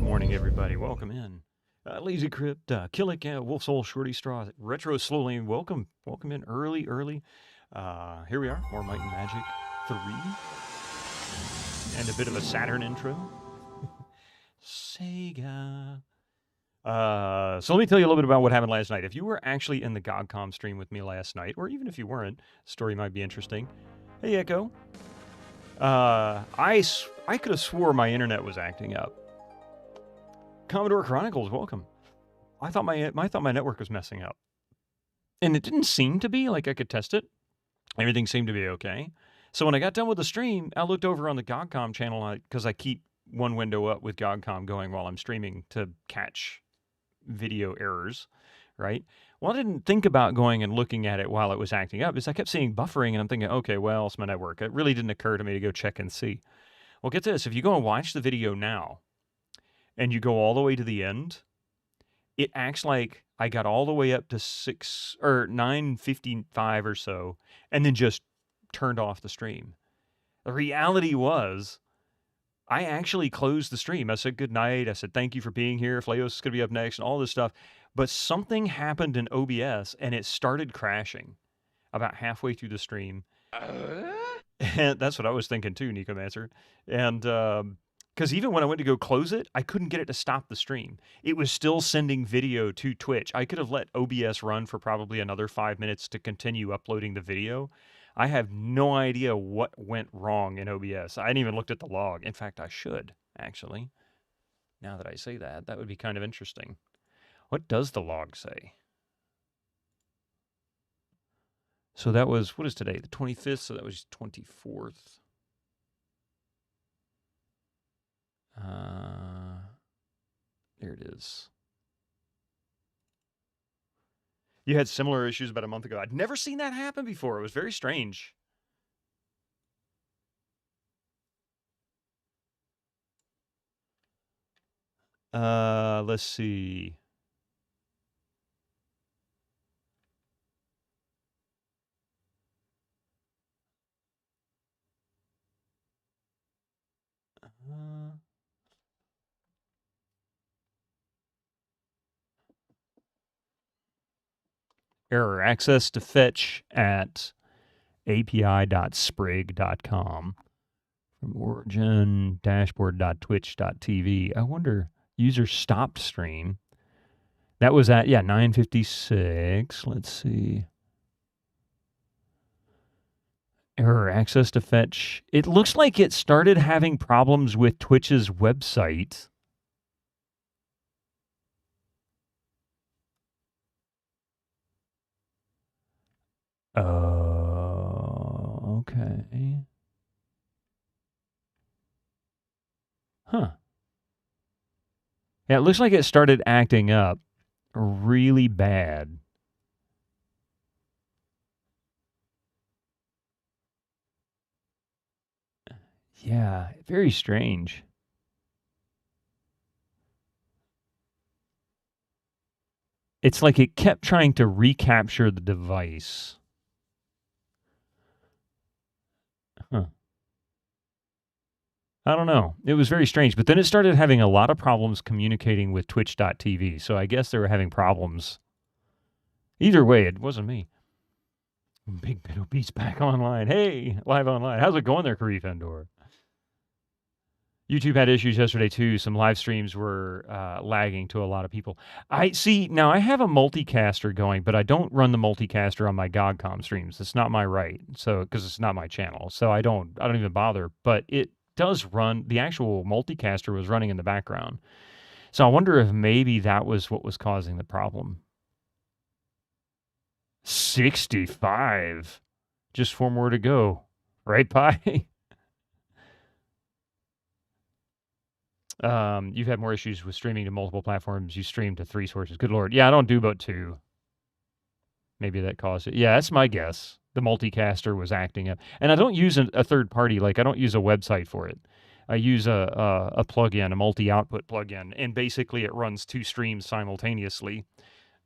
Good morning, everybody. Welcome in. Lazy Crypt, Killick, Wolf Soul, Shorty Straw, Retro Slowly. Welcome in early. Here we are, more Might and Magic 3, and a bit of a Saturn intro. Sega. So let me tell you a little bit about what happened last night. If you were actually in the GogCom stream with me last night, or even if you weren't, the story might be interesting. Hey, Echo. I could have swore my internet was acting up. Commodore Chronicles, welcome. I thought my network was messing up, and it didn't seem to be. Like I could test it, everything seemed to be okay. So when I got done with the stream, I looked over on the GogCom channel because I keep one window up with GogCom going while I'm streaming to catch video errors, right? Well, I didn't think about going and looking at it while it was acting up, because I kept seeing buffering, and I'm thinking, okay, well, it's my network. It really didn't occur to me to go check and see. Well, get this: if you go and watch the video now, and you go all the way to the end, it acts like I got all the way up to 9:55 or so, and then just turned off the stream. The reality was, I actually closed the stream. I said good night. I said thank you for being here. Flayos is going to be up next, and all this stuff. But something happened in OBS, and it started crashing about halfway through the stream. And that's what I was thinking too, Nicomancer. And because even when I went to go close it, I couldn't get it to stop the stream. It was still sending video to Twitch. I could have let OBS run for probably another 5 minutes to continue uploading the video. I have no idea what went wrong in OBS. I hadn't even looked at the log. In fact, I should, actually. Now that I say that, that would be kind of interesting. What does the log say? So that was, what is today? The 25th, so that was 24th. There it is. You had similar issues about a month ago. I'd never seen that happen before. It was very strange. Let's see. Error. Access to fetch at api.sprig.com from origin dashboard.twitch.tv. I wonder, user stopped stream. That was at, 9:56. Let's see. Error. Access to fetch. It looks like it started having problems with Twitch's website. Okay. Huh. Yeah, it looks like it started acting up really bad. Yeah, very strange. It's like it kept trying to recapture the device. Huh. I don't know. It was very strange. But then it started having a lot of problems communicating with twitch.tv. So I guess they were having problems. Either way, it wasn't me. Big Biddle Beats back online. Hey, live online. How's it going there, Karif Endor? YouTube had issues yesterday too. Some live streams were lagging to a lot of people. I see now. I have a multicaster going, but I don't run the multicaster on my GogCom streams. It's not my right, so because it's not my channel, so I don't even bother. But it does run. The actual multicaster was running in the background, so I wonder if maybe that was what was causing the problem. 65. Just 4 more to go. Right, Pi? You've had more issues with streaming to multiple platforms. You stream to 3 sources. Good Lord. Yeah, I don't do but 2. Maybe that caused it. Yeah, that's my guess. The multicaster was acting up. And I don't use a third party. Like, I don't use a website for it. I use a plugin, a multi-output plugin, and basically it runs 2 streams simultaneously.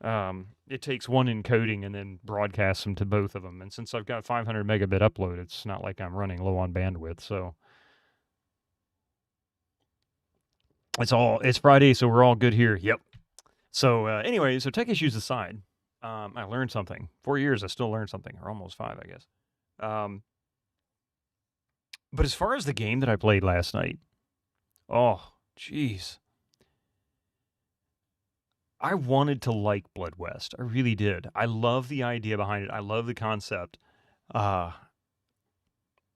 It takes one encoding and then broadcasts them to both of them. And since I've got 500 megabit upload, it's not like I'm running low on bandwidth. So It's Friday, so we're all good here. Yep. So anyway, so tech issues aside, I learned something. 4 years, I still learned something, or almost 5, I guess. But as far as the game that I played last night, oh, jeez. I wanted to like Blood West. I really did. I love the idea behind it. I love the concept. But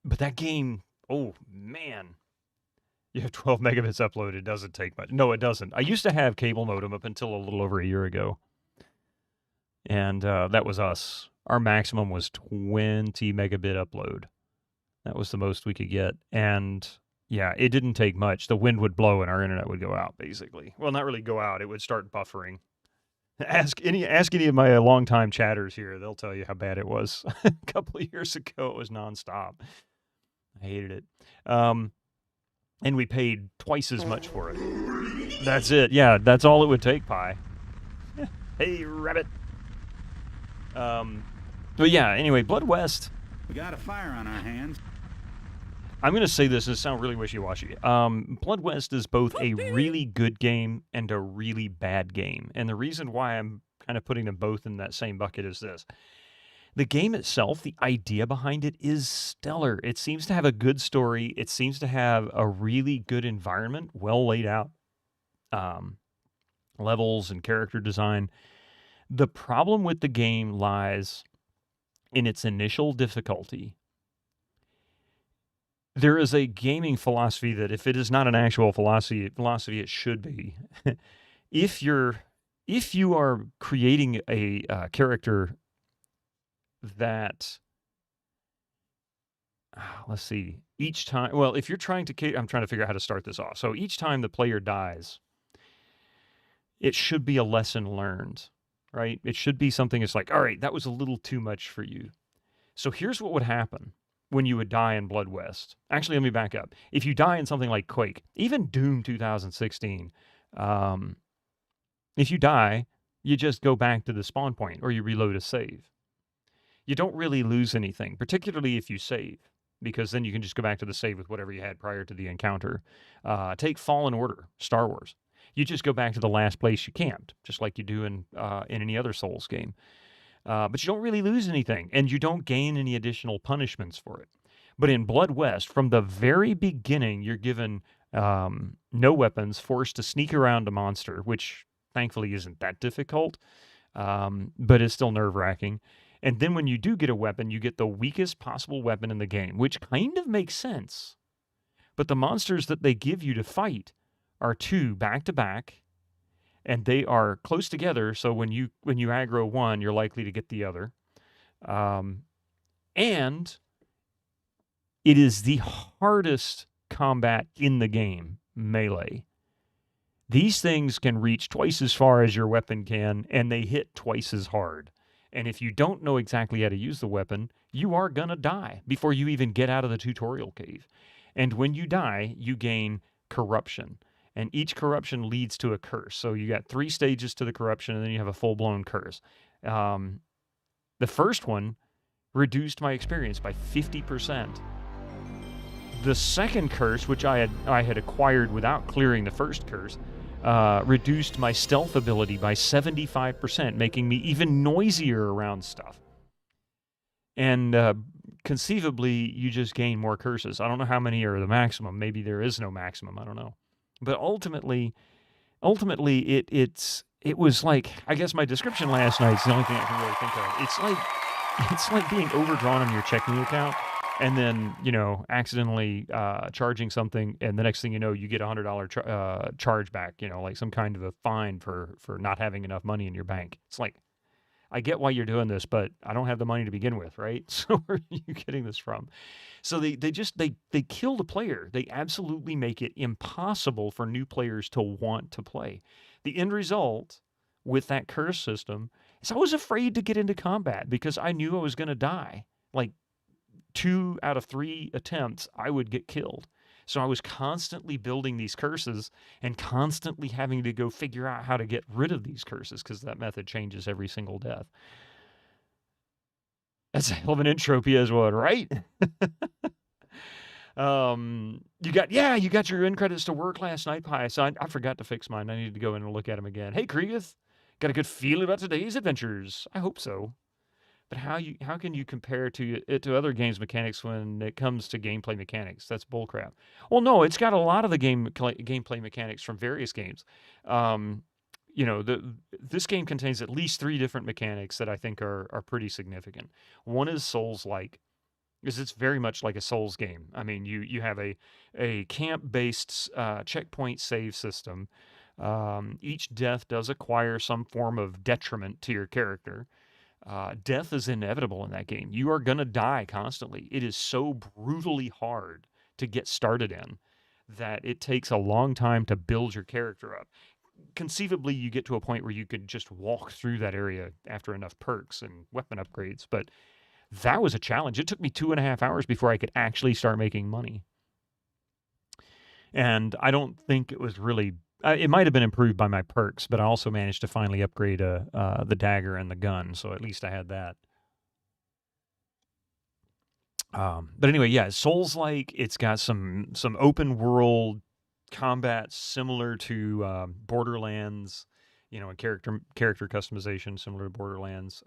that game, oh, man. You have 12 megabits uploaded. It doesn't take much. No, it doesn't. I used to have cable modem up until a little over a year ago. And that was us. Our maximum was 20 megabit upload. That was the most we could get. And yeah, it didn't take much. The wind would blow and our internet would go out, basically. Well, not really go out. It would start buffering. Ask any of my longtime chatters here. They'll tell you how bad it was. A couple of years ago, it was nonstop. I hated it. And we paid twice as much for it. That's it. Yeah, that's all it would take, Pi. Hey, rabbit. But yeah, anyway, Blood West. We got a fire on our hands. I'm going to say this, and sound really wishy-washy. Blood West is both a really good game and a really bad game. And the reason why I'm kind of putting them both in that same bucket is this. The game itself, the idea behind it is stellar. It seems to have a good story. It seems to have a really good environment, well laid out, levels and character design. The problem with the game lies in its initial difficulty. There is a gaming philosophy that if it is not an actual philosophy it should be. If you are creating a character that, let's see, each time, well, if you're trying to, I'm trying to figure out how to start this off. So each time the player dies, it should be a lesson learned, right? It should be something that's like, all right, that was a little too much for you. So here's what would happen when you would die in Blood West. Actually, let me back up. If you die in something like Quake, even Doom 2016, if you die, you just go back to the spawn point or you reload a save. You don't really lose anything, particularly if you save, because then you can just go back to the save with whatever you had prior to the encounter. Take Fallen Order, Star Wars. You just go back to the last place you camped, just like you do in any other Souls game. But you don't really lose anything, and you don't gain any additional punishments for it. But in Blood West, from the very beginning, you're given no weapons, forced to sneak around a monster, which thankfully isn't that difficult, but it's still nerve-wracking. And then when you do get a weapon, you get the weakest possible weapon in the game, which kind of makes sense. But the monsters that they give you to fight are 2 back-to-back, and they are close together, so when you aggro one, you're likely to get the other. And it is the hardest combat in the game, melee. These things can reach twice as far as your weapon can, and they hit twice as hard. And if you don't know exactly how to use the weapon, you are going to die before you even get out of the tutorial cave. And when you die, you gain corruption. And each corruption leads to a curse. So you got 3 stages to the corruption, and then you have a full-blown curse. The first one reduced my experience by 50%. The second curse, which I had acquired without clearing the first curse, reduced my stealth ability by 75%, making me even noisier around stuff. And conceivably, you just gain more curses. I don't know how many are the maximum. Maybe there is no maximum. I don't know. But ultimately, it was like, I guess my description last night is the only thing I can really think of. It's like being overdrawn on your checking account, and then, accidentally charging something, and the next thing you know, you get a $100 charge back, like some kind of a fine for not having enough money in your bank. It's like, I get why you're doing this, but I don't have the money to begin with, right? So where are you getting this from? So they kill the player. They absolutely make it impossible for new players to want to play. The end result with that curse system is I was afraid to get into combat because I knew I was going to die. Like 2 out of 3 attempts, I would get killed. So I was constantly building these curses and constantly having to go figure out how to get rid of these curses because that method changes every single death. That's a hell of an intro, PS1, right? You got your end credits to work last night, Pi. So I forgot to fix mine. I need to go in and look at them again. Hey, Kriegeth, got a good feeling about today's adventures? I hope so. But how can you compare it to other games mechanics when it comes to gameplay mechanics? That's bullcrap. Well, no, it's got a lot of the gameplay mechanics from various games. Um, this game contains at least 3 different mechanics that I think are pretty significant. One is Souls like, because it's very much like a Souls game. I mean, you have a camp based checkpoint save system. Each death does acquire some form of detriment to your character. Death is inevitable in that game. You are going to die constantly. It is so brutally hard to get started in that it takes a long time to build your character up. Conceivably, you get to a point where you could just walk through that area after enough perks and weapon upgrades, but that was a challenge. It took me 2.5 hours before I could actually start making money. And I don't think it was really. It might have been improved by my perks, but I also managed to finally upgrade the dagger and the gun, so at least I had that. But anyway, yeah, Souls-like. It's got some open world combat similar to Borderlands, and character customization similar to Borderlands.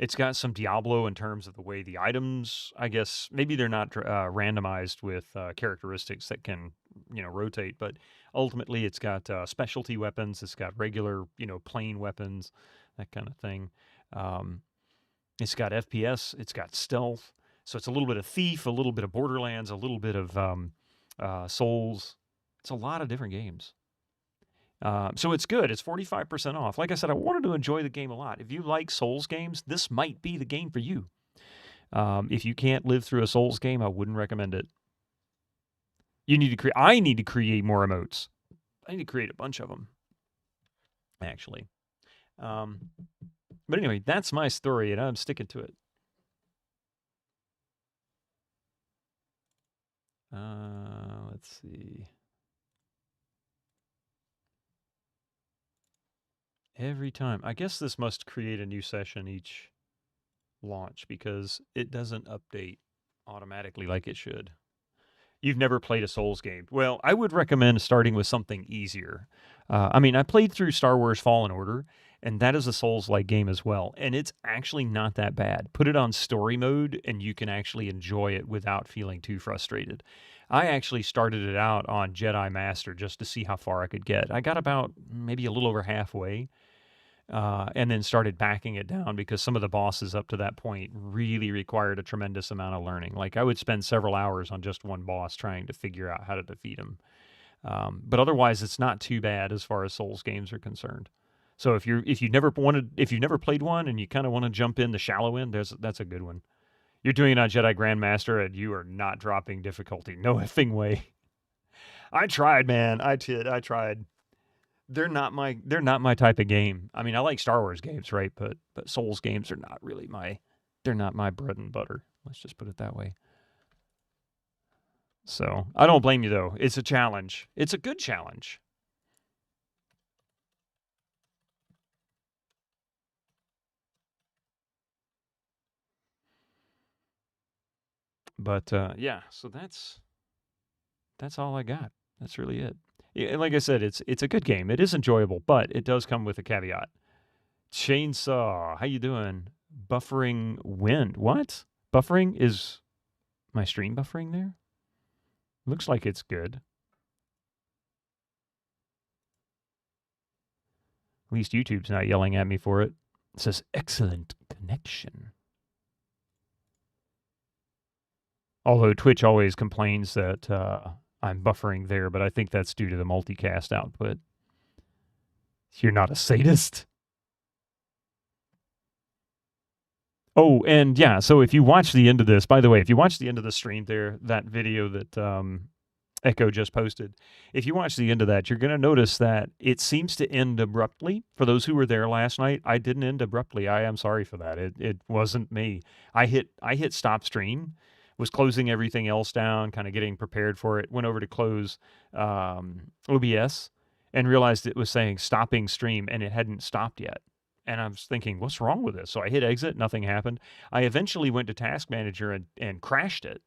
It's got some Diablo in terms of the way the items, I guess, maybe they're not randomized with characteristics that can, rotate, but ultimately it's got specialty weapons. It's got regular, plain weapons, that kind of thing. Um, it's got FPS. It's got stealth. So it's a little bit of Thief, a little bit of Borderlands, a little bit of Souls. It's a lot of different games. So it's good. It's 45% off. Like I said, I wanted to enjoy the game a lot. If you like Souls games, this might be the game for you. If you can't live through a Souls game, I wouldn't recommend it. I need to create more emotes. I need to create a bunch of them, actually. But anyway, that's my story, and I'm sticking to it. Let's see. Every time. I guess this must create a new session each launch because it doesn't update automatically like it should. You've never played a Souls game. Well, I would recommend starting with something easier. I played through Star Wars Fallen Order, and that is a Souls-like game as well, and it's actually not that bad. Put it on story mode, and you can actually enjoy it without feeling too frustrated. I actually started it out on Jedi Master just to see how far I could get. I got about maybe a little over halfway, and then started backing it down because some of the bosses up to that point really required a tremendous amount of learning. Like I would spend several hours on just one boss trying to figure out how to defeat him. But otherwise, it's not too bad as far as Souls games are concerned. So if you've never played one and you kind of want to jump in the shallow end, that's a good one. You're doing it on Jedi Grandmaster and you are not dropping difficulty. No effing way. I tried, man. I did. I tried. They're not my type of game. I mean, I like Star Wars games, right? But Souls games are not really they're not my bread and butter. Let's just put it that way. So I don't blame you though. It's a challenge. It's a good challenge. But yeah, so that's all I got. That's really it. Yeah, and like I said, it's a good game. It is enjoyable, but it does come with a caveat. Chainsaw, how you doing? Buffering wind. What? Buffering is my stream buffering there? Looks like it's good. At least YouTube's not yelling at me for it. It says excellent connection. Although Twitch always complains that I'm buffering there, but I think that's due to the multicast output. You're not a sadist? Oh, and yeah, so if you watch the end of this, by the way, if you watch the end of the stream there, that video that Echo just posted, if you watch the end of that, you're going to notice that it seems to end abruptly. For those who were there last night, I didn't end abruptly. I am sorry for that. It wasn't me. I hit stop stream, was closing everything else down, kind of getting prepared for it, went over to close OBS and realized it was saying stopping stream and it hadn't stopped yet. And I was thinking, what's wrong with this? So I hit exit, nothing happened. I eventually went to Task Manager and crashed it.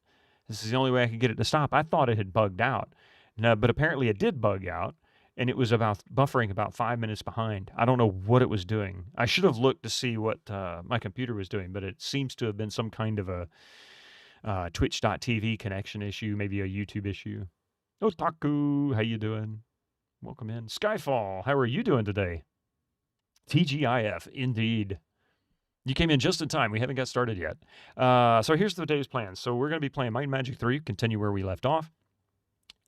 This is the only way I could get it to stop. I thought it had bugged out. No, but apparently it did bug out, and it was about buffering about 5 minutes behind. I don't know what it was doing. I should have looked to see what my computer was doing, but it seems to have been some kind of a Twitch.tv connection issue, maybe a YouTube issue. Otaku, how you doing? Welcome in. Skyfall, how are you doing today? TGIF, indeed. You came in just in time. We haven't got started yet. So here's the day's plan. So we're going to be playing Might and Magic 3, continue where we left off.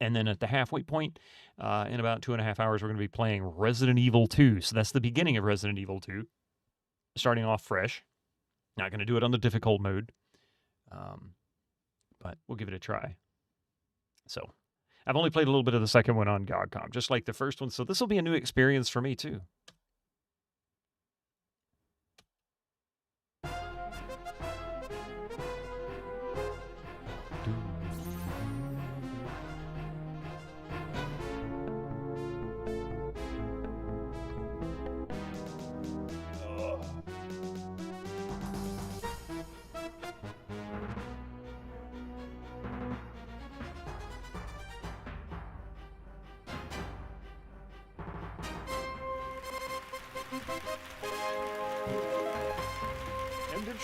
And then at the halfway point, in about 2.5 hours, we're going to be playing Resident Evil 2. So that's the beginning of Resident Evil 2. Starting off fresh. Not going to do it on the difficult mode. But we'll give it a try. So I've only played a little bit of the second one on GOGCOM, just like the first one. So this will be a new experience for me, too.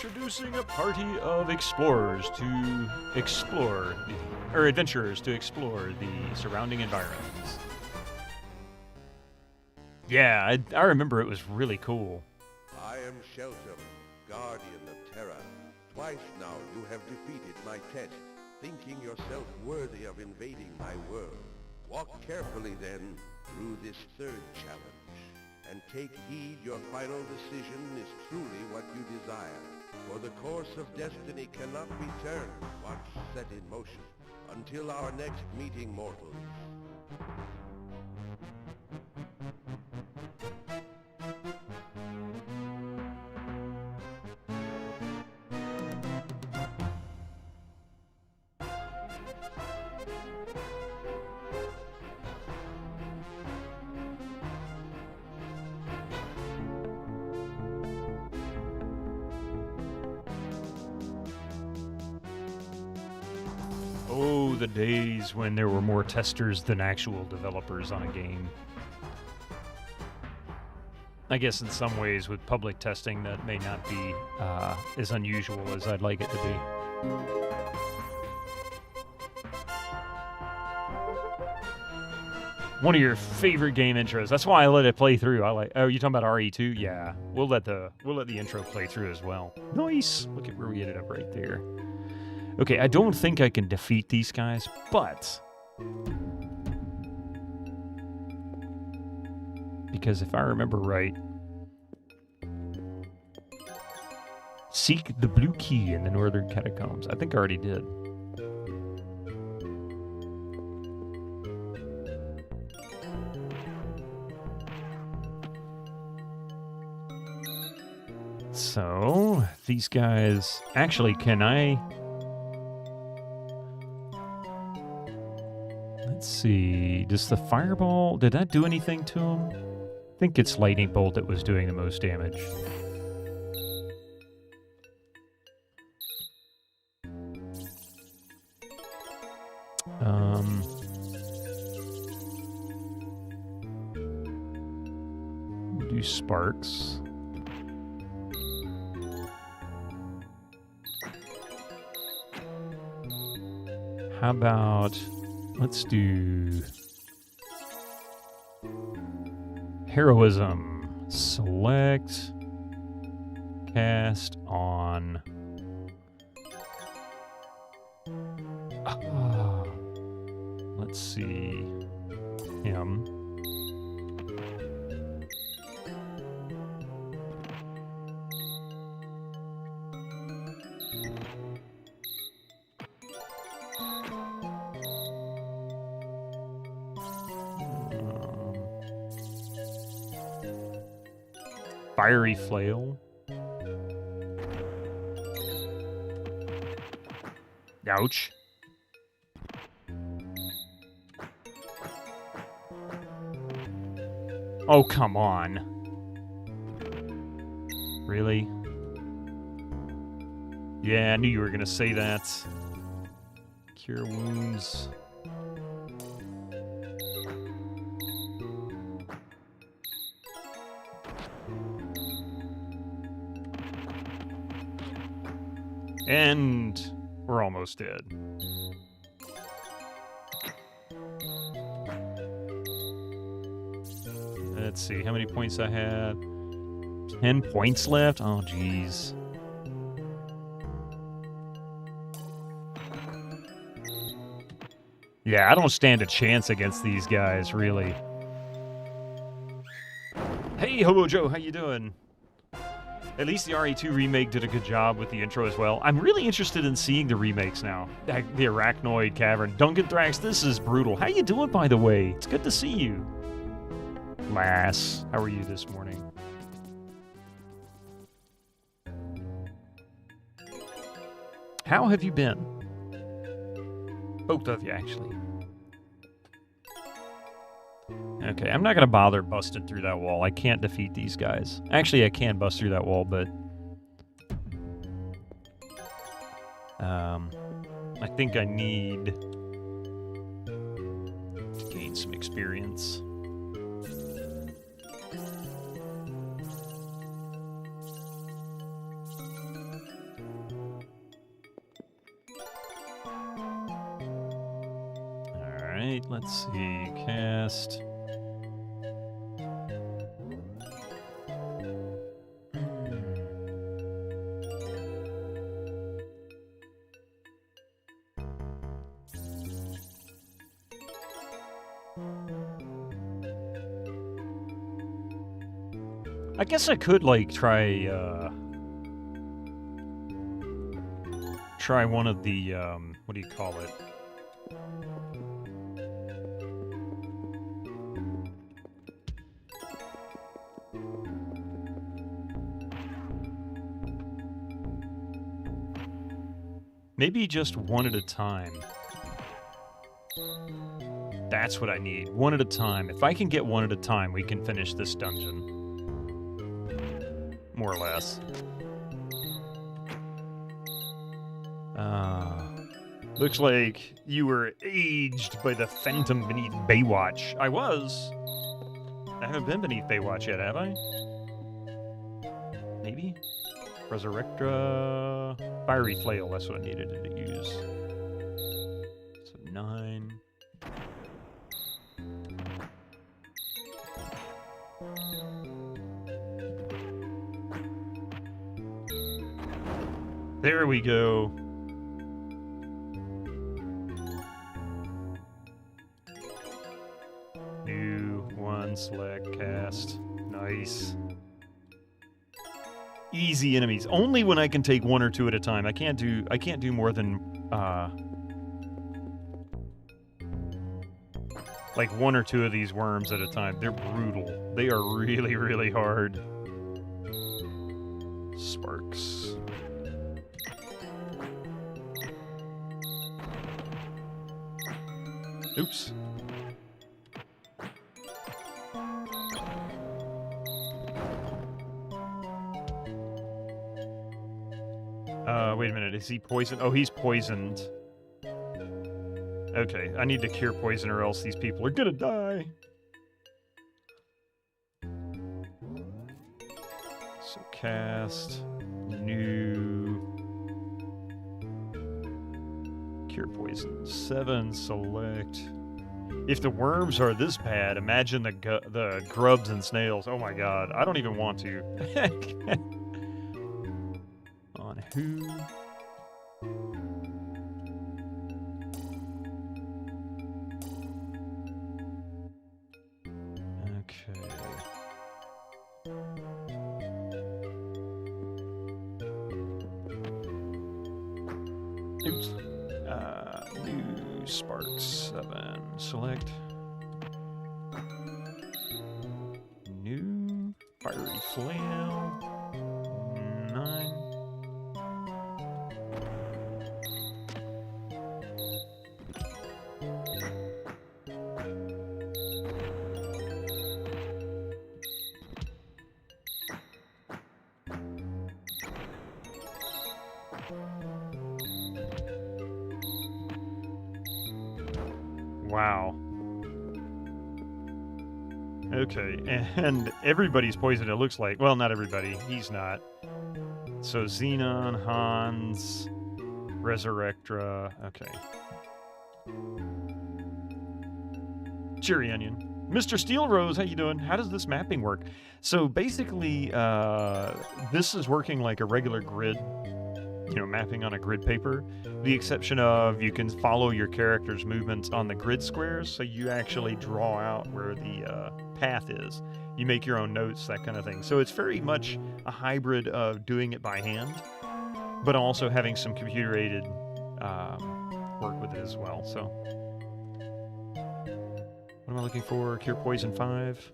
Introducing a party of explorers to explore, or adventurers to explore the surrounding environments. Yeah, I remember it was really cool. I am Shelter, guardian of Terra. Twice now you have defeated my test, thinking yourself worthy of invading my world. Walk carefully then through this third challenge, and take heed your final decision is truly what you desire. For the course of destiny cannot be turned, once set in motion, until our next meeting, mortals. Oh, the days when there were more testers than actual developers on a game. I guess in some ways with public testing that may not be as unusual as I'd like it to be. One of your favorite game intros. That's why I let it play through. Oh, you talking about RE2? Yeah. We'll let the intro play through as well. Nice. Look at where we ended up right there. Okay, I don't think I can defeat these guys, but because if I remember right, seek the blue key in the northern catacombs. I think I already did. So, these guys... Actually, can I... Let's see. Does the fireball... Did that do anything to him? I think it's lightning bolt that was doing the most damage. We'll do sparks. How about... Let's do... Heroism. Select... Cast on... let's see... Him. Fiery flail. Ouch. Oh, come on. Really? Yeah, I knew you were gonna say that. Cure wounds. And we're almost dead. Let's see, how many points I have? 10 points left? Oh, jeez. Yeah, I don't stand a chance against these guys, really. Hey, Hobo Joe, how you doing? At least the RE2 remake did a good job with the intro as well. I'm really interested in seeing the remakes now. The Arachnoid Cavern. Duncan Thrax, this is brutal. How you doing, by the way? It's good to see you. Lass, how are you this morning? How have you been? Both of you, actually. Okay, I'm not going to bother busting through that wall. I can't defeat these guys. Actually, I can bust through that wall, but... I think I need to gain some experience. Alright, let's see. Cast... I guess I could, like, try one of the, what do you call it? Maybe just one at a time. That's what I need. One at a time. If I can get one at a time, we can finish this dungeon. More or less. Looks like you were aged by the Phantom beneath Baywatch. I was. I haven't been beneath Baywatch yet, have I? Maybe? Resurrectra... Fiery Flail, that's what I needed to use. So 9... There we go. New one, select, cast. Nice. Easy enemies. Only when I can take one or two at a time. I can't do more than like one or two of these worms at a time. They're brutal. They are really, really hard. Sparks. Oops. Wait a minute. Is he poisoned? Oh, he's poisoned. Okay, I need to cure poison or else these people are gonna die. So cast. New. Cure poison 7, select. If the worms are this bad, imagine the grubs and snails. Oh my god, I don't even want to. On who? Okay. Oops. New Sparks 7. Select. New Fiery Flail 9. Wow. Okay, and everybody's poisoned, it looks like. Well, not everybody. He's not. So Xenon, Hans, Resurrectra. Okay. Cherry Onion. Mr. Steel Rose, how you doing? How does this mapping work? So basically, this is working like a regular grid, you know, mapping on a grid paper. The exception of you can follow your character's movements on the grid squares, so you actually draw out where the path is. You make your own notes, that kind of thing. So it's very much a hybrid of doing it by hand, but also having some computer-aided work with it as well. So, what am I looking for? Cure Poison 5.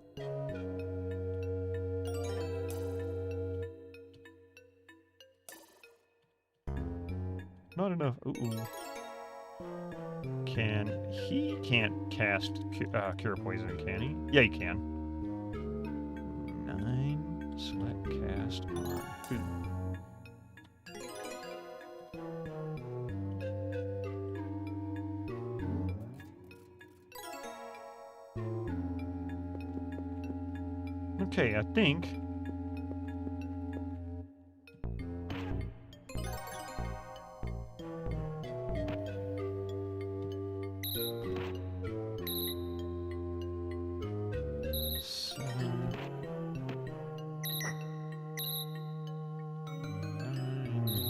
Not enough. Ooh. He can't cast Cure Poison, can he? Yeah, he can. 9. Select cast on who? Okay, I think.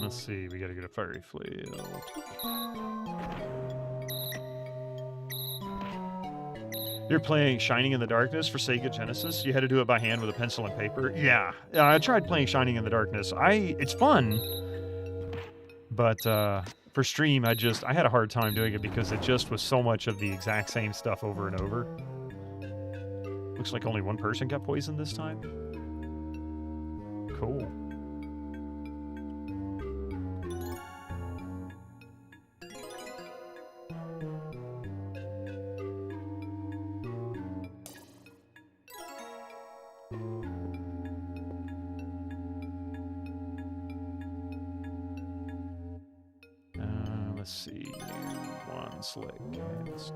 Let's see, we gotta get a fiery flail. You're playing Shining in the Darkness for Sega Genesis? You had to do it by hand with a pencil and paper? Yeah. I tried playing Shining in the Darkness. It's fun, but for stream, I had a hard time doing it because it just was so much of the exact same stuff over and over. Looks like only one person got poisoned this time. Cool. Let's see. New one, select cast.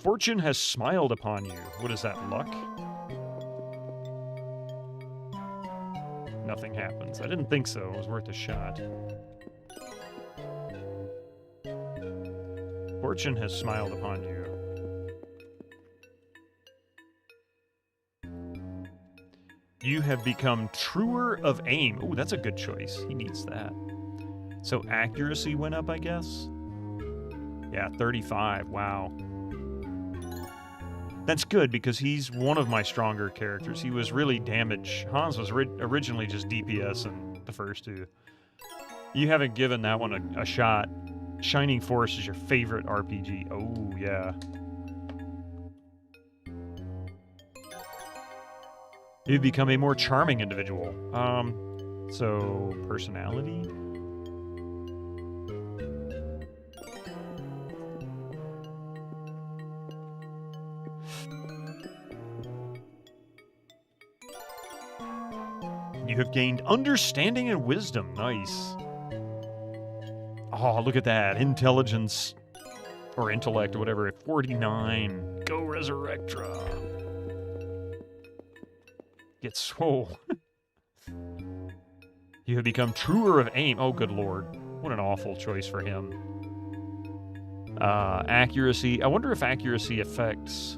Fortune has smiled upon you. What is that, luck? Nothing happens. I didn't think so. It was worth a shot. Fortune has smiled upon you. You have become truer of aim. Ooh, that's a good choice. He needs that. So accuracy went up, I guess? Yeah, 35. Wow. That's good because he's one of my stronger characters. He was really damage. Hans was originally just DPS in the first two. You haven't given that one a shot. Shining Force is your favorite RPG. Oh, yeah. You become a more charming individual. So, personality? You have gained understanding and wisdom. Nice. Oh, look at that. Intelligence or intellect or whatever at 49. Go Resurrectra. Get swole. You have become truer of aim. Oh, good lord. What an awful choice for him. Accuracy. I wonder if accuracy affects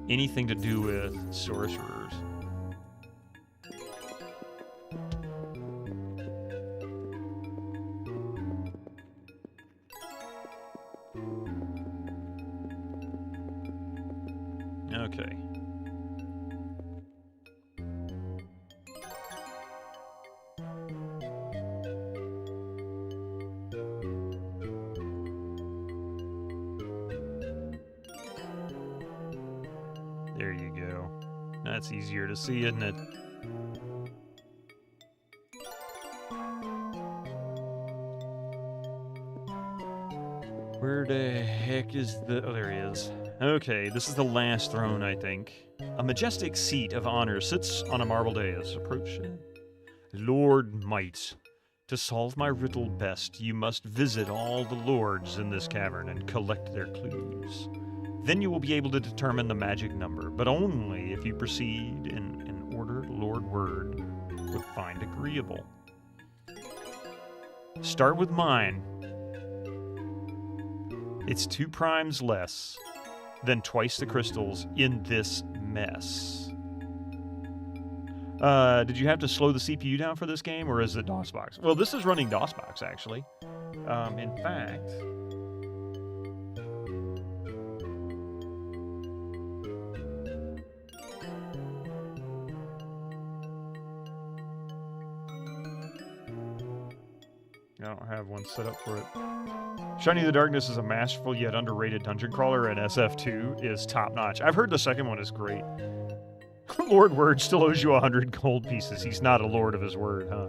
anything to do with sorcerers. Okay. There you go. That's easier to see, isn't it? Where the heck is the... Oh, there he is. Okay, this is the last throne, I think. A majestic seat of honor sits on a marble dais. Approach. Lord Might. To solve my riddle best, you must visit all the lords in this cavern and collect their clues. Then you will be able to determine the magic number, but only if you proceed in an order Lord Word would find agreeable. Start with mine. It's 2 primes less than twice the crystals in this mess. Did you have to slow the CPU down for this game, or is it DOSBox? Well, this is running DOSBox, actually. In fact... I don't have one set up for it. Shining the Darkness is a masterful yet underrated dungeon crawler, and SF2 is top-notch. I've heard the second one is great. Lord Word still owes you 100 gold pieces. He's not a lord of his word, huh?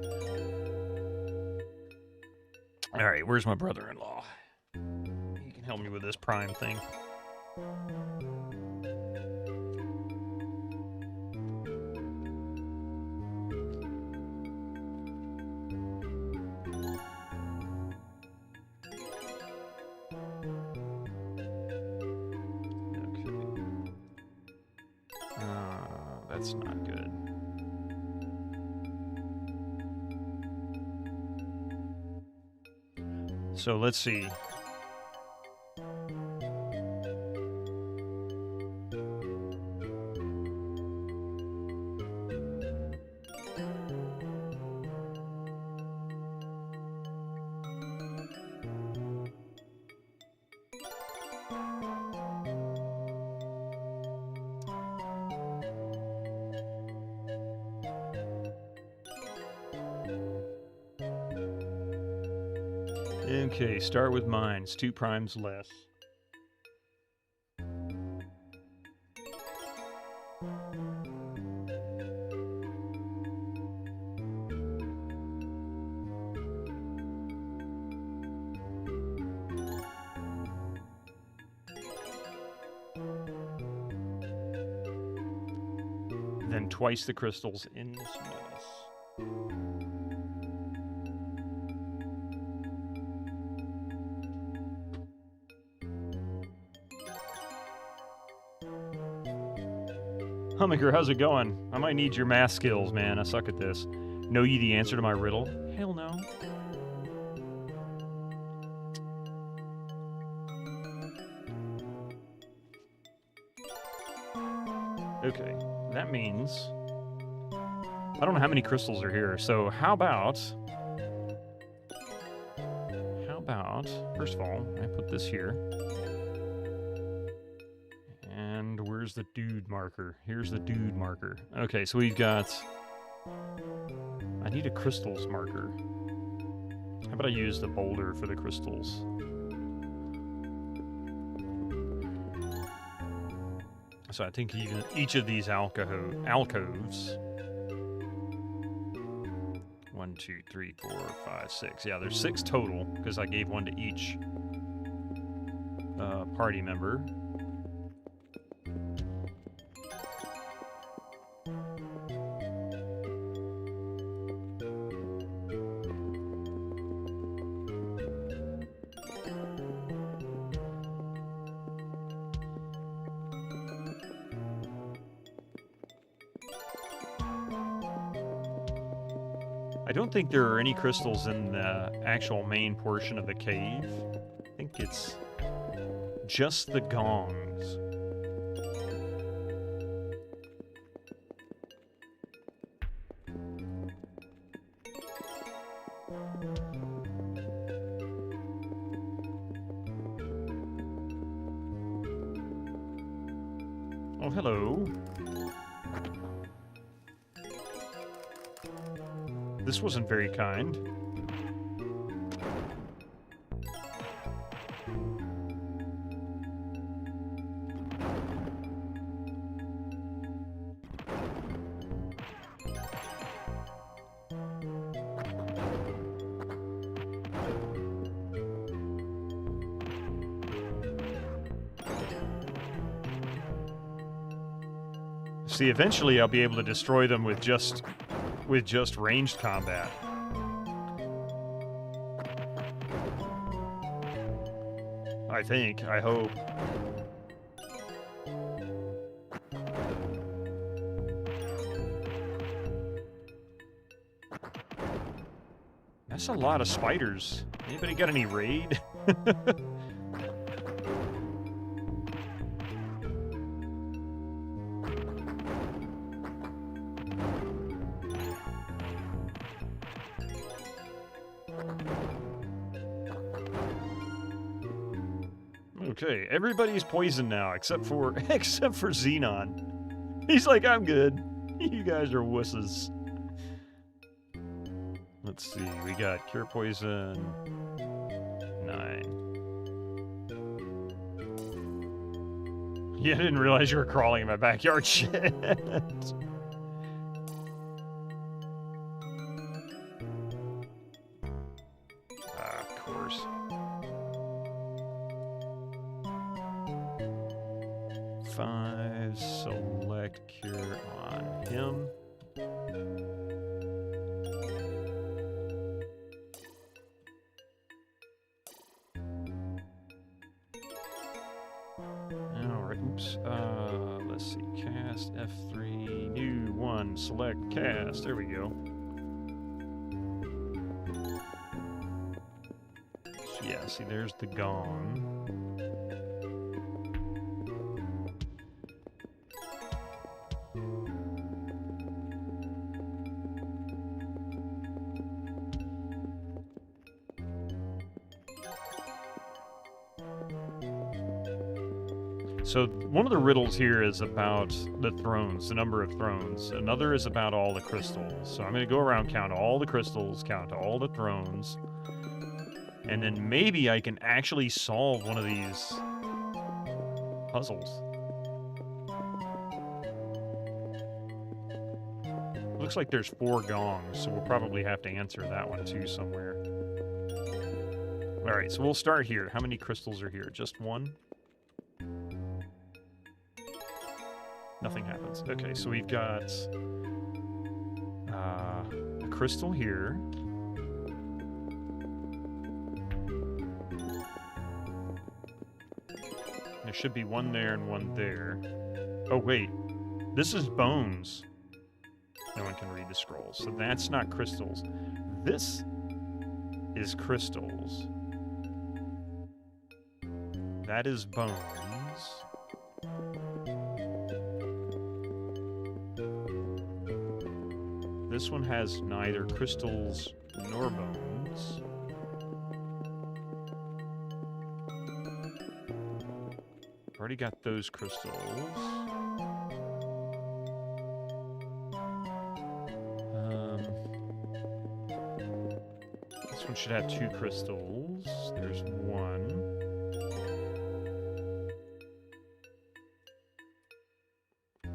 Alright, where's my brother-in-law? He can help me with this prime thing. That's not good. So let's see. Okay, start with mines. 2 primes less. Then twice the crystals in this mess. Humminker, how's it going? I might need your math skills, man. I suck at this. Know you the answer to my riddle? Hell no. Okay, that means... I don't know how many crystals are here, so how about... First of all, I put this here. And where's the dude marker? Here's the dude marker. Okay, so we've got... I need a crystals marker. How about I use the boulder for the crystals? So I think even each of these alcoves... 1, 2, 3, 4, 5, 6. Yeah, there's 6 total, because I gave one to each party member. I don't think there are any crystals in the actual main portion of the cave. I think it's just the gongs. Oh, hello. This wasn't very kind. See, eventually I'll be able to destroy them with just ranged combat. I think. I hope. That's a lot of spiders. Anybody got any raid? Okay, everybody's poisoned now except for Xenon. He's like, I'm good. You guys are wusses. Let's see, we got cure poison 9. Yeah, I didn't realize you were crawling in my backyard. Shit. Of course. Five, select cure on him. Alright, oops. Let's see. Cast F3, new one, select cast. There we go. So yeah, see, there's the gong. So one of the riddles here is about the thrones, the number of thrones. Another is about all the crystals. So I'm going to go around, count all the crystals, count all the thrones, and then maybe I can actually solve one of these puzzles. Looks like there's 4 gongs, so we'll probably have to answer that one too somewhere. All right, so we'll start here. How many crystals are here? Just 1? Nothing happens. Okay, so we've got a crystal here. There should be 1 there and 1 there. Oh, wait. This is bones. No one can read the scrolls, so that's not crystals. This is crystals. That is bones. This one has neither crystals nor bones. Already got those crystals. This one should have 2 crystals. There's 1.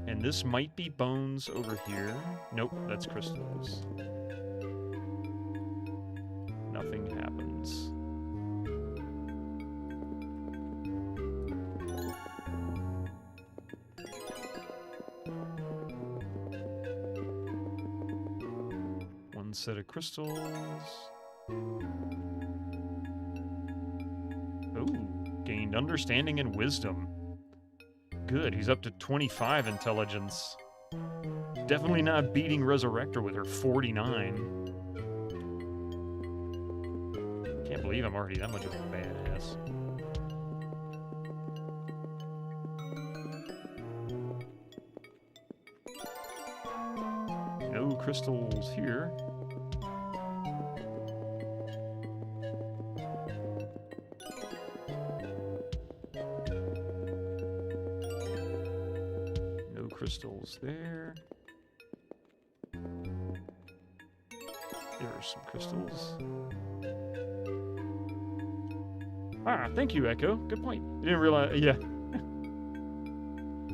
And this might be bones over here. Nope, that's crystals. Nothing happens. One set of crystals. Ooh, gained understanding and wisdom. Good, he's up to 25 intelligence. Definitely not beating Resurrector with her 49. Can't believe I'm already that much of a badass. No crystals here. Crystals there. There are some crystals. Ah, thank you, Echo. Good point. You didn't realize, yeah.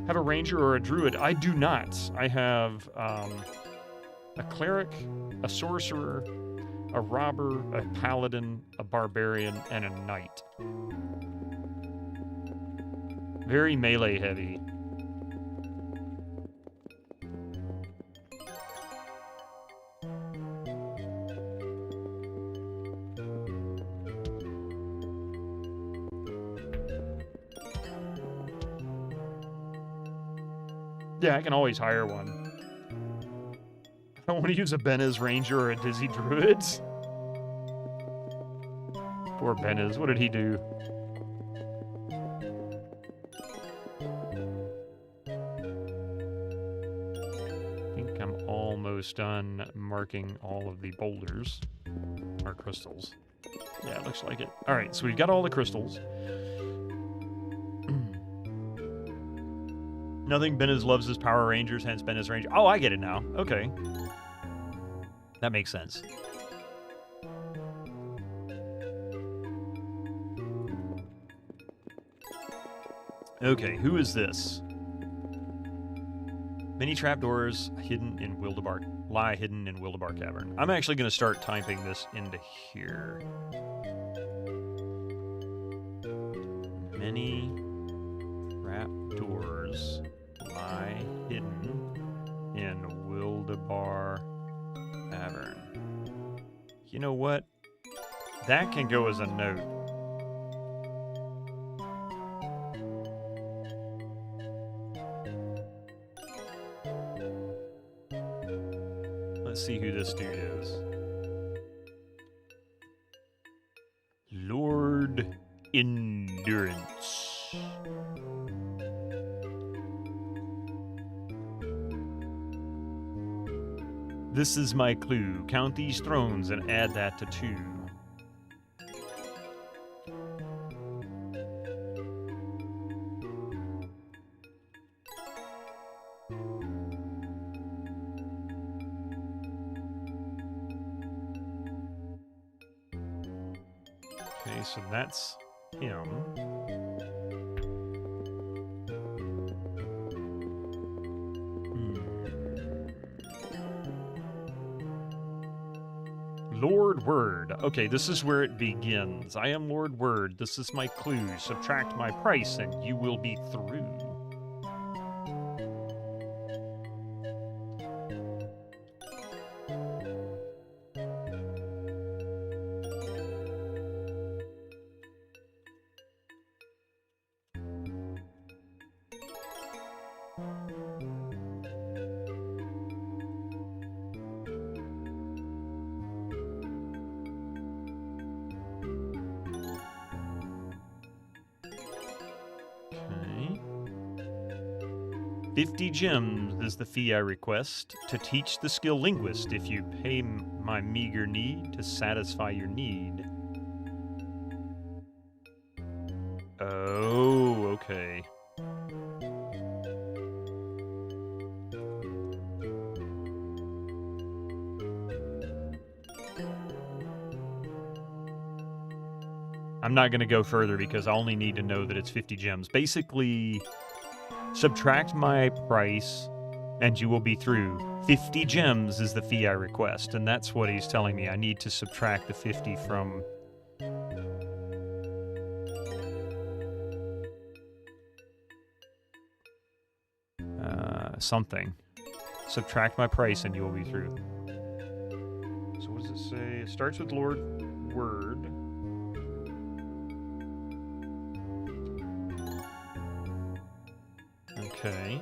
Have a ranger or a druid? I do not. I have a cleric, a sorcerer, a robber, a paladin, a barbarian, and a knight. Very melee heavy. Yeah, I can always hire one. I don't want to use a Benez Ranger or a Dizzy Druid. Poor Benez. What did he do? I think I'm almost done marking all of the boulders. Or crystals. Yeah, it looks like it. Alright, so we've got all the crystals. Nothing Benez loves is Power Rangers, hence Benez Ranger. Oh, I get it now. Okay. That makes sense. Okay, who is this? Many trapdoors hidden in lie hidden in Wildebar Cavern. I'm actually going to start typing this into here. Many trapdoors lie hidden in Wildebar Cavern. You know what? That can go as a note. Let's see who this dude is. Lord Endurance. This is my clue. Count these thrones and add that to 2. Okay, so that's him. Lord Word. Okay, this is where it begins. I am Lord Word. This is my clue. Subtract my price and you will be through. Okay. 50 gems is the fee I request to teach the skill linguist if you pay my meager need to satisfy your need. Oh, okay. I'm not going to go further because I only need to know that it's 50 gems. Basically, subtract my price and you will be through. 50 gems is the fee I request, and that's what he's telling me. I need to subtract the 50 from... something. Subtract my price and you will be through. So what does it say? It starts with Lord Word. Okay.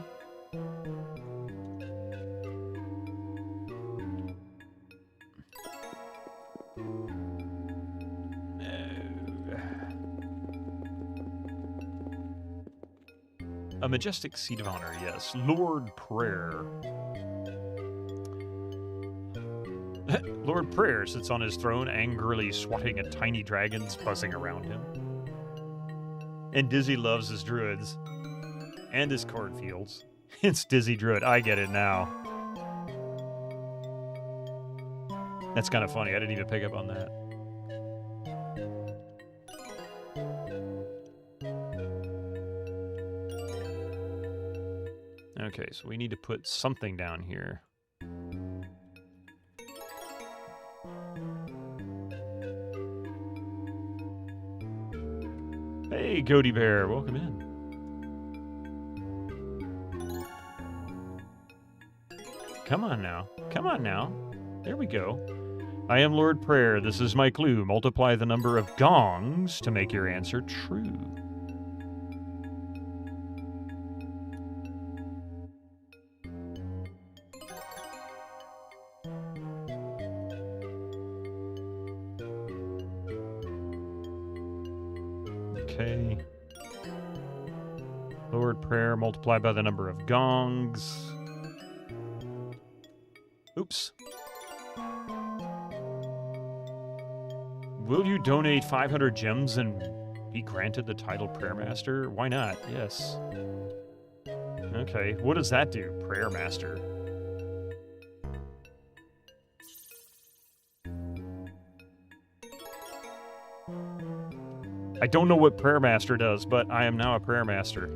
A majestic seat of honor, yes. Lord Prayer. Lord Prayer sits on his throne, angrily swatting at tiny dragons buzzing around him. And Dizzy loves his druids. And his cornfields. It's Dizzy Druid. I get it now. That's kind of funny. I didn't even pick up on that. Okay, so we need to put something down here. Hey, Goaty Bear, welcome in. Come on now. Come on now. There we go. I am Lord Prayer. This is my clue. Multiply the number of gongs to make your answer true. Okay. Lord prayer multiplied by the number of gongs. Oops. Will you donate 500 gems and be granted the title Prayer Master? Why not? Yes. Okay, what does that do, Prayer Master? I don't know what Prayer Master does, but I am now a Prayer Master.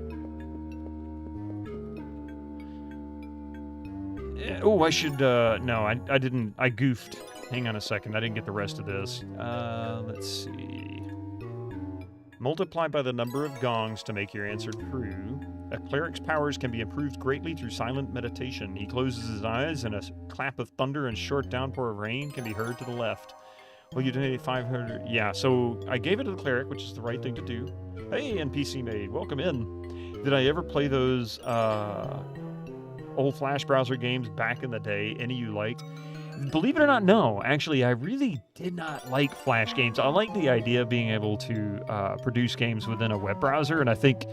Oh, I should, no, I didn't, I goofed. Hang on a second, I didn't get the rest of this. Let's see. Multiply by the number of gongs to make your answer true. A cleric's powers can be improved greatly through silent meditation. He closes his eyes and a clap of thunder and short downpour of rain can be heard to the left. Will you donate 500? Yeah, so I gave it to the cleric, which is the right thing to do. Hey, NPC maid, welcome in. Did I ever play those old Flash browser games back in the day? Any you liked? Believe it or not, no. Actually, I really did not like Flash games. I like the idea of being able to produce games within a web browser, and I think,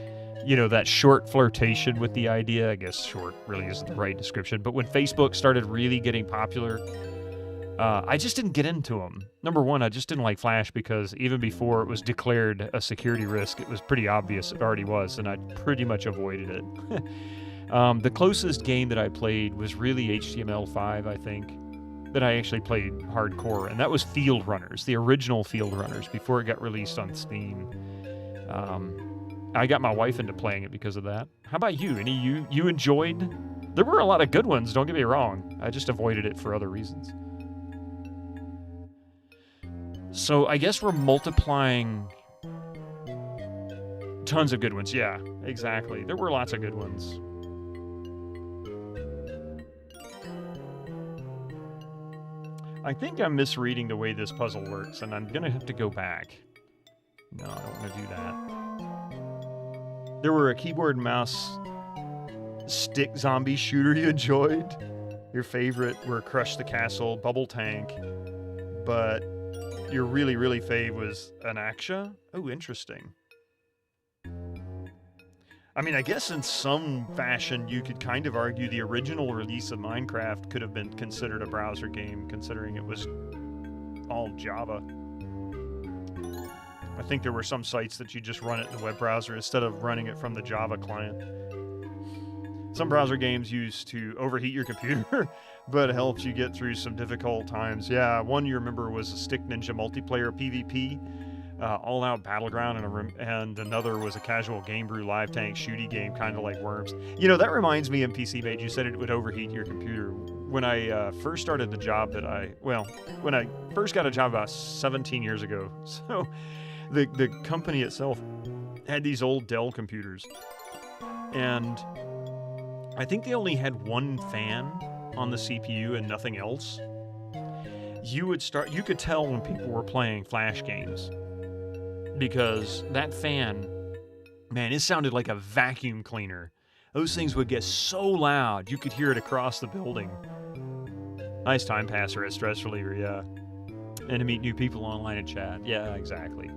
you know, that short flirtation with the idea, I guess short really isn't the right description, but when Facebook started really getting popular, I just didn't get into them. Number one, I just didn't like Flash because even before it was declared a security risk, it was pretty obvious it already was, and I pretty much avoided it. The closest game that I played was really HTML5, I think, that I actually played hardcore, and that was Field Runners, the original Field Runners, before it got released on Steam. I got my wife into playing it because of that. How about you? Any you enjoyed? There were a lot of good ones, don't get me wrong. I just avoided it for other reasons. So I guess we're multiplying tons of good ones. Yeah, exactly. There were lots of good ones. I think I'm misreading the way this puzzle works, and I'm going to have to go back. No, I don't want to do that. There were a keyboard and mouse stick zombie shooter you enjoyed. Your favorite were Crush the Castle, Bubble Tank, but your really, really fave was an Aksha? Oh, interesting. I mean, I guess in some fashion you could kind of argue the original release of Minecraft could have been considered a browser game, considering it was all Java. I think there were some sites that you just run it in the web browser instead of running it from the Java client. Some browser games used to overheat your computer, but it helps you get through some difficult times. Yeah, one you remember was a Stick Ninja multiplayer PvP. All-out battleground, and another was a casual Game Brew live tank shooty game, kind of like Worms. You know, that reminds me, NPC Mate, you said it would overheat your computer. When I first started the job when I first got a job about 17 years ago, so the company itself had these old Dell computers, and I think they only had one fan on the CPU and nothing else. You could tell when people were playing Flash games, because that fan, man, it sounded like a vacuum cleaner. Those things would get so loud, you could hear it across the building. Nice time passer at stress reliever, yeah. And to meet new people online and chat. Yeah, exactly.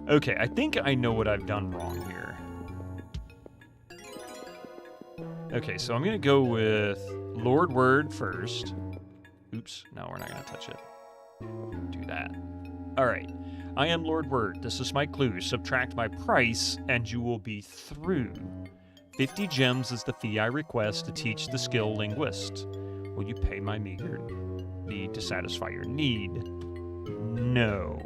Okay, I think I know what I've done wrong here. Okay, so I'm going to go with Lord Word first. Oops, no, we're not going to touch it. Do that. All right. I am Lord Word. This is my clue. Subtract my price, and you will be through. 50 gems is the fee I request to teach the skill linguist. Will you pay my meager need to satisfy your need? No.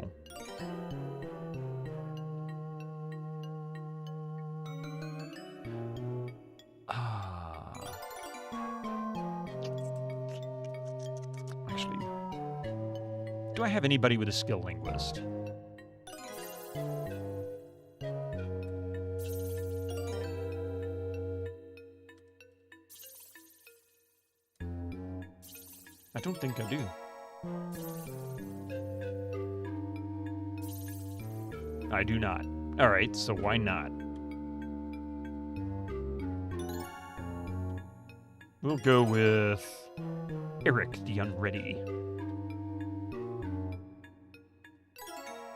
Actually, do I have anybody with a skill linguist? I don't think I do. I do not. Alright, so why not? We'll go with Eric the Unready.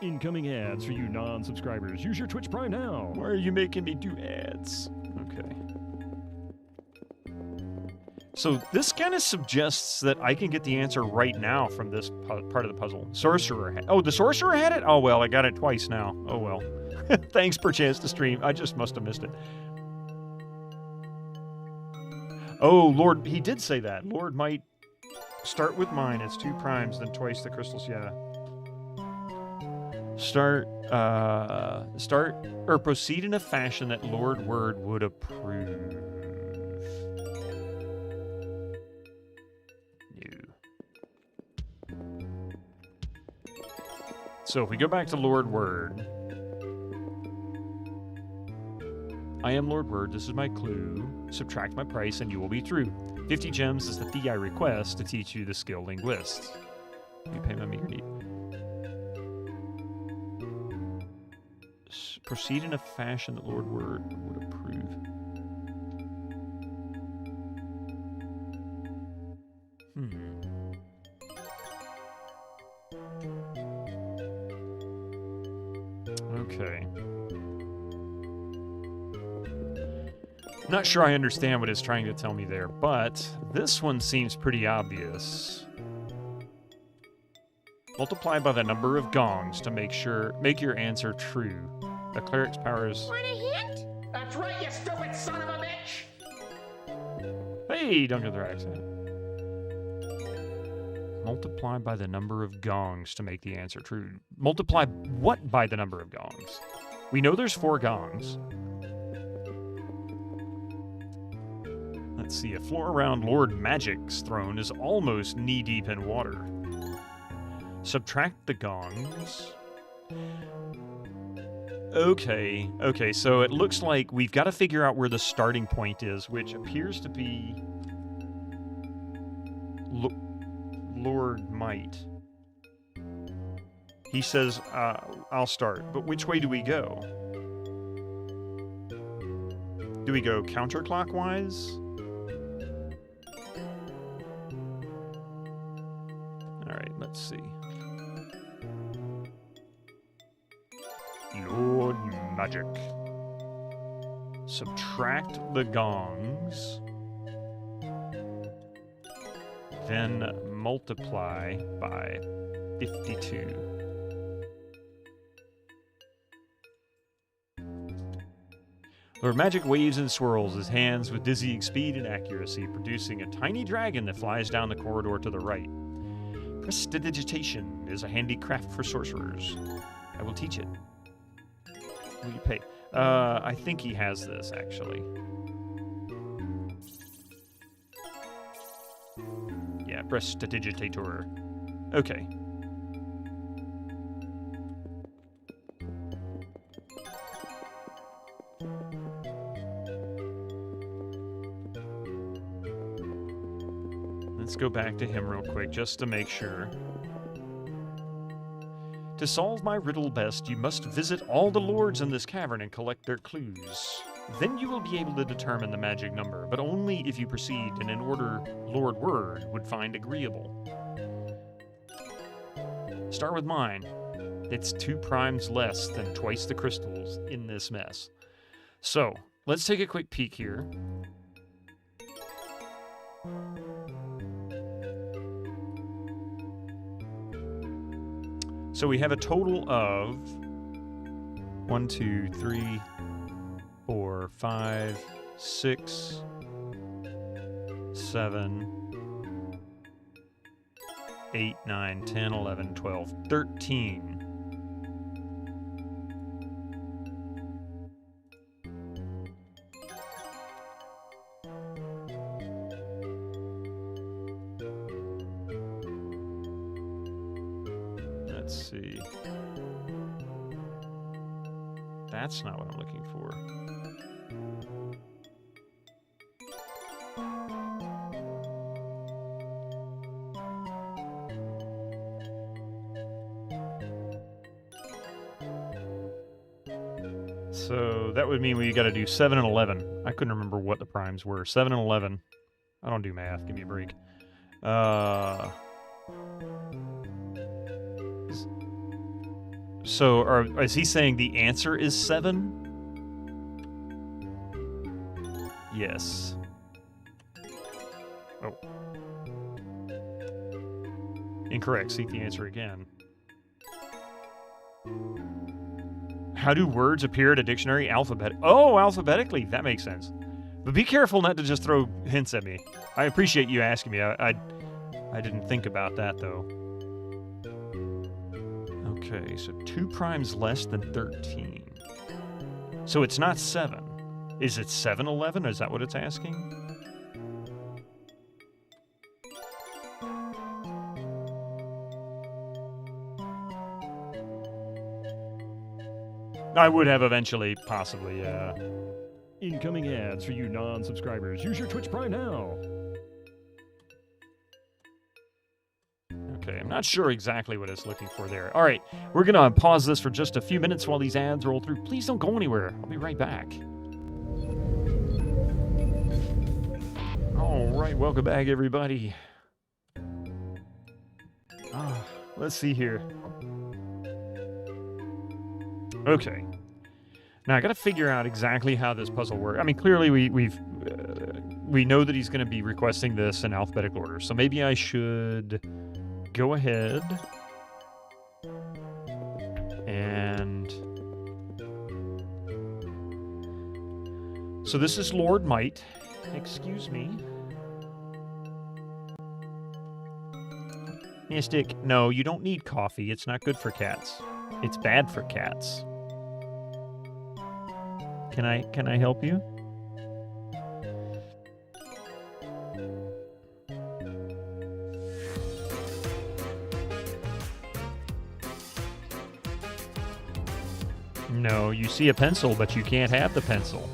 Incoming ads for you non-subscribers. Use your Twitch Prime now. Why are you making me do ads? Okay. So this kind of suggests that I can get the answer right now from this part of the puzzle. Sorcerer. Oh, the sorcerer had it? Oh, well, I got it twice now. Oh, well. Thanks, perchance, to stream. I just must have missed it. Oh, Lord, he did say that. Lord might start with mine. It's 2 primes, then twice the crystals. Yeah. Or proceed in a fashion that Lord Word would approve. So if we go back to Lord Word, I am Lord Word, this is my clue. Subtract my price and you will be through. 50 gems is the fee I request to teach you the skill linguist. You pay my meter need. Proceed in a fashion that Lord Word would approve. Okay. Not sure I understand what it's trying to tell me there, but this one seems pretty obvious. Multiply by the number of gongs to make your answer true. The cleric's powers. Want a hint? That's right, you stupid son of a bitch! Hey, don't do the accent. Multiply by the number of gongs to make the answer true. Multiply what by the number of gongs? We know there's 4 gongs. Let's see, a floor around Lord Magic's throne is almost knee-deep in water. Subtract the gongs. Okay, so it looks like we've got to figure out where the starting point is, which appears to be Lord Might. He says, I'll start, but which way do we go? Do we go counterclockwise? Alright, let's see. Lord Magic. Subtract the gongs. Then multiply by 52. Lord Magic waves and swirls his hands with dizzying speed and accuracy, producing a tiny dragon that flies down the corridor to the right. Prestidigitation is a handicraft for sorcerers. I will teach it. Will you pay? I think he has this, actually. Yeah, Prestidigitator. Okay. Let's go back to him real quick, just to make sure. To solve my riddle best, you must visit all the lords in this cavern and collect their clues. Then you will be able to determine the magic number, but only if you proceed in an order Lord Word would find agreeable. Start with mine. It's 2 primes less than twice the crystals in this mess. So, let's take a quick peek here. So we have a total of 1, 2, 3, 4, 5, 6, 7, 8, 9, 10, 11, 12, 13. Let's see. That's not what I'm looking for. So that would mean we got to do 7 and 11. I couldn't remember what the primes were. 7 and 11. I don't do math. Give me a break. So, is he saying the answer is 7? Yes. Oh. Incorrect. Seek the answer again. How do words appear in a dictionary? Alphabetically. That makes sense. But be careful not to just throw hints at me. I appreciate you asking me. I didn't think about that, though. Okay, so 2 primes less than 13. So it's not 7. Is it 711? Is that what it's asking? I would have eventually, possibly, yeah. Incoming ads for you non-subscribers. Use your Twitch Prime now. Okay, I'm not sure exactly what it's looking for there. All right, we're going to pause this for just a few minutes while these ads roll through. Please don't go anywhere. I'll be right back. All right, welcome back, everybody. Let's see here. Okay. Now I got to figure out exactly how this puzzle works. I mean, clearly we know that he's going to be requesting this in alphabetical order. So maybe I should go ahead and so this is Lord Might. Excuse me. Mystic, no, you don't need coffee. It's not good for cats. It's bad for cats. Can I help you? No, you see a pencil, but you can't have the pencil.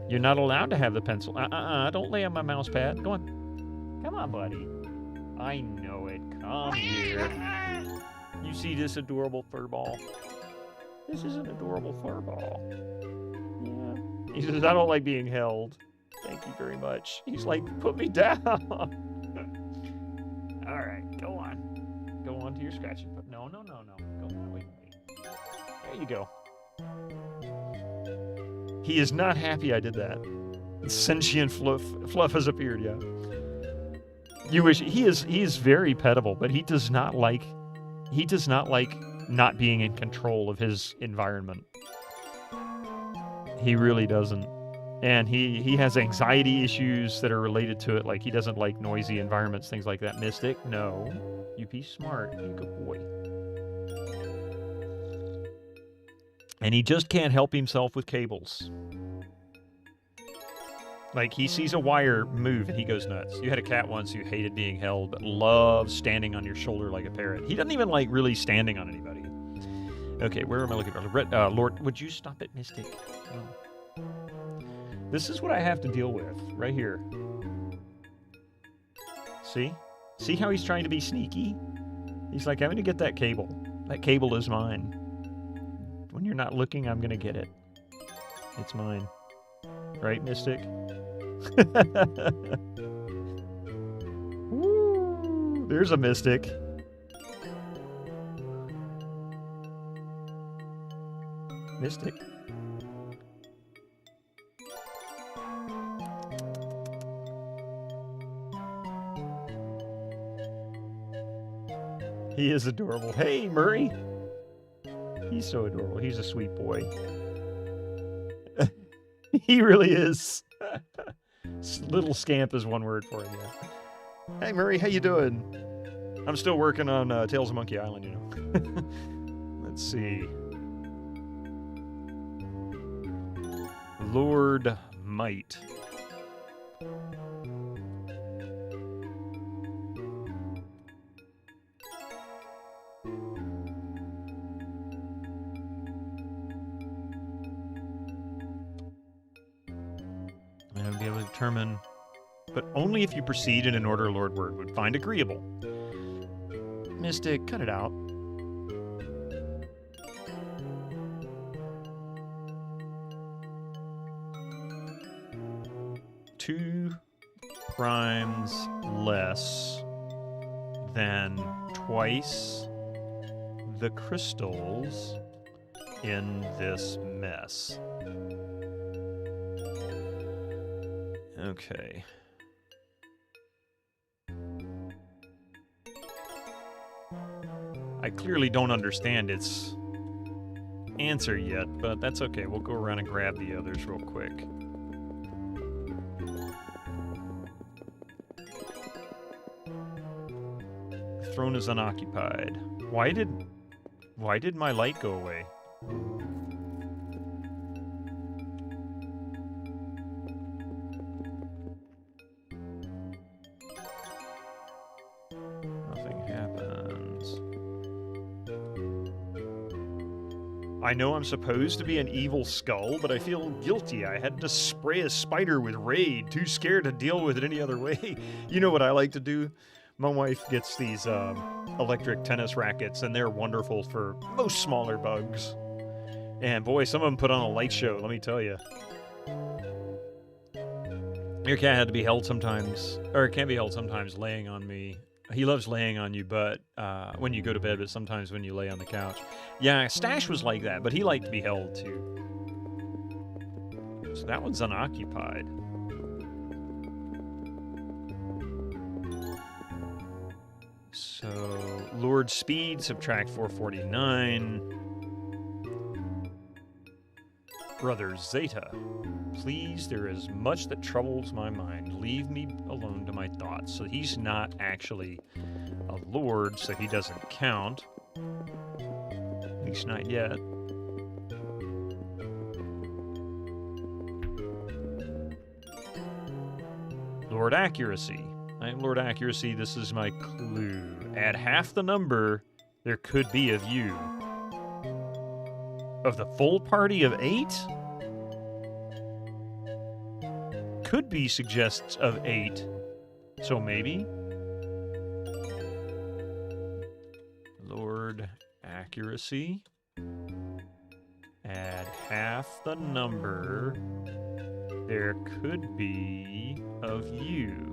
You're not allowed to have the pencil. Don't lay on my mouse pad. Go on. Come on, buddy. I know it. Come here. You see this adorable fur ball? This is an adorable fur ball. Yeah. He says, I don't like being held. Thank you very much. He's like, put me down. All right, go on. Go on to your scratching. No. Go on. Wait. There you go. He is not happy I did that. Sentient fluff has appeared, yeah. You wish he is very pettable, but he does not like not being in control of his environment. He really doesn't. And he has anxiety issues that are related to it, like he doesn't like noisy environments, things like that. Mystic, no. You be smart. You good boy. And he just can't help himself with cables. Like, he sees a wire move and he goes nuts. You had a cat once who hated being held, but loved standing on your shoulder like a parrot. He doesn't even like really standing on anybody. Okay, where am I looking for? Lord, would you stop it, Mystic? Oh. This is what I have to deal with, right here. See? See how he's trying to be sneaky? He's like, I'm going to get that cable. That cable is mine. When you're not looking, I'm going to get it. It's mine. Right, Mystic? Woo! There's a Mystic. Mystic. He is adorable. Hey, Murray! He's so adorable. He's a sweet boy. He really is. Little scamp is one word for him, yeah. Hey, Murray, how you doing? I'm still working on Tales of Monkey Island, you know. Let's see. Lord Might. And be able to determine, but only if you proceed in an order Lord Word would find agreeable. Mystic, cut it out. Two primes less than twice the crystals in this mess. Okay. I clearly don't understand its answer yet, but that's okay. We'll go around and grab the others real quick. The throne is unoccupied. Why did my light go away? Nothing happens. I know I'm supposed to be an evil skull, but I feel guilty. I had to spray a spider with Raid, too scared to deal with it any other way. You know what I like to do? My wife gets these electric tennis rackets, and they're wonderful for most smaller bugs. And boy, some of them put on a light show, let me tell you. Your cat had to be held sometimes, or it can be held sometimes laying on me. He loves laying on you, but when you go to bed, but sometimes when you lay on the couch. Yeah, Stash was like that, but he liked to be held too. So that one's unoccupied. So, Lord Speed, subtract 449. Brother Zeta, please, there is much that troubles my mind. Leave me alone to my thoughts. So he's not actually a lord, so he doesn't count. At least not yet. Lord Accuracy. I am Lord Accuracy, this is my clue. Add half the number there could be of you. Of the full party of 8? Could be suggests of 8. So maybe? Lord Accuracy. Add half the number there could be of you.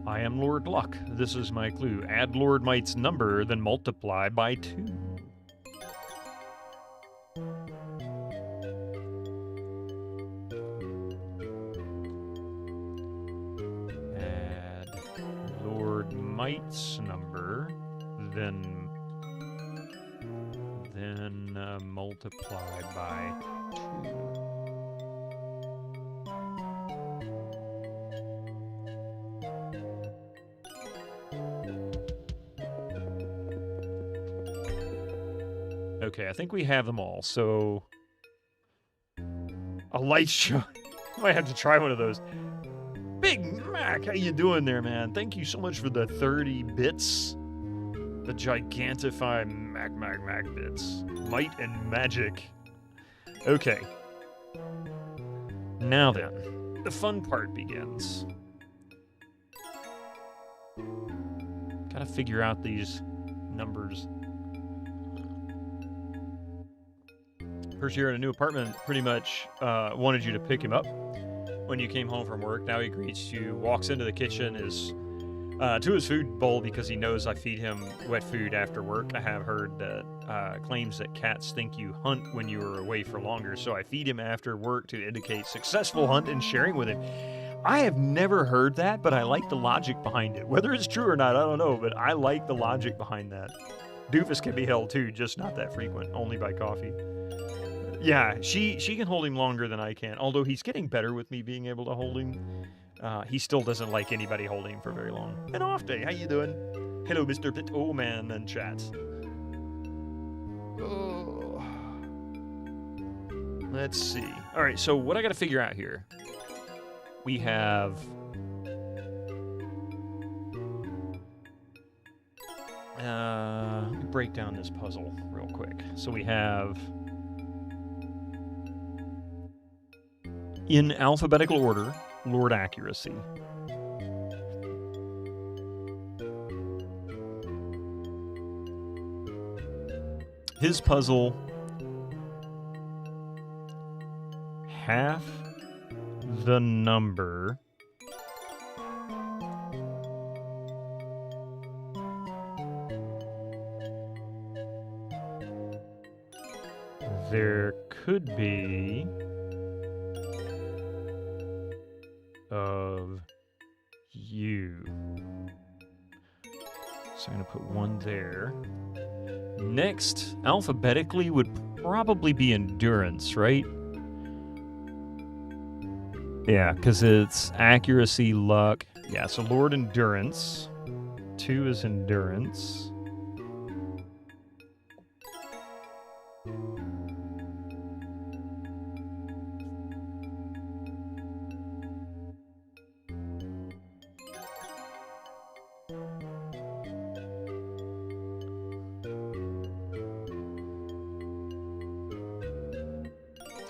I am Lord Luck. This is my clue. Add Lord Might's number, then multiply by 2. Add Lord Might's number, then multiply by 2. Okay, I think we have them all, so... A light show. I might have to try one of those. Big Mac, how you doing there, man? Thank you so much for the 30 bits. The Gigantify Mac bits. Might and magic. Okay. Now then, the fun part begins. Gotta figure out these numbers. First year in a new apartment, pretty much wanted you to pick him up when you came home from work. Now he greets you, walks into the kitchen, is to his food bowl because he knows I feed him wet food after work. I have heard that claims that cats think you hunt when you are away for longer, so I feed him after work to indicate successful hunt and sharing with him. I have never heard that, but I like the logic behind it. Whether it's true or not, I don't know, but I like the logic behind that. Doofus can be held too, just not that frequent, only by coffee. Yeah, she can hold him longer than I can, although he's getting better with me being able to hold him. He still doesn't like anybody holding him for very long. An off day, how you doing? Hello, Mr. Pit. Oh, man, and chat. Oh. Let's see. All right, so what I got to figure out here. We have... let me break down this puzzle real quick. So we have... In alphabetical order, Lord Accuracy. his puzzle, half the number there could be of you. So I'm going to put 1 there. Next, alphabetically, would probably be endurance, right? Yeah, because it's accuracy, luck. Yeah, so Lord Endurance. 2 is endurance.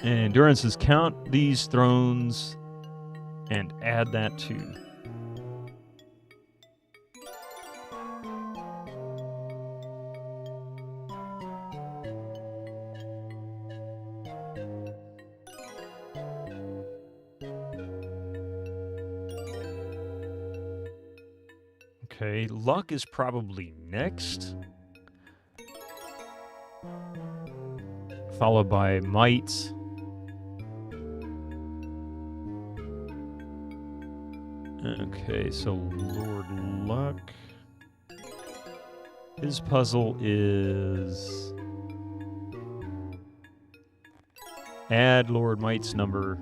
And endurance is count these thrones and add that to. Okay, luck is probably next. Followed by might. Okay, so Lord Luck. His puzzle is add Lord Might's number.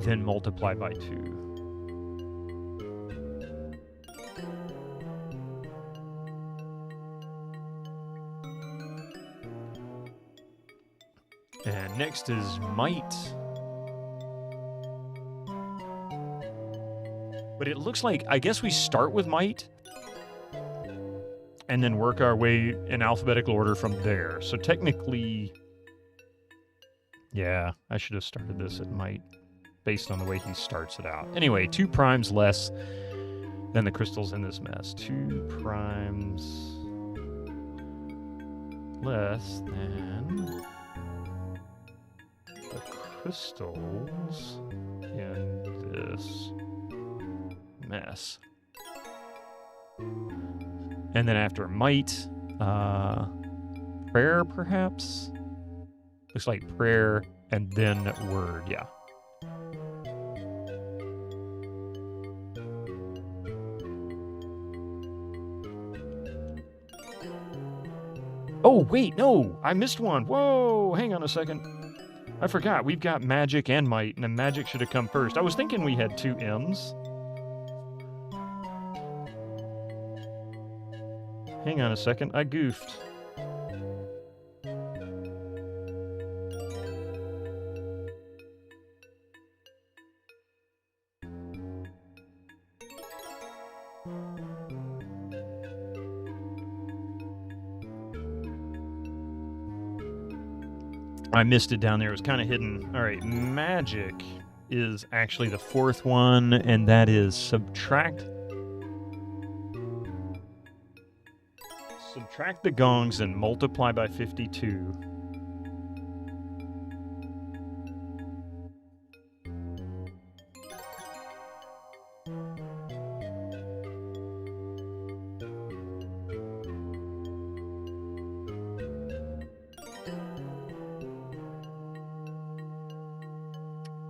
Then multiply by 2. And next is might. But it looks like, I guess we start with might and then work our way in alphabetical order from there. So technically, yeah, I should have started this at might based on the way he starts it out. Anyway, 2 primes less than the crystals in this mess. 2 primes less than the crystals in this mess. And then after might, prayer perhaps? Looks like prayer and then word, yeah. Oh, wait, no, I missed one. Whoa, hang on a second. I forgot, we've got magic and might, and the magic should have come first. I was thinking we had 2 M's. Hang on a second, I goofed. I missed it down there. It was kind of hidden. All right, magic is actually the 4th one, and that is subtract the gongs and multiply by 52.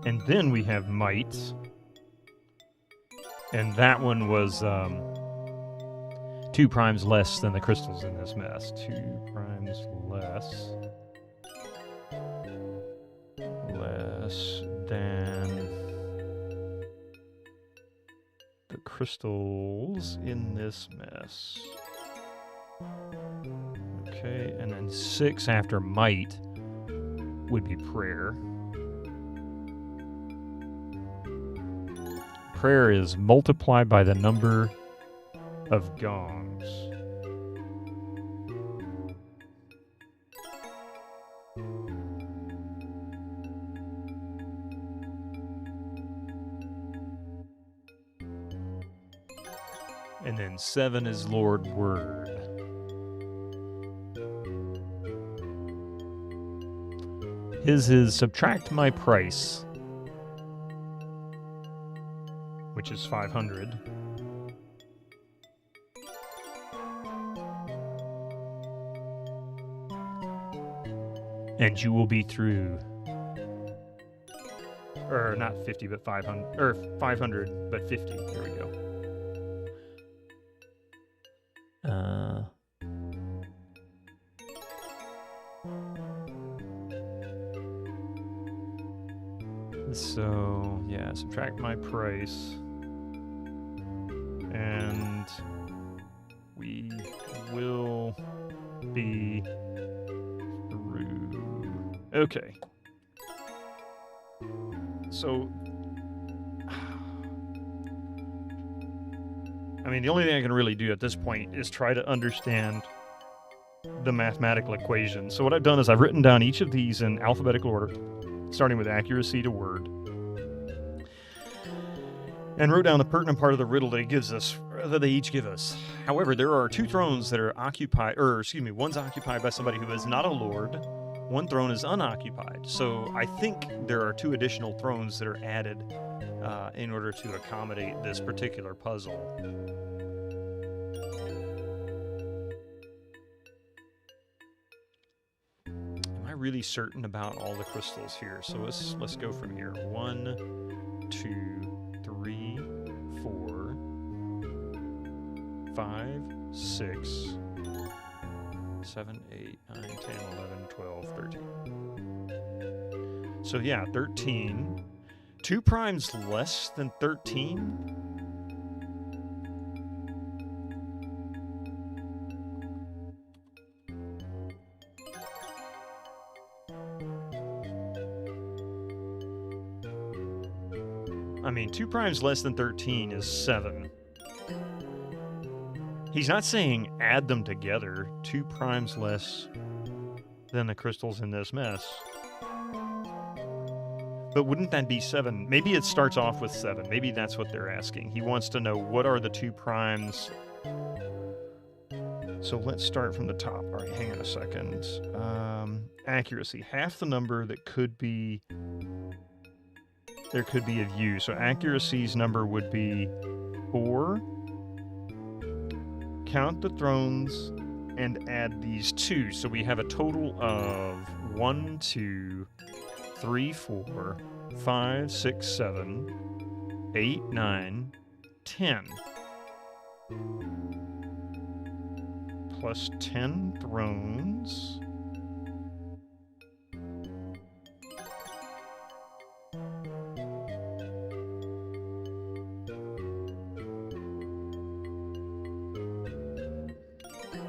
And then we have might. And that one was 2 primes less than the crystals in this mess. 2 primes less than the crystals in this mess. Okay, and then 6 after might would be prayer. Prayer is multiplied by the number of gongs. And then 7 is Lord Word. His is subtract my price, which is 500. And you will be through. Or not 50, but 500. Or 500, but 50. There we go. So, yeah, subtract my price. And we will be through. Okay. So, I mean, the only thing I can really do at this point is try to understand the mathematical equation. So what I've done is I've written down each of these in alphabetical order, starting with accuracy to word, and wrote down the pertinent part of the riddle that it gives us, that they each give us. However, there are 2 thrones that are occupied, or excuse me, one's occupied by somebody who is not a lord. One throne is unoccupied. So I think there are 2 additional thrones that are added in order to accommodate this particular puzzle. Am I really certain about all the crystals here? So let's go from here. 1, 2, 3, 4, 5, 6, 7, 8, 9, 10, 11, 12, 13. So yeah, 13. 2 primes less than 13? I mean, 2 primes less than 13 is 7. He's not saying add them together. 2 primes less than the crystals in this mess. But wouldn't that be 7? Maybe it starts off with 7. Maybe that's what they're asking. He wants to know what are the 2 primes. So let's start from the top. All right, hang on a second. Accuracy. Half the number that could be... There could be of U. So accuracy's number would be 4. Count the thrones and add these 2. So we have a total of 1, 2, 3, 4, 5, 6, 7, 8, 9, 10. Plus 10 thrones.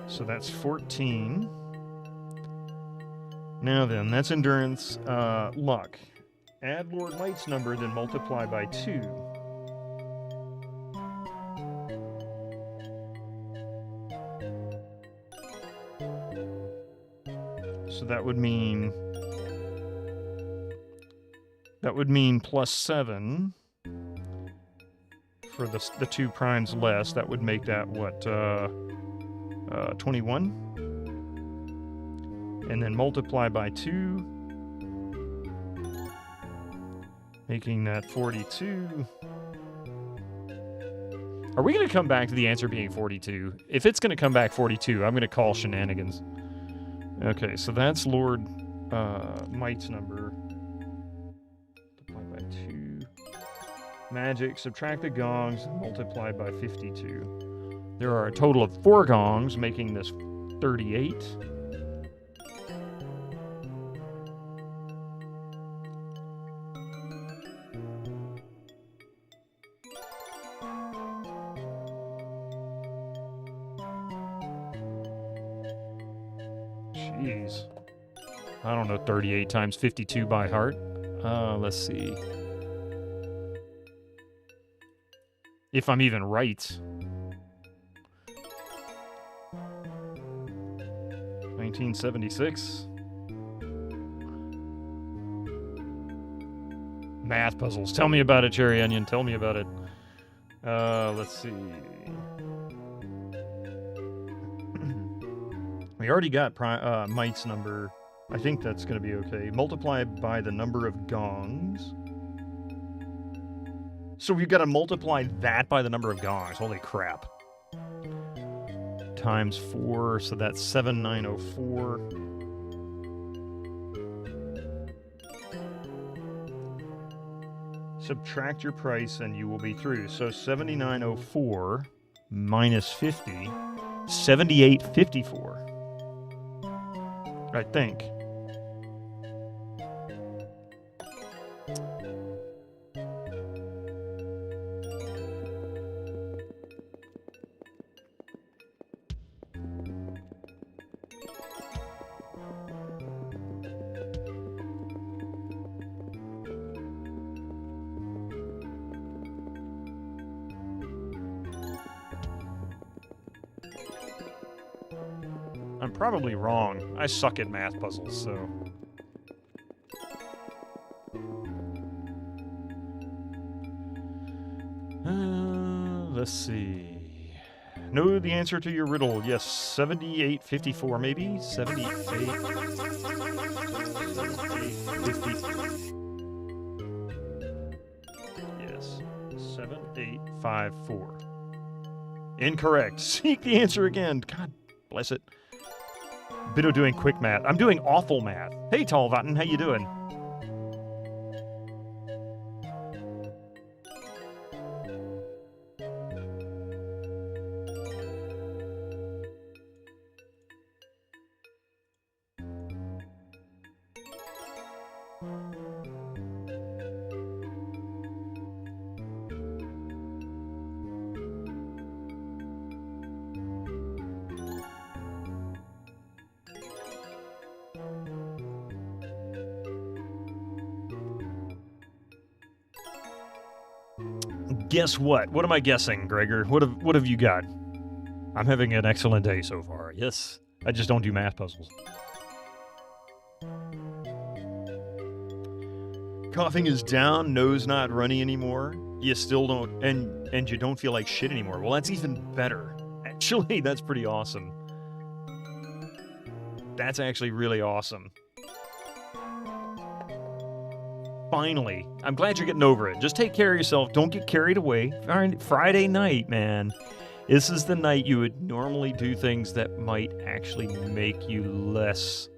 So that's 14. Now then, that's endurance, luck. Add Lord Light's number, then multiply by 2. So that would mean plus 7 for the 2 primes less. That would make that what, 21? And then multiply by 2, making that 42. Are we going to come back to the answer being 42? If it's going to come back 42, I'm going to call shenanigans. Okay, so that's Lord Might's number. Multiply by 2. Magic, subtract the gongs, multiply by 52. There are a total of 4 gongs, making this 38. Jeez. I don't know 38 times 52 by heart. Let's see. If I'm even right. 1976. Math puzzles. Tell me about it, Cherry Onion. Tell me about it. Let's see. We already got Mite's number. I think that's going to be okay. Multiply by the number of gongs. So we've got to multiply that by the number of gongs. Holy crap. Times 4, so that's 7,904. Subtract your price and you will be through. So 7,904 minus 50, 7,854. I think. I'm probably wrong. I suck at math puzzles, so... let's see... Know the answer to your riddle. Yes, 7854 maybe? 7850. Yes, 7854. Incorrect. Seek the answer again. God bless it. Bit of doing quick math. I'm doing awful math. Hey, Tallvatten, how you doing? Guess what? What am I guessing, Gregor? What have you got? I'm having an excellent day so far. Yes. I just don't do math puzzles. Coughing is down, nose not runny anymore. You still don't and you don't feel like shit anymore. Well, that's even better. Actually, that's pretty awesome. That's actually really awesome. Finally. I'm glad you're getting over it. Just take care of yourself. Don't get carried away. Friday night, man. This is the night you would normally do things that might actually make you less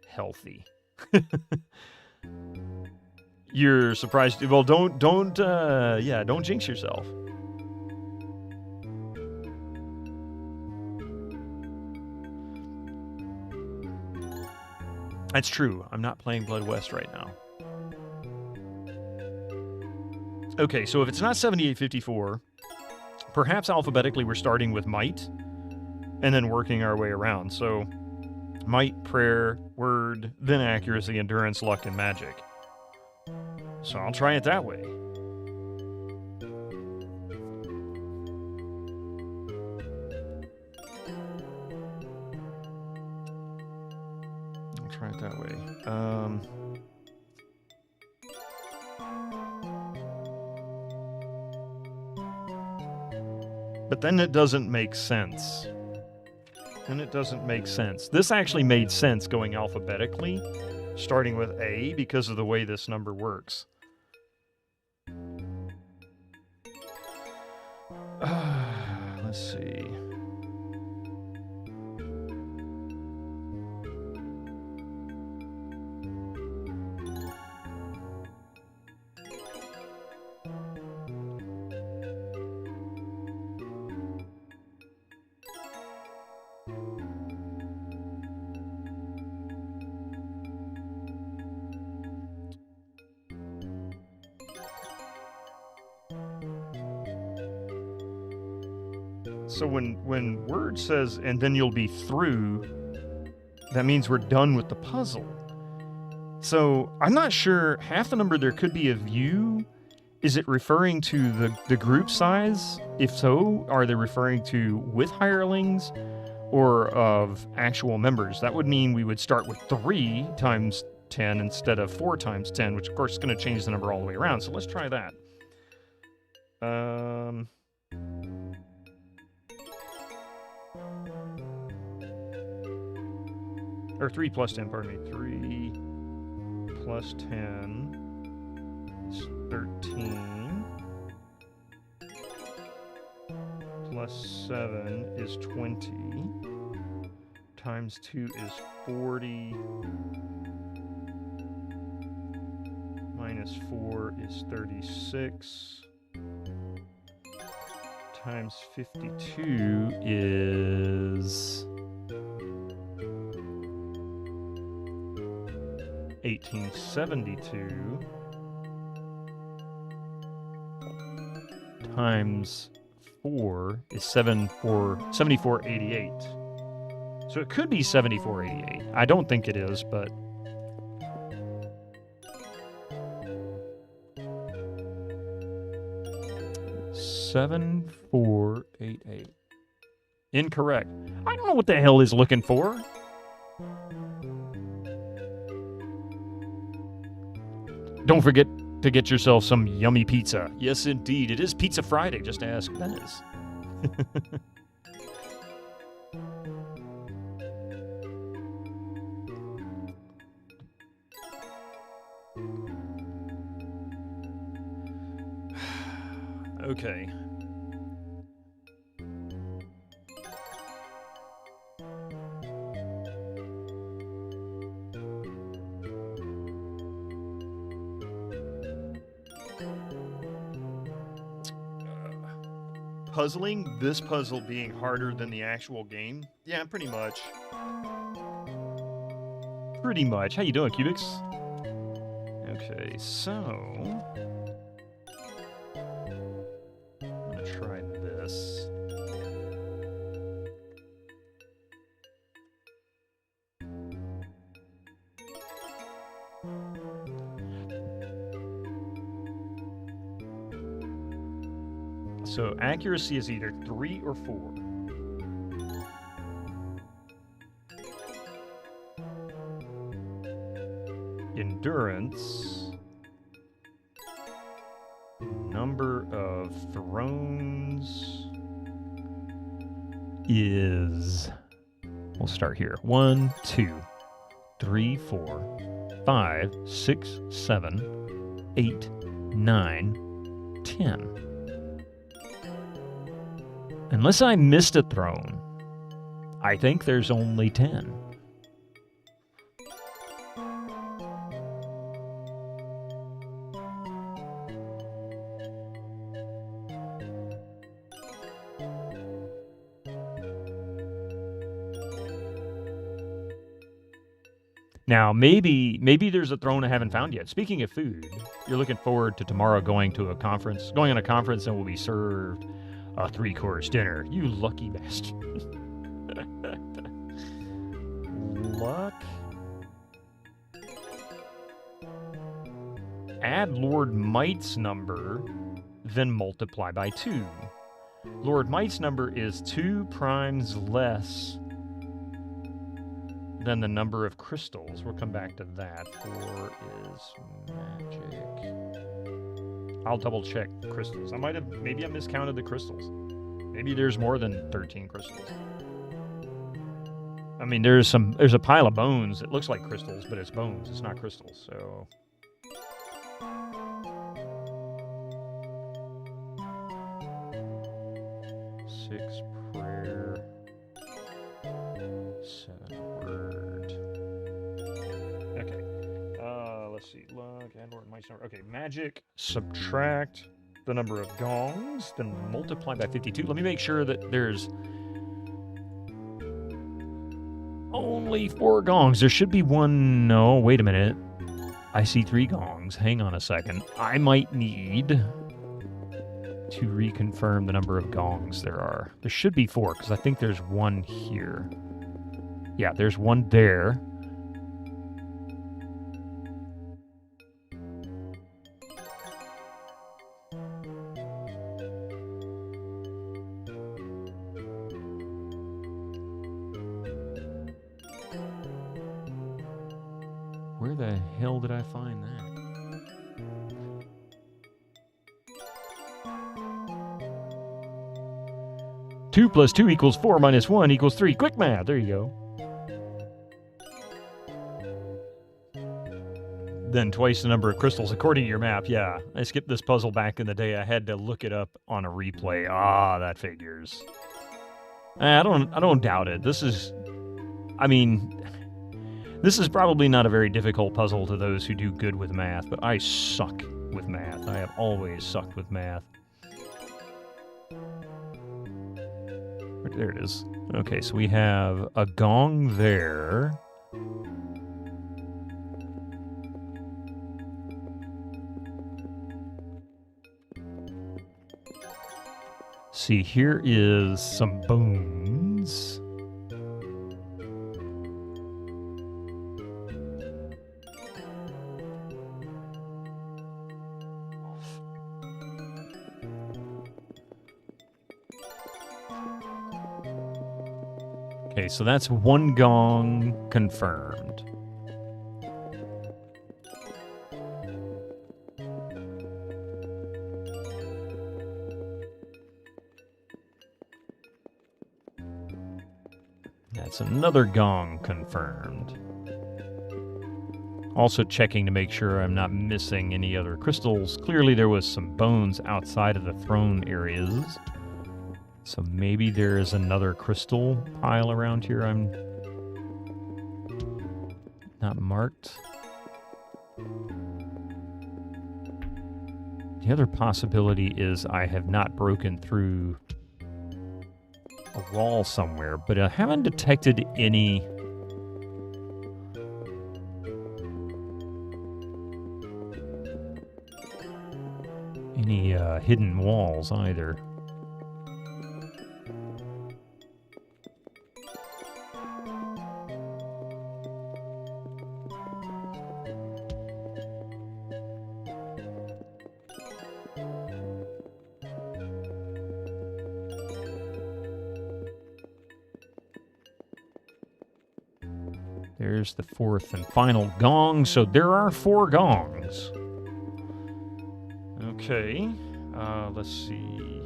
healthy. You're surprised. Well, don't jinx yourself. That's true. I'm not playing Blood West right now. Okay, so if it's not 7854, perhaps alphabetically we're starting with might and then working our way around. So might, prayer, word, then accuracy, endurance, luck, and magic. So I'll try it that way. I'll try it that way. But then it doesn't make sense. Then it doesn't make sense. This actually made sense going alphabetically, starting with A, because of the way this number works. Let's see. So when word says, and then you'll be through, that means we're done with the puzzle. So I'm not sure, half the number there could be of you. Is it referring to the group size? If so, are they referring to with hirelings or of actual members? That would mean we would start with 3 times 10 instead of 4 times 10, which of course is going to change the number all the way around. So let's try that. Or 3 plus 10, pardon me. 3 plus 10 is 13. Plus 7 is 20. Times 2 is 40. Minus 4 is 36. Times 52 is 1872. Times 4 is 7488. So it could be 7488. I don't think it is, but 7488. Incorrect. I don't know what the hell he's looking for. Don't forget to get yourself some yummy pizza. Yes, indeed. It is Pizza Friday. Just ask Dennis. Okay. Puzzling, this puzzle being harder than the actual game? Yeah, pretty much. Pretty much. How you doing, Cubics? Okay, so... I'm gonna try this. So accuracy is either 3 or 4. Endurance. Number of thrones is... We'll start here. 1, 2, 3, 4, 5, 6, 7, 8, 9, 10. Unless I missed a throne, I think there's only 10. Now, maybe there's a throne I haven't found yet. Speaking of food, you're looking forward to tomorrow going on a conference and we'll be served a 3-course dinner. You lucky bastard. Luck. Add Lord Might's number, then multiply by 2. Lord Might's number is 2 primes less than the number of crystals. We'll come back to that. 4 is magic. I'll double check crystals. Maybe I miscounted the crystals. Maybe there's more than 13 crystals. I mean, there's a pile of bones. It looks like crystals, but it's bones. It's not crystals, so... Six prayer. 7 word. Okay. Let's see. Luck, add Lord Might's number. Okay, magic. Subtract the number of gongs, then multiply by 52. Let me make sure that there's only 4 gongs. There should be one. No, wait a minute. I see 3 gongs. Hang on a second. I might need to reconfirm the number of gongs there are. There should be 4, because I think there's 1 here. Yeah, there's 1 there. Where the hell did I find that? Two plus 2 equals 4 minus 1 equals 3. Quick math. There you go. then twice the number of crystals according to your map. Yeah, I skipped this puzzle back in the day. I had to look it up on a replay. Ah, that figures. I don't doubt it. This is probably not a very difficult puzzle to those who do good with math, but I suck with math. I have always sucked with math. There it is. Okay, so we have a gong there. See, here is some bones. Okay, so that's one gong confirmed. That's another gong confirmed. Also checking to make sure I'm not missing any other crystals. Clearly there was some bones outside of the throne areas. So maybe there is another crystal pile around here I'm not marked. The other possibility is I have not broken through a wall somewhere, but I haven't detected any hidden walls either. There's the fourth and final gong, so there are 4 gongs. Okay, let's see.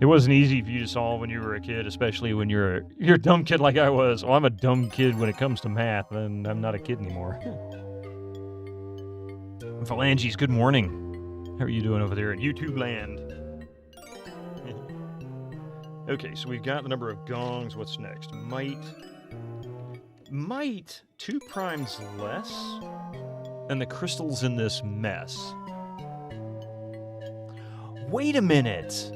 It wasn't easy for you to solve when you were a kid, especially when you're a dumb kid like I was. Well, I'm a dumb kid when it comes to math, and I'm not a kid anymore. Phalanges, good morning. How are you doing over there in YouTube land? Okay, so we've got the number of gongs. What's next? Might 2 primes less than the crystals in this mess. Wait a minute.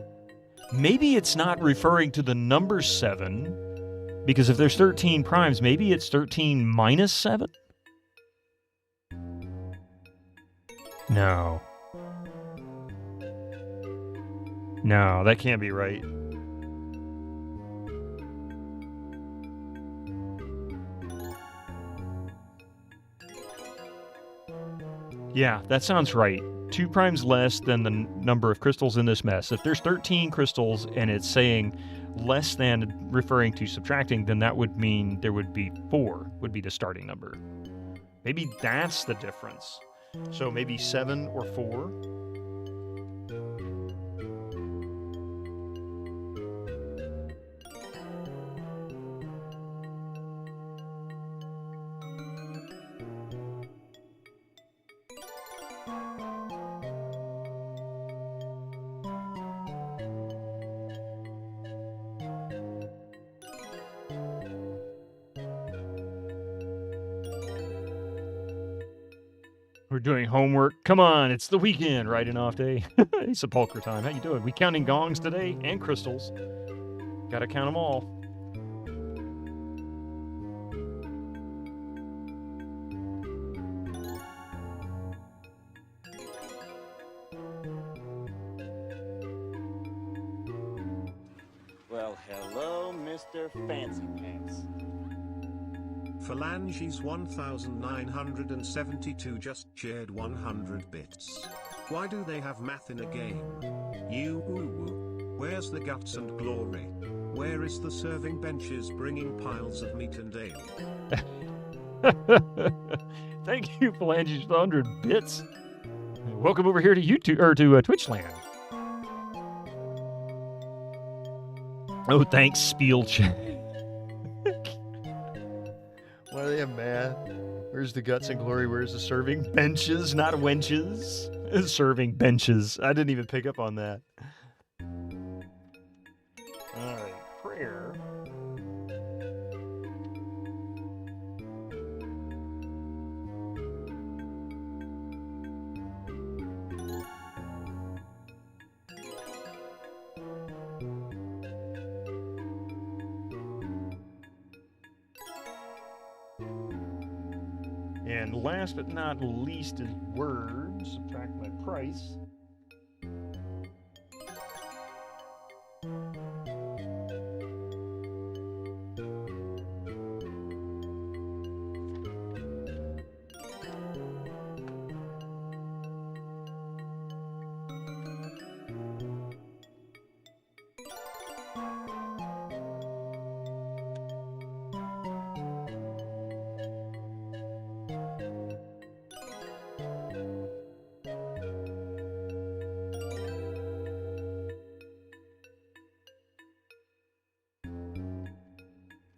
Maybe it's not referring to the number 7, because if there's 13 primes, maybe it's 13 minus 7? No. No, that can't be right. Yeah, that sounds right. 2 primes less than the number of crystals in this mess. If there's 13 crystals and it's saying less than referring to subtracting, then that would mean there would be 4 would be the starting number. Maybe that's the difference. So maybe 7 or 4. We're doing homework. Come on, it's the weekend, right? An off day. It's sepulchre time. How you doing? We counting gongs today and crystals. Gotta count them all. Well, hello, Mr. Fancy Pants. Phalanges 1972 just shared 100 bits. Why do they have math in a game? Where's the guts and glory? Where is the serving benches bringing piles of meat and ale? Thank you, Phalanges, for the 100 bits. Welcome over here to YouTube or to Twitch land. Oh, thanks, Spielcheck. Why do they have math? Where's the guts and glory? Where's the serving? Benches, not wenches. Serving benches. I didn't even pick up on that. Alright, prayer. And last but not least is words. Subtract my price.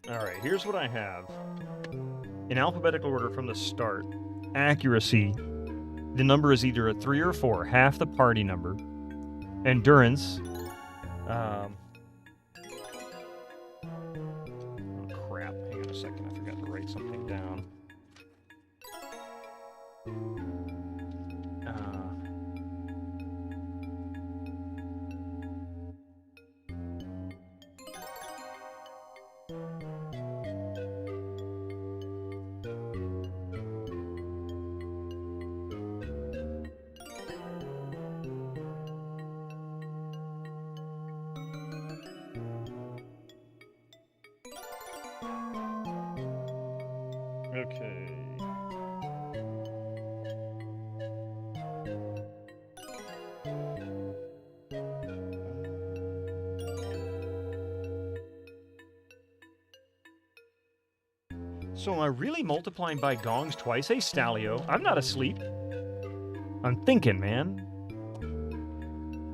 Alright, here's what I have. In alphabetical order from the start. Accuracy. The number is either a 3 or a 4, half the party number. Endurance. Oh crap, hang on a second, I forgot to write something down. Okay. So am I really multiplying by gongs twice? Hey, Stalio, I'm not asleep. I'm thinking, man.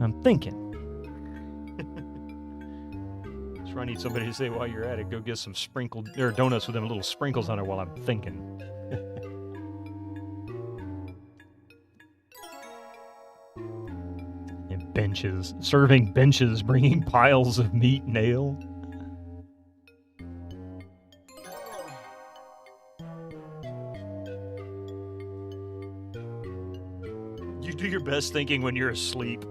I'm thinking. That's where I need somebody to say while you're at it, go get some sprinkled or donuts with them little sprinkles on it while I'm thinking. And benches, serving benches, bringing piles of meat and ale. You do your best thinking when you're asleep.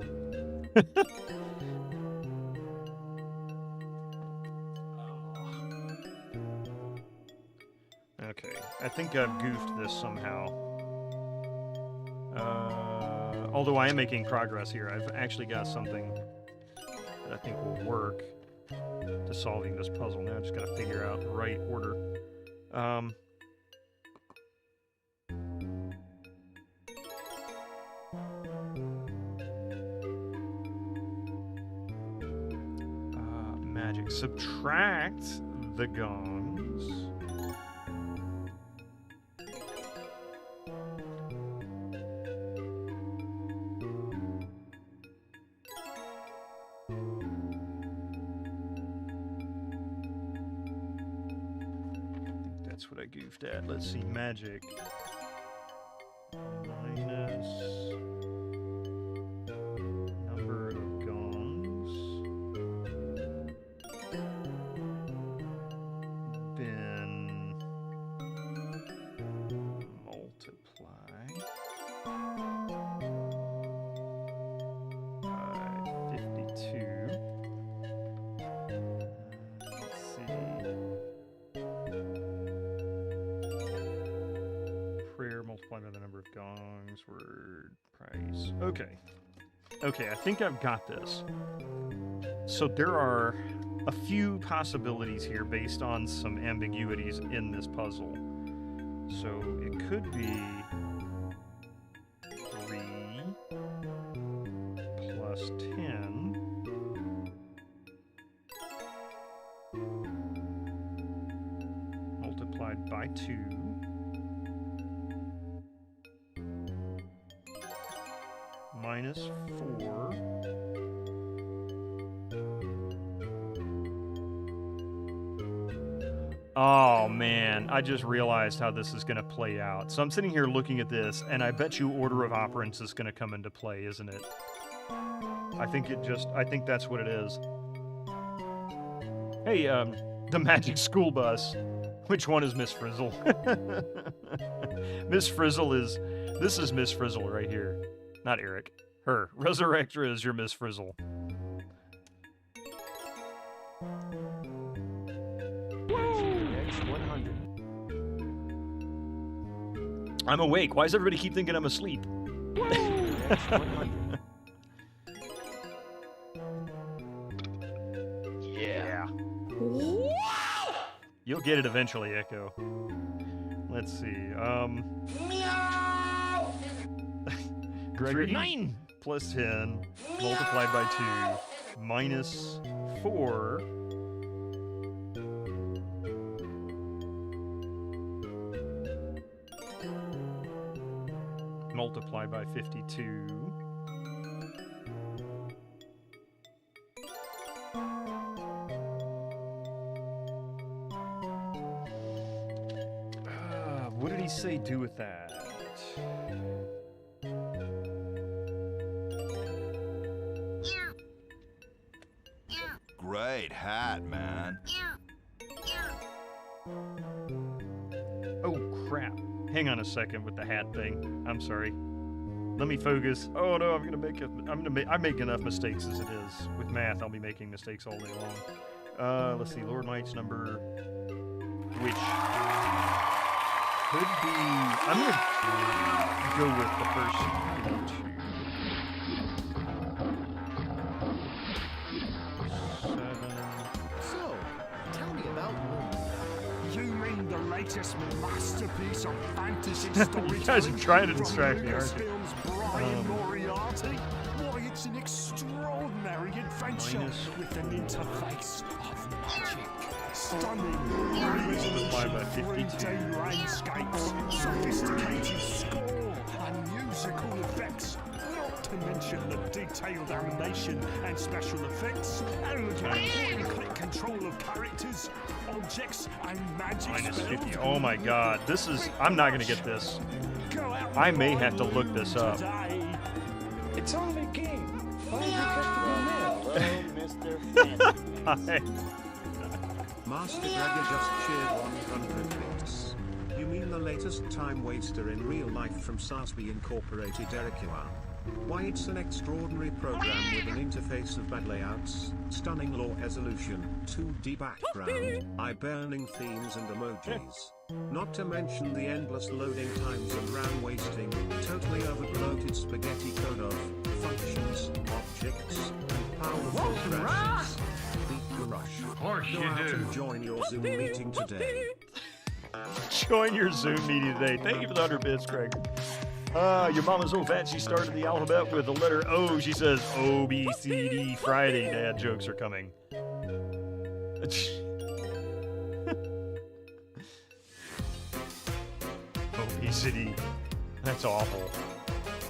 Okay, I think I've goofed this somehow. Although I am making progress here, I've actually got something that I think will work to solving this puzzle. Now I just gotta figure out the right order. Magic. Subtract the gongs. That's what I goofed at. Let's see, magic. Minus number of gongs. Then multiply by 52. Let's see. Prayer multiplied by the number of gongs, word, price. Okay. Okay, I think I've got this. So there are a few possibilities here based on some ambiguities in this puzzle. So it could be 3 plus 10 multiplied by 2 minus 4. Oh man, I just realized how this is going to play out. So I'm sitting here looking at this, and I bet you order of operants is going to come into play, isn't it? I think that's what it is. Hey, the magic school bus. Which one is Miss Frizzle? Miss Frizzle this is Miss Frizzle right here. Not Eric. Her. Resurrector is your Miss Frizzle. I'm awake. Why does everybody keep thinking I'm asleep? Yeah. You'll get it eventually, Echo. Let's see. Gregory 9 plus 10 multiplied by 2 minus 4 multiplied by 52. What did he say do with that? Great hat, man. Oh crap. Hang on a second with the hat thing. I'm sorry. Let me focus. Oh no, I make enough mistakes as it is. With math, I'll be making mistakes all day long. Let's see, Lord Knight's number, which could be, I'm gonna go with the first 2. 7. So, tell me about Moon. You mean the latest masterpiece of fantasy storytelling? You guys are trying to distract me, aren't you? Lucasfilm's Brian Moriarty? Why, it's an extraordinary adventure with an interface of magic. Stunning, Multiplied by 52. 3D landscapes, sophisticated score, and musical effects. Not to mention the detailed animation and special effects, and point-and-click control of characters, objects, and magic Minus spells. 50. Oh my god, this is, I'm not gonna get this. I may have to look this up. It's only a game. Find your Hello, customer Mr. Fancy. Hi. Master Gregor just cheered 100 bits. You mean the latest time waster in real life from Sarsby Incorporated, Eric? You are. Why, it's an extraordinary program with an interface of bad layouts, stunning low resolution, 2D background, eye-burning themes and emojis. Not to mention the endless loading times and RAM wasting, totally overloaded spaghetti code of functions, objects, and powerful crashes. Beat the rush. Of course Go out and join your Zoom meeting today. Join your Zoom meeting today. Thank you for the 100 bits, Craig. Your mama's so fat she started the alphabet with the letter O. She says O, B, C, D, Friday. Dad jokes are coming. Obesity. That's awful.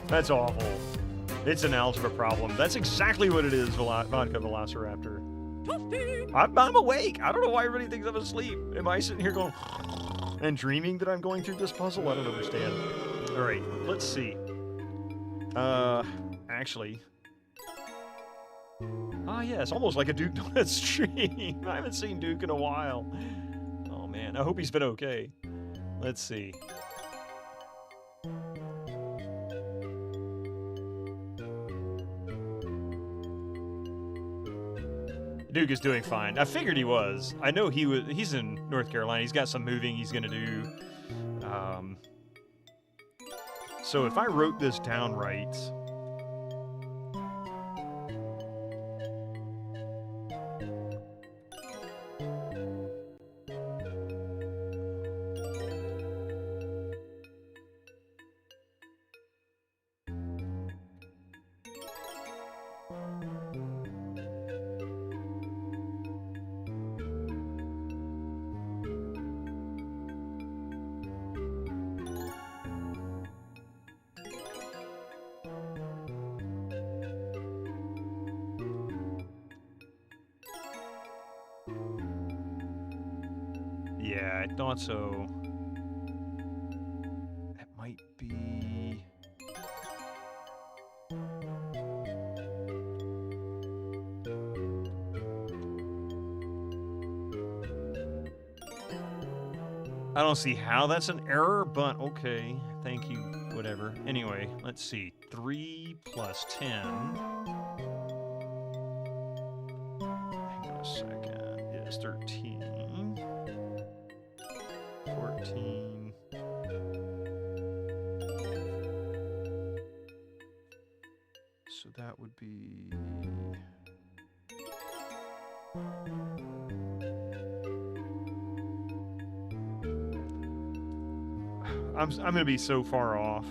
That's awful. It's an algebra problem. That's exactly what it is, Vodka Velociraptor. I'm awake. I don't know why everybody thinks I'm asleep. Am I sitting here going and dreaming that I'm going through this puzzle? I don't understand. All right, let's see. Actually. Ah, yeah, it's almost like a Duke Donut stream. I haven't seen Duke in a while. Oh, man. I hope he's been okay. Let's see. Duke is doing fine. I figured he was. I know he was. He's in North Carolina. He's got some moving he's gonna do. So if I wrote this down right, Yeah, I thought so. That might be... I don't see how that's an error, but okay. Thank you. Whatever. Anyway, let's see. 3 plus 10. Hang on a second. Is 13. 14. So that would be... I'm going to be so far off.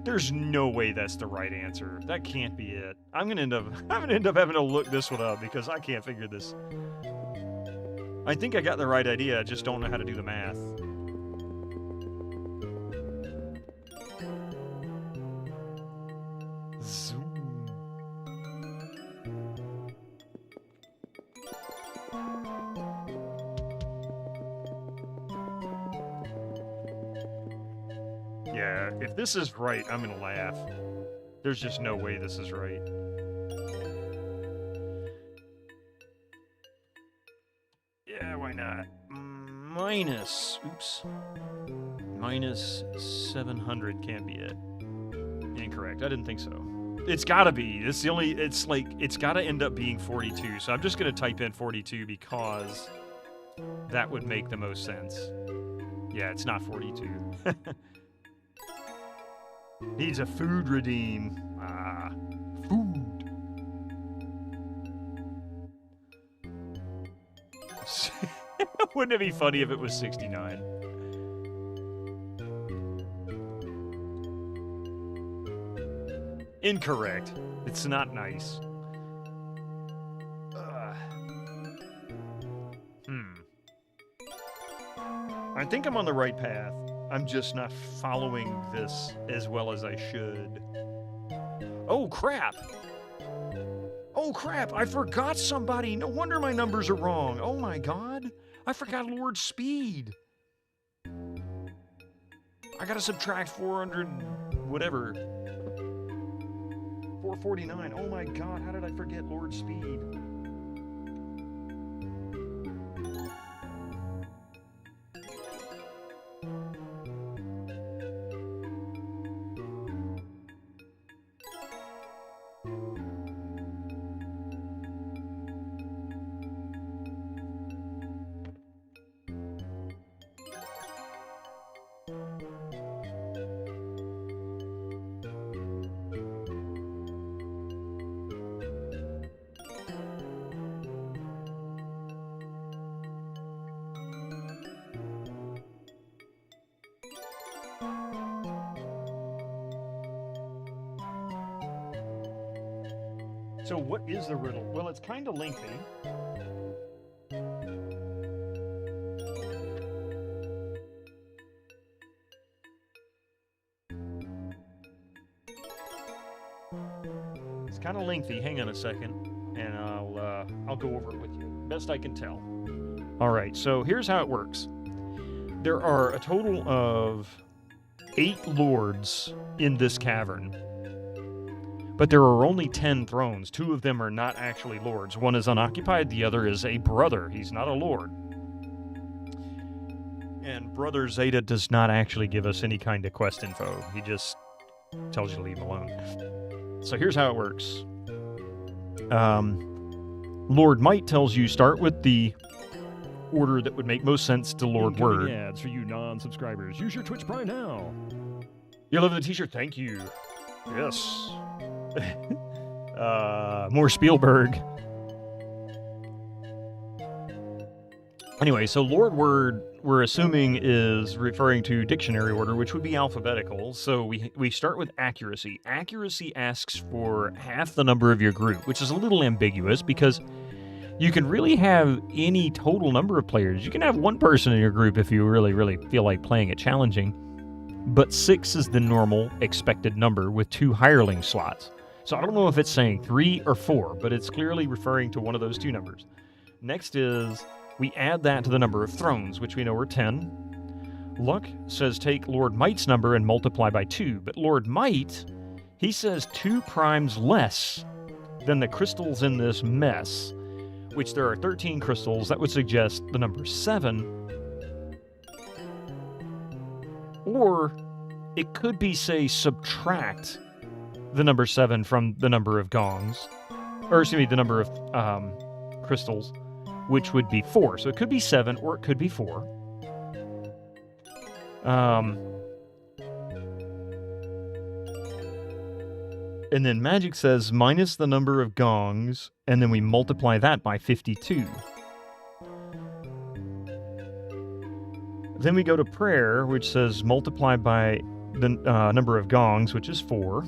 There's no way that's the right answer. That can't be it. I'm gonna end up having to look this one up because I can't figure this. I think I got the right idea. I just don't know how to do the math. Zoom. Yeah, if this is right, I'm gonna laugh. There's just no way this is right. Yeah, why not? Minus 700 can't be it. Incorrect. I didn't think so. It's gotta be. It's the only, it's like, it's gotta end up being 42. So I'm just gonna type in 42 because that would make the most sense. Yeah, it's not 42. Needs a food redeem. Ah, food. Wouldn't it be funny if it was 69? Incorrect. It's not nice. I think I'm on the right path. I'm just not following this as well as I should. Oh, crap! Oh, crap! I forgot somebody! No wonder my numbers are wrong! Oh my god! I forgot Lord Speed! I gotta subtract 400... whatever. 449. Oh my god, how did I forget Lord Speed? So what is the riddle? Well, it's kind of lengthy. It's kind of lengthy. Hang on a second, and I'll go over it with you. Best I can tell. All right. So here's how it works. There are a total of 8 lords in this cavern. But there are only 10 thrones. 2 of them are not actually lords. One is unoccupied, the other is a brother. He's not a lord. And Brother Zeta does not actually give us any kind of quest info. He just tells you to leave him alone. So here's how it works. Lord Might tells you start with the order that would make most sense to Lord Word. Ads for you non-subscribers. Use your Twitch Prime now. You love the t-shirt? Thank you. Yes. More Spielberg. Anyway, so Lord Word, we're assuming, is referring to dictionary order, which would be alphabetical. So we start with accuracy. Accuracy asks for half the number of your group, which is a little ambiguous because You can really have any total number of players. You can have one person in your group if you really, really feel like playing it challenging. But 6 is the normal expected number with 2 hireling slots. So I don't know if it's saying 3 or 4, but it's clearly referring to one of those 2 numbers. Next is we add that to the number of thrones, which we know are 10. Luck says take Lord Might's number and multiply by 2. But Lord Might, he says 2 primes less than the crystals in this mess, which there are 13 crystals. That would suggest the number 7. Or it could be, say, subtract the number 7 from the number of gongs. Or, excuse me, the number of crystals, which would be 4. So it could be 7 or it could be 4. And then magic says minus the number of gongs, and then we multiply that by 52. Then we go to prayer, which says multiply by the number of gongs, which is 4.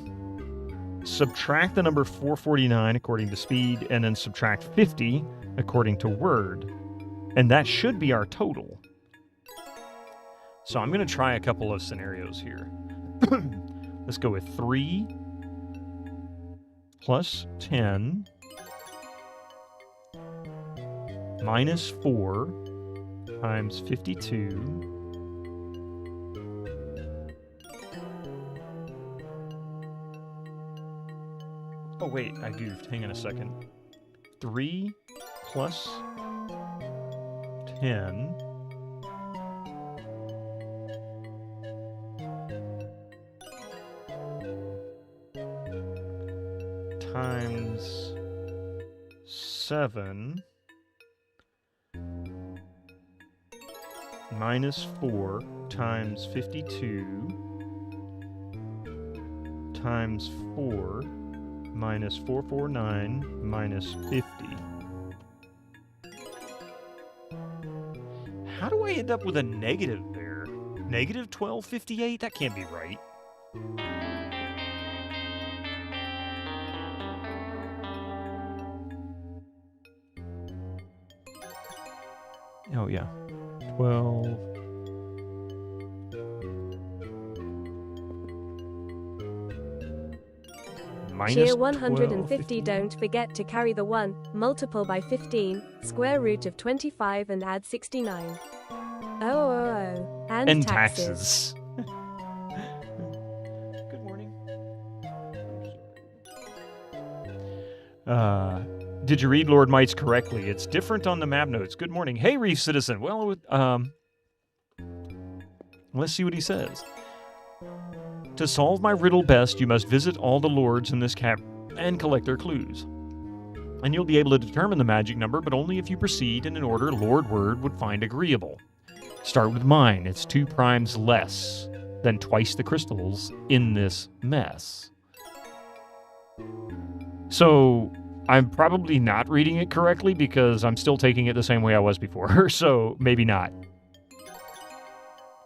Subtract the number 449 according to speed, and then subtract 50 according to word. And that should be our total. So I'm going to try a couple of scenarios here. Let's go with 3 plus 10 minus 4 times 52 oh wait, I goofed. Hang on a second. 3 plus 10 times 7 minus 4 times 52 times 4 minus 449 minus 50. How do I end up with a negative there? Negative 1258? That can't be right. Oh, yeah. 12. Minus Cheer 150. 12, Don't forget to carry the 1, multiple by 15, square root of 25 and add 69. Oh. And taxes. Good morning. Did you read Lord Might's correctly? It's different on the map notes. Good morning. Hey, Reef Citizen. Well, let's see what he says. To solve my riddle best, you must visit all the lords in this cap and collect their clues. And you'll be able to determine the magic number, but only if you proceed in an order Lord Word would find agreeable. Start with mine. It's 2 primes less than twice the crystals in this mess. So I'm probably not reading it correctly because I'm still taking it the same way I was before, so maybe not.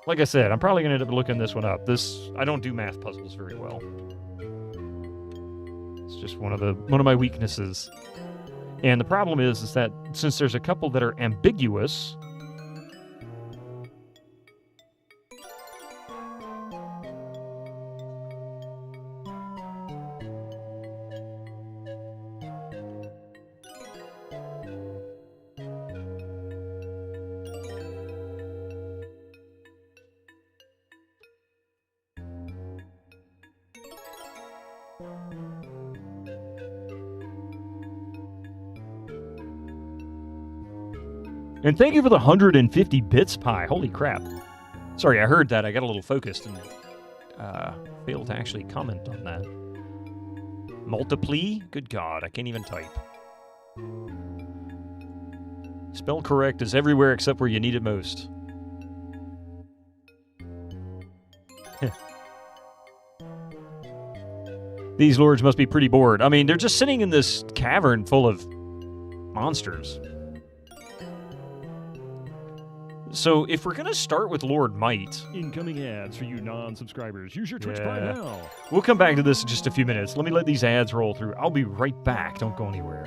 Like I said, I'm probably going to end up looking this one up. I don't do math puzzles very well. It's just one of my weaknesses. And the problem is that since there's a couple that are ambiguous, and thank you for the 150 bits, Pi. Holy crap. Sorry, I heard that. I got a little focused and failed to actually comment on that. Multiply? Good God, I can't even type. Spell correct is everywhere except where you need it most. These lords must be pretty bored. I mean, they're just sitting in this cavern full of monsters. So if we're going to start with Lord Might... Incoming ads for you non-subscribers. Use your Twitch Prime now. We'll come back to this in just a few minutes. Let me let these ads roll through. I'll be right back. Don't go anywhere.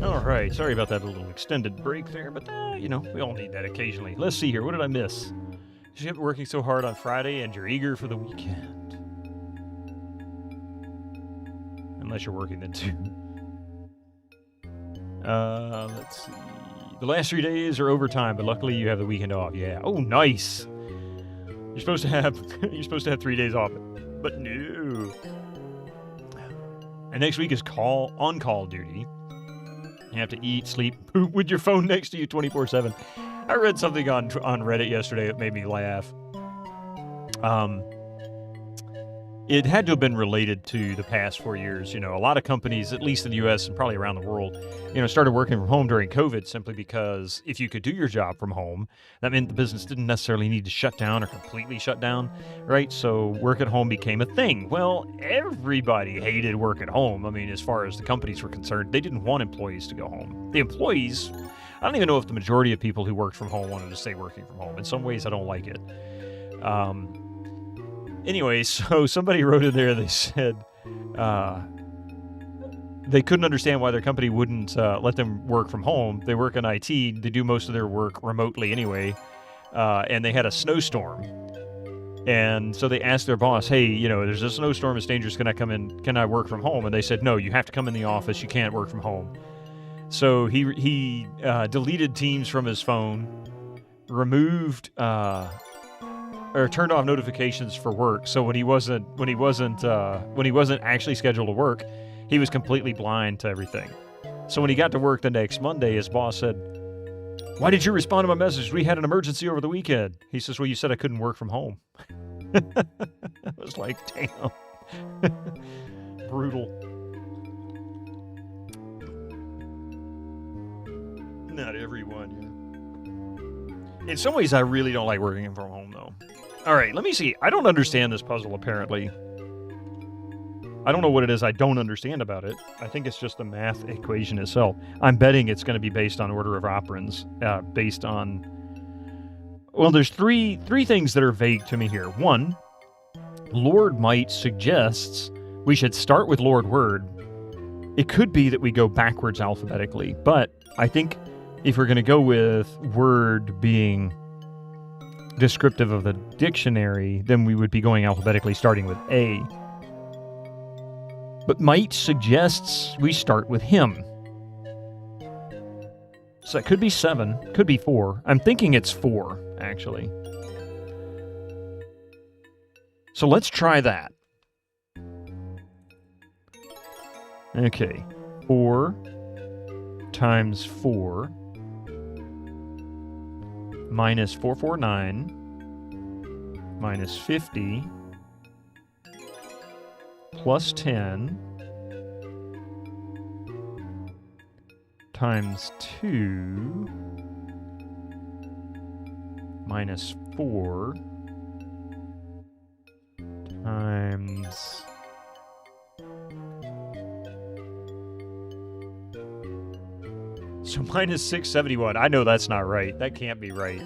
All right, sorry about that little extended break there, but you know, we all need that occasionally. Let's see here. What did I miss? You kept working so hard on Friday, and you're eager for the weekend. Unless you're working then too. Let's see. The last 3 days are overtime, but luckily you have the weekend off. Yeah. Oh, nice. You're supposed to have 3 days off, but no. And next week is on-call duty. You have to eat, sleep, poop with your phone next to you 24/7. I read something on Reddit yesterday that made me laugh. It had to have been related to the past 4 years. You know, a lot of companies, at least in the U.S. and probably around the world, you know, started working from home during COVID simply because if you could do your job from home, that meant the business didn't necessarily need to shut down or completely shut down, right? So work at home became a thing. Well, everybody hated work at home. I mean, as far as the companies were concerned, they didn't want employees to go home. The employees, I don't even know if the majority of people who worked from home wanted to stay working from home. In some ways, I don't like it. Anyway, so somebody wrote in there, they said they couldn't understand why their company wouldn't let them work from home. They work in IT, they do most of their work remotely anyway, and they had a snowstorm. And so they asked their boss, hey, you know, there's a snowstorm, it's dangerous, can I come in, can I work from home? And they said, no, you have to come in the office, you can't work from home. So he deleted Teams from his phone, removed... or turned off notifications for work. So when he wasn't actually scheduled to work, he was completely blind to everything. So when he got to work the next Monday, his boss said, "Why did you respond to my message? We had an emergency over the weekend." He says, "Well, you said I couldn't work from home." I was like, damn. Brutal. Not everyone, yeah. In some ways, I really don't like working from home, though. All right, let me see. I don't understand this puzzle, apparently. I don't know what it is I don't understand about it. I think it's just the math equation itself. I'm betting it's going to be based on order of operands, based on... Well, there's three things that are vague to me here. One, Lord Might suggests we should start with Lord Word. It could be that we go backwards alphabetically, but I think if we're going to go with Word being descriptive of the dictionary, then we would be going alphabetically starting with A. But Might suggests we start with him. So that could be 7, could be 4. I'm thinking it's 4, actually. So let's try that. Okay. 4 times 4 minus 449 minus 50 plus 10 times 2 minus 4 times so minus 671. I know that's not right. That can't be right.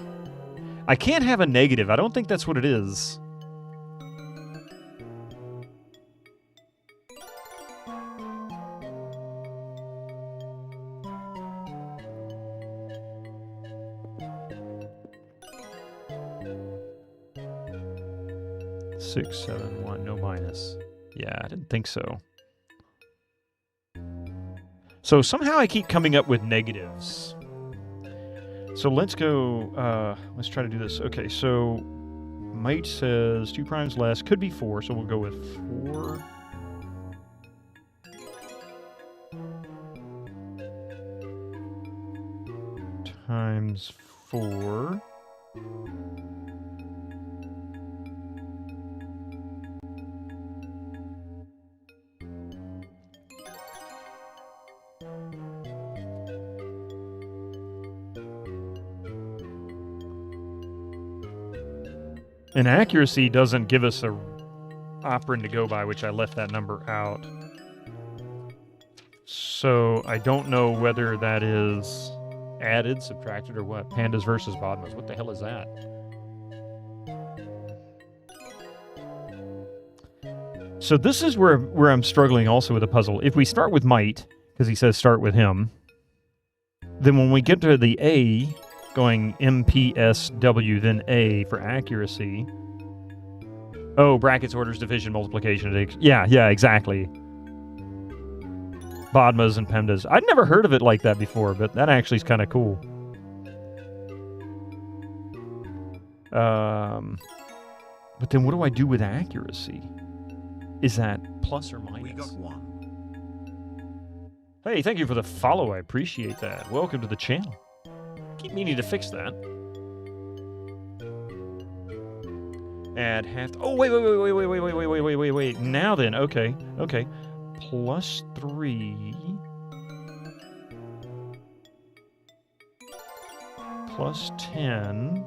I can't have a negative. I don't think that's what it is. Six, 7, 1, no minus. Yeah, I didn't think so. So somehow I keep coming up with negatives. So let's go, let's try to do this. Okay, so Might says 2 primes less, could be 4, so we'll go with 4. Times 4. And accuracy doesn't give us a operand to go by, which I left that number out. So I don't know whether that is added, subtracted, or what. Pandas versus Bodmas. What the hell is that? So this is where I'm struggling also with the puzzle. If we start with Might, because he says start with him, Then when we get to the A, going MPSW, then A for accuracy. Oh, brackets, orders, division, multiplication. Yeah, exactly. Bodmas and PEMDAs. I'd never heard of it like that before, but that actually is kind of cool. But then what do I do with accuracy? Is that plus or minus? We got one. Hey, thank you for the follow. I appreciate that. Welcome to the channel. Keep meaning to fix that. Add half. Oh, wait. Now then, okay. Plus 3. Plus 10.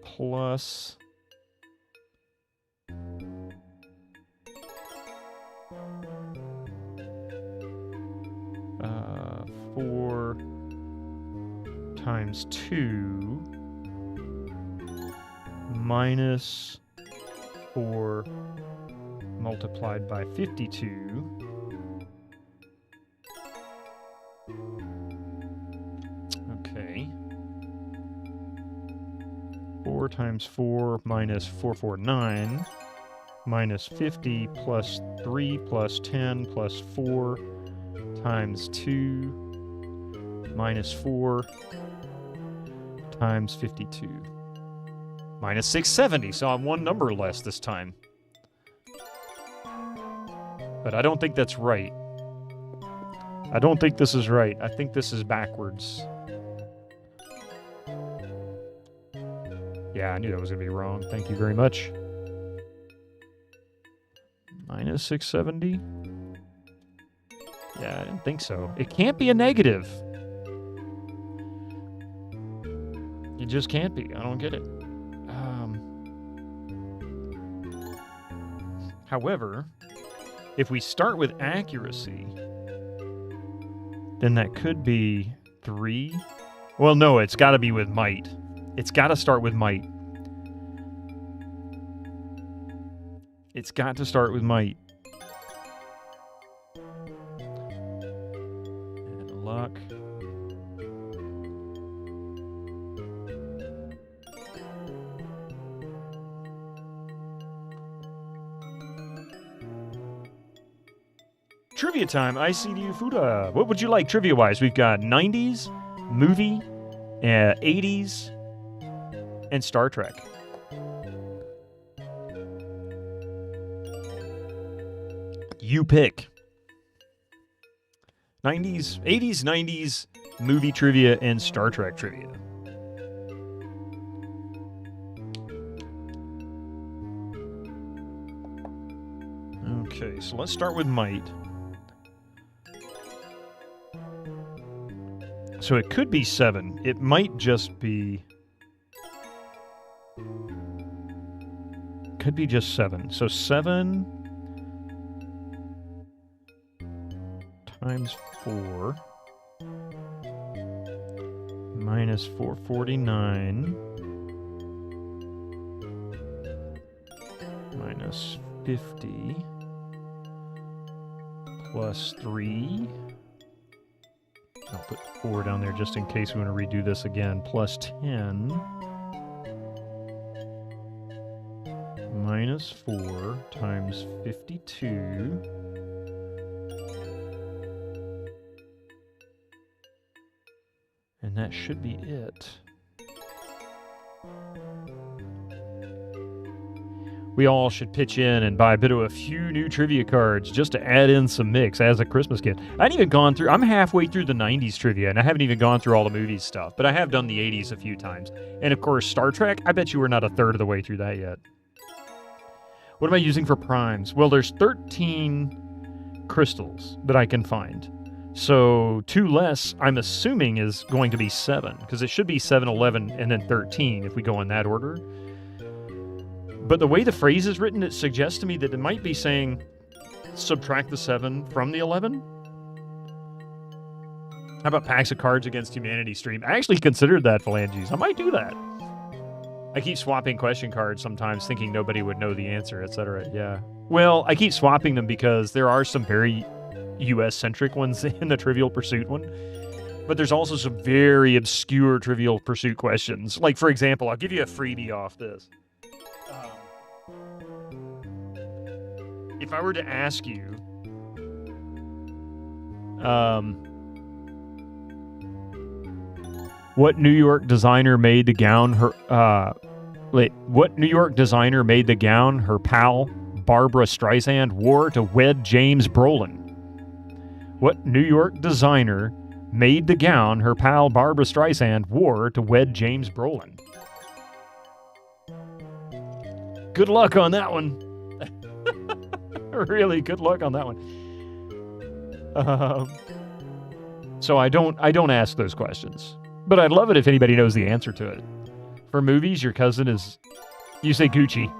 Plus 4 times 2 minus 4 multiplied by 52. Okay. 4 times 4 minus 449 minus 50 plus 3 plus 10 plus 4 times 2 minus 4 times 52. Minus 670, so I'm one number less this time. But I don't think that's right. I don't think this is right. I think this is backwards. Yeah, I knew that was going to be wrong. Thank you very much. Minus 670? Yeah, I didn't think so. It can't be a negative. It just can't be. I don't get it. However, if we start with accuracy, then that could be 3. Well, no, it's got to be with might. It's got to start with might. It's got to start with might. And luck. Trivia time. ICDU Fuda. What would you like trivia-wise? We've got 90s, movie, 80s, and Star Trek. You pick. 90s, 80s, 90s, movie trivia, and Star Trek trivia. Okay, so let's start with might. So it could be 7. It might just be... Could be just 7. So 7 times 4 minus 449 minus 50 plus 3. I'll put 4 down there just in case we want to redo this again. Plus 10 minus 4 times 52 and that should be it. We all should pitch in and buy a bit of a few new trivia cards just to add in some mix as a Christmas gift. I haven't even gone through, I'm halfway through the 90s trivia, and I haven't even gone through all the movies stuff, but I have done the 80s a few times. And of course, Star Trek, I bet you we're not a third of the way through that yet. What am I using for primes? Well, there's 13 crystals that I can find. So 2 less, I'm assuming, is going to be 7, because it should be 7, 11, and then 13 if we go in that order. But the way the phrase is written, it suggests to me that it might be saying subtract the 7 from the 11. How about packs of Cards Against Humanity stream? I actually considered that, Phalanges. I might do that. I keep swapping question cards sometimes thinking nobody would know the answer, etc. Yeah. Well, I keep swapping them because there are some very US-centric ones in the Trivial Pursuit one. But there's also some very obscure Trivial Pursuit questions. Like, for example, I'll give you a freebie off this. If I were to ask you, what New York designer made the gown what New York designer made the gown her pal Barbara Streisand wore to wed James Brolin? What New York designer made the gown her pal Barbara Streisand wore to wed James Brolin? Good luck on that one. Really, good luck on that one. So I don't ask those questions, but I'd love it if anybody knows the answer to it. For movies, your cousin is. You say Gucci.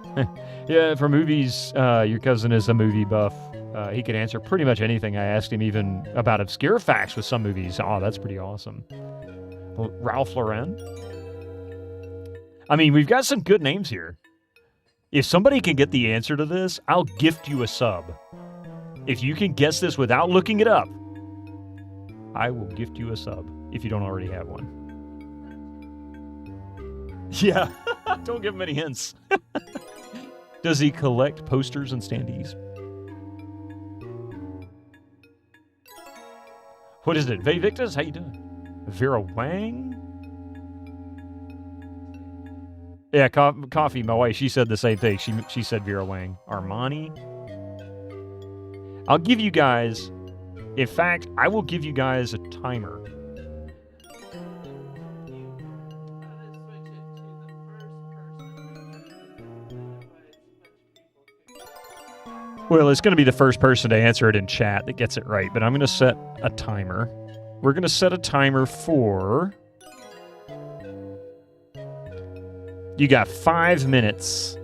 Yeah, for movies, your cousin is a movie buff. He could answer pretty much anything I asked him, even about obscure facts with some movies. Oh, that's pretty awesome. Ralph Lauren. I mean, we've got some good names here. If somebody can get the answer to this, I'll gift you a sub. If you can guess this without looking it up, I will gift you a sub if you don't already have one. Yeah, don't give him any hints. Does he collect posters and standees? What is it? Vey Victus? How you doing? Vera Wang? Yeah, Coffee, my wife, she said the same thing. She said Vera Wang. Armani? I'll give you guys... In fact, I will give you guys a timer. Well, it's going to be the first person to answer it in chat that gets it right, but I'm going to set a timer. We're going to set a timer for... You got 5 minutes.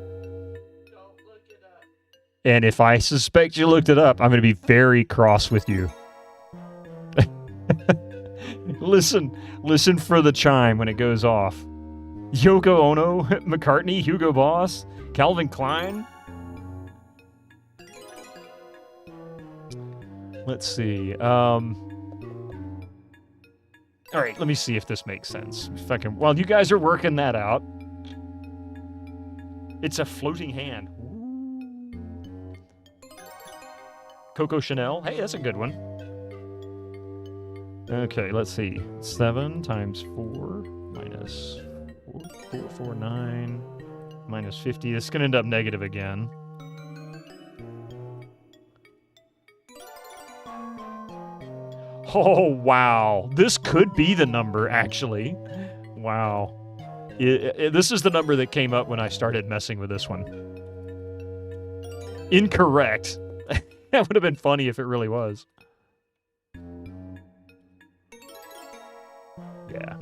And if I suspect you looked it up, I'm going to be very cross with you. Listen for the chime when it goes off. Yoko Ono, McCartney, Hugo Boss, Calvin Klein. Let's see. All right, let me see if this makes sense. If I can, while you guys are working that out. It's a floating hand. Ooh. Coco Chanel. Hey, that's a good one. Okay, let's see. 7 times 4 minus 449 minus 50. This is going to end up negative again. Oh, wow. This could be the number, actually. Wow. This is the number that came up when I started messing with this one. Incorrect. That would have been funny if it really was. Yeah.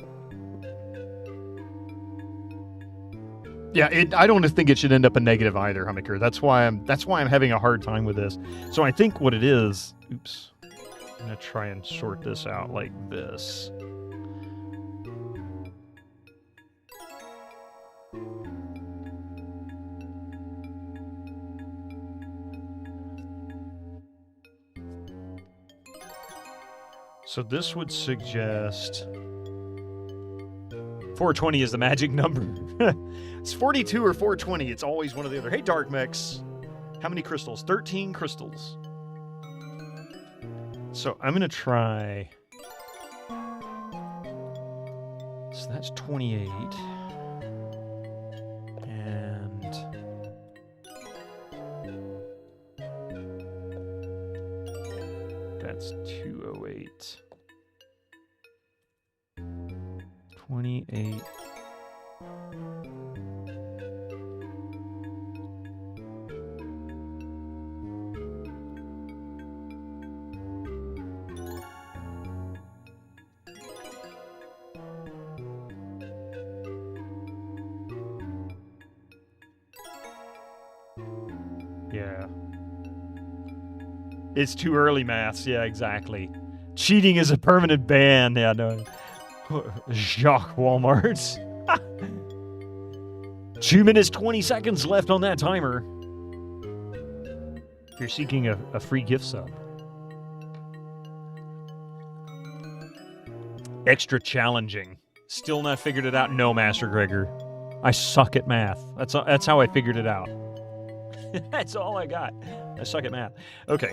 Yeah, I don't think it should end up a negative either, Hummiker. That's why I'm having a hard time with this. So I think what it is... Oops. I'm going to try and sort this out like this. So this would suggest 420 is the magic number. It's 42 or 420. It's always one or the other. Hey, Dark Mix. How many crystals? 13 crystals. So I'm going to try... So that's 28. And... That's 208. 28. Yeah. It's too early maths. Yeah, exactly. Cheating is a permanent ban. Yeah, no. Jacques Walmart. 2 minutes, 20 seconds left on that timer. If you're seeking a free gift sub. Extra challenging. Still not figured it out? No, Master Gregor. I suck at math. That's how I figured it out. That's all I got. I suck at math. Okay.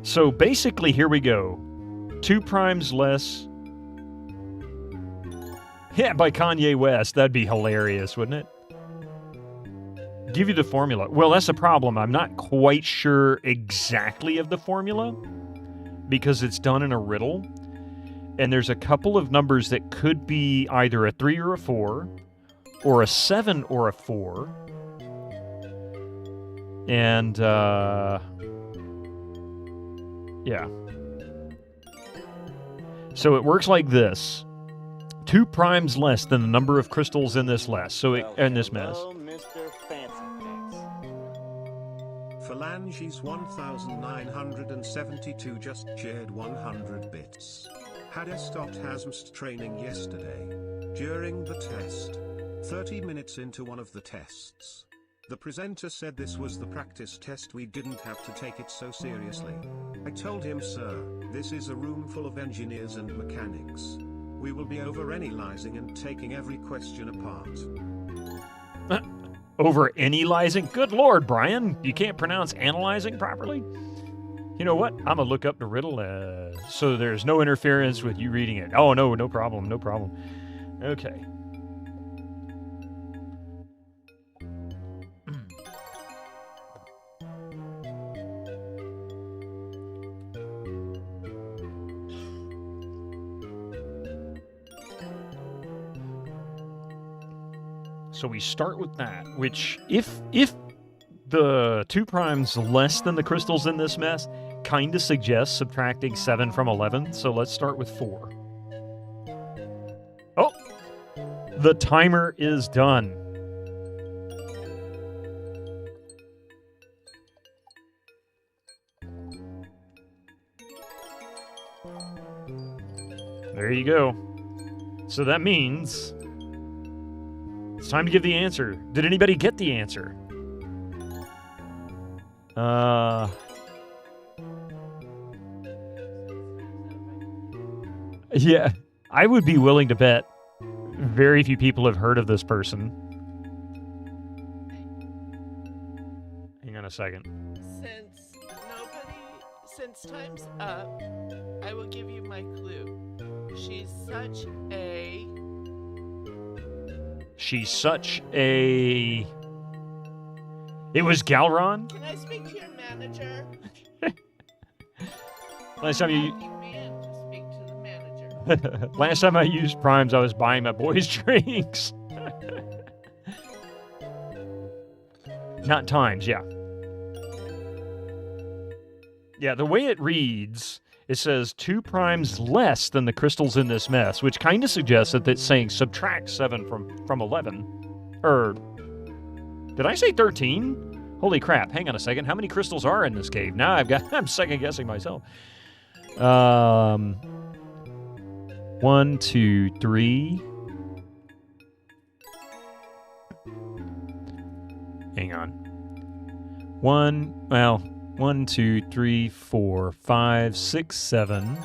So basically, here we go. 2 primes less. Yeah, by Kanye West. That'd be hilarious, wouldn't it? Give you the formula. Well, that's the problem. I'm not quite sure exactly of the formula because it's done in a riddle. And there's a couple of numbers that could be either a 3 or a 4, or a 7 or a 4. And, yeah. So it works like this. 2 primes less than the number of crystals in this mess. In this mess. Mr. Fancy Pants. Phalanges 1972 just shared 100 bits. Had stopped Hasmst training yesterday. During the test. 30 minutes into one of the tests. The presenter said this was the practice test, we didn't have to take it so seriously. I told him, sir, this is a room full of engineers and mechanics. We will be over-analyzing and taking every question apart. Over-analyzing? Good Lord, Brian. You can't pronounce analyzing properly? You know what? I'm going to look up the riddle so there's no interference with you reading it. Oh, no problem, no problem. Okay. So we start with that, which if the 2 primes less than the crystals in this mess kind of suggests subtracting 7 from 11, so let's start with 4. Oh! The timer is done. There you go. So that means it's time to give the answer. Did anybody get the answer? Yeah, I would be willing to bet very few people have heard of this person. Hang on a second. Since time's up, I will give you my clue. She's such a... It was Galron? Can I speak to your manager? Last time you... Man, to speak to the manager. Last time I used primes, I was buying my boys drinks. Not times, yeah. Yeah, the way it reads, it says 2 primes less than the crystals in this mess, which kind of suggests that it's saying subtract 7 from 11. Or, did I say 13? Holy crap, hang on a second. How many crystals are in this cave? Now I'm second guessing myself. 1, 2, 3. Hang on. 1, 2, 3, 4, 5, 6, 7,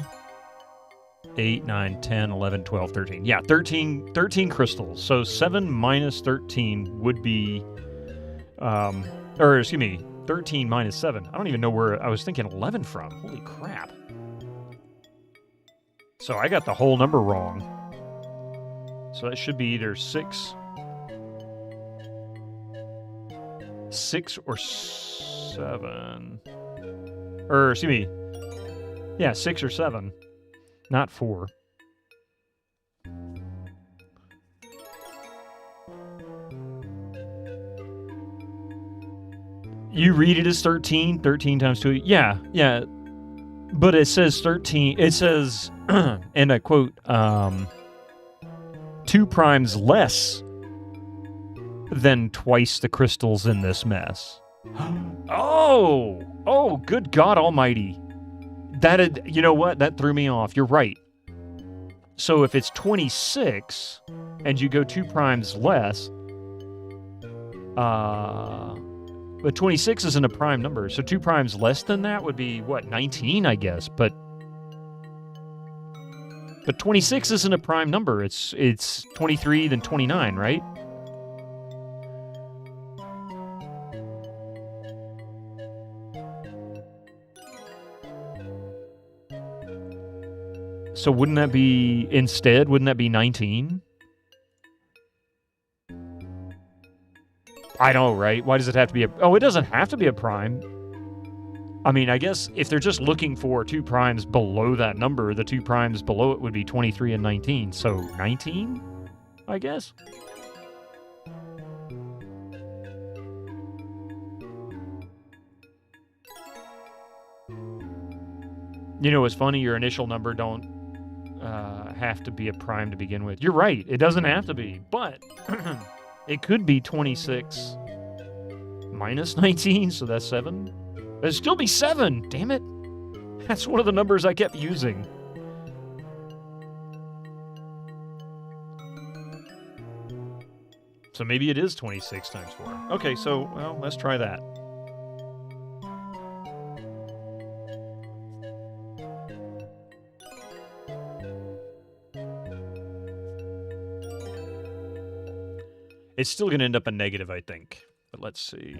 8, 9, 10, 11, 12, 13. Yeah, 13 crystals. So 7 minus 13 would be, 13 minus 7. I don't even know where I was thinking 11 from. Holy crap. So I got the whole number wrong. So that should be either 6 or 7. Or, excuse me. Yeah, 6 or 7. Not 4. You read it as 13. 13 times 2. Yeah. But it says 13. It says, and I quote, 2 primes less than twice the crystals in this mess. Oh, good God Almighty. You know what? That threw me off. You're right. So if it's 26 and you go 2 primes less, but 26 isn't a prime number, so 2 primes less than that would be, what, 19, I guess, but 26 isn't a prime number. It's 23, then 29, right? So wouldn't that be, instead, wouldn't that be 19? I know, right? Why does it have to be it doesn't have to be a prime. I mean, I guess if they're just looking for 2 primes below that number, the 2 primes below it would be 23 and 19. So 19, I guess? You know what's funny? Your initial number don't have to be a prime to begin with. You're right. It doesn't have to be, but it could be 26 minus 19, so that's 7. It'd still be 7. Damn it. That's one of the numbers I kept using. So maybe it is 26 times 4. Okay, so, well, let's try that. It's still going to end up a negative, I think. But let's see.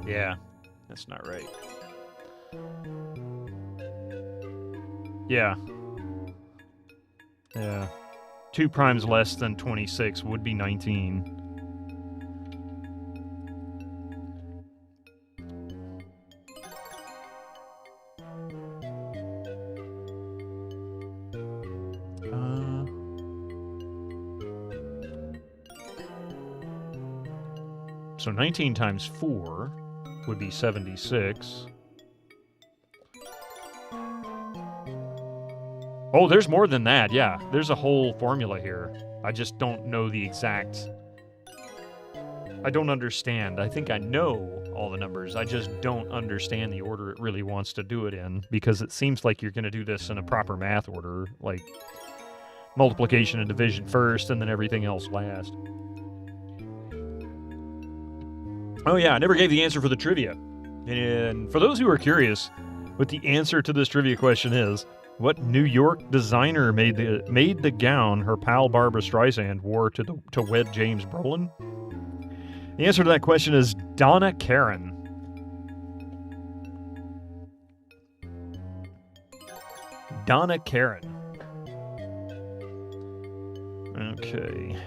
Yeah, that's not right. Yeah. Yeah. 2 primes less than 26 would be 19. So 19 times 4 would be 76. Oh, there's more than that, yeah. There's a whole formula here. I just don't know the exact... I don't understand. I think I know all the numbers. I just don't understand the order it really wants to do it in, because it seems like you're going to do this in a proper math order, like multiplication and division first, and then everything else last. Oh yeah, I never gave the answer for the trivia. And for those who are curious what the answer to this trivia question is, what New York designer made the gown her pal Barbara Streisand wore to wed James Brolin? The answer to that question is Donna Karan. Donna Karan. Okay.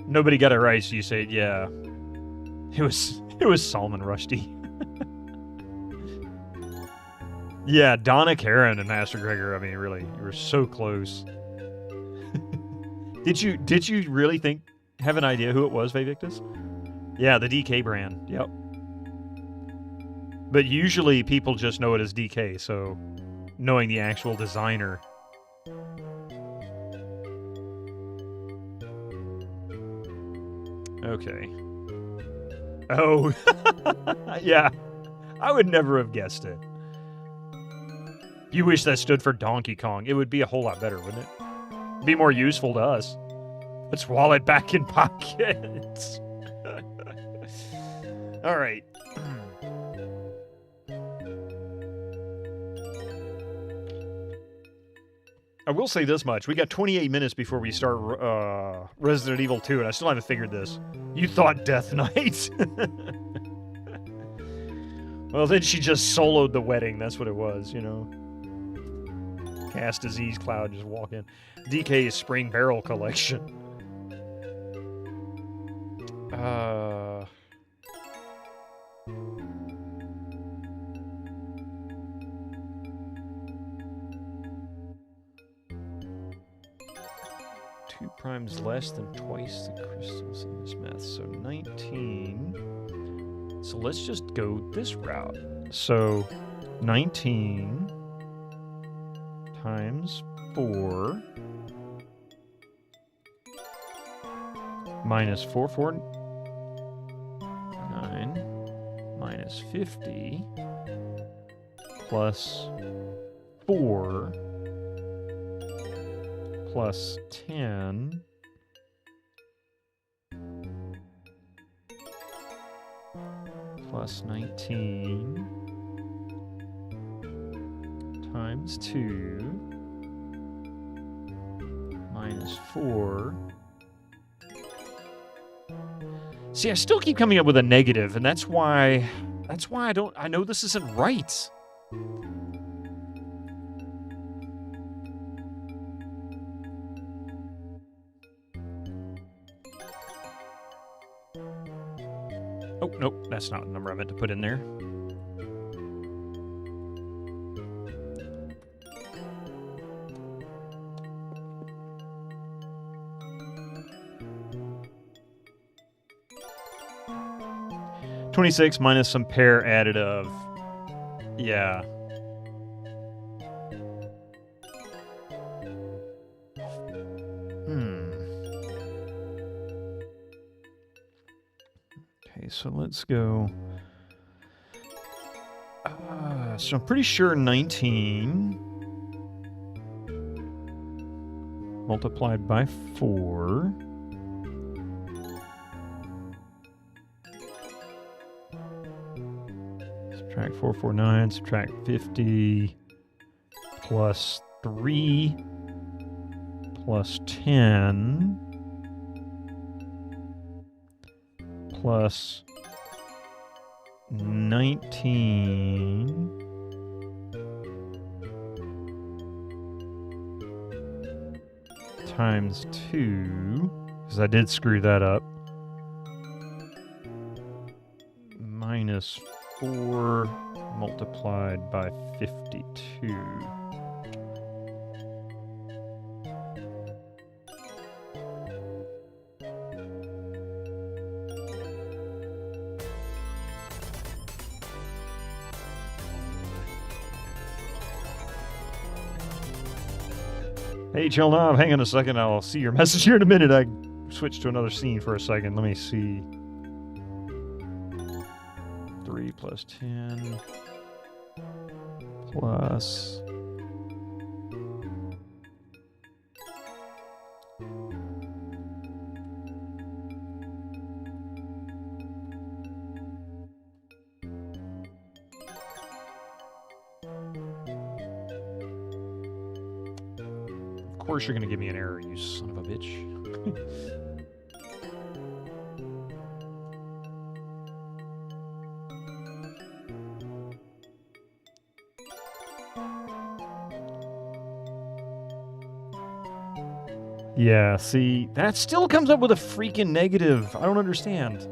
Nobody got it right, so you say, yeah. It was Salman Rushdie. Yeah, Donna Karan and Master Gregor. I mean, really, you were so close. Did you really have an idea who it was, Vivictus? Yeah, the DK brand. Yep. But usually people just know it as DK, so knowing the actual designer. Okay. Oh, yeah. I would never have guessed it. You wish that stood for Donkey Kong. It would be a whole lot better, wouldn't it? Be more useful to us. Let's wallet back in pockets. All right. I will say this much. We got 28 minutes before we start Resident Evil 2, and I still haven't figured this. You thought Death Knight. Well, then she just soloed the wedding. That's what it was, you know. Cast Disease Cloud, just walk in. DK's Spring Barrel Collection. Two primes less than twice the crystals in this math. So 19. So let's just go this route. So 19 times 4 minus 449 minus 50 plus 4 plus 10 plus 19 times 2 minus 4. See, I still keep coming up with a negative, and that's why I know this isn't right. Oh, nope, that's not the number I meant to put in there. $26 minus some pair added of. Yeah. Okay, so let's go. So I'm pretty sure 19 multiplied by 4 subtract 449, subtract 50 plus 3 plus 10 plus 19 times 2, because I did screw that up, minus 4 multiplied by 52. Hey, Chelnov, hang on a second. I'll see your message here in a minute. I switched to another scene for a second. Let me see. 3 plus 10 plus... Of course you're going to give me an error, you son of a bitch. Yeah, see, that still comes up with a freaking negative. I don't understand.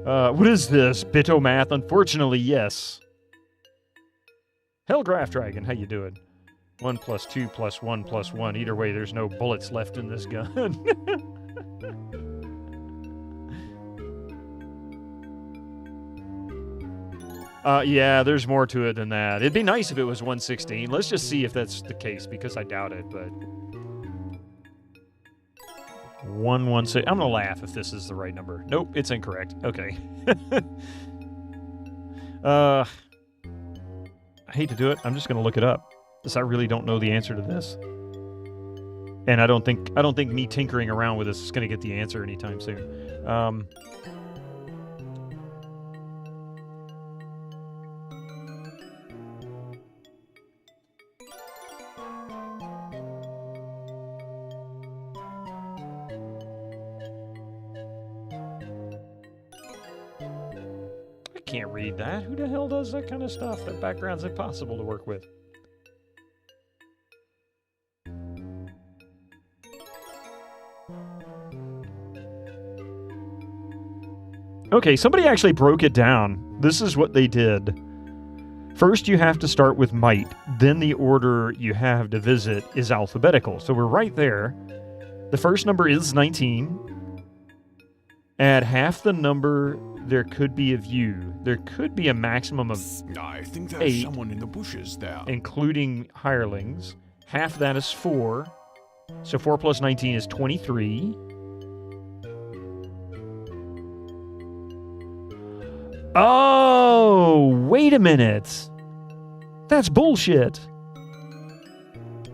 What is this? Bitomath? Unfortunately, yes. Hellgraph Dragon, how you doing? 1 plus 2 plus 1 plus 1. Either way, there's no bullets left in this gun. Yeah, there's more to it than that. It'd be nice if it was 116. Let's just see if that's the case, because I doubt it, but... 116. I'm gonna laugh if this is the right number. Nope, it's incorrect. Okay. I hate to do it. I'm just gonna look it up, because I really don't know the answer to this. And I don't think me tinkering around with this is gonna get the answer anytime soon. can't read that. Who the hell does that kind of stuff? That background's impossible to work with. Okay, somebody actually broke it down. This is what they did. First, you have to start with might. Then the order you have to visit is alphabetical. So we're right there. The first number is 19. Add half the number there could be of you. There could be a maximum of I think there's 8, someone in the bushes there. including hirelings. Half that is 4. So 4 plus 19 is 23. Oh, wait a minute. That's bullshit.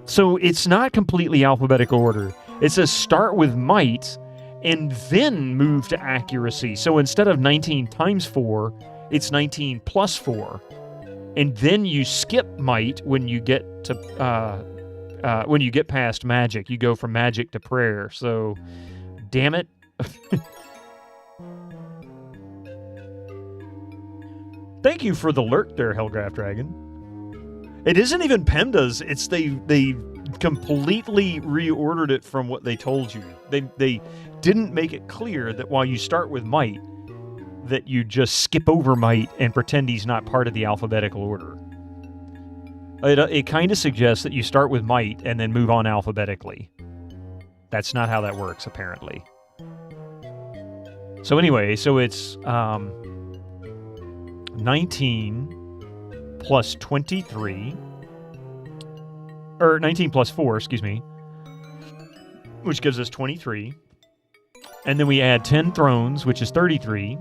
So it's not completely alphabetical order. It says start with might and then move to accuracy. So instead of 19 times 4, it's 19 plus 4. And then you skip might when you get to when you get past magic. You go from magic to prayer. So, damn it. Thank you for the alert there, Hellgraph Dragon. It isn't even PEMDAS. It's they completely reordered it from what they told you. They didn't make it clear that while you start with might, that you just skip over might and pretend he's not part of the alphabetical order. It kind of suggests that you start with might and then move on alphabetically. That's not how that works, apparently. So anyway, so it's 19 plus 23, or 19 plus 4, excuse me, which gives us 23. And then we add 10 thrones, which is 33.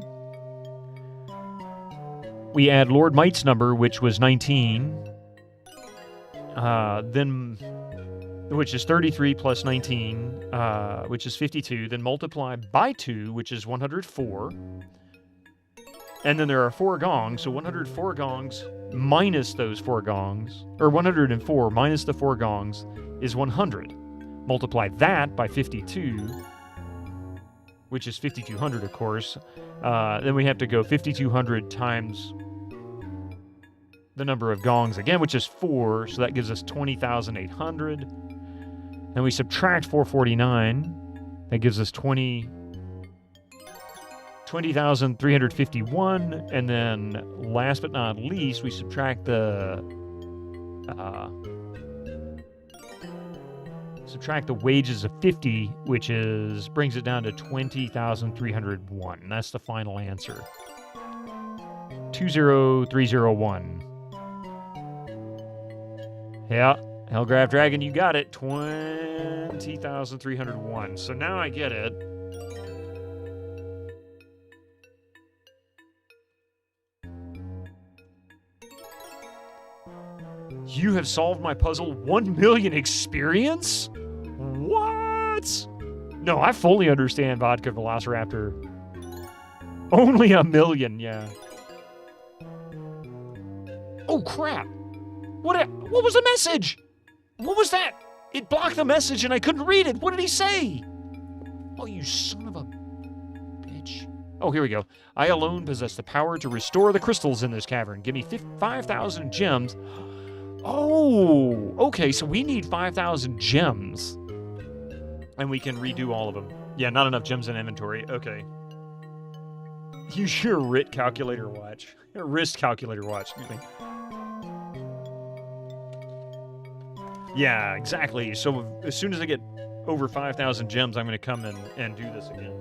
We add Lord Might's number, which was 19. Then, which is 33 plus 19, which is 52. Then multiply by 2, which is 104. And then there are 4 gongs, so 104 gongs minus those 4 gongs, or 104 minus the 4 gongs is 100. Multiply that by 52, which is 5,200, of course. Then we have to go 5,200 times the number of gongs again, which is 4, so that gives us 20,800. Then we subtract 449. That gives us 20,351. And then, last but not least, we subtract the wages of 50, which brings it down to 20,301. That's the final answer. 20301. Yeah, Hellgraph Dragon, you got it. 20,301. So now I get it. You have solved my puzzle. 1 million experience? What? No, I fully understand Vodka Velociraptor. Only 1 million, yeah. Oh, crap. What was the message? What was that? It blocked the message and I couldn't read it. What did he say? Oh, you son of a bitch. Oh, here we go. I alone possess the power to restore the crystals in this cavern. Give me 5,000 gems. Oh, okay, so we need 5,000 gems. And we can redo all of them. Yeah, not enough gems in inventory. Okay. Use your wrist calculator watch. Excuse me. Yeah, exactly. So as soon as I get over 5,000 gems, I'm going to come and do this again.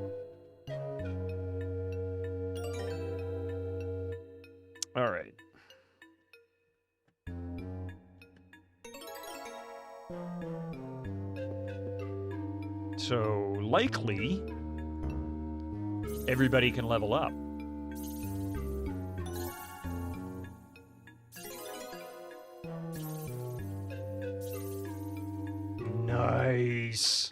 All right. So likely, everybody can level up. Nice.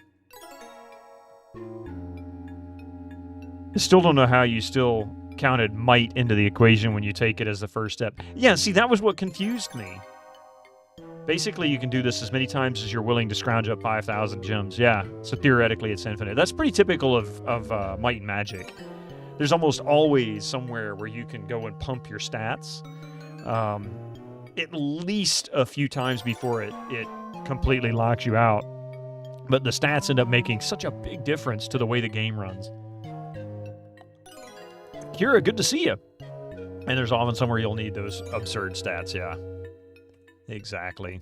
I still don't know how you still counted might into the equation when you take it as the first step. Yeah, see, that was what confused me. Basically, you can do this as many times as you're willing to scrounge up 5,000 gems. Yeah, so theoretically it's infinite. That's pretty typical of Might and Magic. there's almost always somewhere where you can go and pump your stats. At least a few times before it completely locks you out. But the stats end up making such a big difference to the way the game runs. Kira, good to see you. And there's often somewhere you'll need those absurd stats, yeah. Exactly.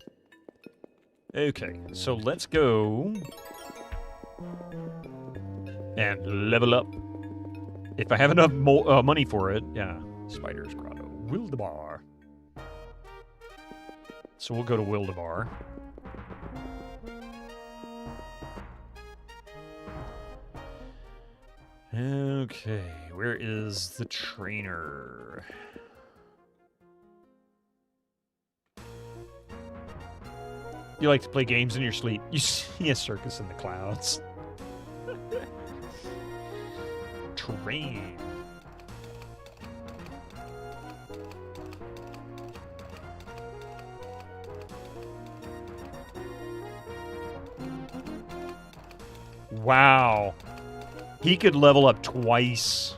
Okay, so let's go and level up. If I have enough money for it, yeah. Spider's Grotto. Wildebar. So we'll go to Wildebar. Okay, where is the trainer? You like to play games in your sleep. You see a circus in the clouds. Train. Wow. He could level up twice.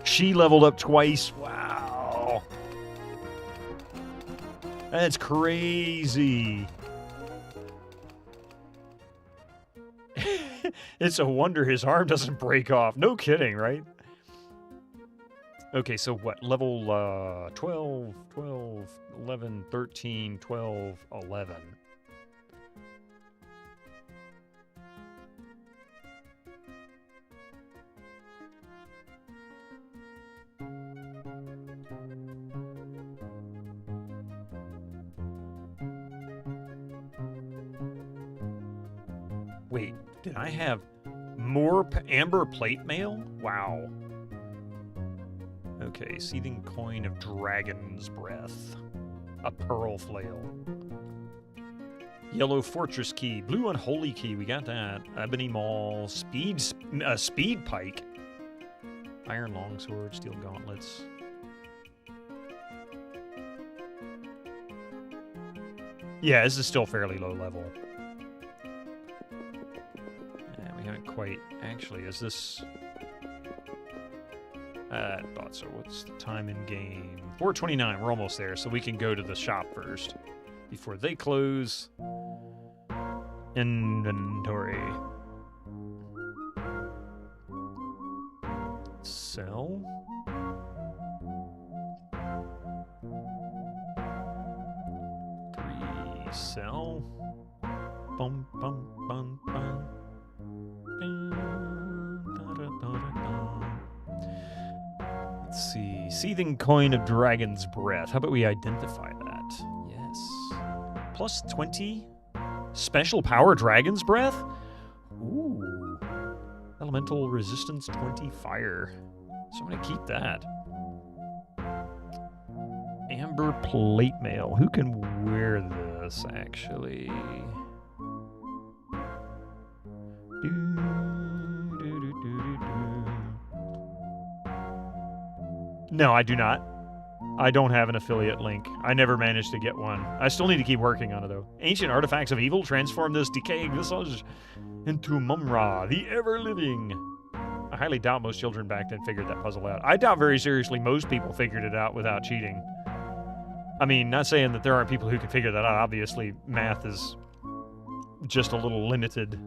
She leveled up twice. Wow. That's crazy. It's a wonder his arm doesn't break off. No kidding, right? Okay, so what? Level 12, 11, 13, 12, 11. Wait, did I have more amber plate mail? Wow. Okay, seething coin of dragon's breath. A pearl flail. Yellow fortress key. Blue unholy key. We got that. Ebony maul. Speed pike. Iron longsword. Steel gauntlets. Yeah, this is still fairly low level. Yeah, we haven't quite... Actually, is this... I thought so. What's the time in game? 4:29. We're almost there, so we can go to the shop first before they close. Inventory. Sell. Sell. Bum bum bum bum. Let's see. Seething coin of dragon's breath. How about we identify that? Yes. Plus 20. Special power dragon's breath? Ooh. Elemental resistance 20 fire. So I'm going to keep that. Amber plate mail. Who can wear this, actually? No, I do not. I don't have an affiliate link. I never managed to get one. I still need to keep working on it, though. Ancient artifacts of evil transform this decaying visage into Mumra, the ever-living. I highly doubt most children back then figured that puzzle out. I doubt very seriously most people figured it out without cheating. I mean, not saying that there aren't people who can figure that out. Obviously, math is just a little limited.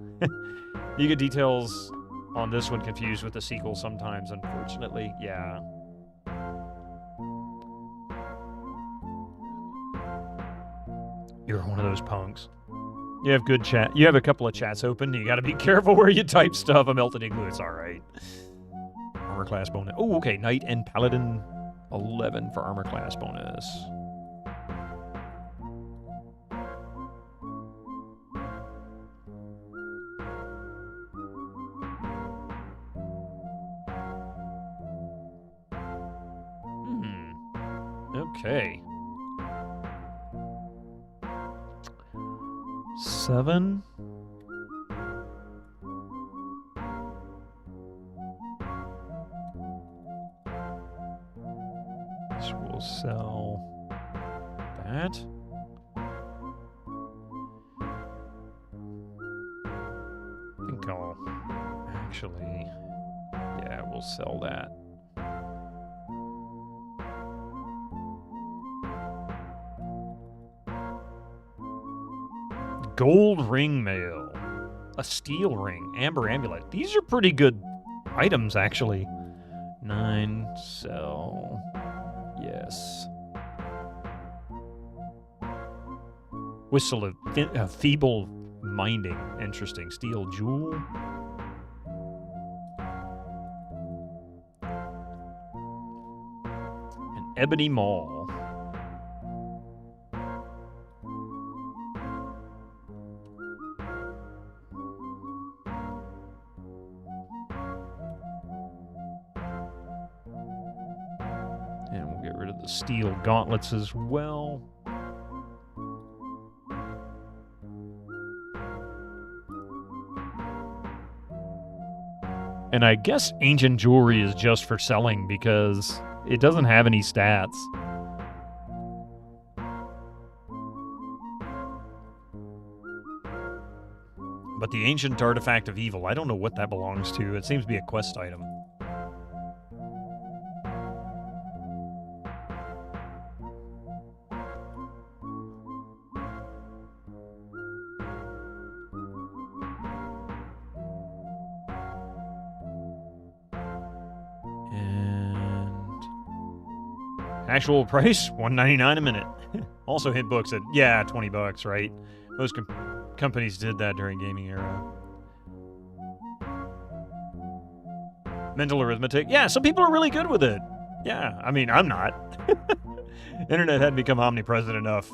You get details on this one confused with the sequel sometimes, unfortunately. Yeah. You're one of those punks. You have good chat. You have a couple of chats open. You gotta be careful where you type stuff. A melted igloo. It's alright. Armor class bonus. Oh, okay. Knight and Paladin 11 for armor class bonus. Okay. 7. This will sell that. I think I'll actually... Yeah, we'll sell that. Gold ring mail. A steel ring. Amber amulet. These are pretty good items, actually. 9, sell. Yes. Whistle of feeble minding. Interesting. Steel jewel. An ebony maul. And we'll get rid of the steel gauntlets as well. And I guess ancient jewelry is just for selling because it doesn't have any stats. But the ancient artifact of evil, I don't know what that belongs to. It seems to be a quest item. Actual price, $1.99 a minute. Also hit books at, yeah, $20, right? Most companies did that during gaming era. Mental arithmetic. Yeah, some people are really good with it. Yeah, I mean, I'm not. Internet hadn't become omnipresent enough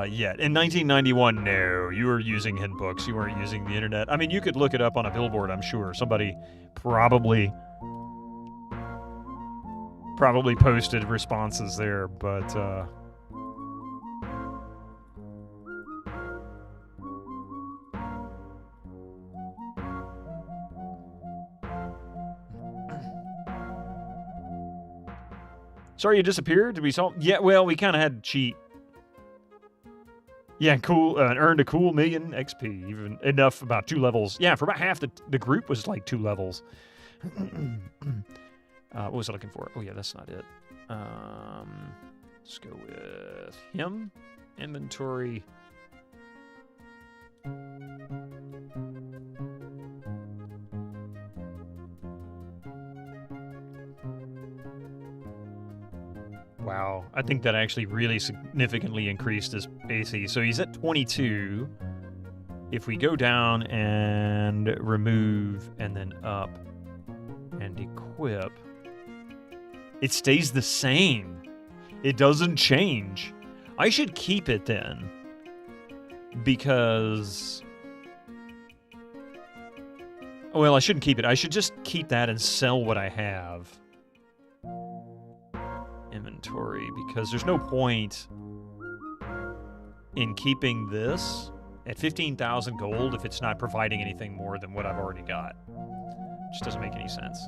yet. In 1991, no, you were using hint books. You weren't using the internet. I mean, you could look it up on a billboard, I'm sure. Somebody probably posted responses there, but sorry you disappeared? Did we solve? Yeah, well, we kind of had to cheat. Yeah, cool. Earned a cool 1,000,000 XP, even enough about 2 levels. Yeah, for about half the group was like 2 levels. What was I looking for? Oh, yeah, that's not it. Let's go with him. Inventory. Wow, I think that actually really significantly increased his AC. So he's at 22. If we go down and remove and then up and equip, it stays the same. It doesn't change. I should keep it then. Because... well, I shouldn't keep it. I should just keep that and sell what I have. Inventory. Because there's no point in keeping this at 15,000 gold if it's not providing anything more than what I've already got. Just doesn't make any sense.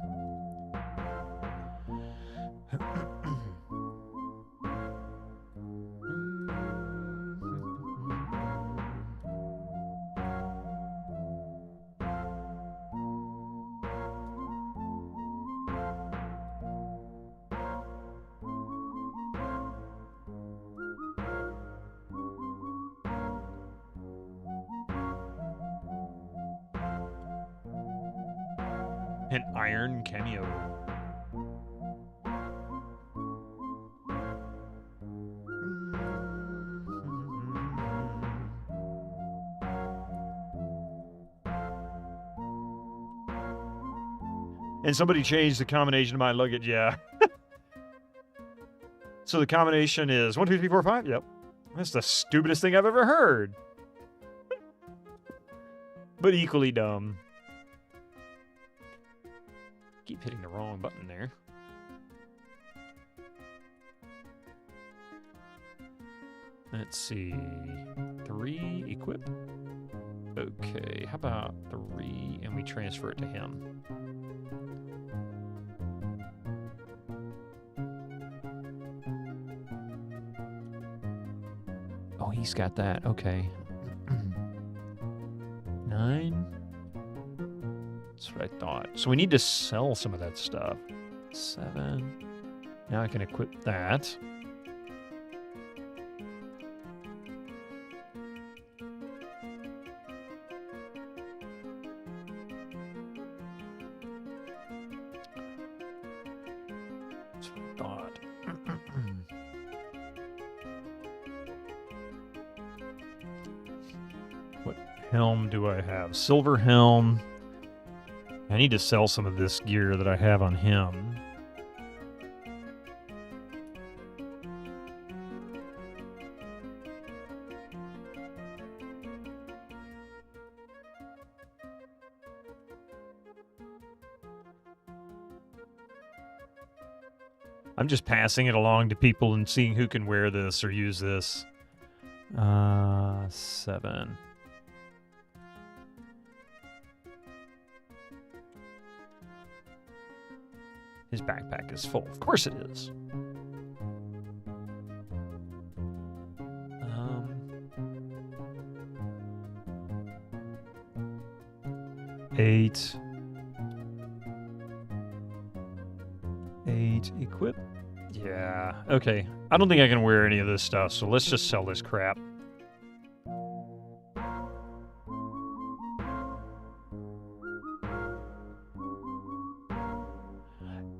An iron cameo. And somebody changed the combination of my luggage, yeah. So the combination is 1, 2, 3, 4, 5? Yep. That's the stupidest thing I've ever heard. But equally dumb. Keep hitting the wrong button there. Let's see. 3, equip. Okay, how about 3, and we transfer it to him. he's got that. Okay. 9. That's what I thought. So we need to sell some of that stuff. 7. Now I can equip that. That's what I thought. What helm do I have? Silver helm. I need to sell some of this gear that I have on him. I'm just passing it along to people and seeing who can wear this or use this. 7. His backpack is full. Of course it is. 8. 8. Equip. Yeah. Okay. I don't think I can wear any of this stuff, so let's just sell this crap.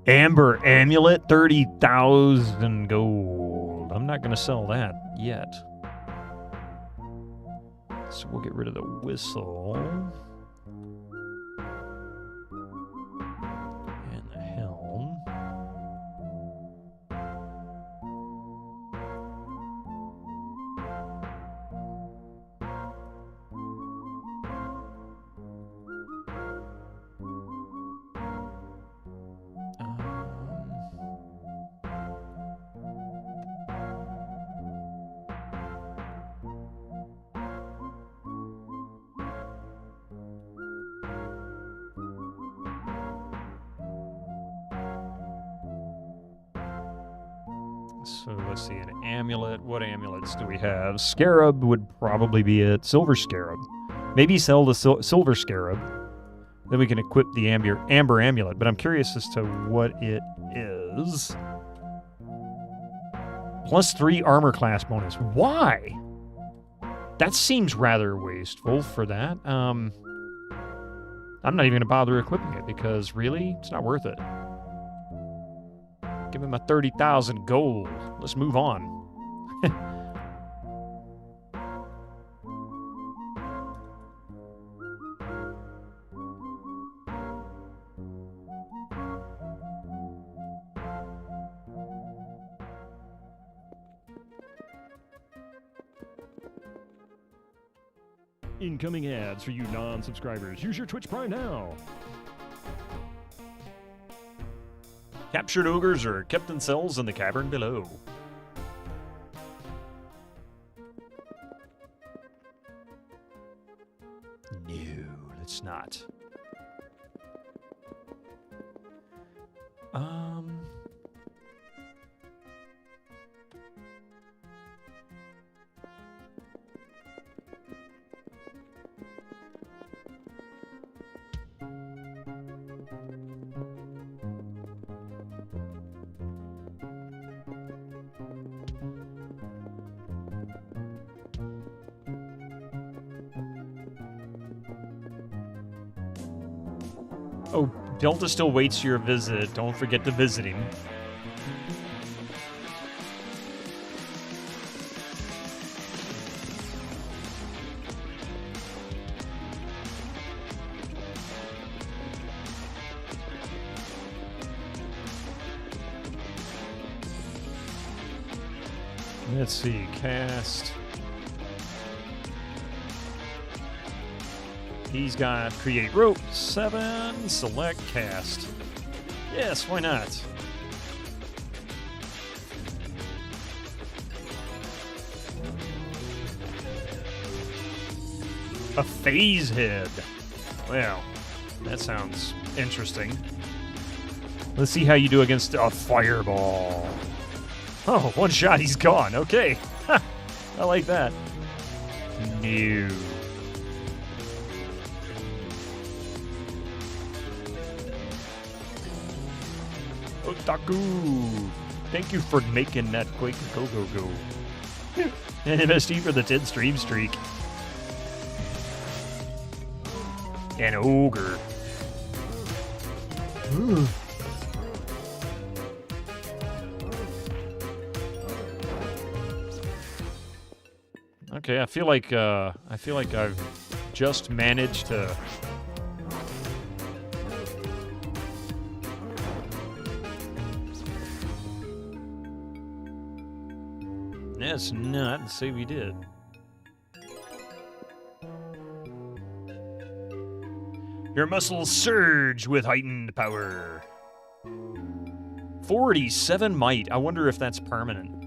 Amber amulet, 30,000 gold. I'm not going to sell that yet. So we'll get rid of the whistle. And the helm. So let's see, an amulet. What amulets do we have? Scarab would probably be it. Silver scarab. Maybe sell the silver scarab. Then we can equip the amber amulet. But I'm curious as to what it is. +3 armor class bonus. Why? That seems rather wasteful for that. I'm not even going to bother equipping it because really, it's not worth it. Give him a 30,000 gold. Let's move on. Incoming ads for you non-subscribers. Use your Twitch Prime now. Captured ogres are kept in cells in the cavern below. No, let's not. Oh, Delta still waits your visit. Don't forget to visit him. Let's see, cast. He's got create rope, 7, select cast. Yes, why not? A phase head. Well, that sounds interesting. Let's see how you do against a fireball. Oh, one shot, he's gone. Okay. I like that. No. Otaku! Thank you for making that quick go. And MST for the 10 stream streak. An ogre. Okay, I feel like I've just managed to Let's not say we did. Your muscles surge with heightened power. 47 might. I wonder if that's permanent.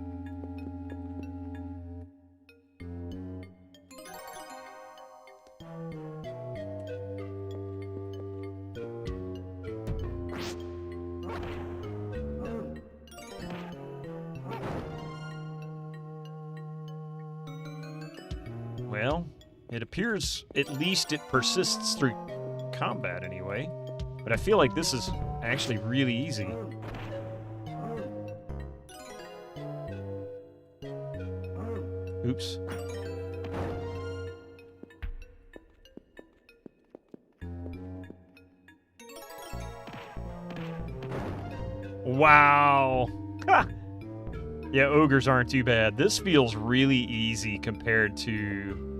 Well, it appears at least it persists through combat anyway. But I feel like this is actually really easy. Oops. Wow. Ha! Yeah, ogres aren't too bad. This feels really easy compared to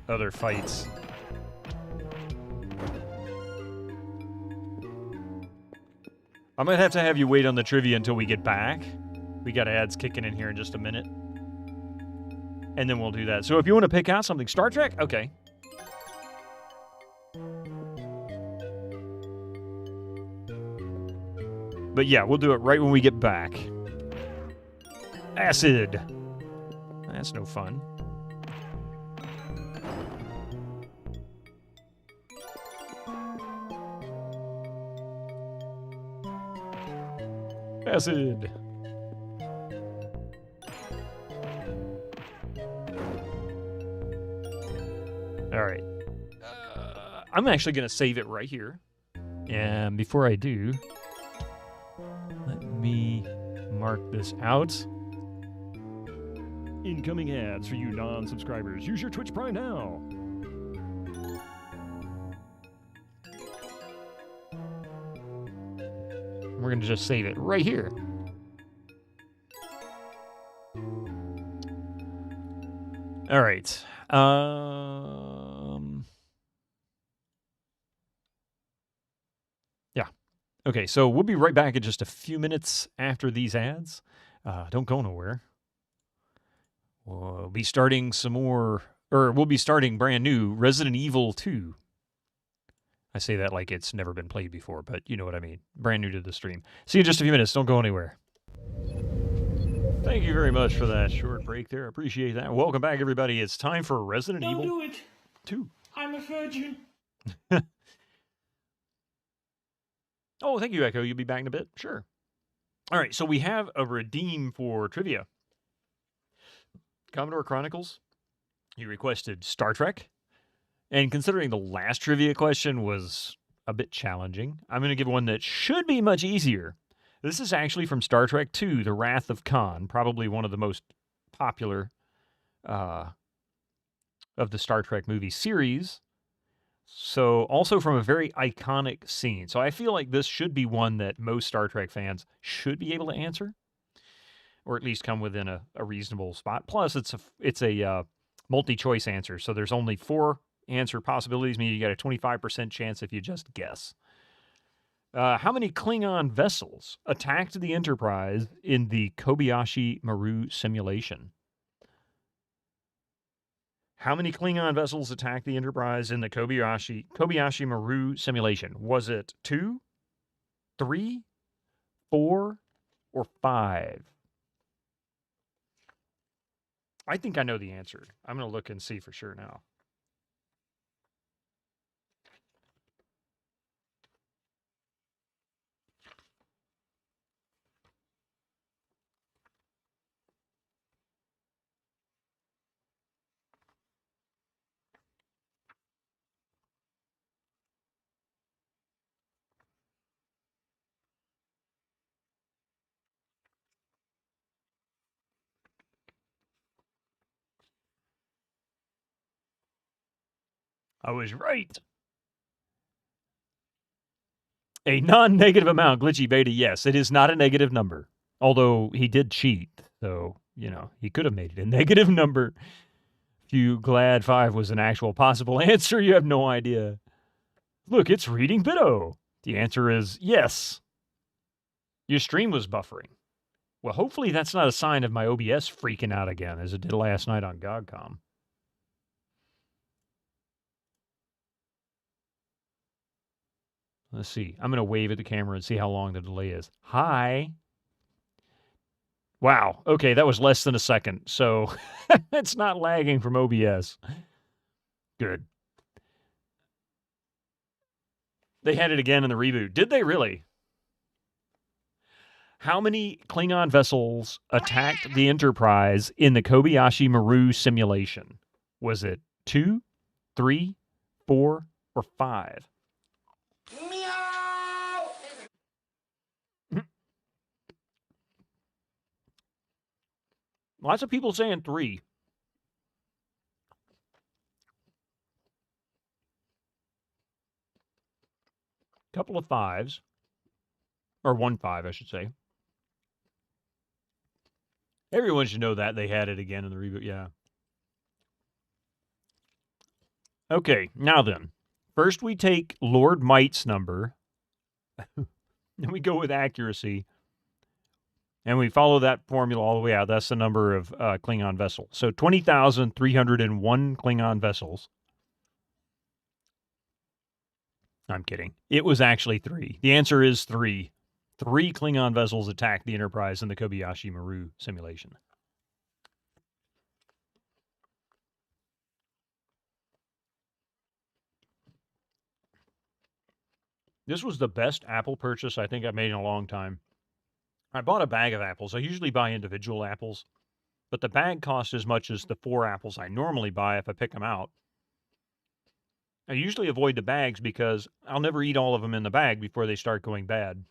other fights. I might have to have you wait on the trivia until we get back. We got ads kicking in here in just a minute. And then we'll do that. So if you want to pick out something, Star Trek? Okay. But yeah, we'll do it right when we get back. Acid. That's no fun. Acid. All right. I'm actually going to save it right here. And before I do, let me mark this out. Incoming ads for you non-subscribers. Use your Twitch Prime now. We're going to just save it right here. All right. Yeah. Okay, so we'll be right back in just a few minutes after these ads. Don't go nowhere. We'll be starting some more, or we'll be starting brand new Resident Evil 2. I say that like it's never been played before, but you know what I mean. Brand new to the stream. See you in just a few minutes. Don't go anywhere. Thank you very much for that short break there. Appreciate that. Welcome back, everybody. It's time for Resident Evil do it. 2. I'm a virgin. Oh, thank you, Echo. You'll be back in a bit? Sure. All right, so we have a redeem for trivia. Commodore Chronicles, you requested Star Trek. And considering the last trivia question was a bit challenging, I'm going to give one that should be much easier. This is actually from Star Trek II, The Wrath of Khan, probably one of the most popular of the Star Trek movie series. So also from a very iconic scene. So I feel like this should be one that most Star Trek fans should be able to answer, or at least come within a reasonable spot. Plus, it's a multi-choice answer, so there's only 4 answer possibilities, meaning you got a 25% chance if you just guess. How many Klingon vessels attacked the Enterprise in the Kobayashi Maru simulation? How many Klingon vessels attacked the Enterprise in the Kobayashi Maru simulation? Was it 2, 3, 4, or 5? I think I know the answer. I'm going to look and see for sure now. I was right. A non-negative amount, glitchy beta. Yes, it is not a negative number. Although he did cheat, so he could have made it a negative number. If you glad 5 was an actual possible answer, you have no idea. Look, it's reading Bido. The answer is yes. Your stream was buffering. Well, hopefully that's not a sign of my OBS freaking out again, as it did last night on GOGCOM. Let's see. I'm going to wave at the camera and see how long the delay is. Hi. Wow. Okay, that was less than a second, so it's not lagging from OBS. Good. They had it again in the reboot. Did they really? How many Klingon vessels attacked the Enterprise in the Kobayashi Maru simulation? Was it 2, 3, 4, or 5? Lots of people saying 3. Couple of 5s. Or 1 5, I should say. Everyone should know that. They had it again in the reboot, yeah. Okay, now then. First we take Lord Might's number. Then we go with accuracy. And we follow that formula all the way out. That's the number of Klingon vessels. So 20,301 Klingon vessels. I'm kidding. It was actually 3. The answer is 3. 3 Klingon vessels attacked the Enterprise in the Kobayashi Maru simulation. This was the best Apple purchase I think I've made in a long time. I bought a bag of apples. I usually buy individual apples, but the bag costs as much as the 4 apples I normally buy if I pick them out. I usually avoid the bags because I'll never eat all of them in the bag before they start going bad.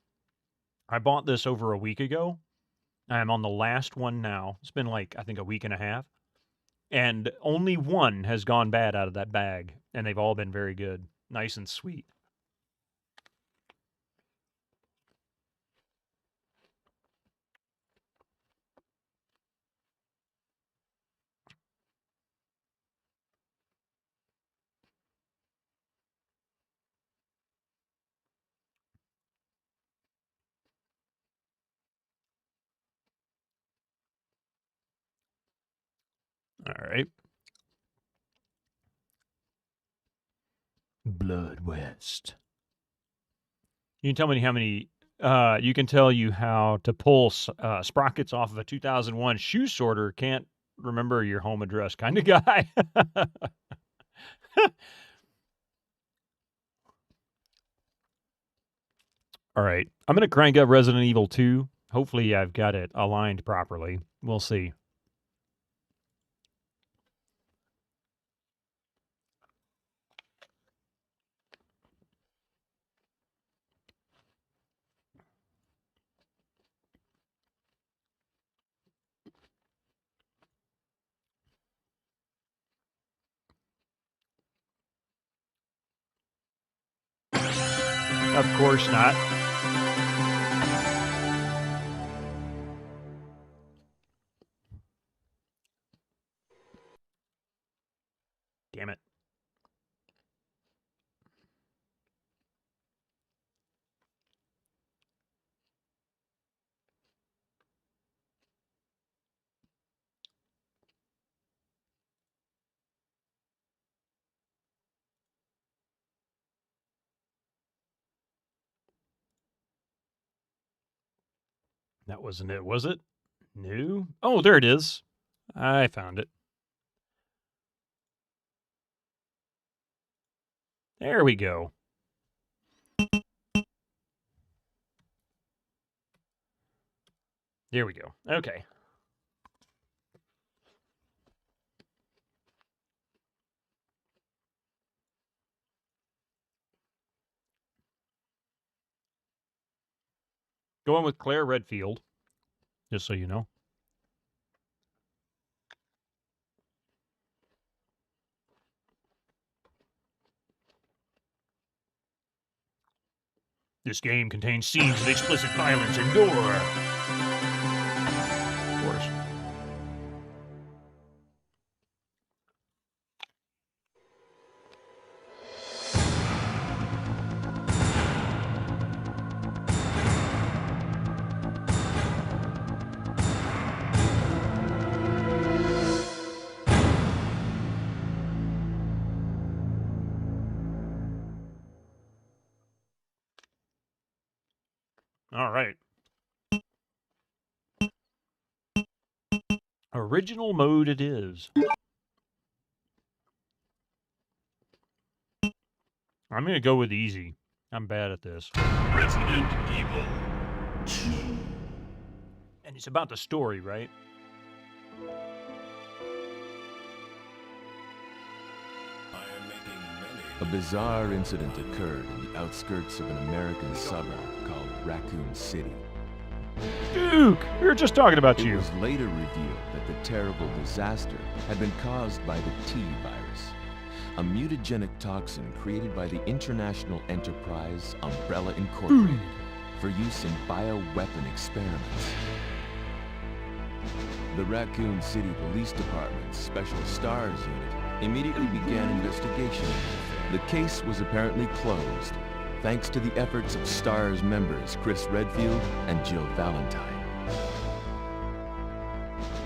I bought this over a week ago. I'm on the last one now. It's been like, I think, a week and a half. And only one has gone bad out of that bag, and they've all been very good. Nice and sweet. All right. Blood West. You can tell me how many. You can tell you how to pull sprockets off of a 2001 shoe sorter. Can't remember your home address kind of guy. All right. I'm going to crank up Resident Evil 2. Hopefully I've got it aligned properly. We'll see. Of course not. Damn it. That wasn't it, was it? New? Oh, there it is. I found it. There we go. There we go. Okay. Going with Claire Redfield, just so you know. This game contains scenes of explicit violence and gore. Of course. All right. Original mode it is. I'm going to go with easy. I'm bad at this. Resident Evil 2. And it's about the story, right? A bizarre incident occurred in the outskirts of an American suburb called Raccoon City. Duke, we were just talking about It you. was later revealed that the terrible disaster had been caused by the T virus, a mutagenic toxin created by the international enterprise Umbrella Incorporated for use in bioweapon experiments. The Raccoon City Police Department's Special Stars Unit immediately began investigation. The case was apparently closed, thanks to the efforts of STARS members Chris Redfield and Jill Valentine.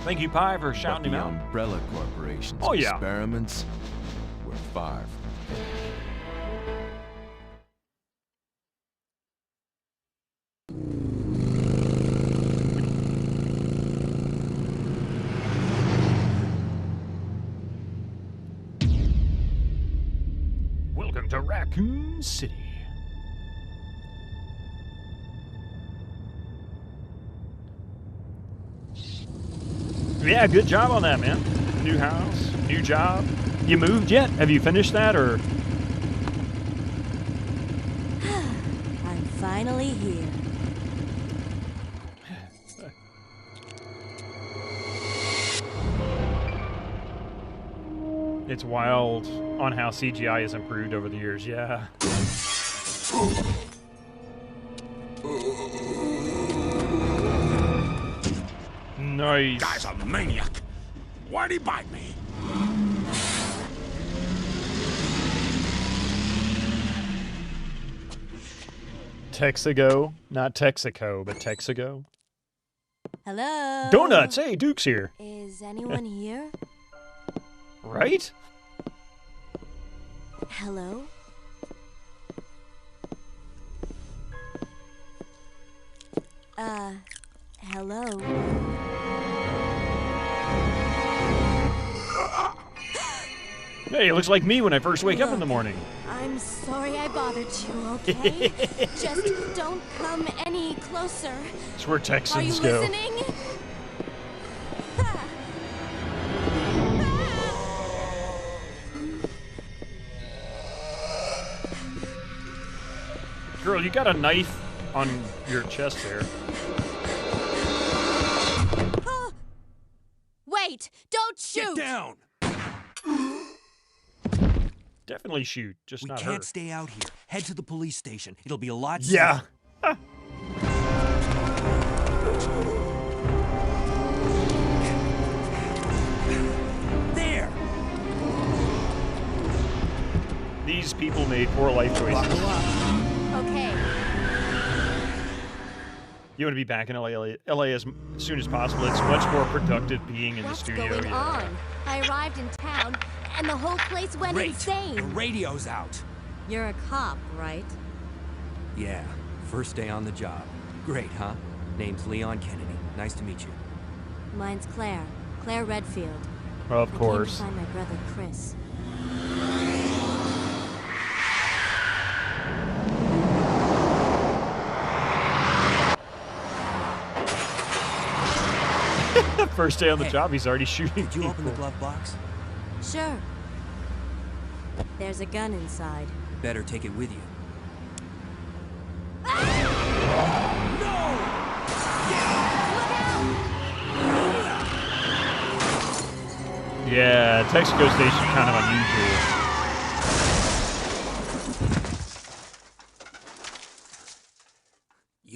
Thank you, Pi, for But shouting the him out. Umbrella Corporation's Oh, yeah. experiments were far from finished. Welcome to Raccoon City. Yeah, good job on that, man. New house, new job. You moved yet? Have you finished that, or? I'm finally here. It's wild on how CGI has improved over the years, yeah. Nice. Guy's a maniac. Why'd he bite me? Texago, not Texaco, but Texago. Hello? Donuts, hey, Duke's here. Is anyone here? Right? Hello? Hello? Hey, it looks like me when I first wake up in the morning. I'm sorry I bothered you, okay? Just don't come any closer. It's where Are you Texans go. listening? Girl, you got a knife on your chest there. Wait! Don't shoot! Get down! Definitely shoot, just We not can't her. stay out here. Head to the police station. It'll be a lot Yeah. safer. There! These people made poor life choices. Okay. You want to be back in LA as soon as possible. It's much more productive being in What's the studio. going Yeah. on? I arrived in town, and the whole place went Great! insane. The radio's out. You're a cop, right? Yeah, first day on the job. Great, huh? Name's Leon Kennedy. Nice to meet you. Mine's Claire. Claire Redfield. Of I course. came to find my brother Chris. First day on the Hey, job, he's already shooting Did you open the people. glove box? Sure. There's a gun inside. Better take it with you. Yeah, Texaco Station's kind of unusual.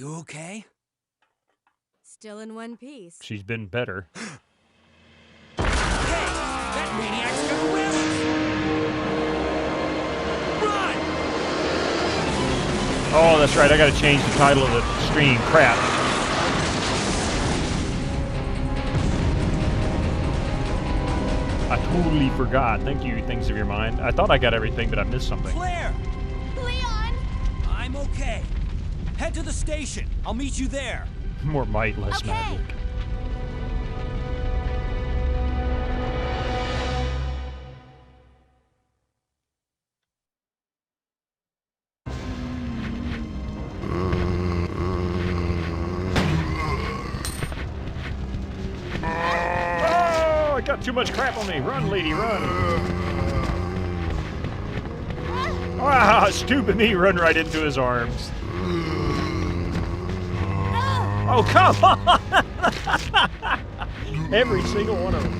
You okay? Still in one piece. She's been better. That maniac's gonna ram us! Run! Oh, that's right. I gotta change the title of the stream. Crap. I totally forgot. Thank you, Things of Your Mind. I thought I got everything, but I missed something. Claire! Leon! I'm okay. Head to the station. I'll meet you there. More might, less magic. Oh, I got too much crap on me. Run, lady, run. Ah, stupid me, run right into his arms. Oh, come on! Every single one of them.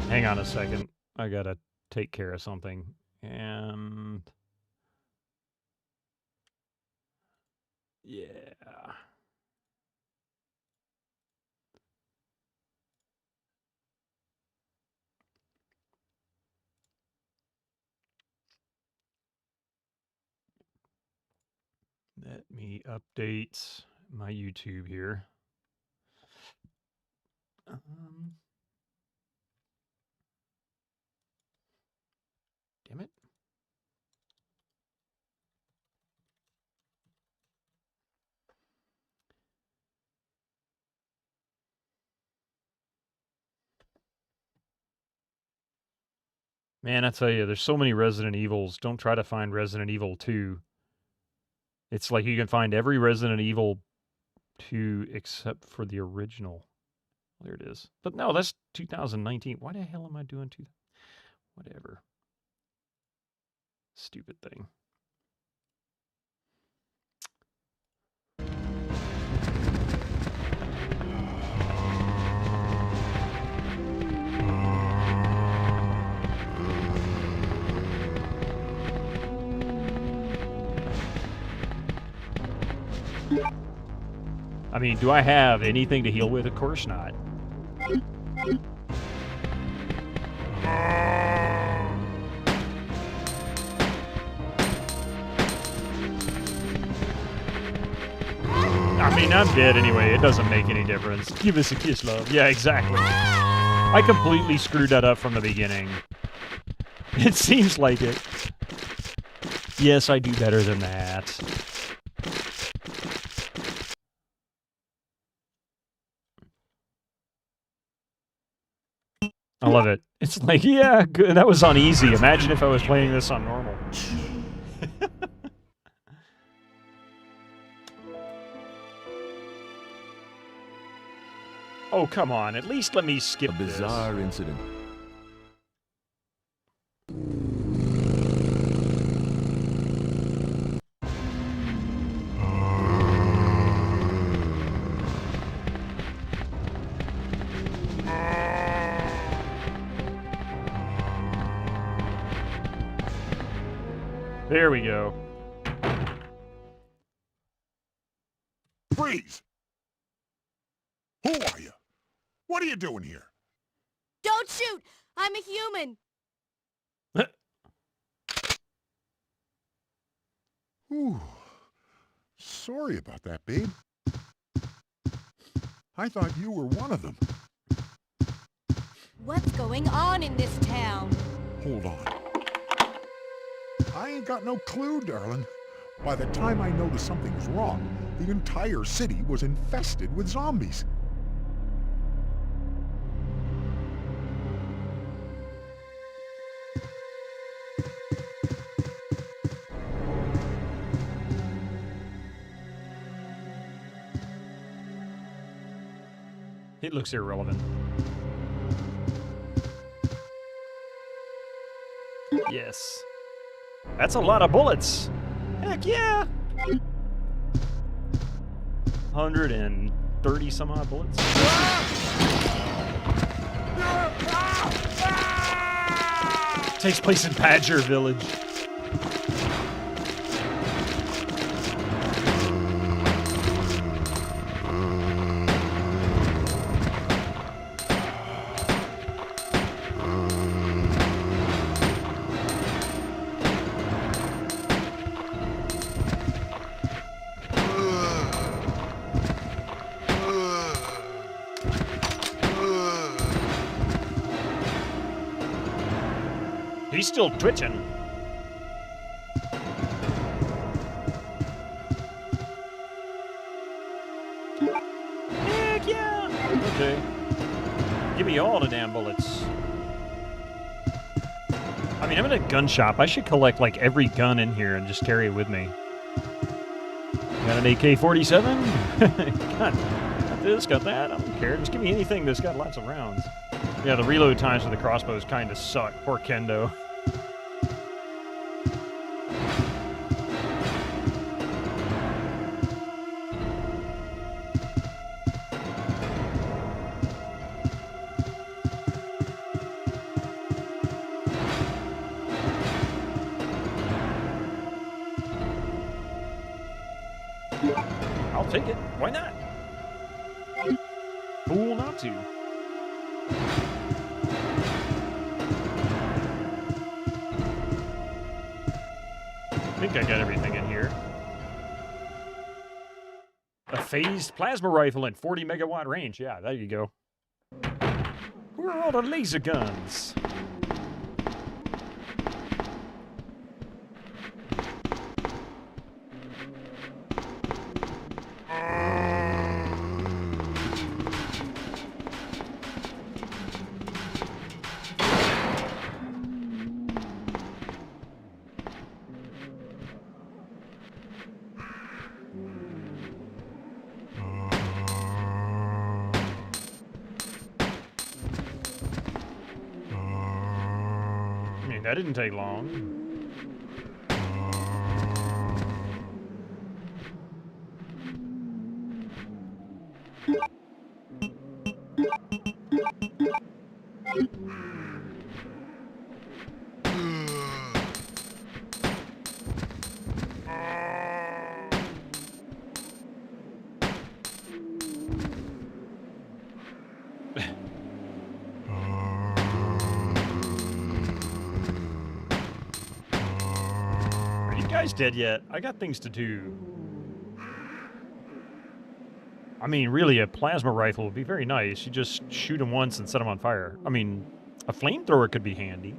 Hang on a second. I gotta take care of something. And... yeah. Let me update my YouTube here. Damn it. Man, I tell you, there's so many Resident Evils. Don't try to find Resident Evil 2. It's like you can find every Resident Evil 2 except for the original. There it is. But no, that's 2019. Why the hell am I doing whatever. Stupid thing. I mean, do I have anything to heal with? Of course not. I mean, I'm dead anyway. It doesn't make any difference. Give us a kiss, love. Yeah, exactly. I completely screwed that up from the beginning. It seems like it. Yes, I do better than that. I love it. It's like, yeah, good. That was on easy. Imagine if I was playing this on normal. Oh, come on. At least let me skip this. A bizarre incident. There we go. Freeze! Who are you? What are you doing here? Don't shoot! I'm a human! Ooh. Sorry about that, babe. I thought you were one of them. What's going on in this town? Hold on. I ain't got no clue, darling. By the time I noticed something was wrong, the entire city was infested with zombies. It looks irrelevant. Yes. That's a lot of bullets. Heck yeah. 130 some odd bullets. Takes place in Badger Village. He's still twitching. Heck yeah! Okay. Give me all the damn bullets. I mean, I'm in a gun shop. I should collect, like, every gun in here and just carry it with me. Got an AK-47? got this, got that. I don't care. Just give me anything that's got lots of rounds. Yeah, the reload times for the crossbows kind of suck. Poor Kendo. I'll take it. Why not? Fool not to. I think I got everything in here. A phased plasma rifle and 40 megawatt range. Yeah, there you go. Where are all the laser guns? That didn't take long. Guys dead yet? I got things to do. I mean, really, a plasma rifle would be very nice. You just shoot them once and set them on fire. I mean, a flamethrower could be handy.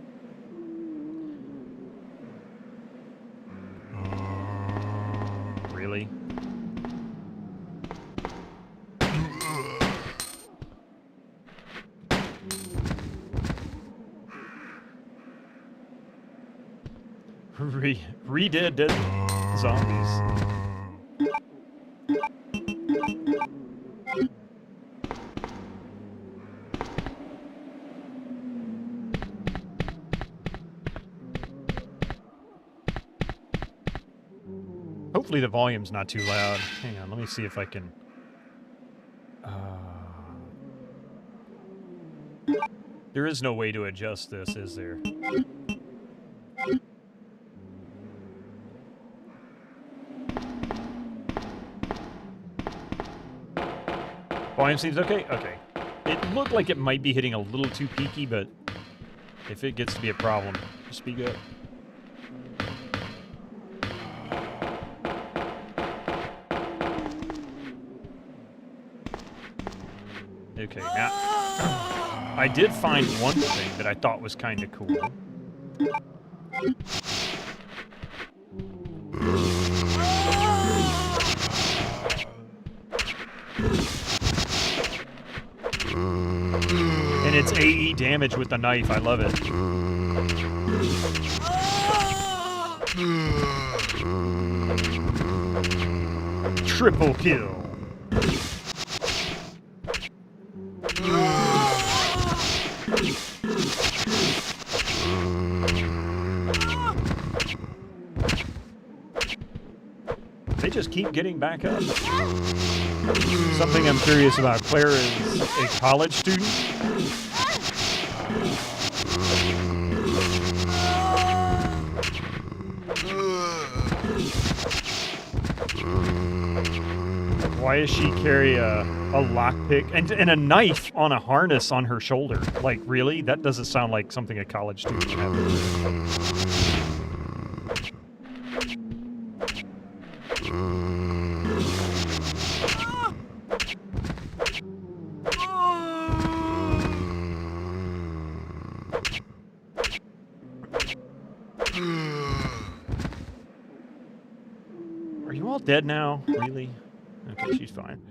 Really? Re-dead dead zombies. Hopefully the volume's not too loud. Hang on, let me see if I can... There is no way to adjust this, is there? Volume seems okay? Okay. It looked like it might be hitting a little too peaky, but if it gets to be a problem, speak up. Okay, now... I did find one thing that I thought was kind of cool. And it's AE damage with the knife. I love it. Triple kill. They just keep getting back up. Something I'm curious about. Claire is a college student. Why does she carry a lockpick and a knife on a harness on her shoulder? Like, really? That doesn't sound like something a college student would have. Are you all dead now? Really? Okay, she's fine.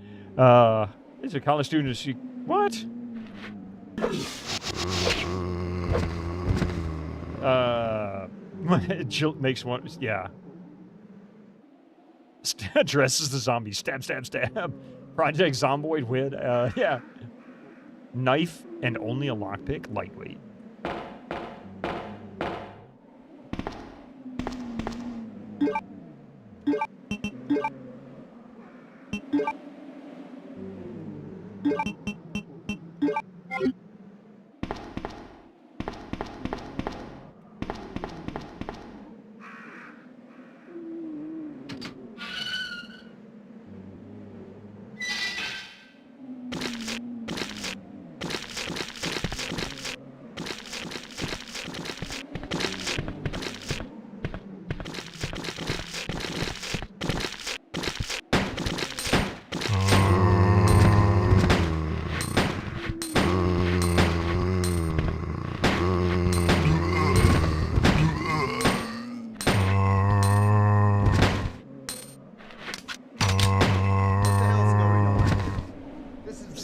These are college students. She what? Jill makes one. Yeah. Dresses the zombie. Stab, stab, stab. Project Zomboid win. Yeah. Knife and only a lockpick. Lightweight.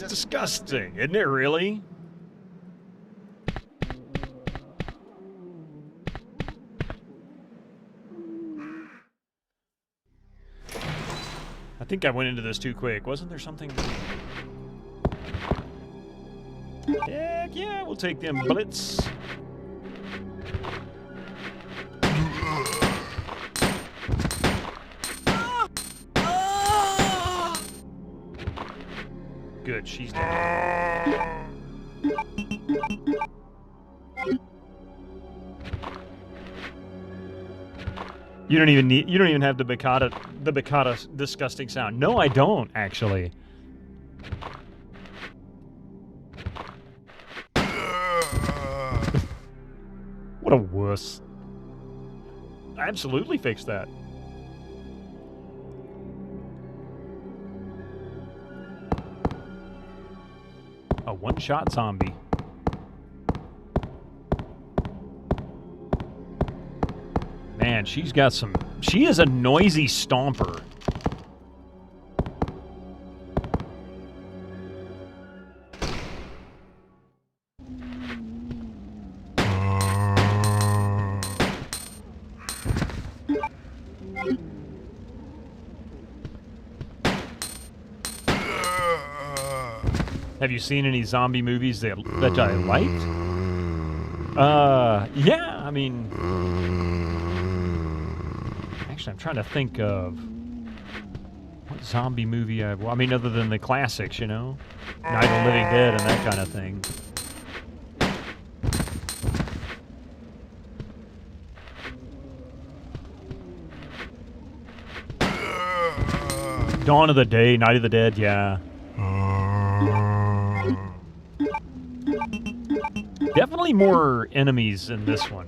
Disgusting, isn't it really? I think I went into this too quick. Wasn't there something? Heck yeah, we'll take them bullets. Good, she's dead. You don't even have the Bacata disgusting sound. No, I don't actually. What a wuss. Absolutely fix that. A one-shot zombie. Man, she's got some... She is a noisy stomper. Have you seen any zombie movies that I liked? Yeah, I mean... Actually, I'm trying to think of... What zombie movie I mean, other than the classics, you know? Night of the Living Dead and that kind of thing. Dawn of the Day, Night of the Dead, yeah. Definitely more enemies in this one.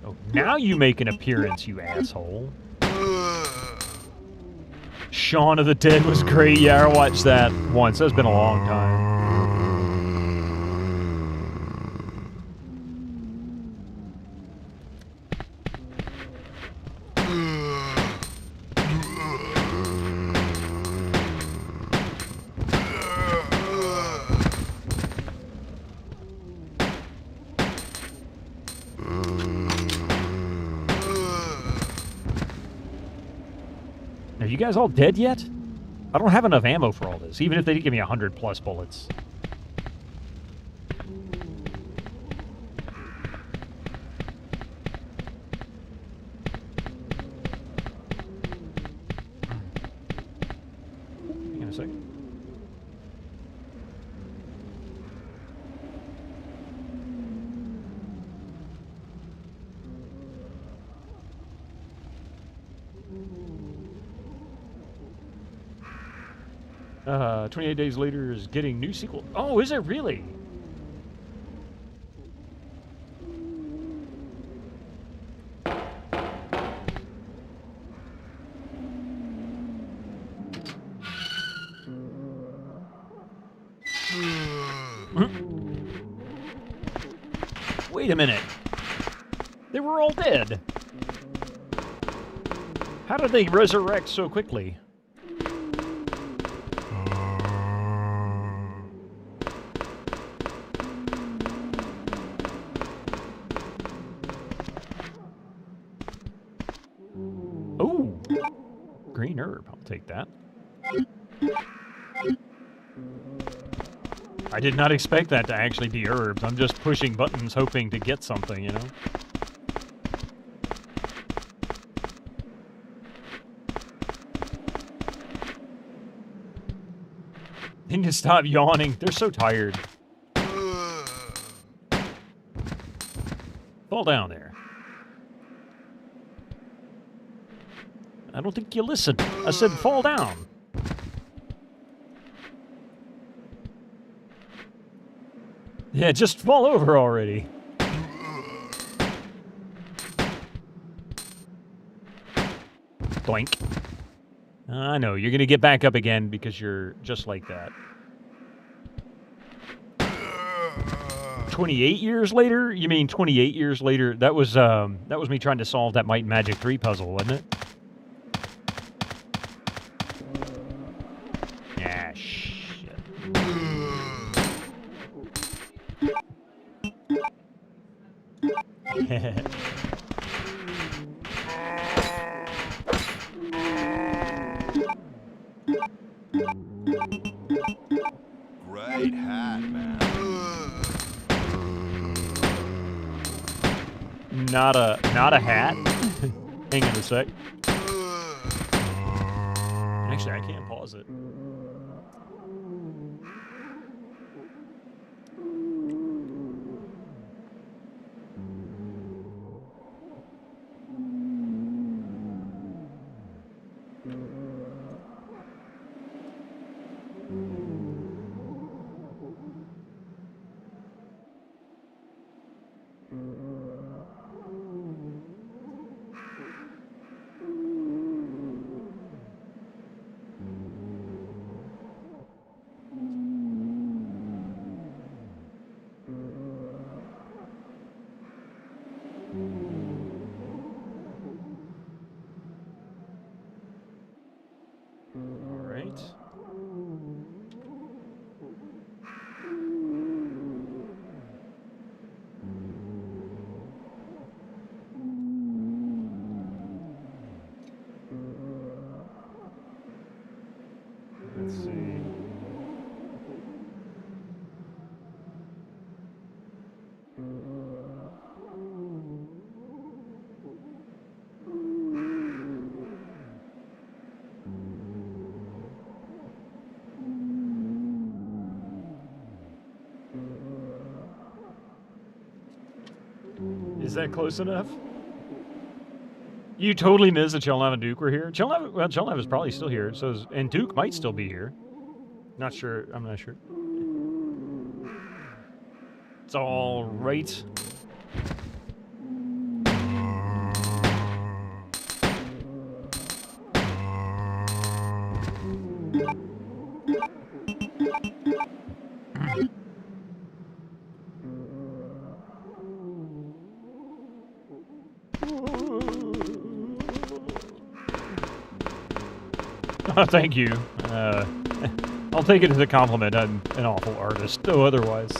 Oh, now you make an appearance, you asshole. Shaun of the Dead was great. Yeah, I watched that once. That's been a long time. Are you guys all dead yet? I don't have enough ammo for all this, even if they did give me 100+ bullets. Hang on a second. 28 days later is getting new sequel. Oh, is it really? Wait a minute. They were all dead. How did they resurrect so quickly? Oh, green herb. I'll take that. I did not expect that to actually be herbs. I'm just pushing buttons hoping to get something, you know? They need to stop yawning. They're so tired. Fall down there. I don't think you listened. I said fall down. Yeah, just fall over already. Doink. I know, you're gonna get back up again because you're just like that. 28 years later? You mean 28 years later? That was me trying to solve that Might and Magic 3 puzzle, wasn't it? Ah, shit. Great hat, man. Not a hat. Hang on a sec. Actually, I can't pause it. Let's see. Is that close enough? You totally missed that Chelnav and Duke were here. Chelnav is probably still here. And Duke might still be here. Not sure. I'm not sure. It's all right. Thank you. I'll take it as a compliment. I'm an awful artist, though otherwise.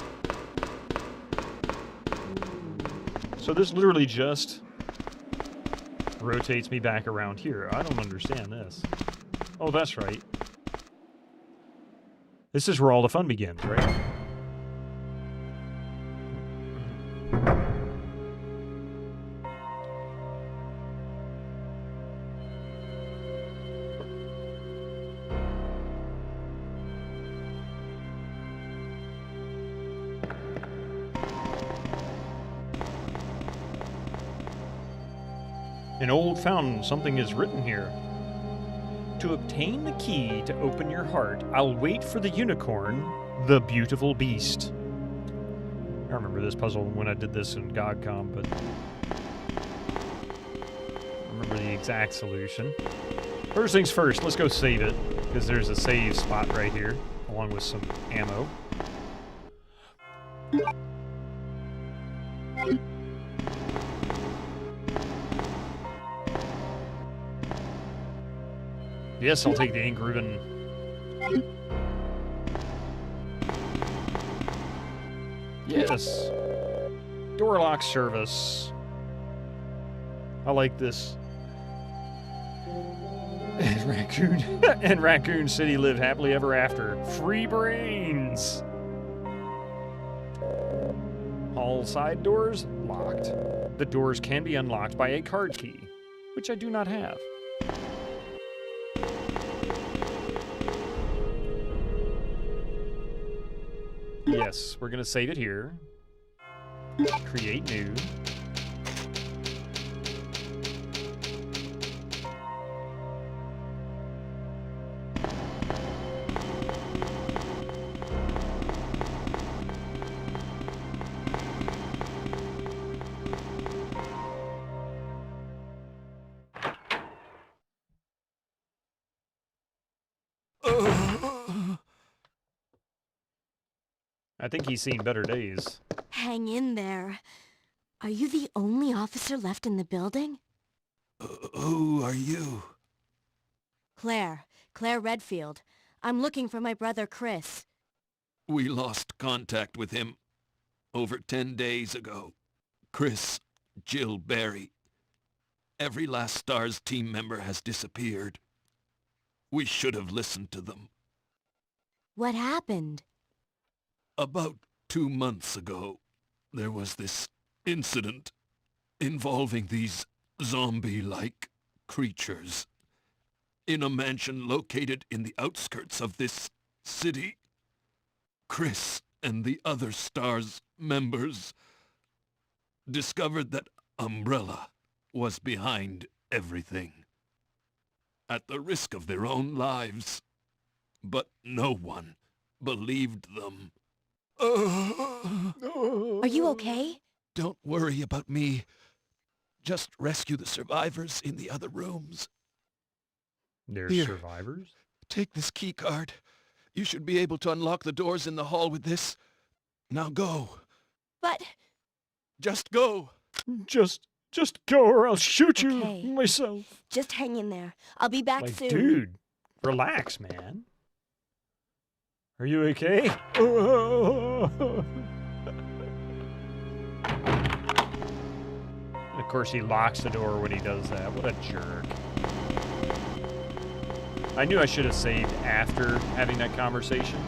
So this literally just rotates me back around here. I don't understand this. Oh, that's right. This is where all the fun begins, right? An old fountain. Something is written here. To obtain the key to open your heart, I'll wait for the unicorn, the beautiful beast. I remember this puzzle when I did this in GOGCOM, but I remember the exact solution. First things first, let's go save it, because there's a save spot right here, along with some ammo. Yes, I'll take the ink ribbon. Yes. Door lock service. I like this. And Raccoon and Raccoon City lived happily ever after. Free brains. All side doors locked. The doors can be unlocked by a card key, which I do not have. Yes, we're gonna save it here. Create new. I think he's seen better days. Hang in there. Are you the only officer left in the building? Who are you? Claire Redfield. I'm looking for my brother Chris. We lost contact with him over 10 days ago. Chris, Jill Barry. Every last STARS team member has disappeared. We should have listened to them. What happened? About 2 months ago, there was this incident involving these zombie-like creatures in a mansion located in the outskirts of this city. Chris and the other STARS members discovered that Umbrella was behind everything, at the risk of their own lives. But no one believed them. Are you okay? Don't worry about me. Just rescue the survivors in the other rooms. They're Here. survivors? Take this key card. You should be able to unlock the doors in the hall with this. Now go. But... Just go. Just go or I'll shoot Okay. you myself. Just hang in there. I'll be back Like, soon. dude, relax, man. Are you okay? Of course, he locks the door when he does that. What a jerk. I knew I should have saved after having that conversation.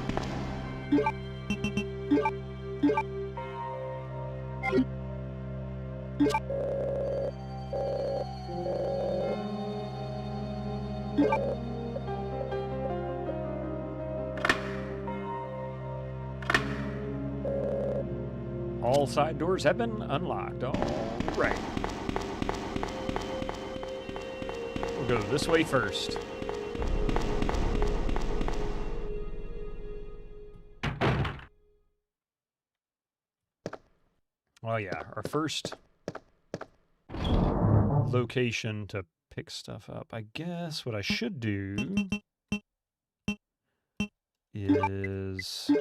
All side doors have been unlocked. All right. We'll go this way first. Well, yeah, our first location to pick stuff up. I guess what I should do is...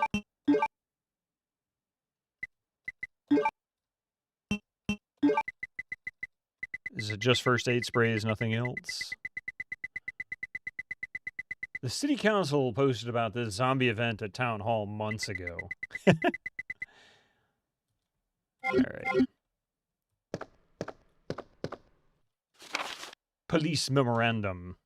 Is it just first aid sprays, nothing else? The city council posted about this zombie event at town hall months ago. All right. Police memorandum.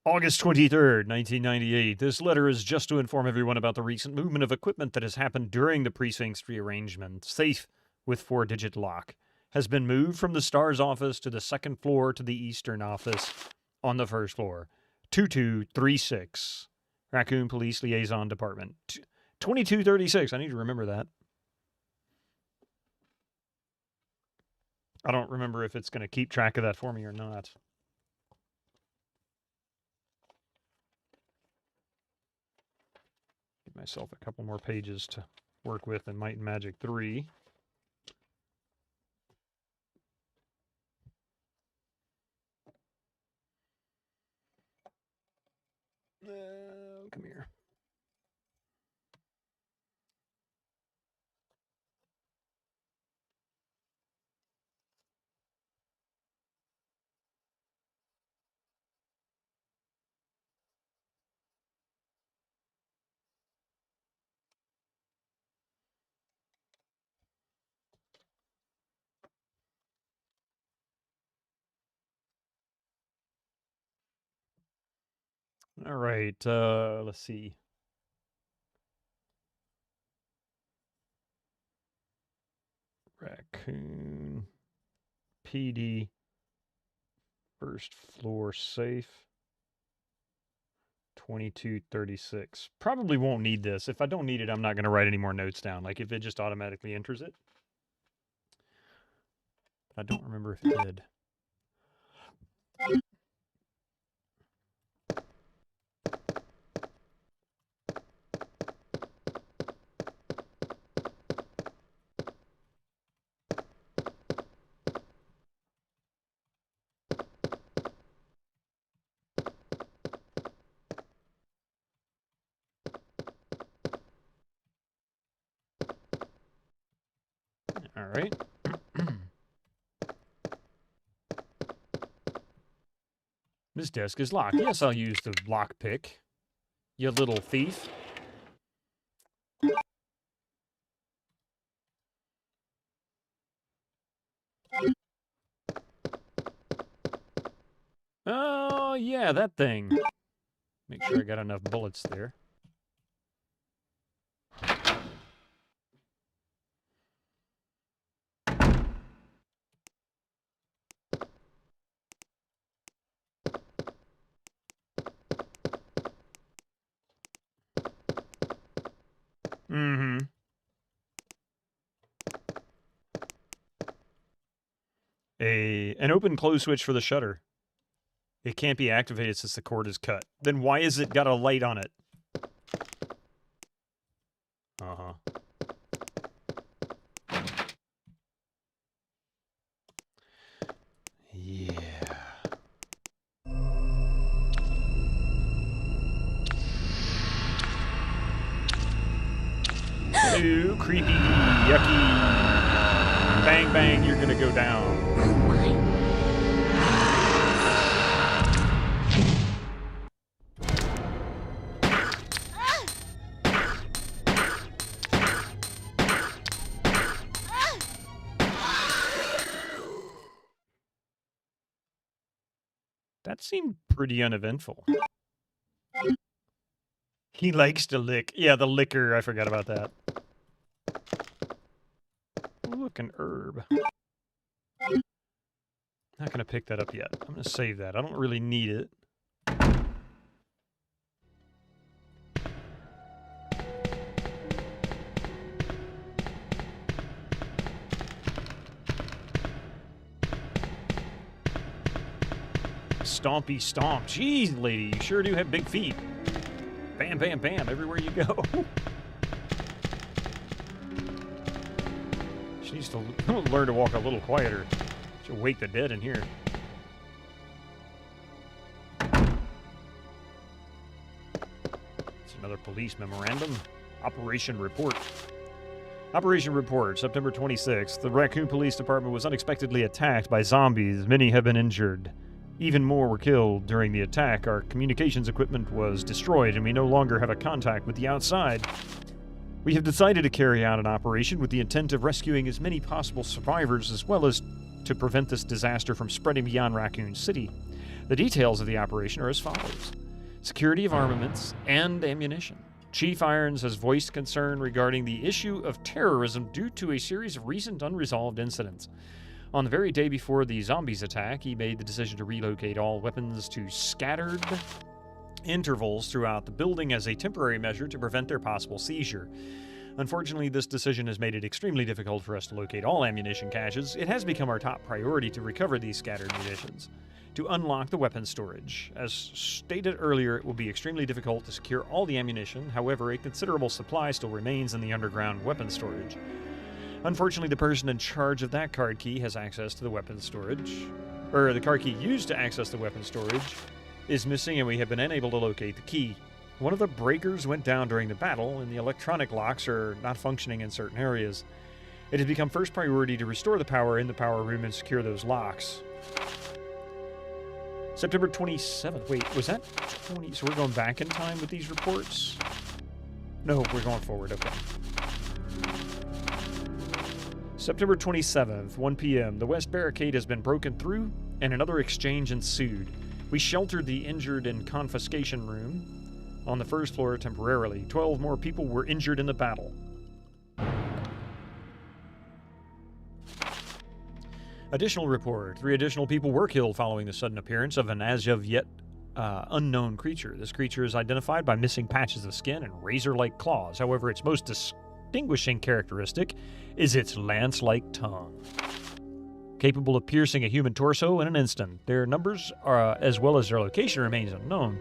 August 23rd, 1998. This letter is just to inform everyone about the recent movement of equipment that has happened during the precinct's rearrangement. Safe with 4-digit lock has been moved from the STARS office to the second floor to the eastern office on the first floor. 2236. Raccoon Police Liaison Department. 2236. I need to remember that. I don't remember if it's going to keep track of that for me or not. myself a couple more pages to work with in Might and Magic 3. Come here. All right, let's see. Raccoon. PD. First floor safe. 2236. Probably won't need this. If I don't need it, I'm not going to write any more notes down. Like if it just automatically enters it. I don't remember if it did. All right. This desk is locked. Yes, I'll use the lock pick. You little thief. Oh, yeah, that thing. Make sure I got enough bullets there. Mm-hmm. An open-close switch for the shutter. It can't be activated since the cord is cut. Then why has it got a light on it? Uh-huh. Yeah. Ew, creepy, yucky. Bang, bang, you're gonna go down. That seemed pretty uneventful. He likes to lick. Yeah, the liquor. I forgot about that. Oh, look, an herb. Not going to pick that up yet. I'm going to save that. I don't really need it. Stompy stomp. Jeez, lady, you sure do have big feet. Bam, bam, bam, everywhere you go. She needs to learn to walk a little quieter. She'll wake the dead in here. It's another police memorandum. Operation Report. Operation Report, September 26th. The Raccoon Police Department was unexpectedly attacked by zombies. Many have been injured. Even more were killed during the attack. Our communications equipment was destroyed, and we no longer have a contact with the outside. We have decided to carry out an operation with the intent of rescuing as many possible survivors, as well as to prevent this disaster from spreading beyond Raccoon City. The details of the operation are as follows. Security of armaments and ammunition. Chief Irons has voiced concern regarding the issue of terrorism due to a series of recent unresolved incidents. On the very day before the zombies attack, he made the decision to relocate all weapons to scattered intervals throughout the building as a temporary measure to prevent their possible seizure. Unfortunately, this decision has made it extremely difficult for us to locate all ammunition caches. It has become our top priority to recover these scattered munitions, to unlock the weapons storage. As stated earlier, it will be extremely difficult to secure all the ammunition. However, a considerable supply still remains in the underground weapons storage. Unfortunately, the person in charge of that card key has access to the weapons storage, or the card key used to access the weapons storage is missing, and we have been unable to locate the key. One of the breakers went down during the battle, and the electronic locks are not functioning in certain areas. It has become first priority to restore the power in the power room and secure those locks. September 27th. Wait, was that 20? So we're going back in time with these reports? No, we're going forward. Okay. September 27th, 1 p.m. The west barricade has been broken through, and another exchange ensued. We sheltered the injured in confiscation room on the first floor temporarily. 12 more people were injured in the battle. Additional report. 3 additional people were killed following the sudden appearance of an as of yet unknown creature. This creature is identified by missing patches of skin and razor-like claws. However, its most distinguishing characteristic is its lance-like tongue, capable of piercing a human torso in an instant. Their numbers, as well as their location, remains unknown.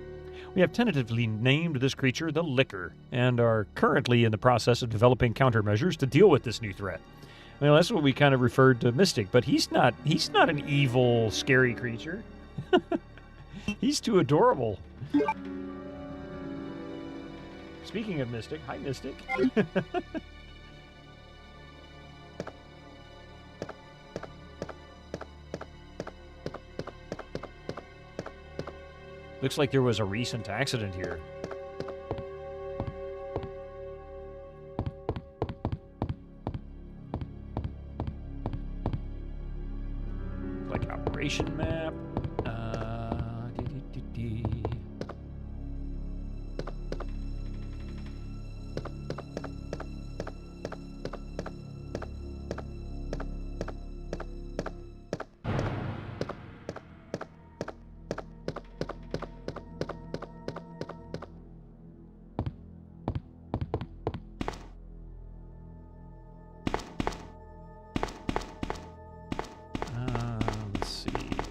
We have tentatively named this creature the Licker, and are currently in the process of developing countermeasures to deal with this new threat. Well, that's what we kind of referred to Mystic, but he's not an evil, scary creature. He's too adorable. Speaking of Mystic, hi Mystic. Looks like there was a recent accident here. Like operation map.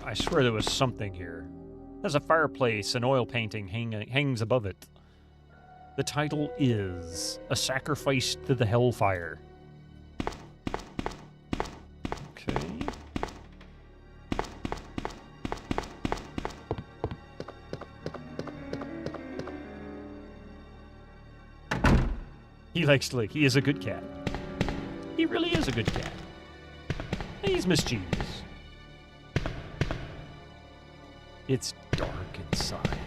I swear there was something here. There's a fireplace, an oil painting hangs above it. The title is A Sacrifice to the Hellfire. Okay. He likes to lick. He is a good cat. He really is a good cat. He's mischievous. It's dark inside.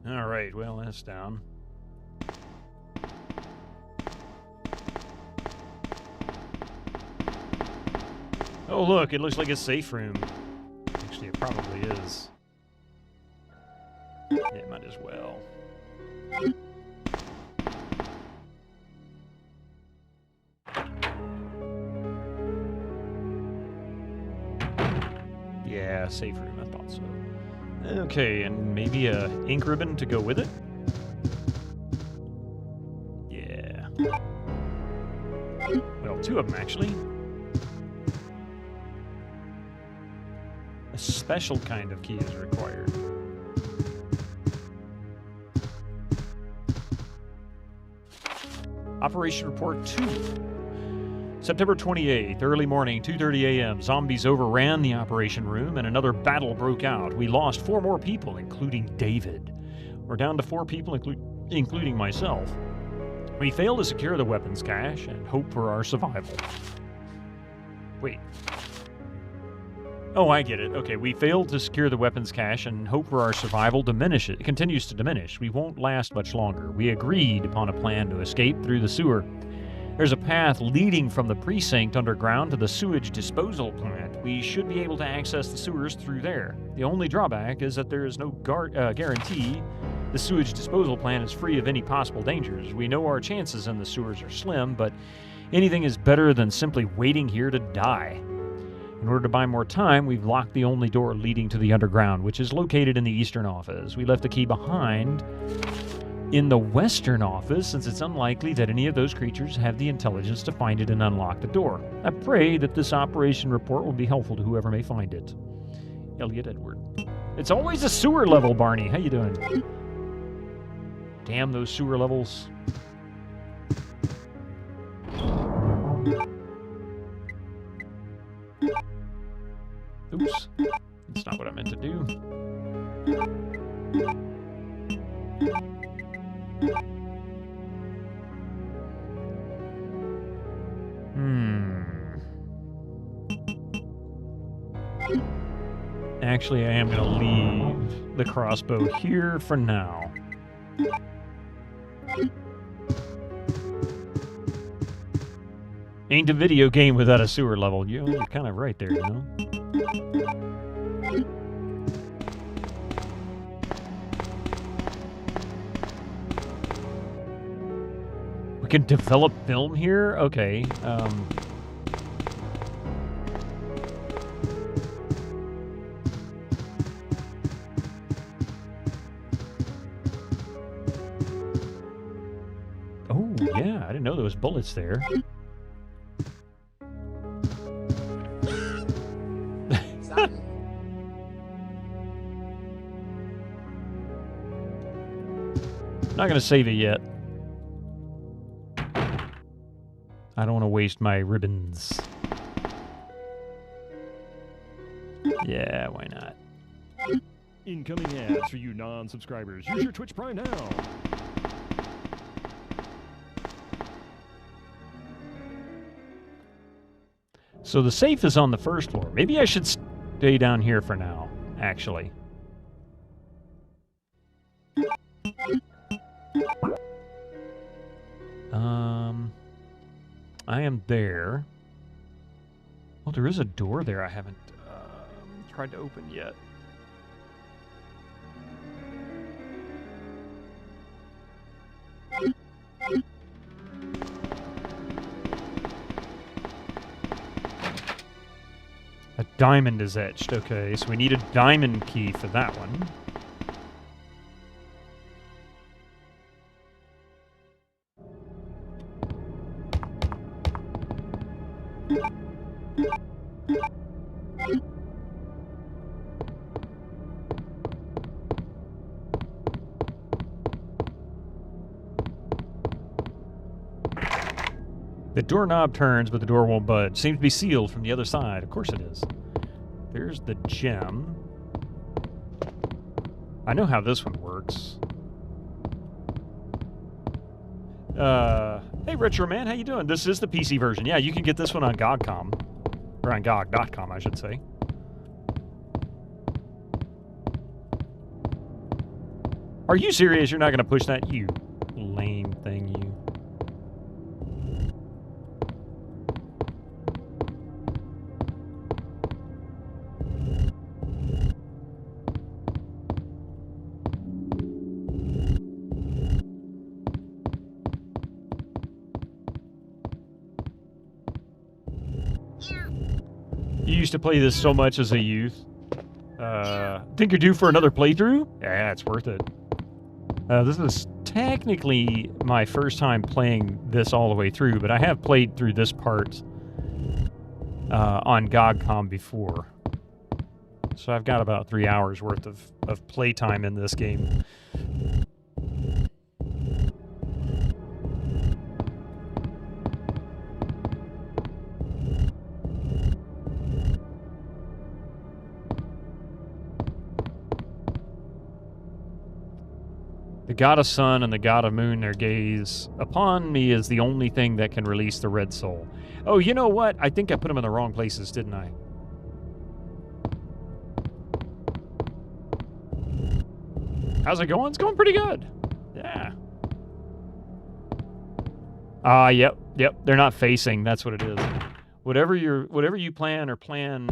Alright, well, that's down. Oh, look, it looks like a safe room. Actually, it probably is. Yeah, might as well. Yeah, safe room, I thought so. Okay, and maybe a ink ribbon to go with it? Yeah. Well, 2 of them, actually. A special kind of key is required. Operation Report 2. September 28th, early morning, 2:30 a.m. Zombies overran the operation room and another battle broke out. We lost 4 more people, including David. We're down to 4 people, including myself. We failed to secure the weapons cache and hope for our survival. Wait. Oh, I get it. Okay, we failed to secure the weapons cache and hope for our survival continues to diminish. We won't last much longer. We agreed upon a plan to escape through the sewer. There's a path leading from the precinct underground to the sewage disposal plant. We should be able to access the sewers through there. The only drawback is that there is no guarantee the sewage disposal plant is free of any possible dangers. We know our chances in the sewers are slim, but anything is better than simply waiting here to die. In order to buy more time, we've locked the only door leading to the underground, which is located in the eastern office. We left the key behind in the western office, since it's unlikely that any of those creatures have the intelligence to find it and unlock the door. I pray that this operation report will be helpful to whoever may find it. Elliot Edward. It's always a sewer level, Barney. How you doing? Damn those sewer levels. Oops. That's not what I meant to do. Actually, I am going to leave the crossbow here for now. Ain't a video game without a sewer level. You're kind of right there, you know? We can develop film here? Okay. Oh, yeah. I didn't know there was bullets there. Not going to save it yet. I don't want to waste my ribbons. Yeah, why not? Incoming ads for you non-subscribers. Use your Twitch Prime now. So the safe is on the first floor. Maybe I should stay down here for now, actually. I am there. Well, there is a door there I haven't tried to open yet. A diamond is etched. Okay, so we need a diamond key for that one. The doorknob turns, but the door won't budge. Seems to be sealed from the other side. Of course it is. There's the gem. I know how this one works. Hey, Retro Man, how you doing? This is the PC version. Yeah, you can get this one on GOG.com. Or on GOG.com, I should say. Are you serious? You're not going to push that? You lame thing, you. You used to play this so much as a youth. Think you're due for another playthrough? Yeah, it's worth it. This is technically my first time playing this all the way through, but I have played through this part on GOG.com before. So I've got about 3 hours worth of playtime in this game. The god of sun and the god of moon, their gaze upon me is the only thing that can release the red soul. Oh, you know what? I think I put them in the wrong places, didn't I? How's it going? It's going pretty good. Yeah. Yep. They're not facing. That's what it is. Whatever you plan or plan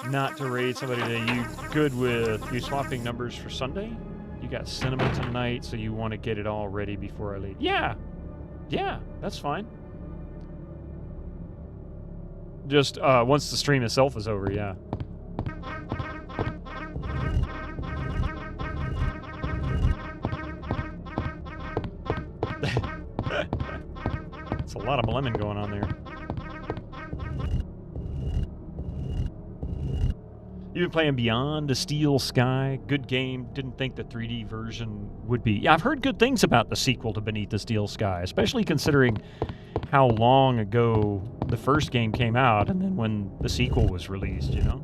not to raid somebody that you good with, you swapping numbers for Sunday? You got cinema tonight, so you want to get it all ready before I leave. Yeah, that's fine. Just once the stream itself is over, yeah. It's a lot of lemon going on there. You've been playing Beyond the Steel Sky. Good game. Didn't think the 3D version would be. Yeah, I've heard good things about the sequel to Beneath the Steel Sky, especially considering how long ago the first game came out and then when the sequel was released, you know?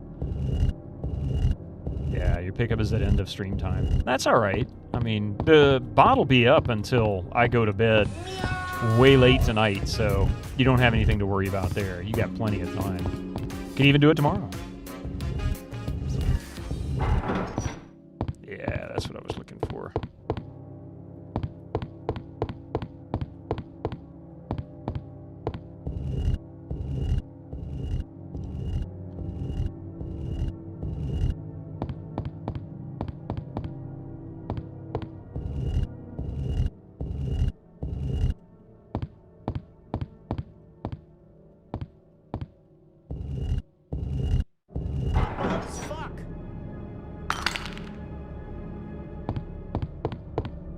Yeah, your pickup is at end of stream time. That's all right. I mean, the bot will be up until I go to bed way late tonight, so you don't have anything to worry about there. You got plenty of time. Can even do it tomorrow. Yeah, that's what I was looking for.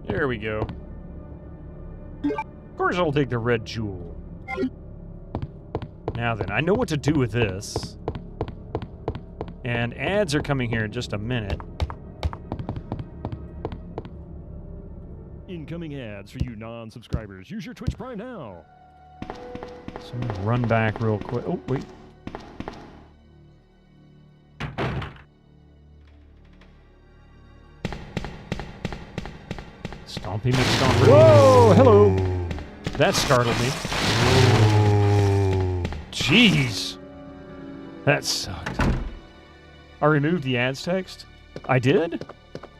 There we go. Of course I'll take the red jewel. Now then, I know what to do with this. And ads are coming here in just a minute. Incoming ads for you non-subscribers. Use your Twitch Prime now. So I'm gonna run back real quick. Oh, wait. Stompy McStomp. Whoa, hello. That startled me. Jeez. That sucked. I removed the ads text? I did?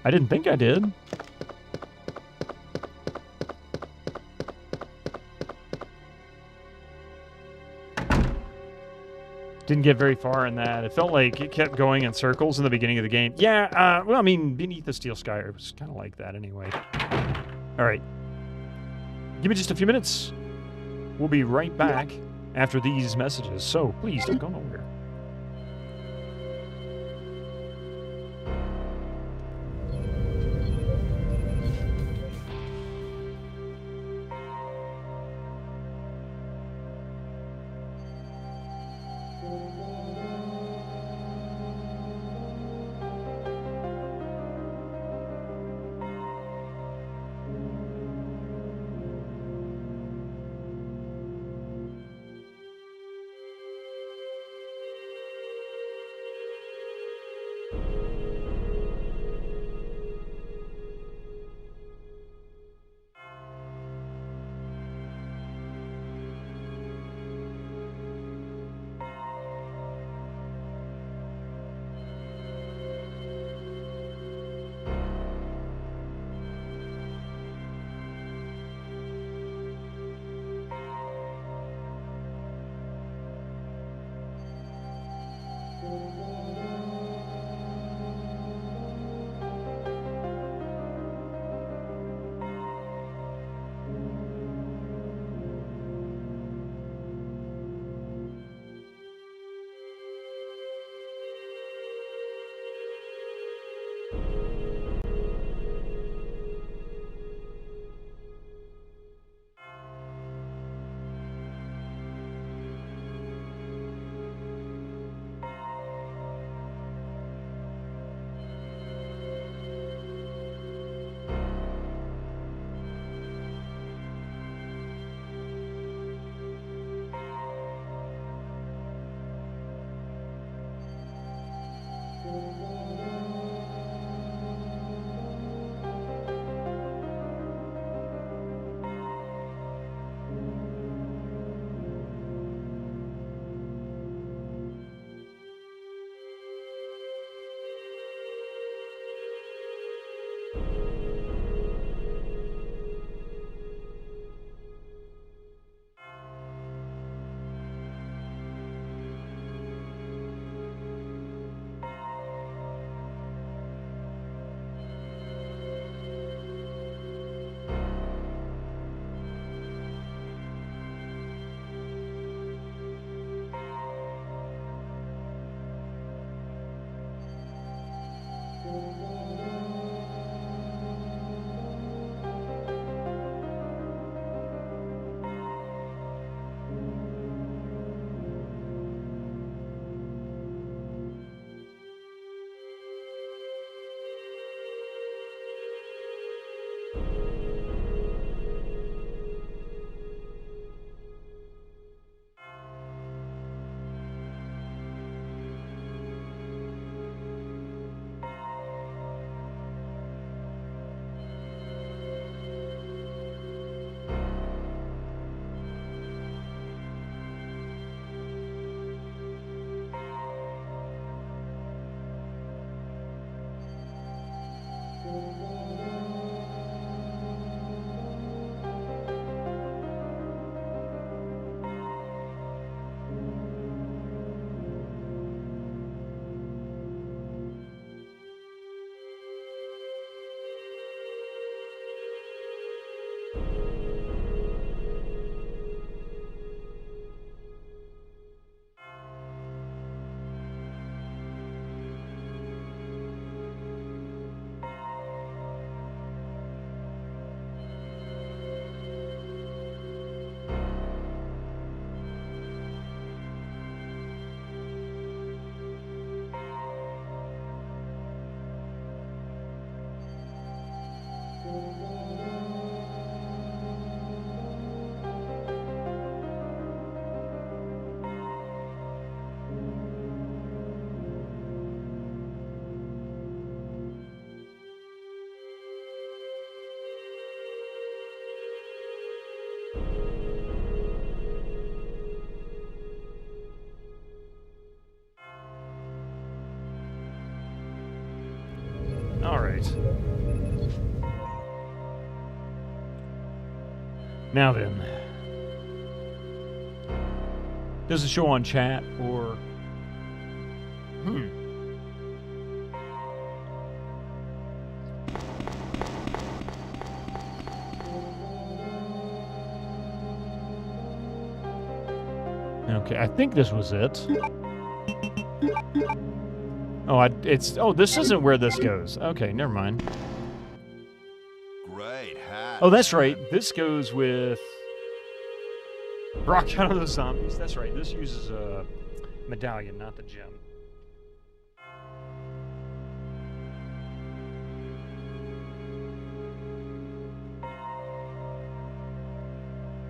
I didn't think I did. Didn't get very far in that. It felt like it kept going in circles in the beginning of the game. Yeah, well, I mean, Beneath the Steel Sky was kind of like that anyway. All right. Give me just a few minutes. We'll be right back after these messages, so please don't go nowhere. right. Now then. Does it show on chat or... Okay, I think this was it. Oh, this isn't where this goes. Okay, never mind. Great hat. Oh, that's right. This goes with Rock Out of the Zombies. That's right. This uses a medallion, not the gem.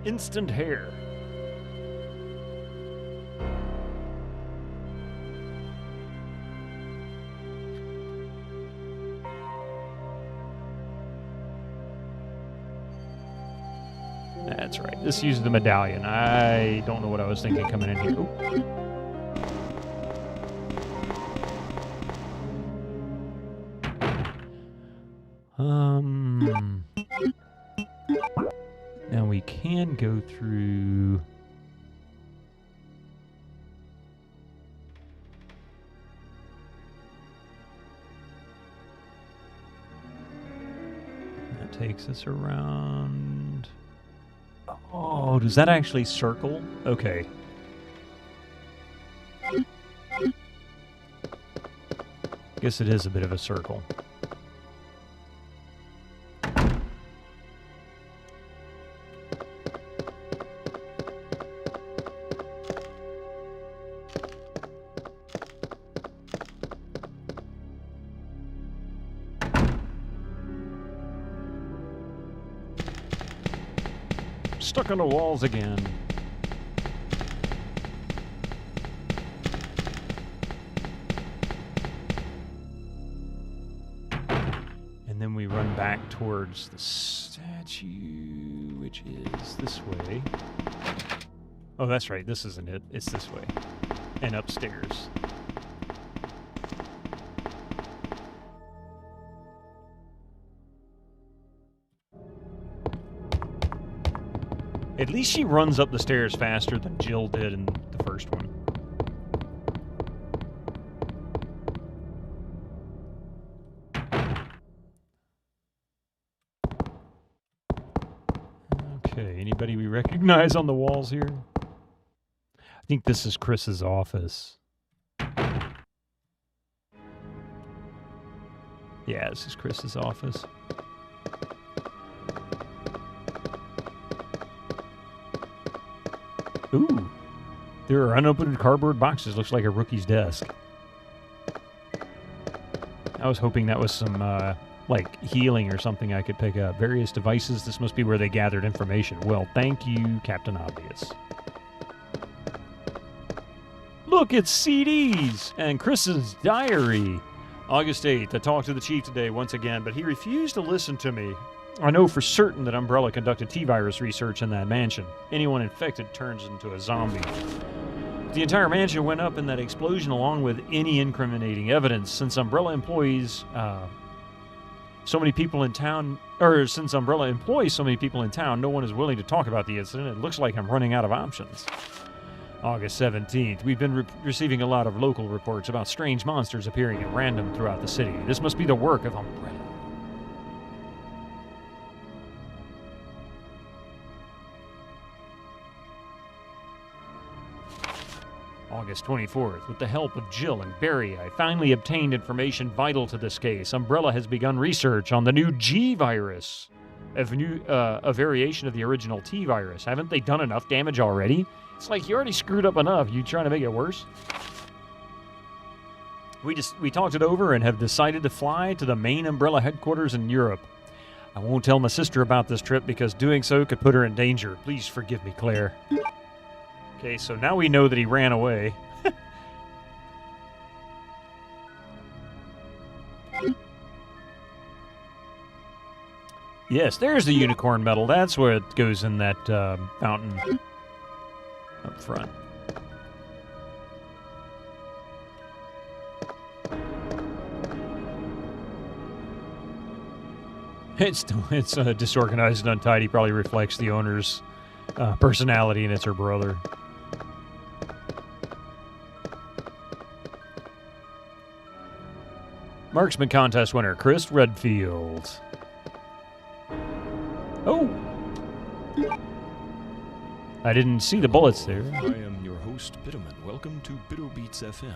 Instant hair. That's right. This uses the medallion. I don't know what I was thinking coming in here. Now we can go through... That takes us around... Oh, does that actually circle? Okay. Guess it is a bit of a circle. Stuck on the walls again. And then we run back towards the statue, which is this way. Oh, that's right. This isn't it. It's this way. And upstairs. At least she runs up the stairs faster than Jill did in the first one. Okay, anybody we recognize on the walls here? I think this is Chris's office. Yeah, this is Chris's office. Ooh, there are unopened cardboard boxes. Looks like a rookie's desk. I was hoping that was some, like, healing or something I could pick up. Various devices. This must be where they gathered information. Well, thank you, Captain Obvious. Look, it's CDs and Chris's diary. August 8th. I talked to the chief today once again, but he refused to listen to me. I know for certain that Umbrella conducted T-virus research in that mansion. Anyone infected turns into a zombie. The entire mansion went up in that explosion along with any incriminating evidence. Since Umbrella employs so many people in town, since Umbrella employs so many people in town, no one is willing to talk about the incident. It looks like I'm running out of options. August 17th. We've been receiving a lot of local reports about strange monsters appearing at random throughout the city. This must be the work of Umbrella. August 24th. With the help of Jill and Barry, I finally obtained information vital to this case. Umbrella has begun research on the new G virus, a variation of the original T virus. Haven't they done enough damage already? It's like you already screwed up enough. You trying to make it worse? We talked it over and have decided to fly to the main Umbrella headquarters in Europe. I won't tell my sister about this trip because doing so could put her in danger. Please forgive me, Claire. Okay, so now we know that he ran away. Yes, there's the unicorn medal. That's where it goes in that fountain up front. It's disorganized and untidy. Probably reflects the owner's personality, and it's her brother. Marksman contest winner, Chris Redfield. Oh! I didn't see the bullets there. I am your host, Bitterman. Welcome to Bitter Beats FM.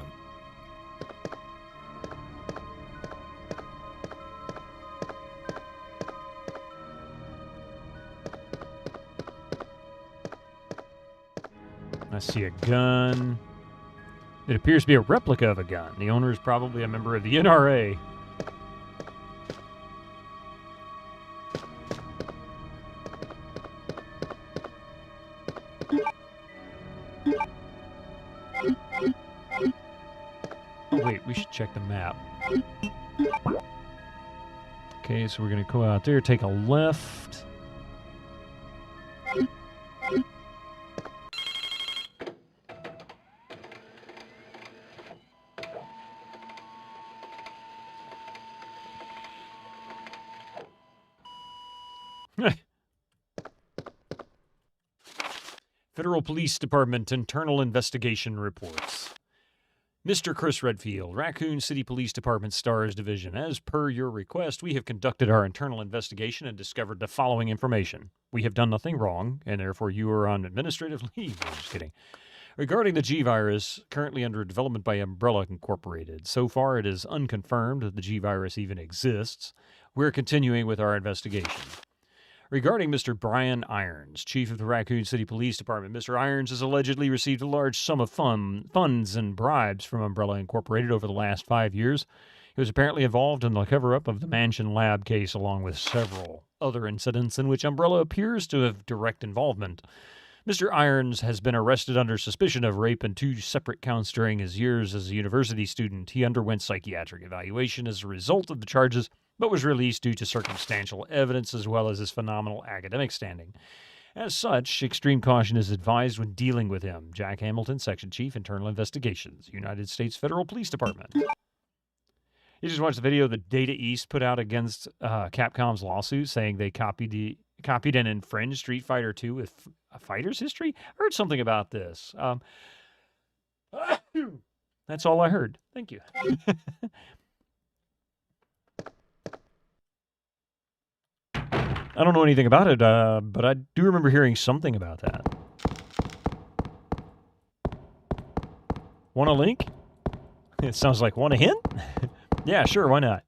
I see a gun. It appears to be a replica of a gun. The owner is probably a member of the NRA. Oh, wait, we should check the map. Okay, so we're going to go out there, take a left. Federal Police Department Internal Investigation Reports. Mr. Chris Redfield, Raccoon City Police Department Stars Division. As per your request, we have conducted our internal investigation and discovered the following information. We have done nothing wrong, and therefore you are on administrative leave. I'm just kidding. Regarding the G-Virus, currently under development by Umbrella Incorporated. So far, it is unconfirmed that the G-Virus even exists. We're continuing with our investigation. Regarding Mr. Brian Irons, chief of the Raccoon City Police Department, Mr. Irons has allegedly received a large sum of funds and bribes from Umbrella Incorporated over the last 5 years. He was apparently involved in the cover-up of the Mansion Lab case, along with several other incidents in which Umbrella appears to have direct involvement. Mr. Irons has been arrested under suspicion of rape in 2 separate counts during his years as a university student. He underwent psychiatric evaluation as a result of the charges, but was released due to circumstantial evidence as well as his phenomenal academic standing. As such, extreme caution is advised when dealing with him. Jack Hamilton, Section Chief, Internal Investigations, United States Federal Police Department. You just watched the video that Data East put out against Capcom's lawsuit, saying they copied and infringed Street Fighter II with a fighter's history? I heard something about this. That's all I heard. Thank you. I don't know anything about it, but I do remember hearing something about that. Want a link? It sounds like, want a hint? Yeah, sure, why not?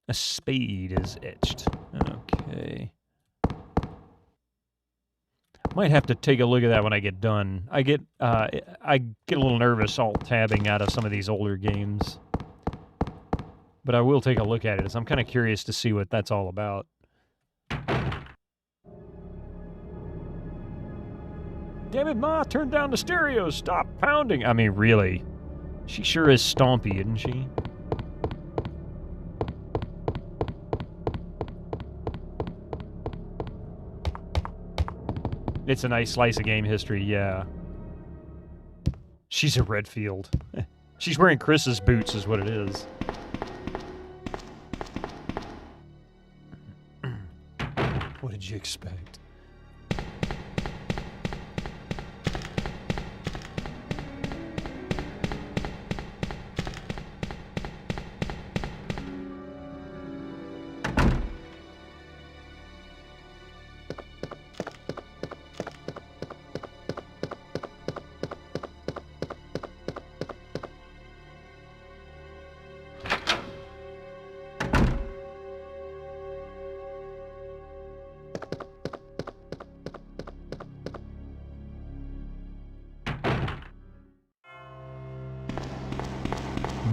A spade is etched. Okay. Might have to take a look at that when I get done. I get a little nervous alt-tabbing out of some of these older games. But I will take a look at it, as I'm kind of curious to see what that's all about. Damn it, Ma, turn down the stereo, stop pounding. I mean, really. She sure is stompy, isn't she? It's a nice slice of game history, yeah. She's a Redfield. She's wearing Chris's boots is what it is. What did you expect?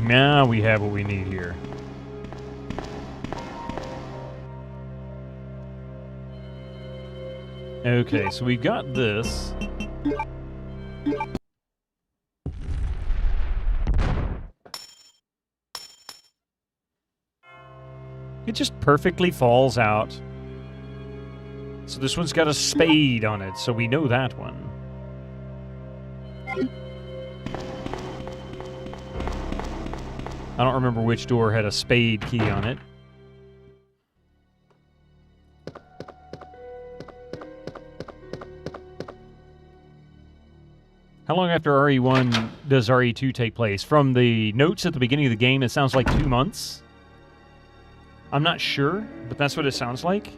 Now we have what we need here. Okay, so we've got this. It just perfectly falls out. So this one's got a spade on it, so we know that one. I don't remember which door had a spade key on it. How long after RE1 does RE2 take place? From the notes at the beginning of the game, it sounds like 2 months. I'm not sure, but that's what it sounds like.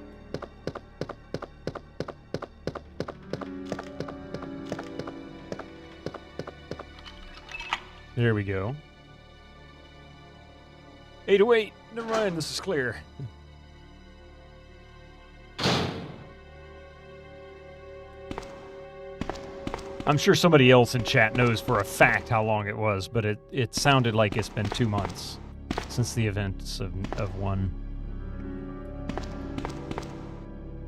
There we go. 808. Never mind, this is clear. I'm sure somebody else in chat knows for a fact how long it was, but it sounded like it's been 2 months since the events of 1.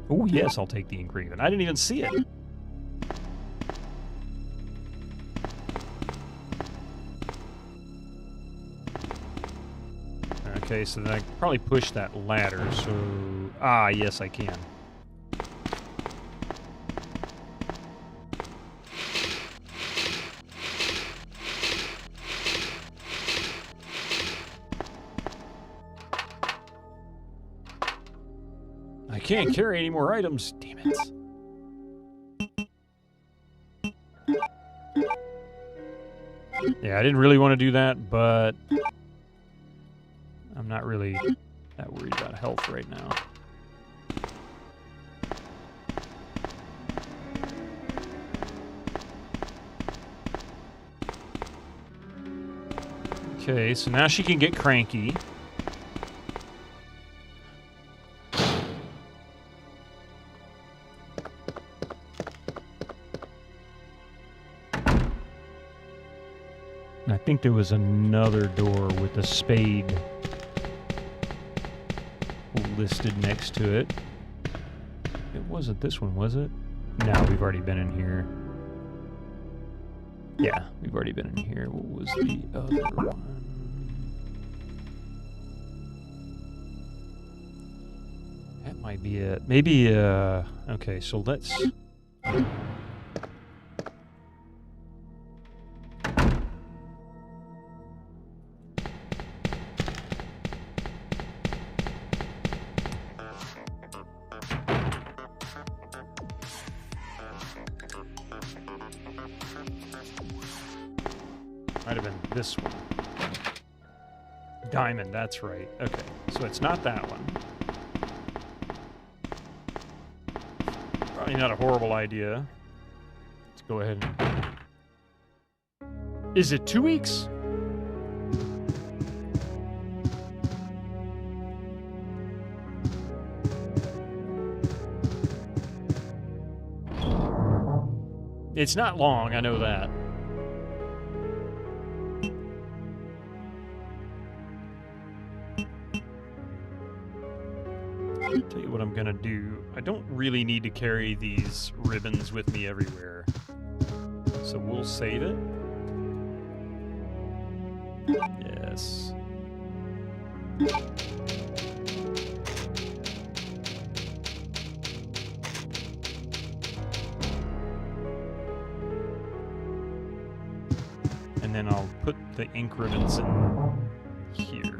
Oh, yes, I'll take the engraving. I didn't even see it. Okay, so then I can probably push that ladder, so... Ah, yes, I can. I can't carry any more items. Damn it. Yeah, I didn't really want to do that, but I'm not really that worried about health right now. Okay, so now she can get cranky. I think there was another door with a spade listed next to it. It wasn't this one, was it? No, we've already been in here. Yeah, we've already been in here. What was the other one? That might be it. Maybe, okay, so let's... Might have been this one. Diamond, that's right. Okay, so it's not that one. Probably not a horrible idea. Let's go ahead and... Is it 2 weeks? It's not long, I know that. Tell you what I'm gonna do. I don't really need to carry these ribbons with me everywhere. So we'll save it. Yes. And then I'll put the ink ribbons in here.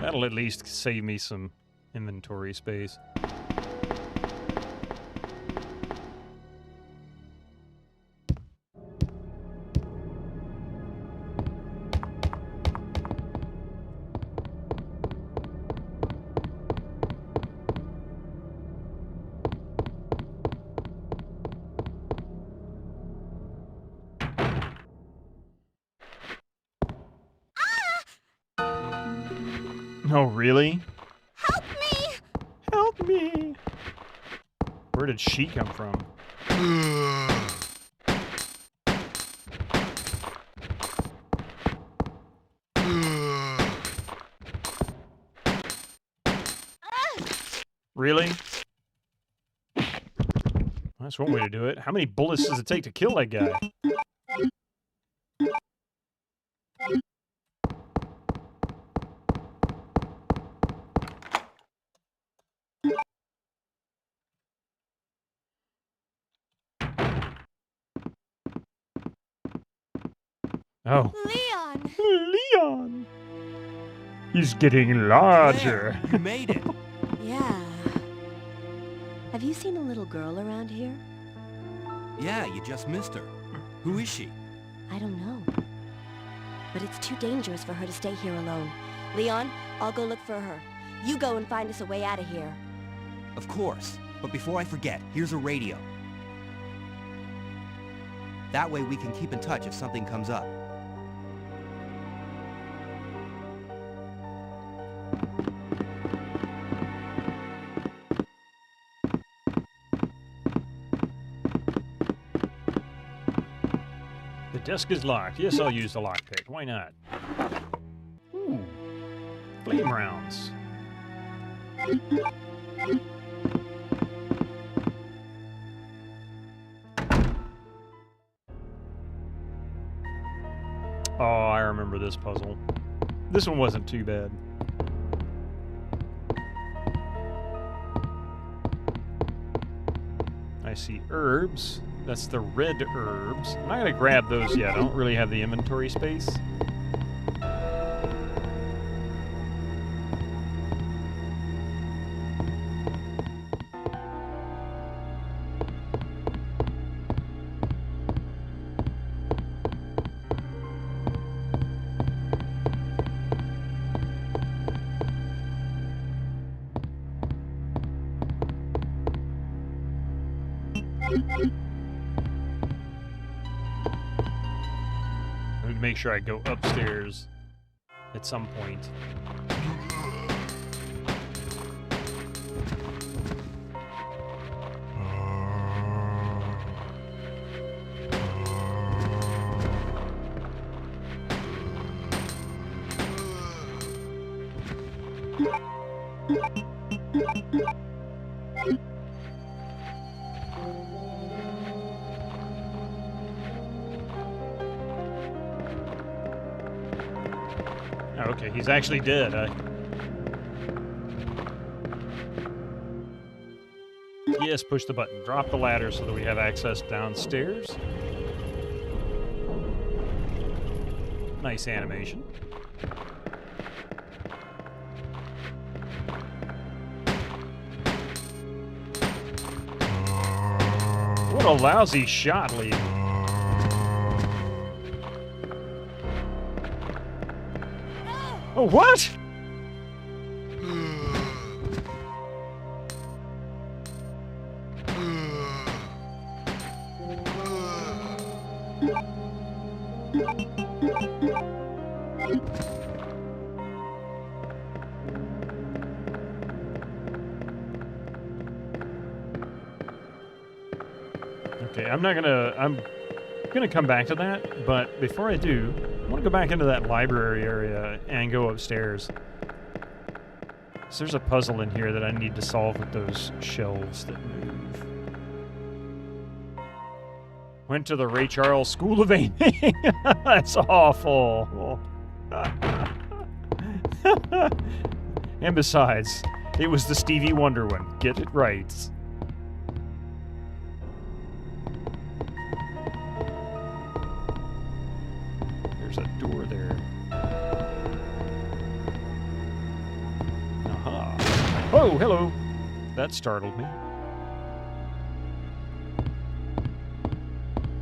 That'll at least save me some inventory space. Oh, really? Help me! Help me! Where did she come from? Really? That's one way to do it. How many bullets does it take to kill that guy? Oh. Leon! Leon! He's getting larger. You made it. Yeah. Have you seen a little girl around here? Yeah, you just missed her. Who is she? I don't know. But it's too dangerous for her to stay here alone. Leon, I'll go look for her. You go and find us a way out of here. Of course. But before I forget, here's a radio. That way we can keep in touch if something comes up. The desk is locked. Yes, I'll use the lockpick. Why not? Ooh. Flame rounds. Oh, I remember this puzzle. This one wasn't too bad. I see herbs. That's the red herbs. I'm not going to grab those yet. I don't really have the inventory space. Let me make sure I go upstairs at some point. Oh, okay, he's actually dead. Yes, push the button. Drop the ladder so that we have access downstairs. Nice animation. What a lousy shot, Lee. Oh, what? Okay, I'm gonna come back to that, but before I do, I want to go back into that library area and go upstairs. So there's a puzzle in here that I need to solve with those shelves that move. Went to the Ray Charles School of Aiming. That's awful. And besides, it was the Stevie Wonder one. Get it right. There's a door there. Aha. Oh, hello. That startled me.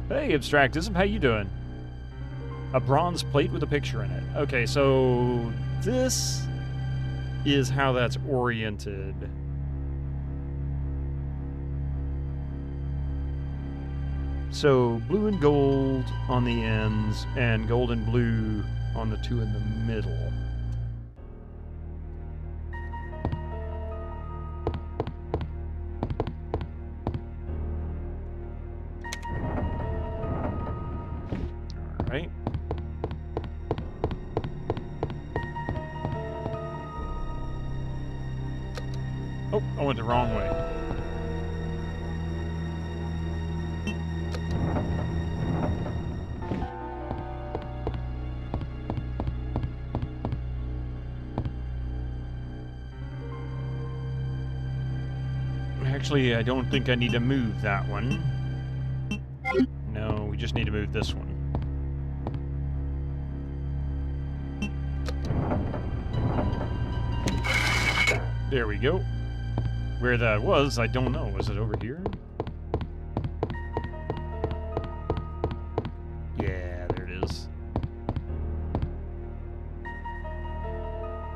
Hey, Abstractism, how you doing? A bronze plate with a picture in it. Okay, so this is how that's oriented. So blue and gold on the ends, and gold and blue on the two in the middle. All right. Oh, I went the wrong way. Actually, I don't think I need to move that one. No, we just need to move this one. There we go. Where that was, I don't know. Was it over here? Yeah, there it is.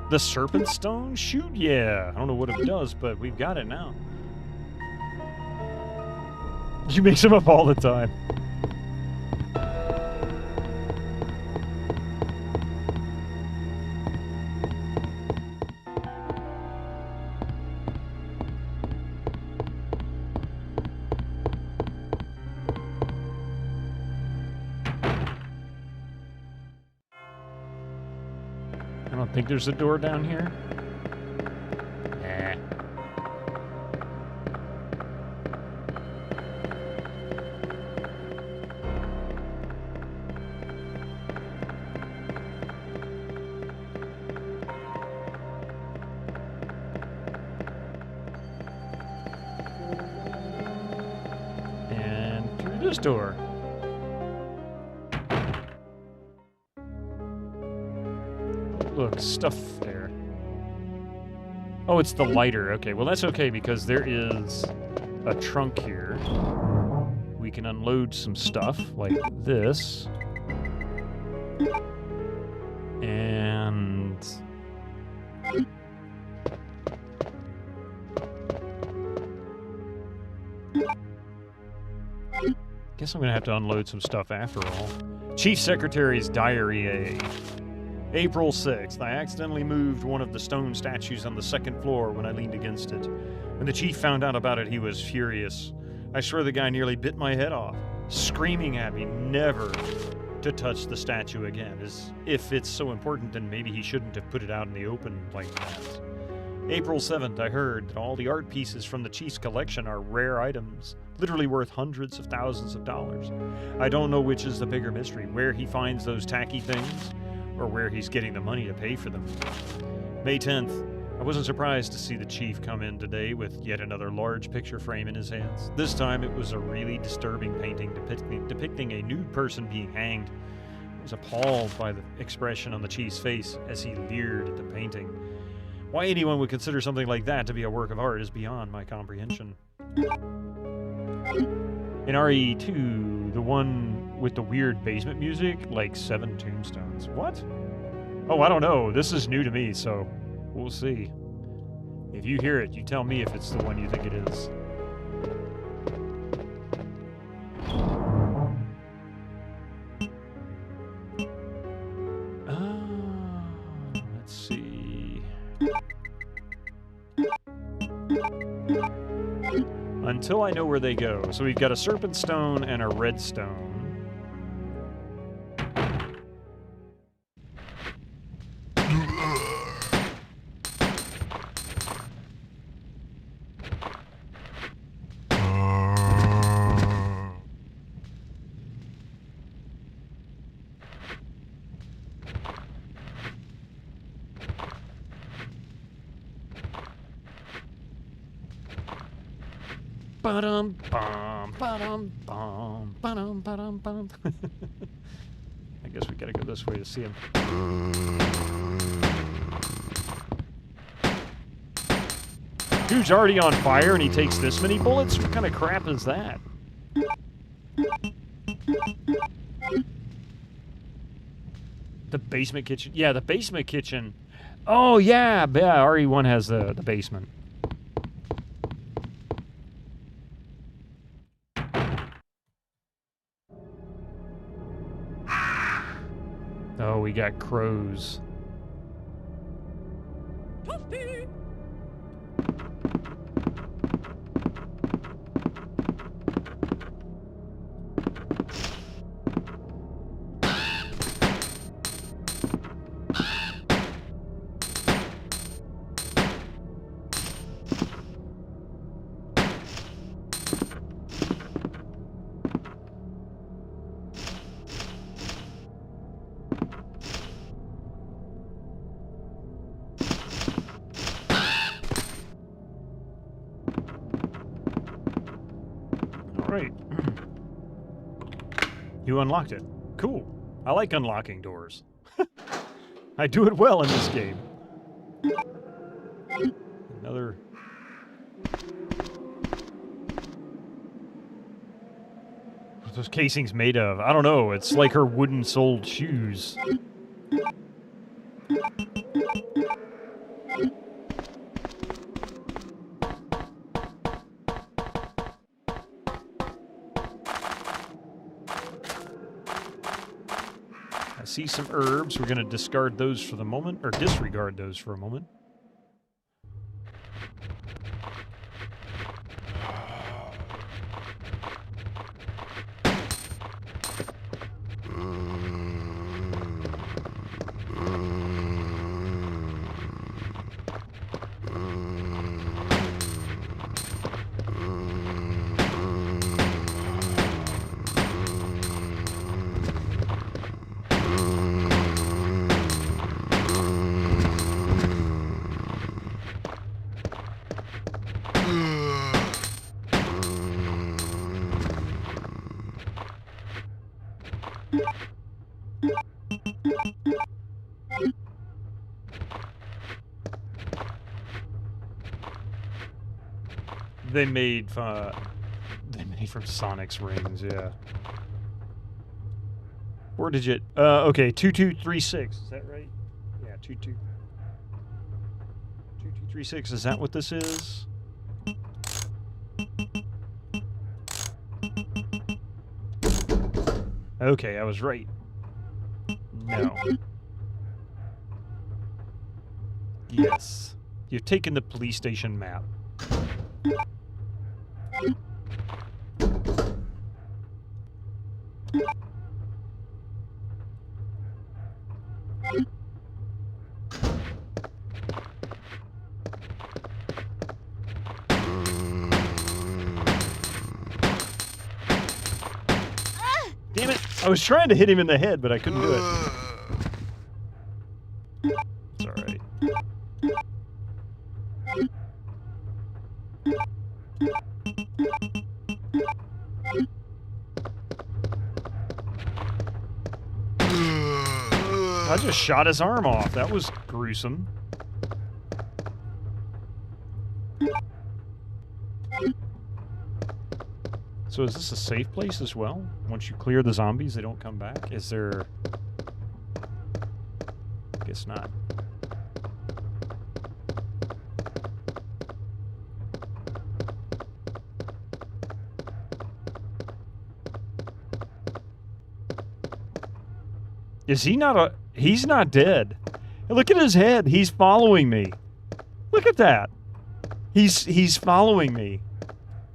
The Serpent Stone? Shoot, yeah. I don't know what it does, but we've got it now. You mix them up all the time. I don't think there's a door down here. Nah. And through this door. Look, stuff there. Oh, it's the lighter. Okay, well that's okay because there is a trunk here. We can unload some stuff like this. And... guess I'm gonna have to unload some stuff after all. Chief Secretary's Diary. April 6th, I accidentally moved one of the stone statues on the second floor when I leaned against it. When the chief found out about it, he was furious. I swear the guy nearly bit my head off, screaming at me never to touch the statue again. As if it's so important, then maybe he shouldn't have put it out in the open like that. April 7th, I heard that all the art pieces from the chief's collection are rare items, literally worth hundreds of thousands of dollars. I don't know which is the bigger mystery, where he finds those tacky things, or where he's getting the money to pay for them. May 10th, I wasn't surprised to see the chief come in today with yet another large picture frame in his hands. This time it was a really disturbing painting depicting a nude person being hanged. I was appalled by the expression on the chief's face as he leered at the painting. Why anyone would consider something like that to be a work of art is beyond my comprehension. In RE2, the one with the weird basement music, like 7 tombstones. What? Oh, I don't know. This is new to me, so we'll see. If you hear it, you tell me if it's the one you think it is. Let's see. Until I know where they go. So we've got a serpent stone and a red stone. Ba-dum, bum, ba-dum, bum, ba-dum, ba-dum, bum. I guess we gotta go this way to see him. Dude's already on fire and he takes this many bullets? What kind of crap is that? The basement kitchen. Yeah, the basement kitchen. Oh, yeah. Yeah, RE1 has the basement. Oh, we got crows. Right. You unlocked it. Cool. I like unlocking doors. I do it well in this game. Another... What are those casings made of? I don't know. It's like her wooden-soled shoes. I see some herbs. We're going to discard those for the moment, or disregard those for a moment. They made from Sonic's rings, yeah. 4-digit. Okay, 2236. Is that right? Yeah, 2236. Is that what this is? Okay, I was right. No. Yes. You've taken the police station map. Damn it! I was trying to hit him in the head, but I couldn't do it. It's alright. I just shot his arm off. That was gruesome. So is this a safe place as well? Once you clear the zombies, they don't come back? Is there... I guess not. Is he not a... He's not dead. Look at his head. He's following me. Look at that. He's following me.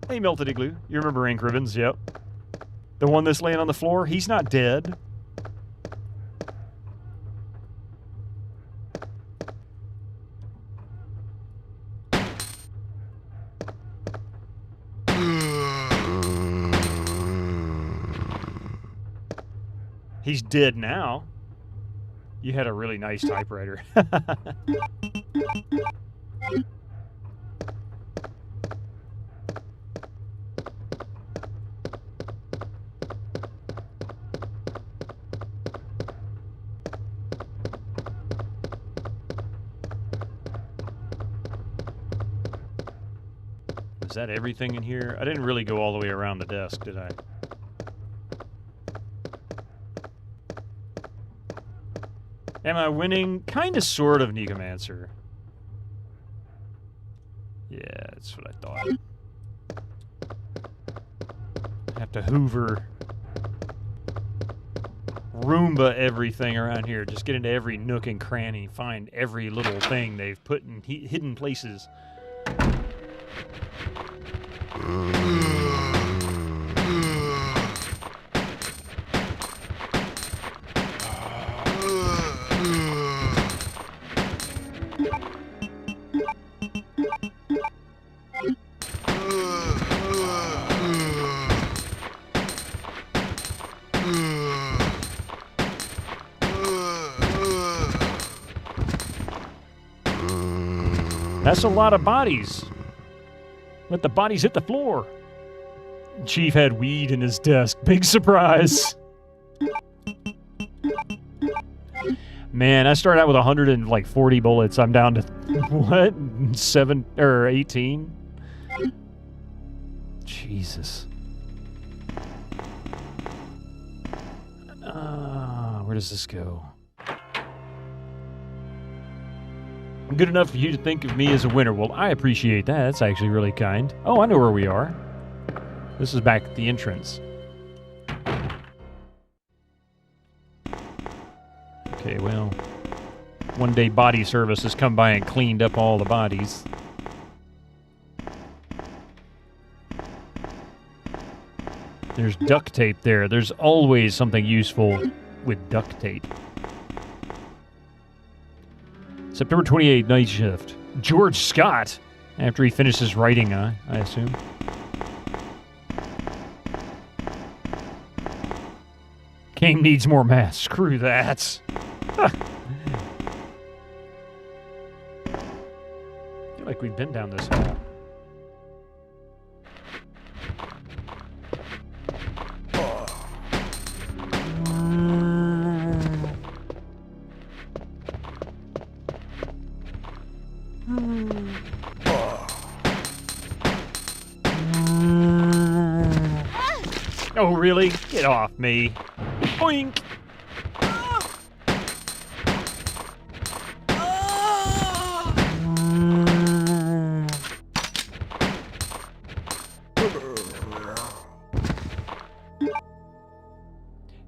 Hey, Melted Igloo. You remember Ink Ribbons? Yep. The one that's laying on the floor? He's not dead. He's dead now. You had a really nice typewriter. Is that everything in here? I didn't really go all the way around the desk, did I? Am I winning? Kind of, sort of, Necomancer. Yeah, that's what I thought. I have to hoover, Roomba everything around here. Just get into every nook and cranny. Find every little thing they've put in hidden places. That's a lot of bodies. Let the bodies hit the floor. Chief had weed in his desk. Big surprise. Man, I started out with 140 bullets. I'm down to, what, 7 or 18? Jesus. Where does this go? I'm good enough for you to think of me as a winner. Well, I appreciate that. That's actually really kind. Oh, I know where we are. This is back at the entrance. Okay, well, one day body service has come by and cleaned up all the bodies. There's duct tape there. There's always something useful with duct tape. September 28th, night shift. George Scott, after he finishes writing, I assume. Game needs more math. Screw that. I feel like we've been down this hall. Oh, really? Get off me. Boink!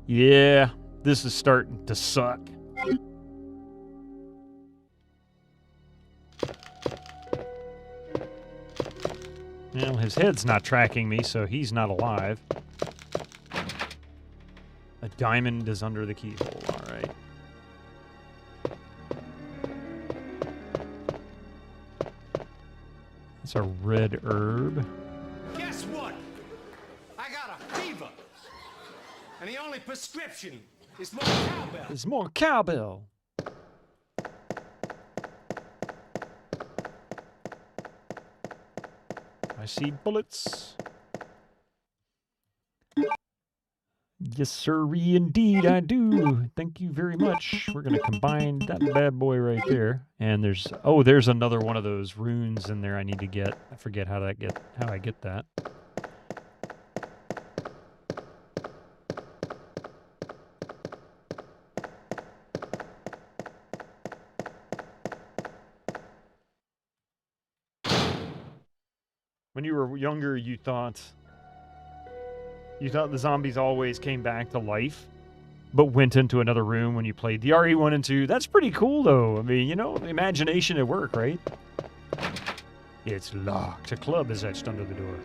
Yeah, this is starting to suck. Well, his head's not tracking me, so he's not alive. A diamond is under the keyhole, alright. That's a red herb. Guess what? I got a fever. And the only prescription is more cowbell. There's more cowbell. I see bullets. Yes, sirree, indeed I do. Thank you very much. We're gonna combine that bad boy right there. And there's another one of those runes in there I need to get. I forget how I get that. When you were younger, you thought the zombies always came back to life, but went into another room when you played the RE1 and 2. That's pretty cool, though. I mean, you know, imagination at work, right? It's locked. A club is etched under the door.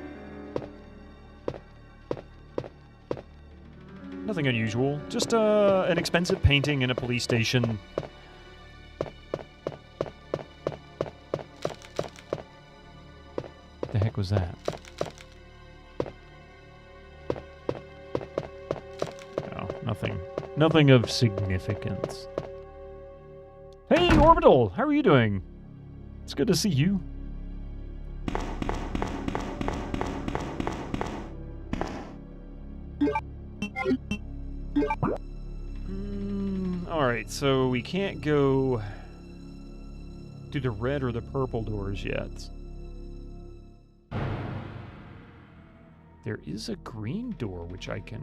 Nothing unusual. Just an expensive painting in a police station. The heck was that? Oh, nothing. Nothing of significance. Hey, Orbital! How are you doing? It's good to see you. Alright, so we can't go to the red or the purple doors yet. There is a green door which I can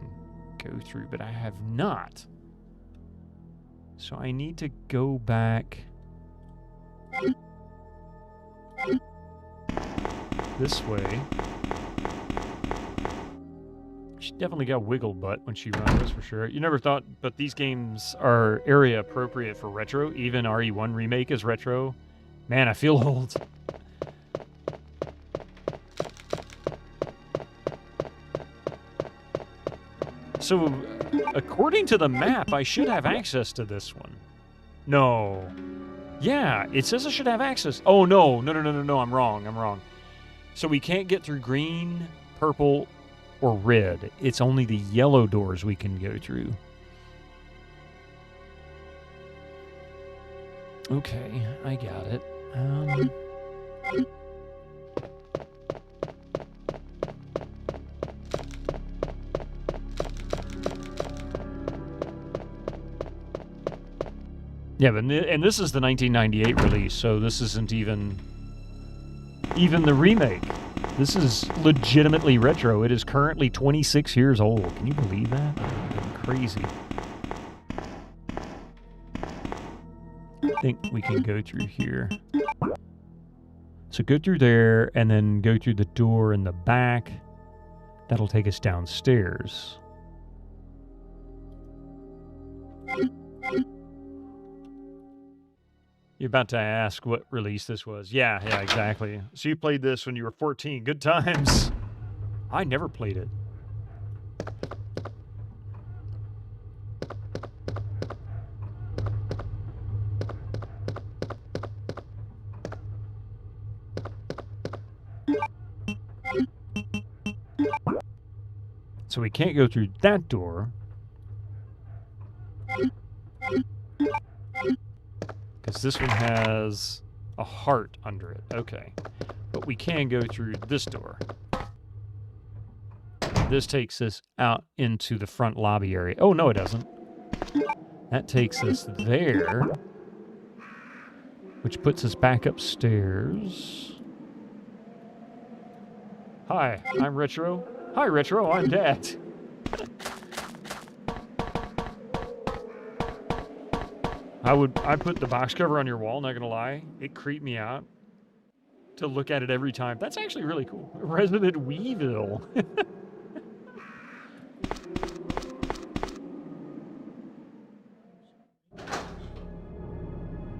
go through, but I have not. So I need to go back this way. She definitely got wiggle butt when she runs, that's for sure. You never thought, but these games are area appropriate for retro. Even RE1 Remake is retro. Man, I feel old. So, according to the map, I should have access to this one. No. Yeah, it says I should have access. Oh, no, I'm wrong. So we can't get through green, purple, or red. It's only the yellow doors we can go through. Okay, I got it. Yeah, but and this is the 1998 release, so this isn't even the remake. This is legitimately retro. It is currently 26 years old. Can you believe that? Crazy. I think we can go through here. So go through there and then go through the door in the back. That'll take us downstairs. You're about to ask what release this was. Yeah, exactly. So you played this when you were 14. Good times. I never played it. So we can't go through that door. Because this one has a heart under it. Okay. But we can go through this door. This takes us out into the front lobby area. Oh, no, it doesn't. That takes us there. Which puts us back upstairs. Hi, I'm Retro. Hi, Retro, I'm Dad. I'd put the box cover on your wall, not gonna lie. It creeped me out to look at it every time. That's actually really cool. Resident Weevil.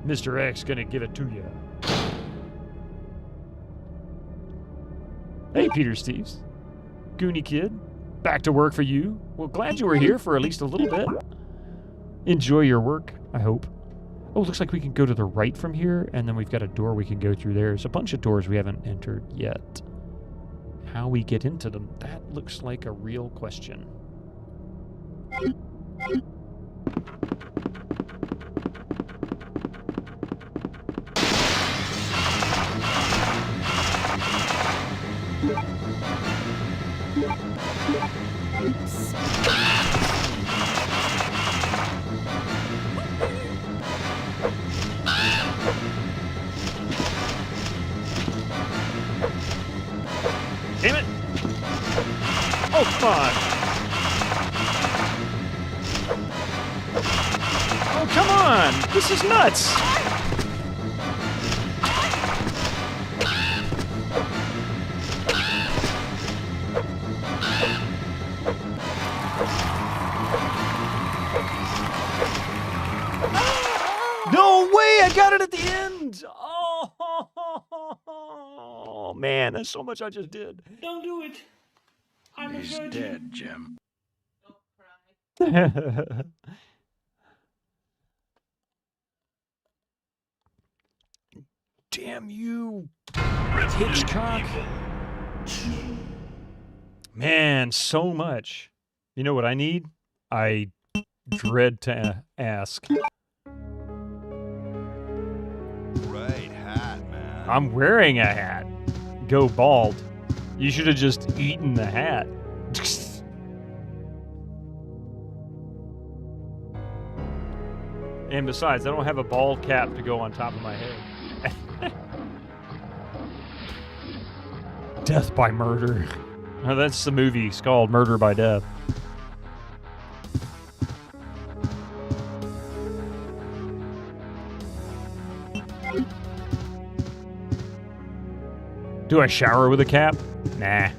Mr. X gonna give it to you. Hey, Peter Steves. Goonie kid. Back to work for you. Well, glad you were here for at least a little bit. Enjoy your work, I hope. Oh, looks like we can go to the right from here, and then we've got a door we can go through there. There's a bunch of doors we haven't entered yet. How we get into them, that looks like a real question. Damn it! Oh, come on! Oh, come on! This is nuts! No way! I got it at the end! Oh, man, that's so much I just did. Don't do it. I'm He's a virgin. dead, Jim. Damn you, Hitchcock. Man, so much. You know what I need? I dread to ask. Right hat, man. I'm wearing a hat. Go bald. You should have just eaten the hat. And besides, I don't have a bald cap to go on top of my head. Death by murder. Oh, that's the movie. It's called Murder by Death. Do I shower with a cap? Nah.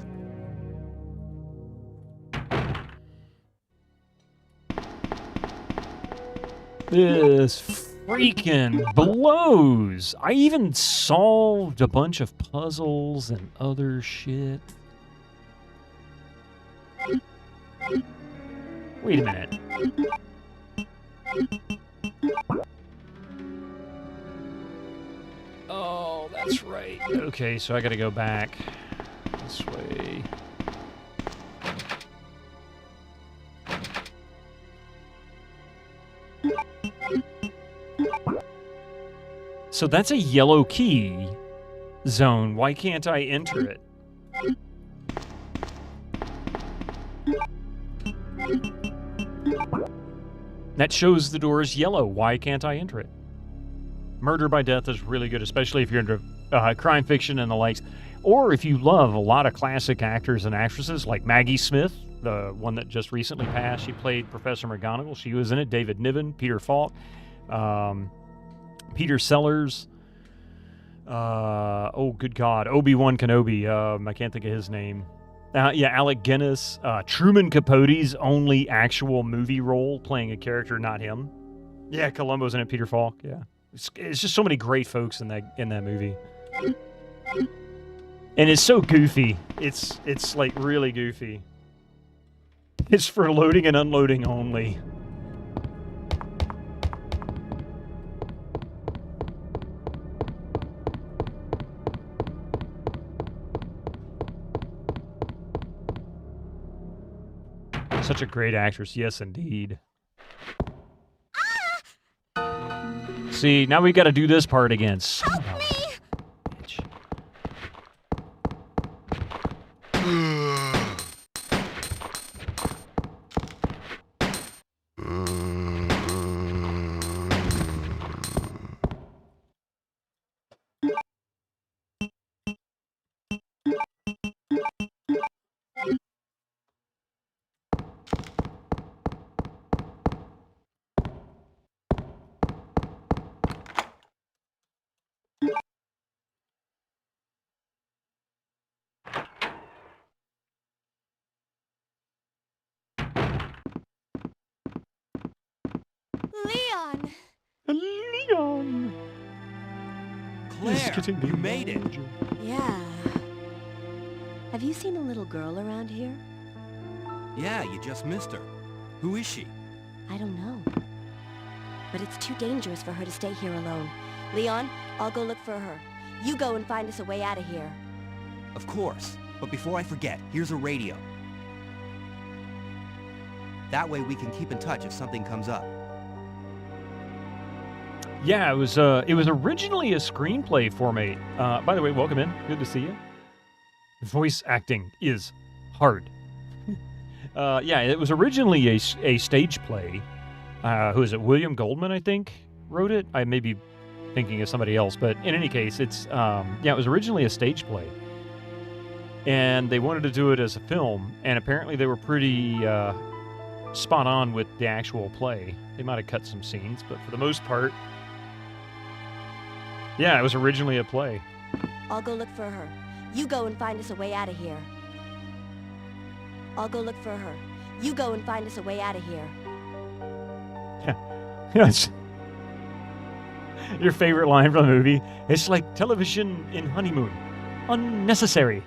This freaking blows. I even solved a bunch of puzzles and other shit. Wait a minute. Oh, that's right. Okay, so I gotta go back this way. So that's a yellow key zone. Why can't I enter it? That shows the door is yellow. Why can't I enter it? Murder by Death is really good, especially if you're into crime fiction and the likes. Or if you love a lot of classic actors and actresses like Maggie Smith, the one that just recently passed. She played Professor McGonagall. She was in it. David Niven, Peter Falk, Peter Sellers. Oh, good God. Obi-Wan Kenobi. I can't think of his name. Yeah, Alec Guinness. Truman Capote's only actual movie role, playing a character, not him. Yeah, Columbo's in it. Peter Falk. Yeah. It's just so many great folks in that movie. And it's so goofy. It's like really goofy. It's for loading and unloading only. Such a great actress. Yes, indeed. See, now we got to do this part again. Son of a bitch. Leon! Leon! Claire, you made it. Yeah. Have you seen a little girl around here? Yeah, you just missed her. Who is she? I don't know. But it's too dangerous for her to stay here alone. Leon, I'll go look for her. You go and find us a way out of here. Of course. But before I forget, here's a radio. That way we can keep in touch if something comes up. Yeah, it was originally a screenplay format. By the way, welcome in. Good to see you. Voice acting is hard. Yeah, it was originally a stage play. Who is it? William Goldman, I think, wrote it. I may be thinking of somebody else, but in any case, it's it was originally a stage play, and they wanted to do it as a film, and apparently they were pretty spot on with the actual play. They might have cut some scenes, but for the most part, yeah, it was originally a play. I'll go look for her. You go and find us a way out of here. I'll go look for her. You go and find us a way out of here. Yes. Your favorite line from the movie? It's like television in honeymoon. Unnecessary.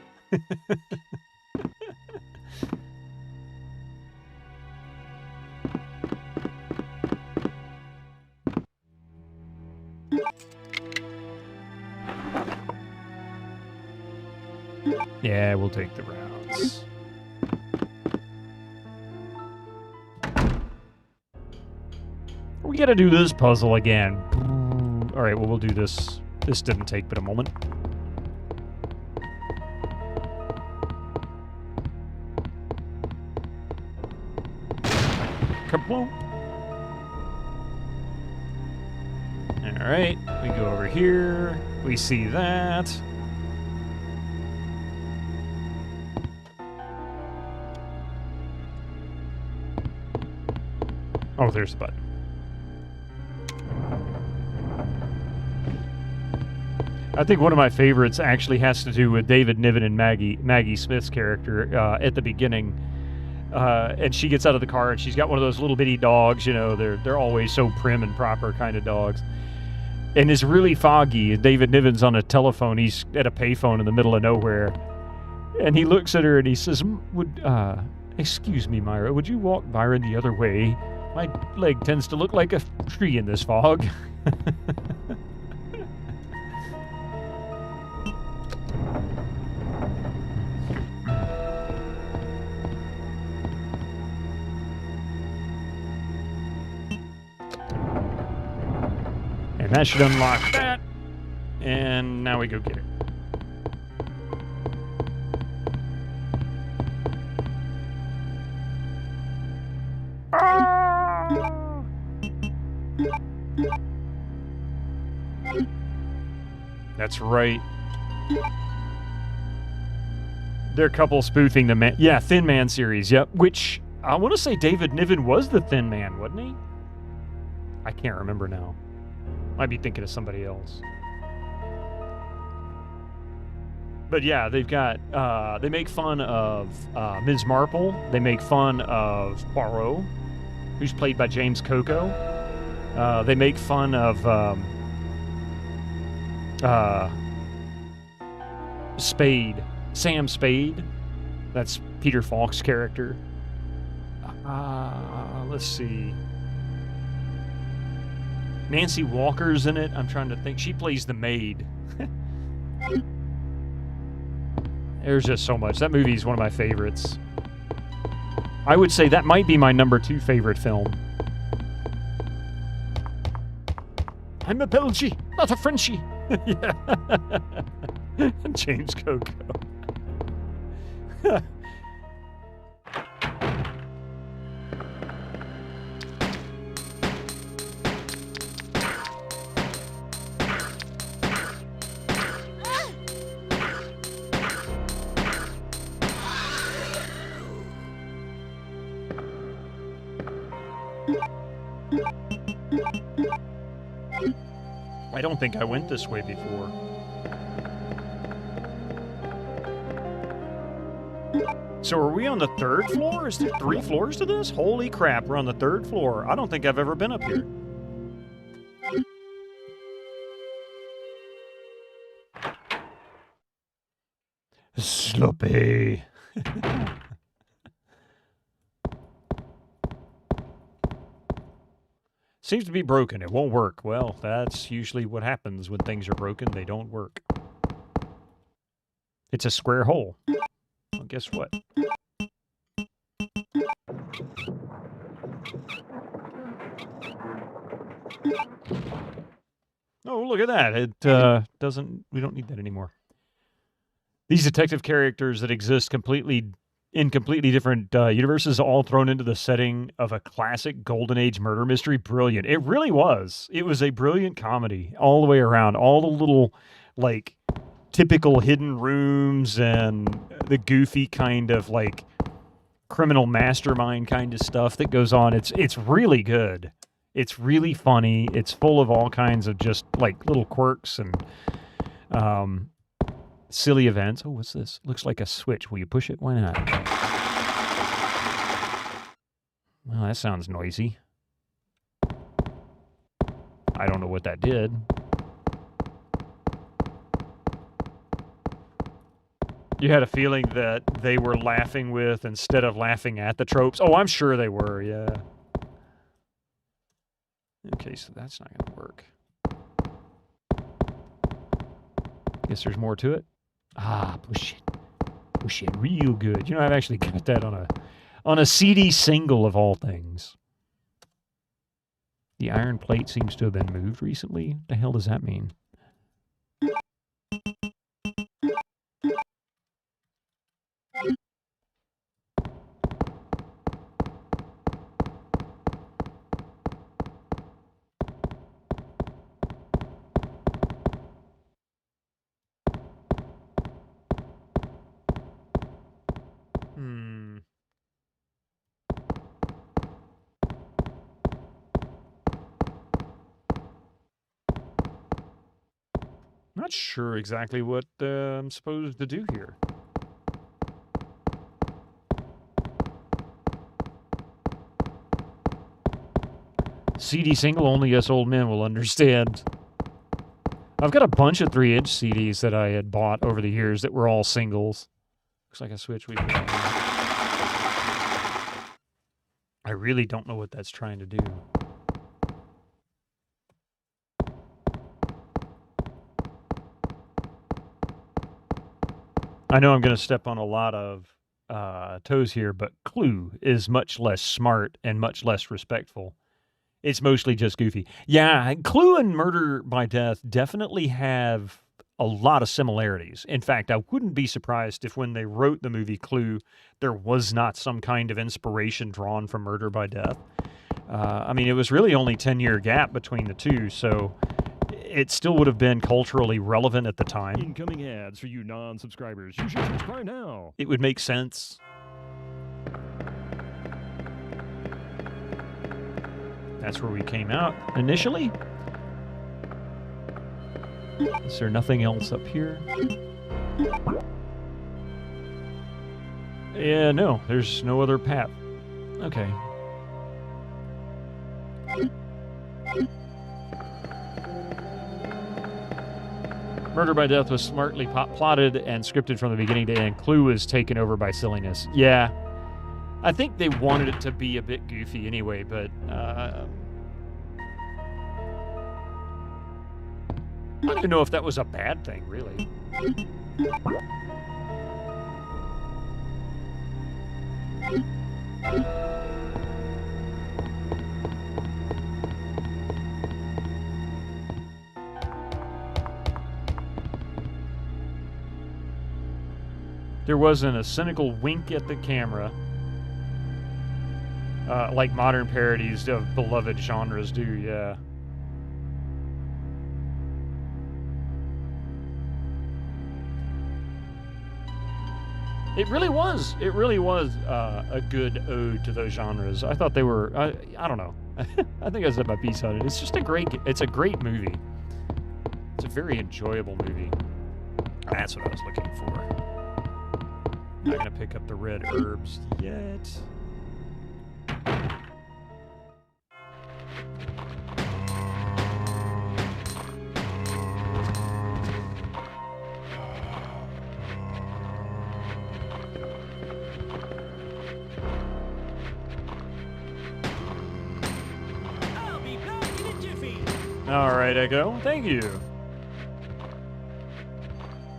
Yeah, we'll take the rounds. We gotta do this puzzle again. Alright, well, we'll do this. This didn't take but a moment. Kaboom! Alright, we go over here. We see that. Oh, there's the button. I think one of my favorites actually has to do with David Niven and Maggie Smith's character at the beginning. And she gets out of the car and she's got one of those little bitty dogs, you know, they're always so prim and proper kind of dogs. And it's really foggy, and David Niven's on a telephone. He's at a payphone in the middle of nowhere. And he looks at her and he says, excuse me, Myra, would you walk Byron the other way? My leg tends to look like a tree in this fog. And that should unlock that. And now we go get it. That's right. They're a couple spoofing the man. Yeah, Thin Man series. Yep. Which I want to say David Niven was the Thin Man, wasn't he? I can't remember now. Might be thinking of somebody else. But yeah, they've got, they make fun of Ms. Marple. They make fun of Poirot, who's played by James Coco. They make fun of Spade. Sam Spade. That's Peter Falk's character. Let's see. Nancy Walker's in it. I'm trying to think. She plays the maid. There's just so much. That movie is one of my favorites. I would say that might be my number 2 favorite film. I'm a Belgie, not a Frenchie. Yeah. James Coco. I don't think I went this way before. So are we on the 3rd floor? Is there 3 floors to this? Holy crap, we're on the 3rd floor. I don't think I've ever been up here. Sloppy. Seems to be broken. It won't work. Well, that's usually what happens when things are broken. They don't work. It's a square hole. Well, guess what? Oh, look at that. It doesn't... We don't need that anymore. These detective characters that exist in completely different universes, all thrown into the setting of a classic Golden Age murder mystery. Brilliant. It really was. It was a brilliant comedy all the way around. All the little, like, typical hidden rooms and the goofy kind of, like, criminal mastermind kind of stuff that goes on. It's really good. It's really funny. It's full of all kinds of just, like, little quirks and silly events. Oh, what's this? Looks like a switch. Will you push it? Why not? Well, that sounds noisy. I don't know what that did. You had a feeling that they were laughing with instead of laughing at the tropes. Oh, I'm sure they were, yeah. Okay, so that's not going to work. Guess there's more to it. Ah, push it. Push it real good. You know, I've actually got that on a CD single of all things. The iron plate seems to have been moved recently. What the hell does that mean? Not sure exactly what I'm supposed to do here. CD single, only us old men will understand. I've got a bunch of 3-inch CDs that I had bought over the years that were all singles. Looks like a switch we can... I really don't know what that's trying to do. I know I'm going to step on a lot of toes here, but Clue is much less smart and much less respectful. It's mostly just goofy. Yeah, Clue and Murder by Death definitely have a lot of similarities. In fact, I wouldn't be surprised if when they wrote the movie Clue, there was not some kind of inspiration drawn from Murder by Death. I mean, it was really only 10-year gap between the two, so it still would have been culturally relevant at the time. Incoming ads for you non-subscribers. You should subscribe now. It would make sense. That's where we came out initially. Is there nothing else up here? Yeah, no, there's no other path. Okay. Murder by death was smartly plotted and scripted from the beginning to end. Clue was taken over by silliness. Yeah. I think they wanted it to be a bit goofy anyway, but I don't even know if that was a bad thing, really. There wasn't a cynical wink at the camera, like modern parodies of beloved genres do, yeah. It really was a good ode to those genres. I thought they were, I don't know. I think I said my piece on it. It's just it's a great movie. It's a very enjoyable movie. That's what I was looking for. Not gonna pick up the red herbs yet. All right, Echo. Thank you.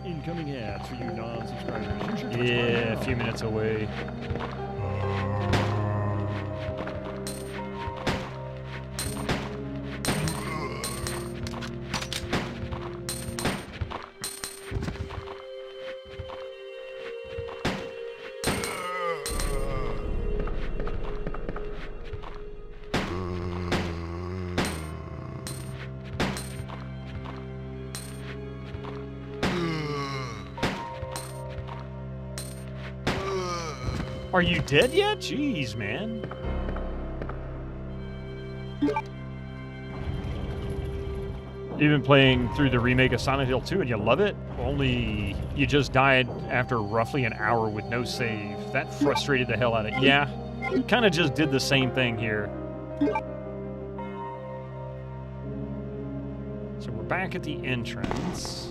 Incoming ads for you non-subscribers. You should subscribe Yeah, now. a few minutes away. Are you dead yet? Jeez, man. You've been playing through the remake of Silent Hill 2 and you love it? Only you just died after roughly an hour with no save. That frustrated the hell out of it. Yeah, kind of just did the same thing here. So we're back at the entrance.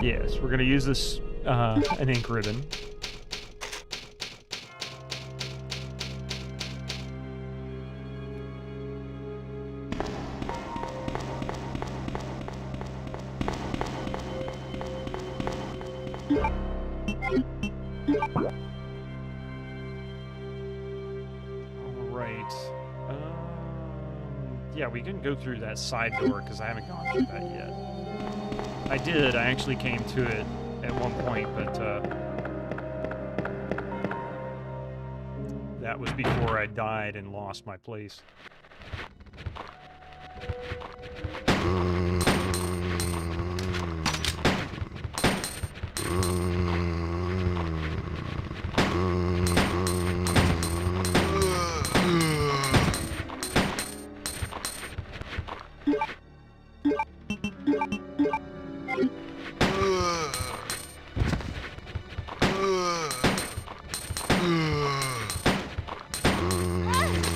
Yes, we're going to use this, an ink ribbon. Alright. Yeah, we can go through that side door because I haven't gone through that yet. I did. I actually came to it at one point, but that was before I died and lost my place.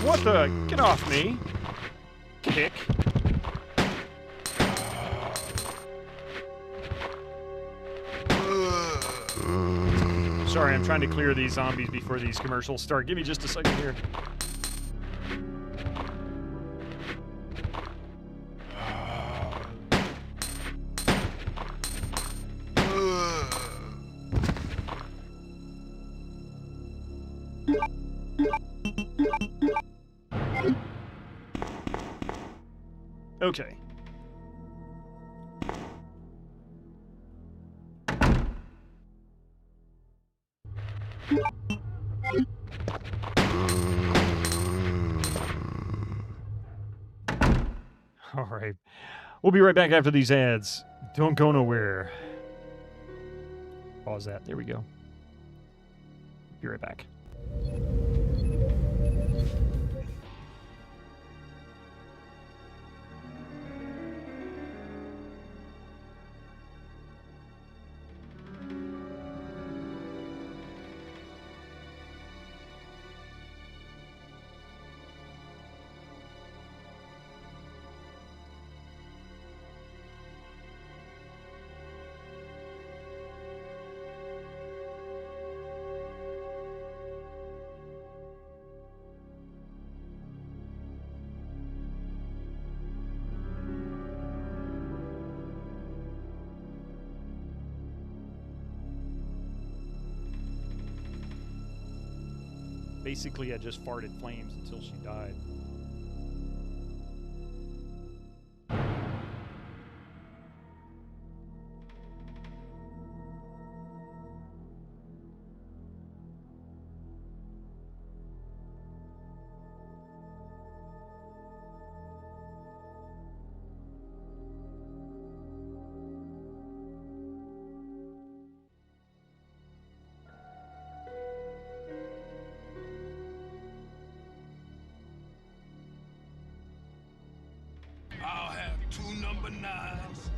What the? Get off me. Kick. Sorry, I'm trying to clear these zombies before these commercials start. Give me just a second here. Okay. right. We'll be right back after these ads. Don't go nowhere. Pause that. There we go. Be right back. Basically, I just farted flames until she died. I'll have 2 number 9s,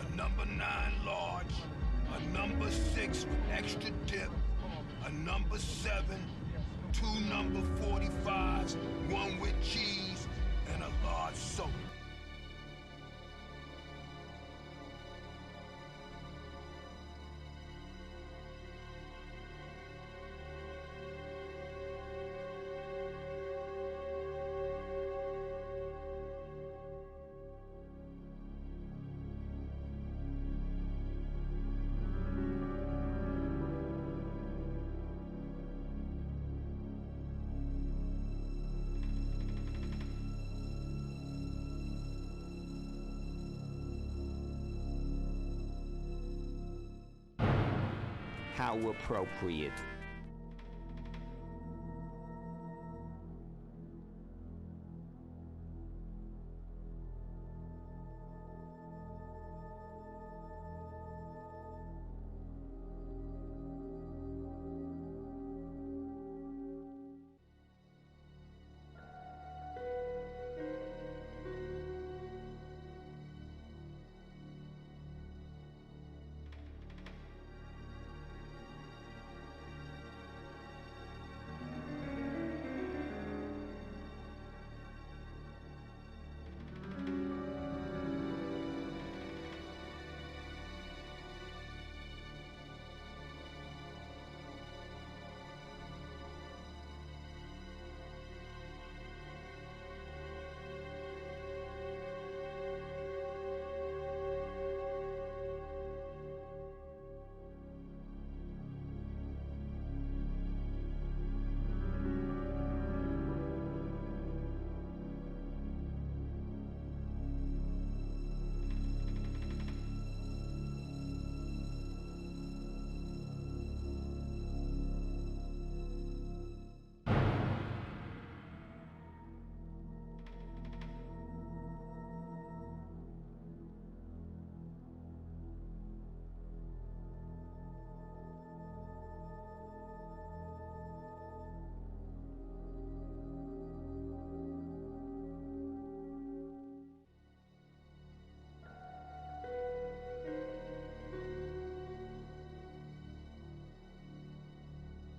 a number 9 large, a number 6 with extra dip, a number 7, 2 number 45s, 1 with cheese, and a large soda. How appropriate.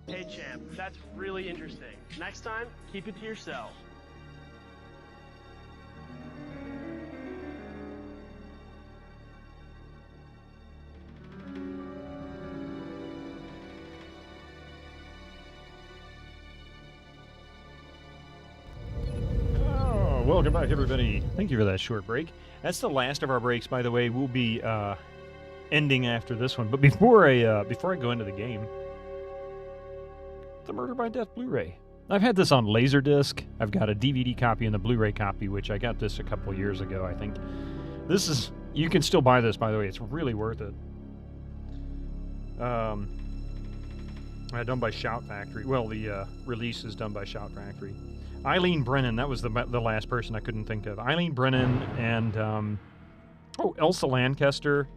Hey champ, that's really interesting. Next time, keep it to yourself. Welcome back, everybody. Thank you for that short break. That's the last of our breaks, by the way. We'll be ending after this one. But before I go into the game, the Murder by Death Blu-ray. I've had this on Laserdisc. I've got a DVD copy and a Blu-ray copy, which I got this a couple years ago, I think. This is... You can still buy this, by the way. It's really worth it. Done by Shout Factory. Well, the release is done by Shout Factory. Eileen Brennan, that was the last person I couldn't think of. Eileen Brennan and, Elsa Lancaster.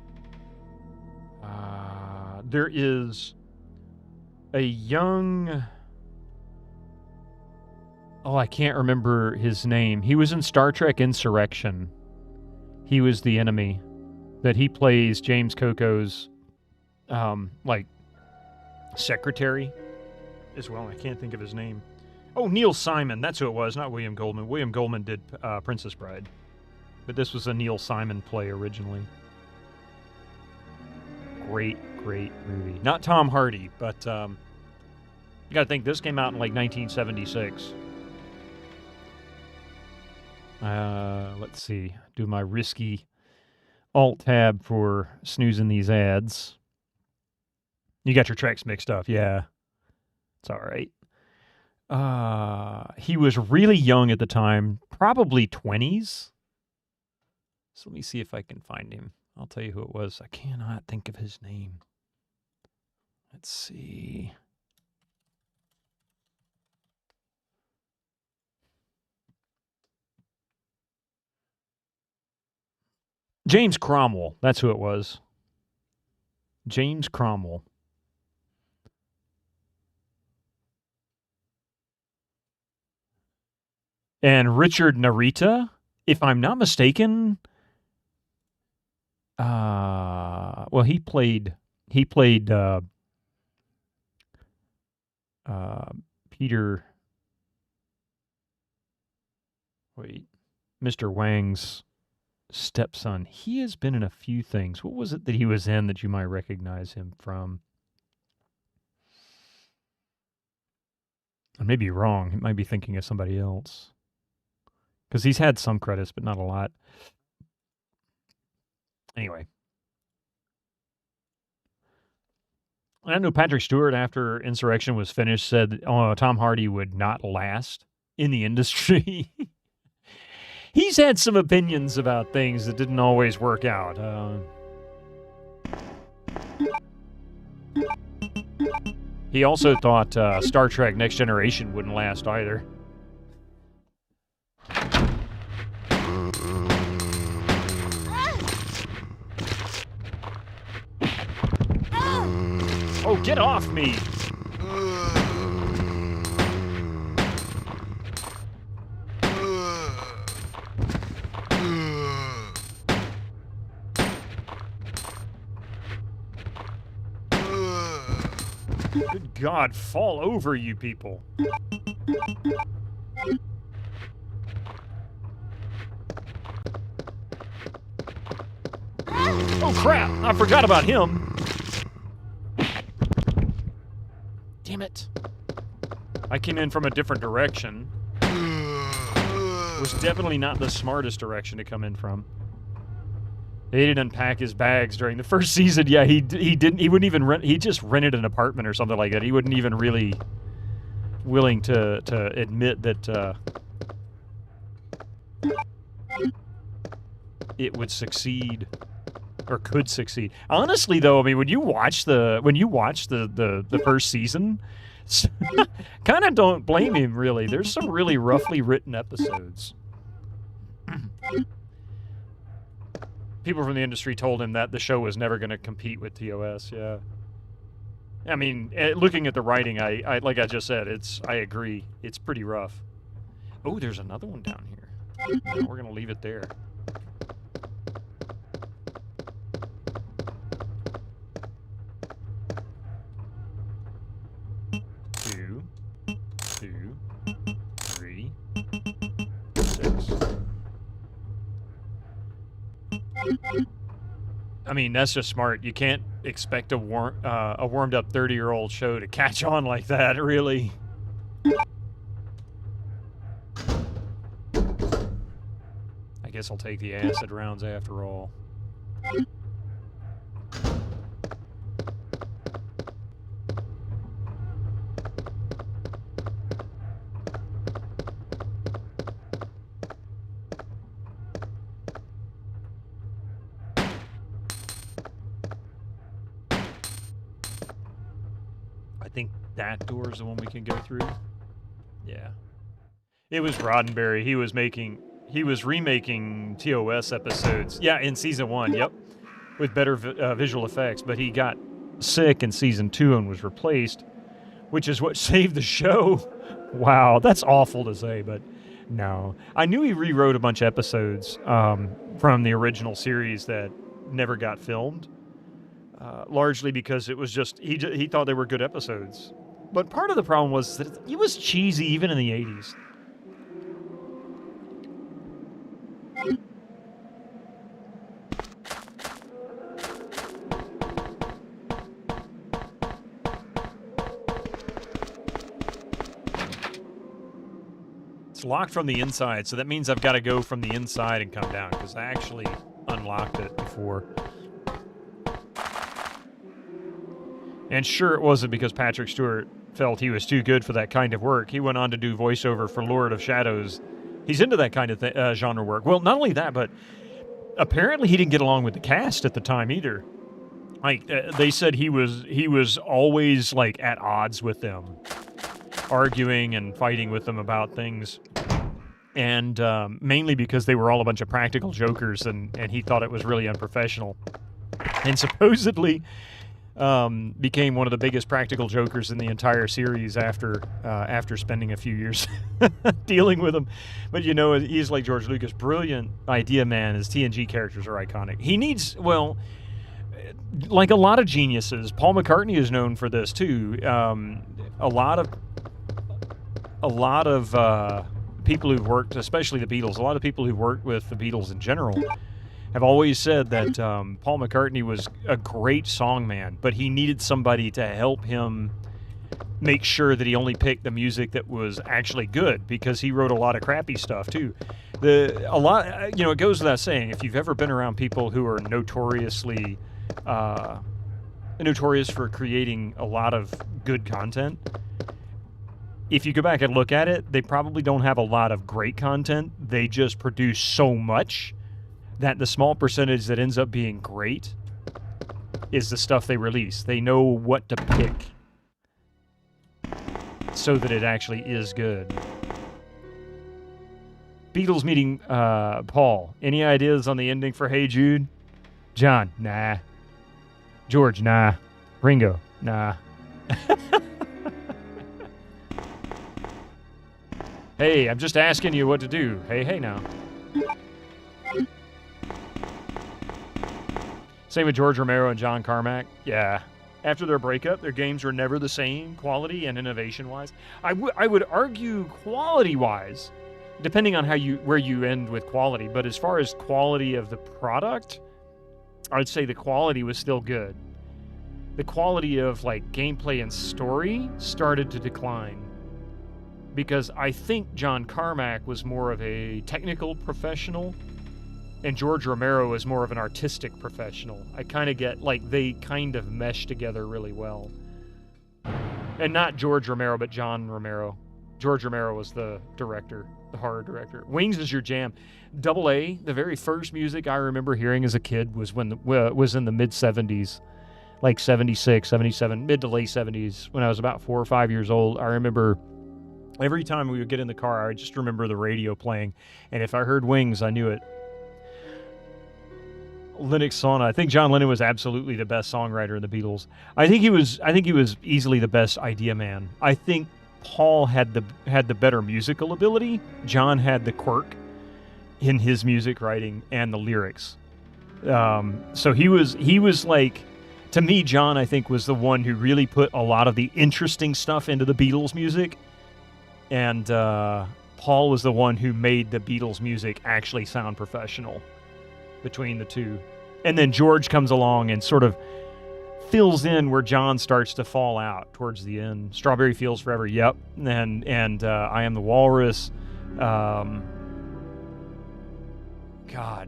There is a young... Oh, I can't remember his name. He was in Star Trek Insurrection. He was the enemy. That he plays James Coco's, secretary as well. I can't think of his name. Oh, Neil Simon. That's who it was, not William Goldman. William Goldman did Princess Bride. But this was a Neil Simon play originally. Great, great movie. Not Tom Hardy, but you got to think this came out in like 1976. Let's see. Do my risky alt-tab for snoozing these ads. You got your tracks mixed up, yeah. It's all right. He was really young at the time, probably 20s. So let me see if I can find him. I'll tell you who it was. I cannot think of his name. Let's see. James Cromwell. That's who it was. James Cromwell. And Richard Narita, if I'm not mistaken, well, he played Peter, Mr. Wang's stepson. He has been in a few things. What was it that he was in that you might recognize him from? I may be wrong. He might be thinking of somebody else. Because he's had some credits, but not a lot. Anyway. I know Patrick Stewart, after Insurrection was finished, said Tom Hardy would not last in the industry. He's had some opinions about things that didn't always work out. He also thought Star Trek Next Generation wouldn't last either. Oh, get off me! Good God, fall over, you people. Oh, crap! I forgot about him. Damn it. I came in from a different direction. Was definitely not the smartest direction to come in from. He didn't unpack his bags during the first season. Yeah, he didn't. He wouldn't even rent. He just rented an apartment or something like that. He wouldn't even really willing to admit that it would succeed or could succeed. Honestly, though, I mean, when you watch the first season, kind of don't blame him. Really, there's some really roughly written episodes. People from the industry told him that the show was never going to compete with TOS. Yeah, I mean, looking at the writing, I like I just said, I agree. It's pretty rough. Oh, there's another one down here. No, we're gonna leave it there. Two, 3, 6. I mean, that's just smart. You can't expect a warmed up 30-year-old show to catch on like that, really. I guess I'll take the acid rounds after all. That door is the one we can go through? Yeah. It was Roddenberry. He was remaking TOS episodes. Yeah, in season 1, yep. With better visual effects, but he got sick in season 2 and was replaced, which is what saved the show. Wow, that's awful to say, but no. I knew he rewrote a bunch of episodes from the original series that never got filmed, largely because it was just, he thought they were good episodes. But part of the problem was that it was cheesy even in the 80s. It's locked from the inside, so that means I've got to go from the inside and come down, because I actually unlocked it before. And sure, it wasn't because Patrick Stewart felt he was too good for that kind of work. He went on to do voiceover for Lord of Shadows. He's into that kind of genre work. Well, not only that, but apparently he didn't get along with the cast at the time either. Like, they said he was always, like, at odds with them, arguing and fighting with them about things. And mainly because they were all a bunch of practical jokers, and he thought it was really unprofessional. And supposedly became one of the biggest practical jokers in the entire series after spending a few years dealing with them. But, you know, he's like George Lucas, brilliant idea man. His TNG characters are iconic. He needs, well, like a lot of geniuses, Paul McCartney is known for this too. A lot of people who've worked, especially the Beatles, a lot of people who've worked with the Beatles in general have always said that Paul McCartney was a great songman, but he needed somebody to help him make sure that he only picked the music that was actually good, because he wrote a lot of crappy stuff too. It goes without saying, if you've ever been around people who are notorious for creating a lot of good content, if you go back and look at it, they probably don't have a lot of great content. They just produce so much that the small percentage that ends up being great is the stuff they release. They know what to pick so that it actually is good. Beatles meeting Paul. Any ideas on the ending for Hey Jude? John, nah. George, nah. Ringo, nah. Hey, I'm just asking you what to do. Hey now. Same with George Romero and John Carmack. Yeah. After their breakup, their games were never the same, quality and innovation-wise. I would argue quality-wise, depending on where you end with quality. But as far as quality of the product, I'd say the quality was still good. The quality of, like, gameplay and story started to decline, because I think John Carmack was more of a technical professional and George Romero is more of an artistic professional. I kind of get, like, they kind of mesh together really well. And not George Romero, but John Romero. George Romero was the director, the horror director. Wings is your jam. Double A, the very first music I remember hearing as a kid was was in the mid-70s, like 76, 77, mid to late 70s, when I was about 4 or 5 years old. I remember every time we would get in the car, I just remember the radio playing, and if I heard Wings, I knew it. Lennox Sauna. I think John Lennon was absolutely the best songwriter in the Beatles. I think he was easily the best idea man. I think Paul had the better musical ability. John had the quirk in his music writing and the lyrics. So he was like, to me, John, I think, was the one who really put a lot of the interesting stuff into the Beatles music, and Paul was the one who made the Beatles music actually sound professional between the two. And then George comes along and sort of fills in where John starts to fall out towards the end. Strawberry Fields Forever, yep. And I Am the Walrus. God,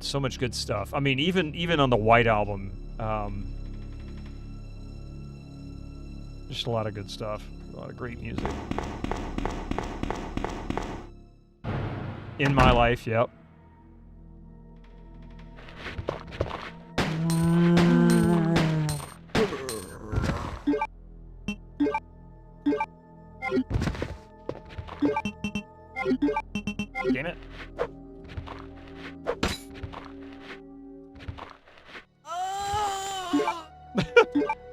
so much good stuff. I mean, even on the White Album, just a lot of good stuff. A lot of great music. In My Life, yep. Damn it.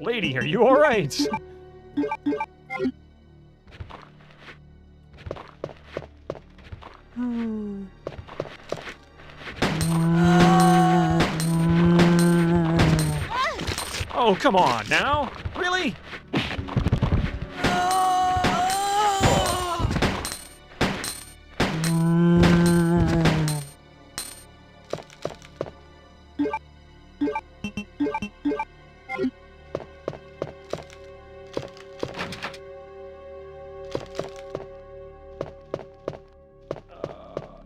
Lady, are you all right? Oh, come on now. Really?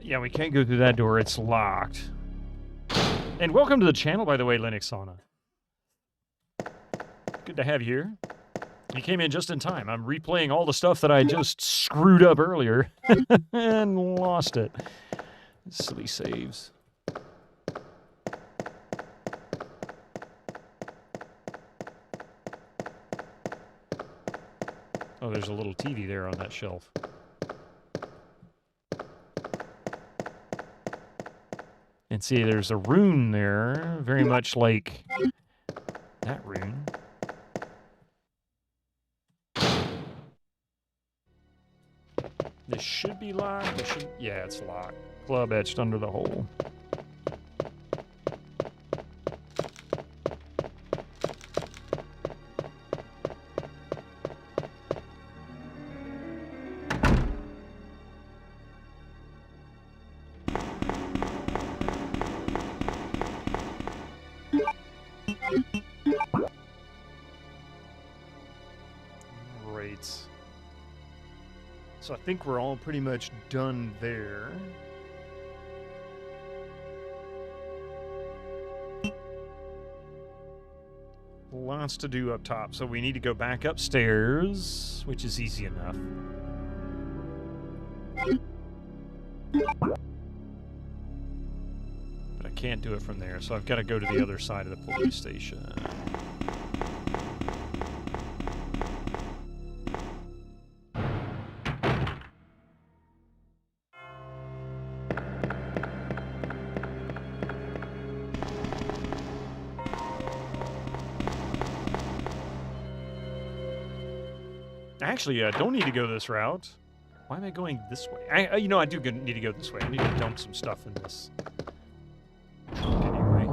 Yeah, we can't go through that door. It's locked. And welcome to the channel, by the way, Linux Sauna. Good to have you here. You came in just in time. I'm replaying all the stuff that I just screwed up earlier and lost it. Silly saves. Oh, there's a little TV there on that shelf. And see, there's a rune there, very much like that rune. This should be locked. Yeah, it's locked. Club etched under the hole. So I think we're all pretty much done there. Lots to do up top, so we need to go back upstairs, which is easy enough. But I can't do it from there, so I've got to go to the other side of the police station. Actually, I don't need to go this route. Why am I going this way? I do need to go this way. I need to dump some stuff in this trunk anyway.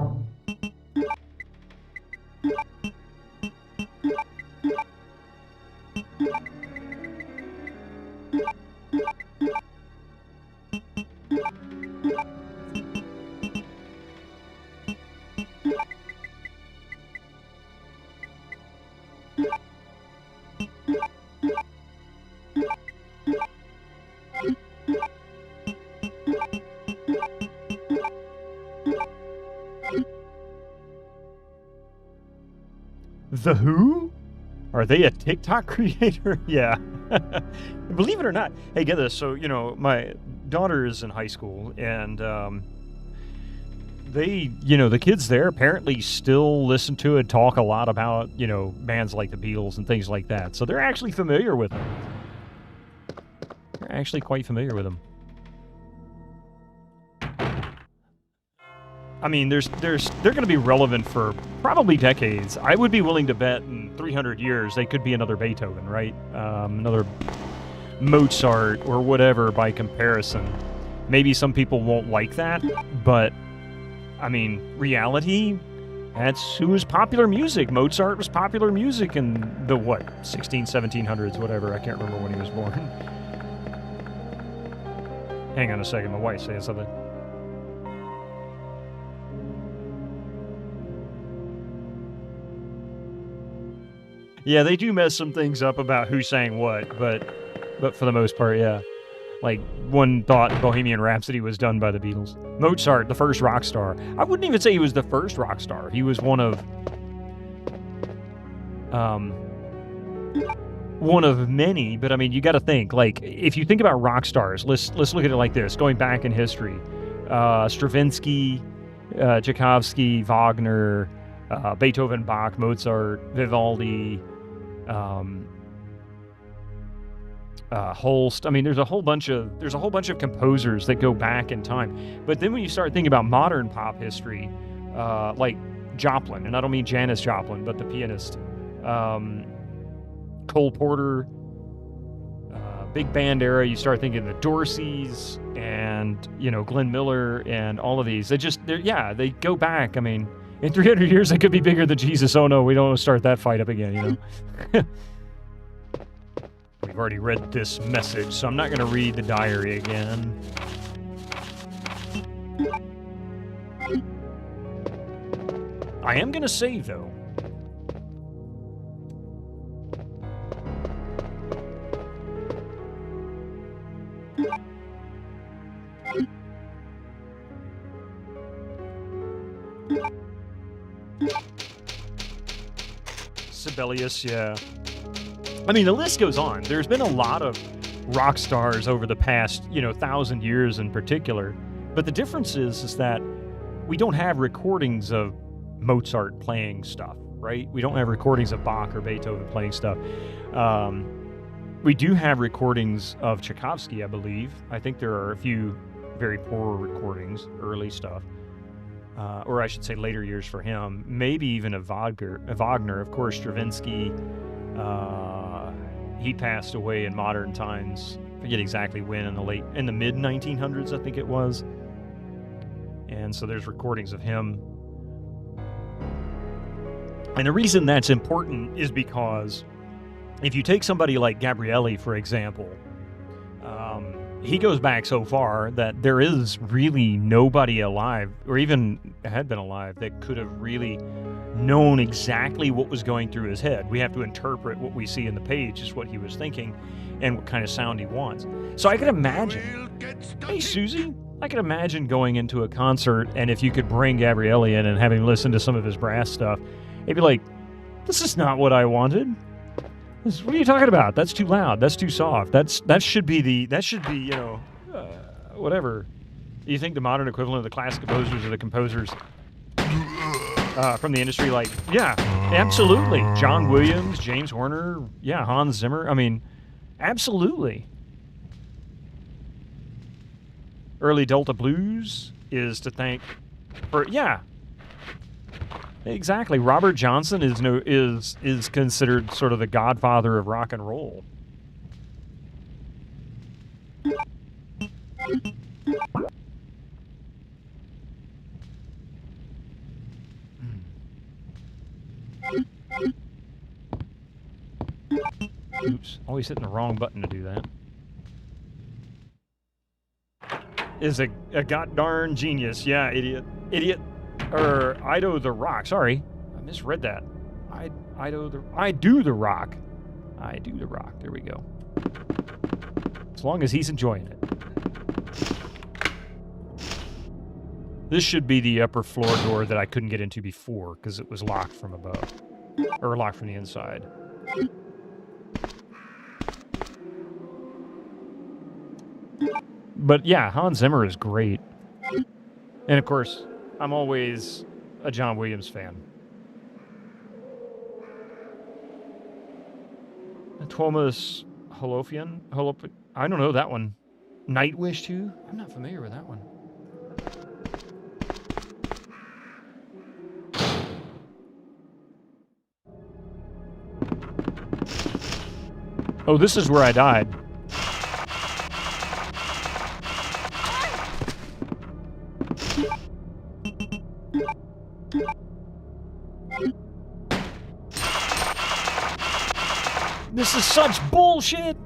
The Who? Are they a TikTok creator? Yeah. Believe it or not. Hey, get this. So, my daughter is in high school, and they, the kids there apparently still listen to and talk a lot about, bands like the Beatles and things like that. So they're actually familiar with them. They're actually quite familiar with them. I mean, they're going to be relevant for probably decades. I would be willing to bet in 300 years they could be another Beethoven, right? Another Mozart or whatever by comparison. Maybe some people won't like that, but I mean, reality, that's who was popular music. Mozart was popular music in the, 1700s, whatever. I can't remember when he was born. Hang on a second, my wife's saying something. Yeah, they do mess some things up about who sang what, but for the most part, yeah. Like, one thought Bohemian Rhapsody was done by the Beatles. Mozart, the first rock star. I wouldn't even say he was the first rock star. He was one of many, but I mean, you got to think, like, if you think about rock stars, let's look at it like this, going back in history. Stravinsky, Tchaikovsky, Wagner, Beethoven, Bach, Mozart, Vivaldi, Holst. I mean, there's a whole bunch of composers that go back in time. But then when you start thinking about modern pop history, like Joplin, and I don't mean Janis Joplin, but the pianist, Cole Porter, big band era, you start thinking the Dorseys and, Glenn Miller and all of these. They go back. I mean, in 300 years, they could be bigger than Jesus. Oh no, we don't want to start that fight up again, We've already read this message, so I'm not going to read the diary again. I am going to save, though. Sibelius, yeah. I mean, the list goes on. There's been a lot of rock stars over the past, 1,000 years in particular. But the difference is that we don't have recordings of Mozart playing stuff, right? We don't have recordings of Bach or Beethoven playing stuff. We do have recordings of Tchaikovsky, I believe. I think there are a few very poor recordings, early stuff. Or I should say later years for him. Maybe even a Wagner. Of course, Stravinsky. He passed away in modern times. I forget exactly when, in the mid 1900s, I think it was. And so there's recordings of him. And the reason that's important is because if you take somebody like Gabrielli, for example, he goes back so far that there is really nobody alive, or even had been alive, that could have really known exactly what was going through his head. We have to interpret what we see in the page as what he was thinking and what kind of sound he wants. So I could imagine, hey Susie, I could imagine going into a concert, and if you could bring Gabrielli in and have him listen to some of his brass stuff, he'd be like, this is not what I wanted. What are you talking about? That's too loud. That's too soft. That should be whatever. You think the modern equivalent of the classic composers or the composers from the industry, like, yeah, absolutely. John Williams, James Horner, yeah, Hans Zimmer. I mean, absolutely. Early Delta Blues is to thank for, yeah. Exactly. Robert Johnson is considered sort of the godfather of rock and roll. Oops, always hitting the wrong button to do that. Is a god darn genius. Yeah, idiot. Ido the Rock. Sorry, I misread that. I do the rock. There we go. As long as he's enjoying it. This should be the upper floor door that I couldn't get into before because it was locked from above. Or locked from the inside. But yeah, Hans Zimmer is great. And of course, I'm always a John Williams fan. Thomas Holofian? I don't know that one. Nightwish too? I'm not familiar with that one. Oh, this is where I died. This is such bullshit!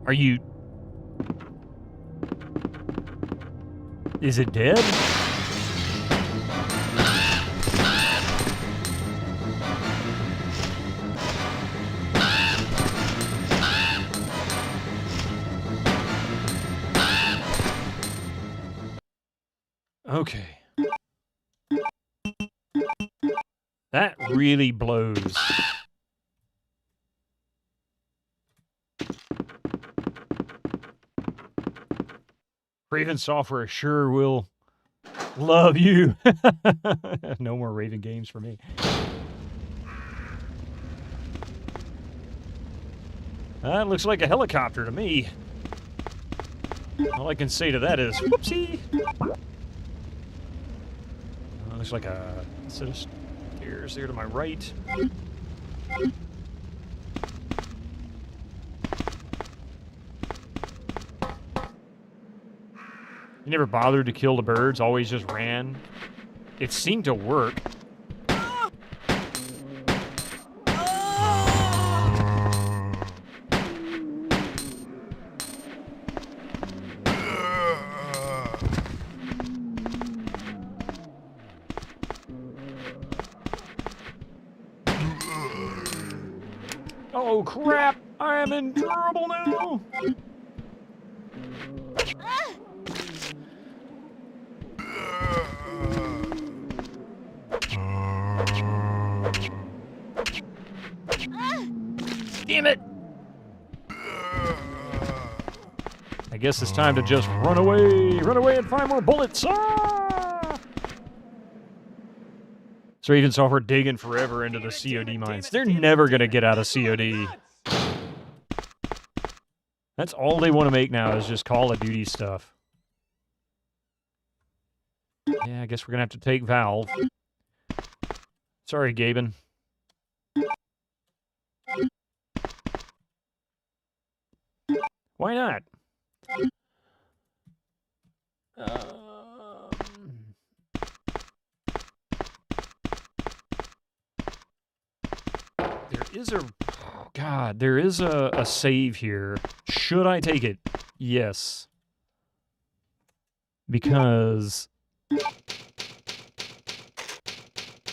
Are you... Is it dead? Okay. That really blows. Raven Software sure will love you. No more Raven games for me. That looks like a helicopter to me. All I can say to that is, whoopsie. Looks like a set of stairs there to my right. You never bothered to kill the birds, always just ran. It seemed to work. Oh crap! I am in trouble now! Damn it! I guess it's time to just run away! Run away and find more bullets! Ah! So Raven Software digging forever into the COD mines. They're never gonna get out of COD. That's all they want to make now is just Call of Duty stuff. Yeah, I guess we're gonna have to take Valve. Sorry, Gaben. Why not? There is a... Oh God, there is a save here. Should I take it? Yes. Because...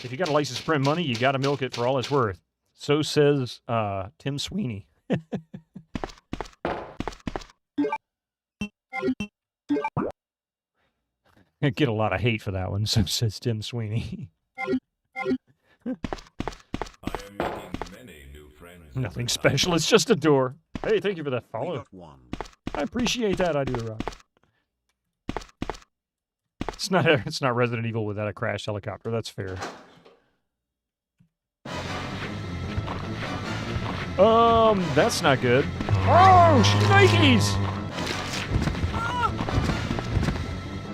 if you got a license to print money, you got to milk it for all it's worth. So says Tim Sweeney. I get a lot of hate for that one, so says Tim Sweeney. Nothing special, it's just a door. Hey, thank you for that follow. I appreciate that, I do, Rock. It's not Resident Evil without a crashed helicopter, that's fair. That's not good. Oh, shnikes!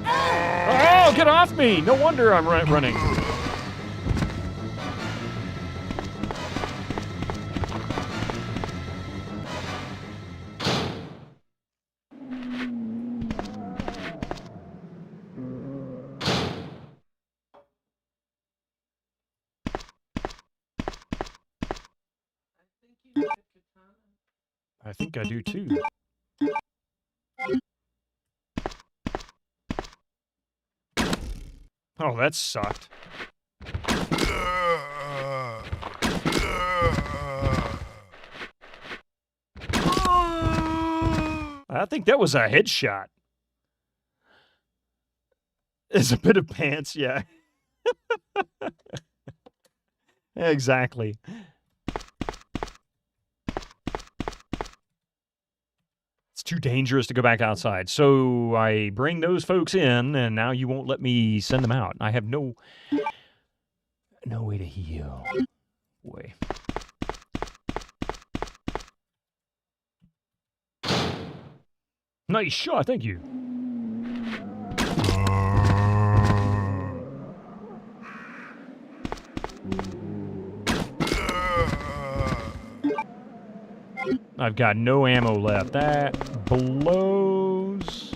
Oh, get off me! No wonder I'm running. I think I do too. Oh, that sucked. I think that was a headshot. It's a bit of pants, yeah. Exactly. It's too dangerous to go back outside. So I bring those folks in, and now you won't let me send them out. I have no way to heal. Boy. Nice shot, thank you. I've got no ammo left. That blows.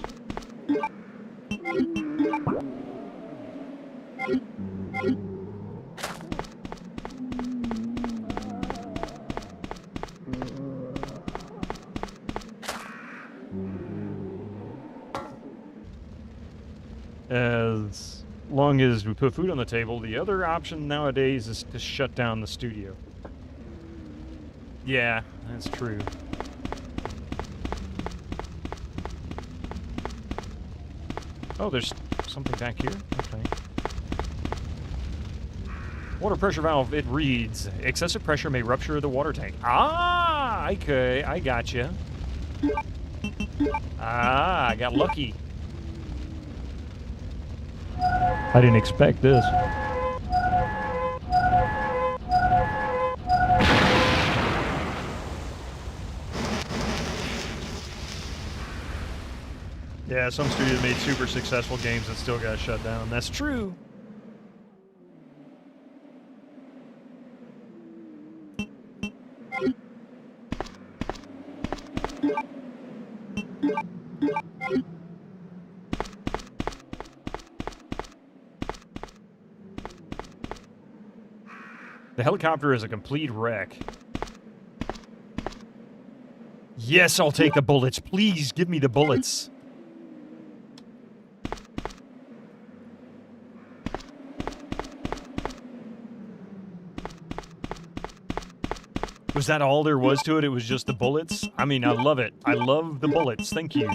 As long as we put food on the table, the other option nowadays is to shut down the studio. Yeah, that's true. Oh, there's something back here? Okay. Water pressure valve, it reads, excessive pressure may rupture the water tank. Ah, okay, I gotcha. Ah, I got lucky. I didn't expect this. Yeah, some studios made super successful games that still got shut down. That's true. The helicopter is a complete wreck. Yes, I'll take the bullets. Please give me the bullets. Was that all there was to it? It was just the bullets? I mean, I love it. I love the bullets. Thank you.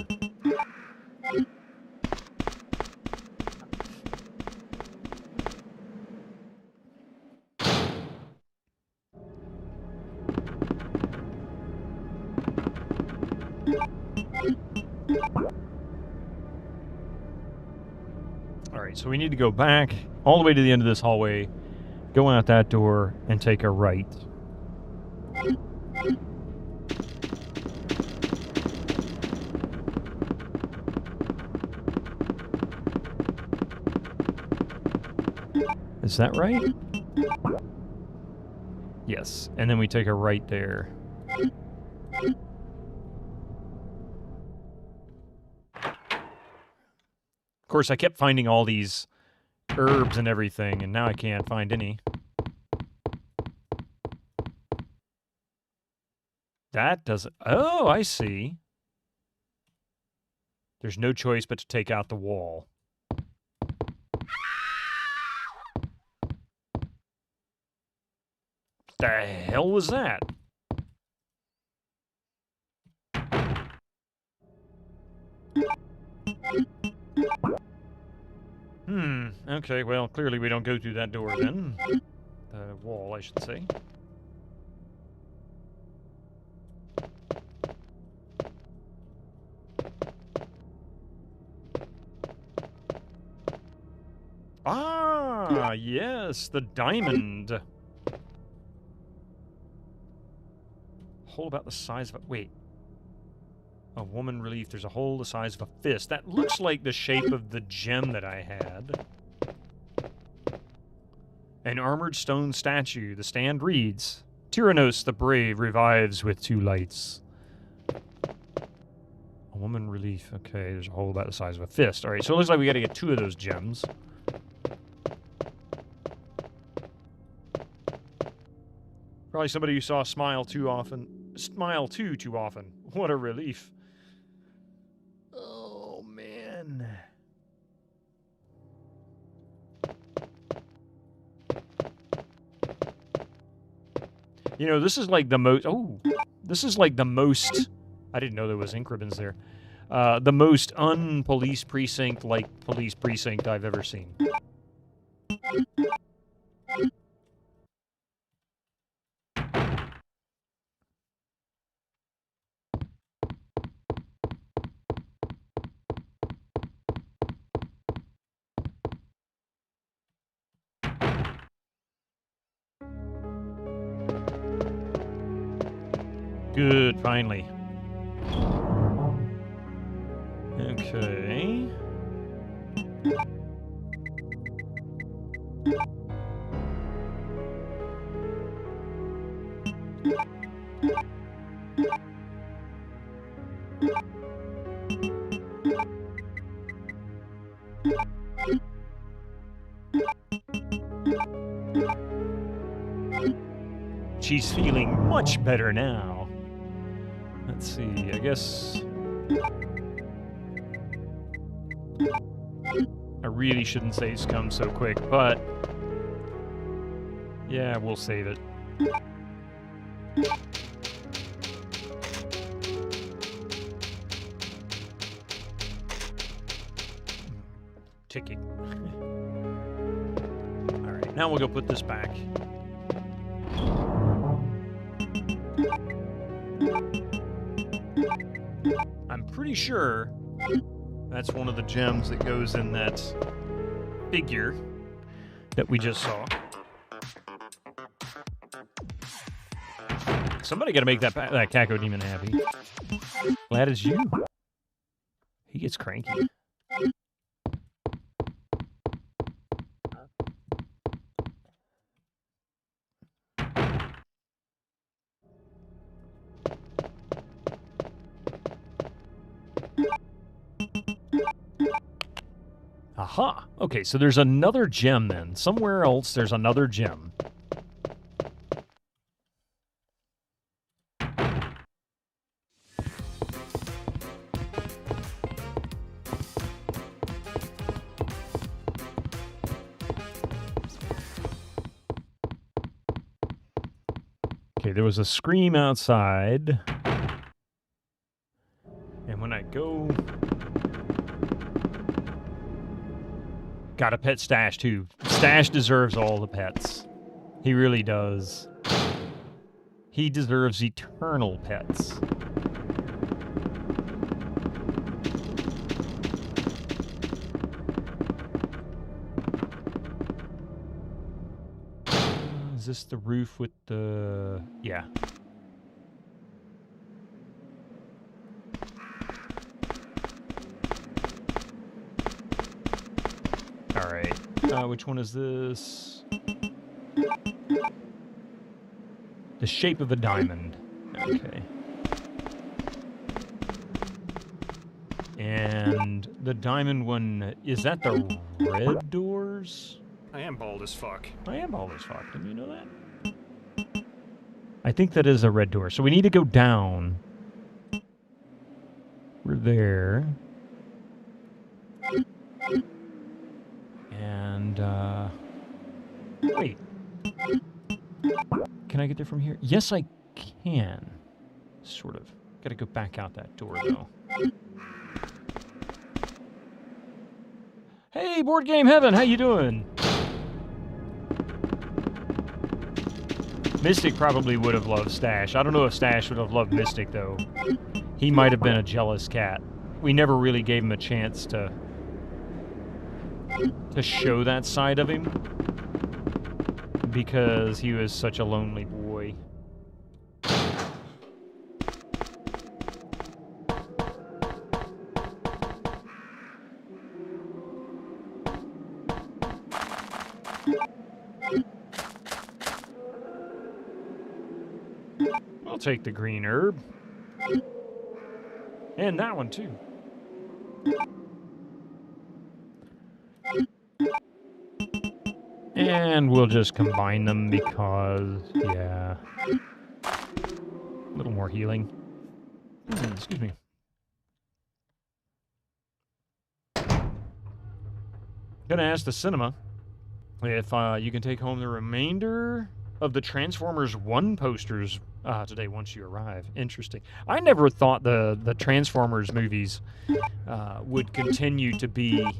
Alright, so we need to go back all the way to the end of this hallway, go out that door, and take a right. Is that right? Yes, and then we take a right there. Of course, I kept finding all these herbs and everything, and now I can't find any. That doesn't... Oh, I see. There's no choice but to take out the wall. The hell was that? Okay, well, clearly we don't go through that door then. The wall, I should say. Ah, yes, the diamond. Hole about the size of a... Wait. A woman relief. There's a hole the size of a fist. That looks like the shape of the gem that I had. An armored stone statue. The stand reads, Tyrannos the Brave revives with 2 lights. A woman relief. Okay, there's a hole about the size of a fist. Alright, so it looks like we gotta get 2 of those gems. Probably somebody who saw Smile too often. Smile 2 too often. What a relief. Oh, man. You know, this is like the most... Oh, this is like the most... I didn't know there was ink ribbons there. The most unpolice precinct, like police precinct I've ever seen. Good, finally. Okay. She's feeling much better now. Let's see, I guess... I really shouldn't say it's come so quick, but... yeah, we'll save it. ticket. All right, now we'll go put this back. I'm pretty sure that's one of the gems that goes in that figure that we just saw. Somebody got to make that Caco demon happy. Glad it's you. He gets cranky. Aha! Okay, so there's another gem then. Somewhere else, there's another gem. Okay, there was a scream outside. And when I go... Got a pet Stash, too. Stash deserves all the pets. He really does. He deserves eternal pets. Is this the roof with the... Yeah. Alright. Which one is this? The shape of a diamond. Okay. And the diamond one, is that the red doors? I am bald as fuck. I am bald as fuck. Didn't you know that? I think that is a red door. So we need to go down. We're there. And, wait. Can I get there from here? Yes, I can. Sort of. Gotta go back out that door, though. Hey, Board Game Heaven, how you doing? Mystic probably would have loved Stash. I don't know if Stash would have loved Mystic, though. He might have been a jealous cat. We never really gave him a chance to show that side of him because he was such a lonely boy. I'll take the green herb. And that one, too. And we'll just combine them because, yeah. A little more healing. Excuse me. Gonna ask the cinema if you can take home the remainder of the Transformers 1 posters today once you arrive. Interesting. I never thought the Transformers movies would continue to be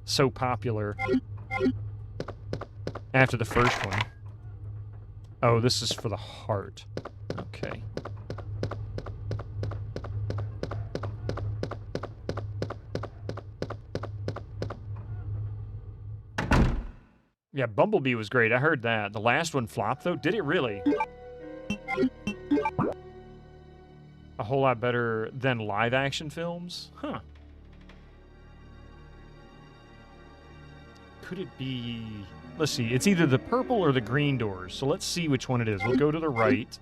so popular after the first one. Oh, this is for the heart. Okay. Yeah, Bumblebee was great. I heard that. The last one flopped, though. Did it really? A whole lot better than live-action films? Huh. Could it be... Let's see. It's either the purple or the green doors. So let's see which one it is. We'll go to the right.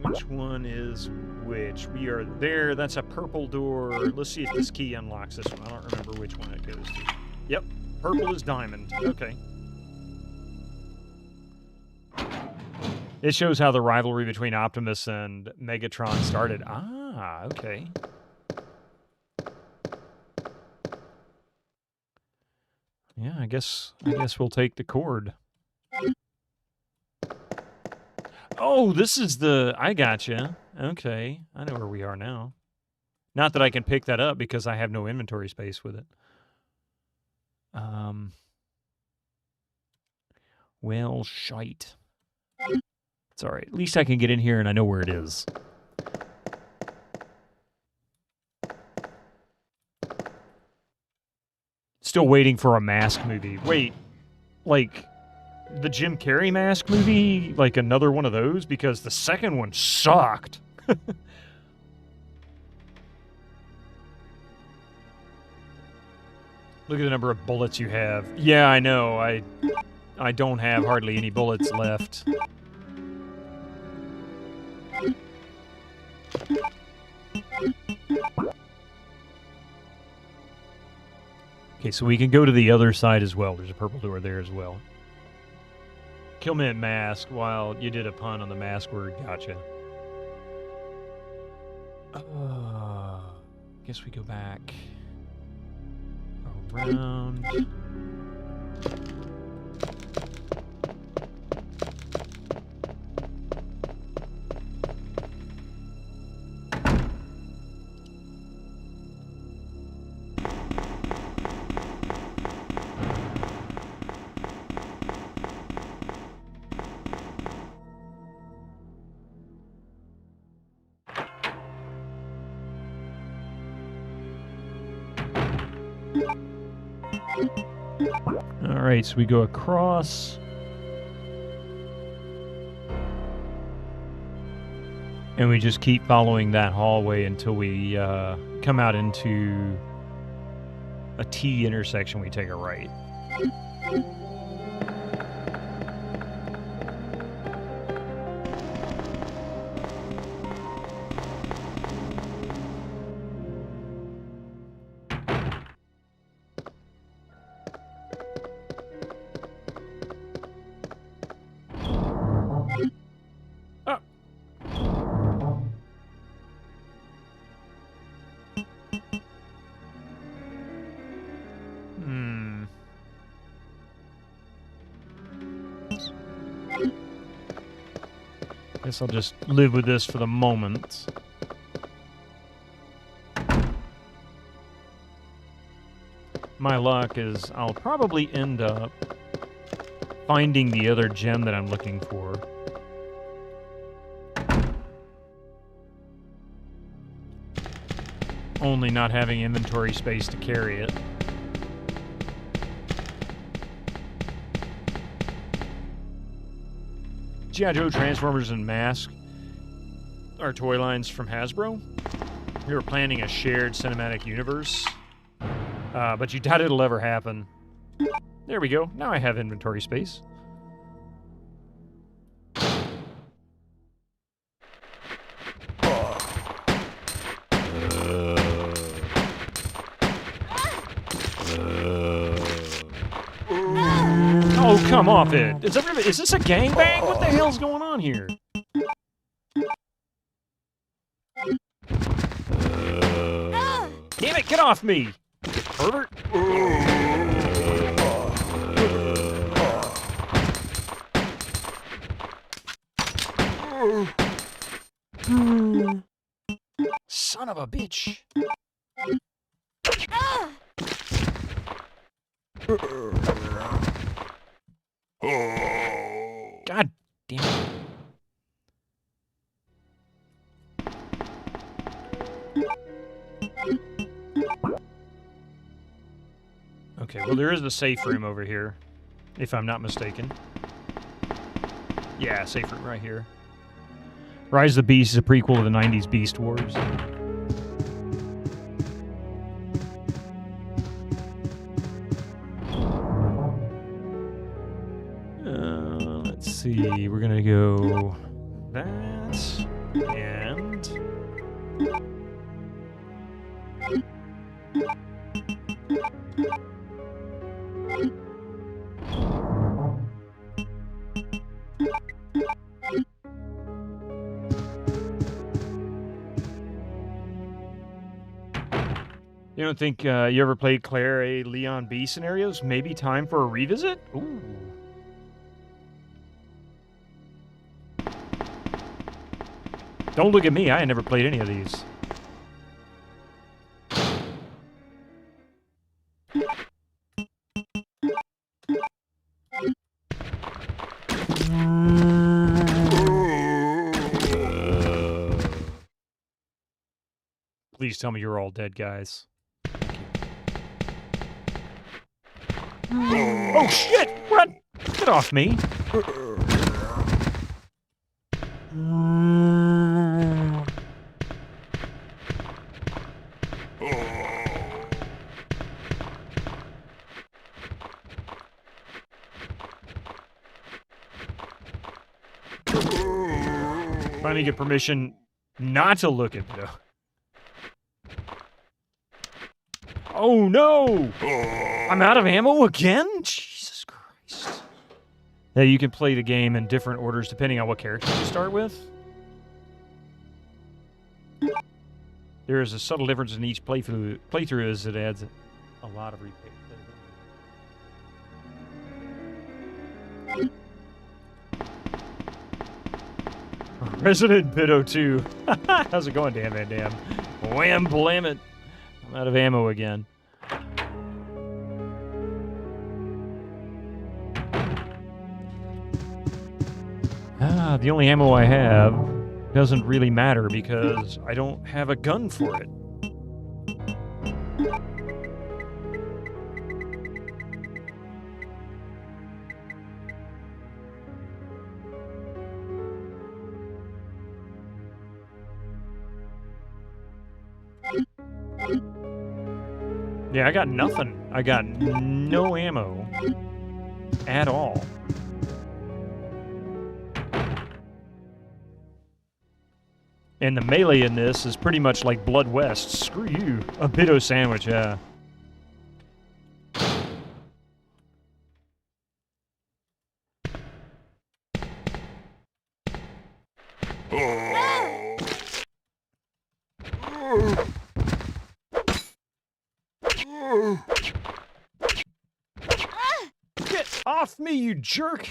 Which one is which? We are there. That's a purple door. Let's see if this key unlocks this one. I don't remember which one it goes to. Yep. Purple is diamond. Okay. It shows how the rivalry between Optimus and Megatron started. Ah, okay. Yeah, I guess we'll take the cord. Oh, this is the... I gotcha. Okay, I know where we are now. Not that I can pick that up because I have no inventory space with it. Well, shite. It's all right. At least I can get in here and I know where it is. Still waiting for a Mask movie. Wait, like the Jim Carrey Mask movie? Like another one of those? Because the second one sucked. Look at the number of bullets you have. Yeah, I know. I don't have hardly any bullets left. Okay, so we can go to the other side as well. There's a purple door there as well. Kill me at Mask while you did a pun on the Mask word. Gotcha. Guess we go back around. Alright, so we go across. And we just keep following that hallway until we come out into a T intersection. We take a right. Guess I'll just live with this for the moment. My luck is I'll probably end up finding the other gem that I'm looking for. Only not having inventory space to carry it. G.I. Joe, Transformers, and Mask are toy lines from Hasbro. We were planning a shared cinematic universe, but you doubt it'll ever happen. There we go. Now I have inventory space. Oh, come off it. Is this a gangbang? What the hell's going on here? Damn it, get off me! Pervert! Son of a bitch! God damn it. Okay, well there is the safe room over here, if I'm not mistaken. Yeah, safe room right here. Rise of the Beast is a prequel to the 90s Beast Wars. Let's see, we're gonna go that and You don't think you ever played Claire A. Leon B scenarios? Maybe time for a revisit? Ooh. Don't look at me. I ain't never played any of these. Please tell me you're all dead, guys. Oh, shit! What? Get off me. Finally get permission not to look at it. Oh no! I'm out of ammo again? Jesus Christ. Yeah, you can play the game in different orders depending on what character you start with. There is a subtle difference in each playthrough as it adds a lot of replay. Resident Bido 2. How's it going, Dan Van Dam? Wham blam it. I'm out of ammo again. The only ammo I have doesn't really matter because I don't have a gun for it. Yeah, I got nothing. I got no ammo at all. And the melee in this is pretty much like Blood West. Screw you. A Bido sandwich, yeah. Get off me, you jerk!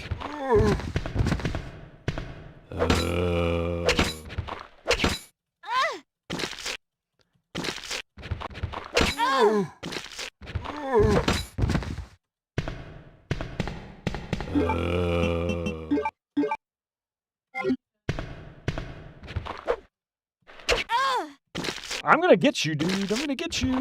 I'm gonna get you, dude. I'm gonna get you.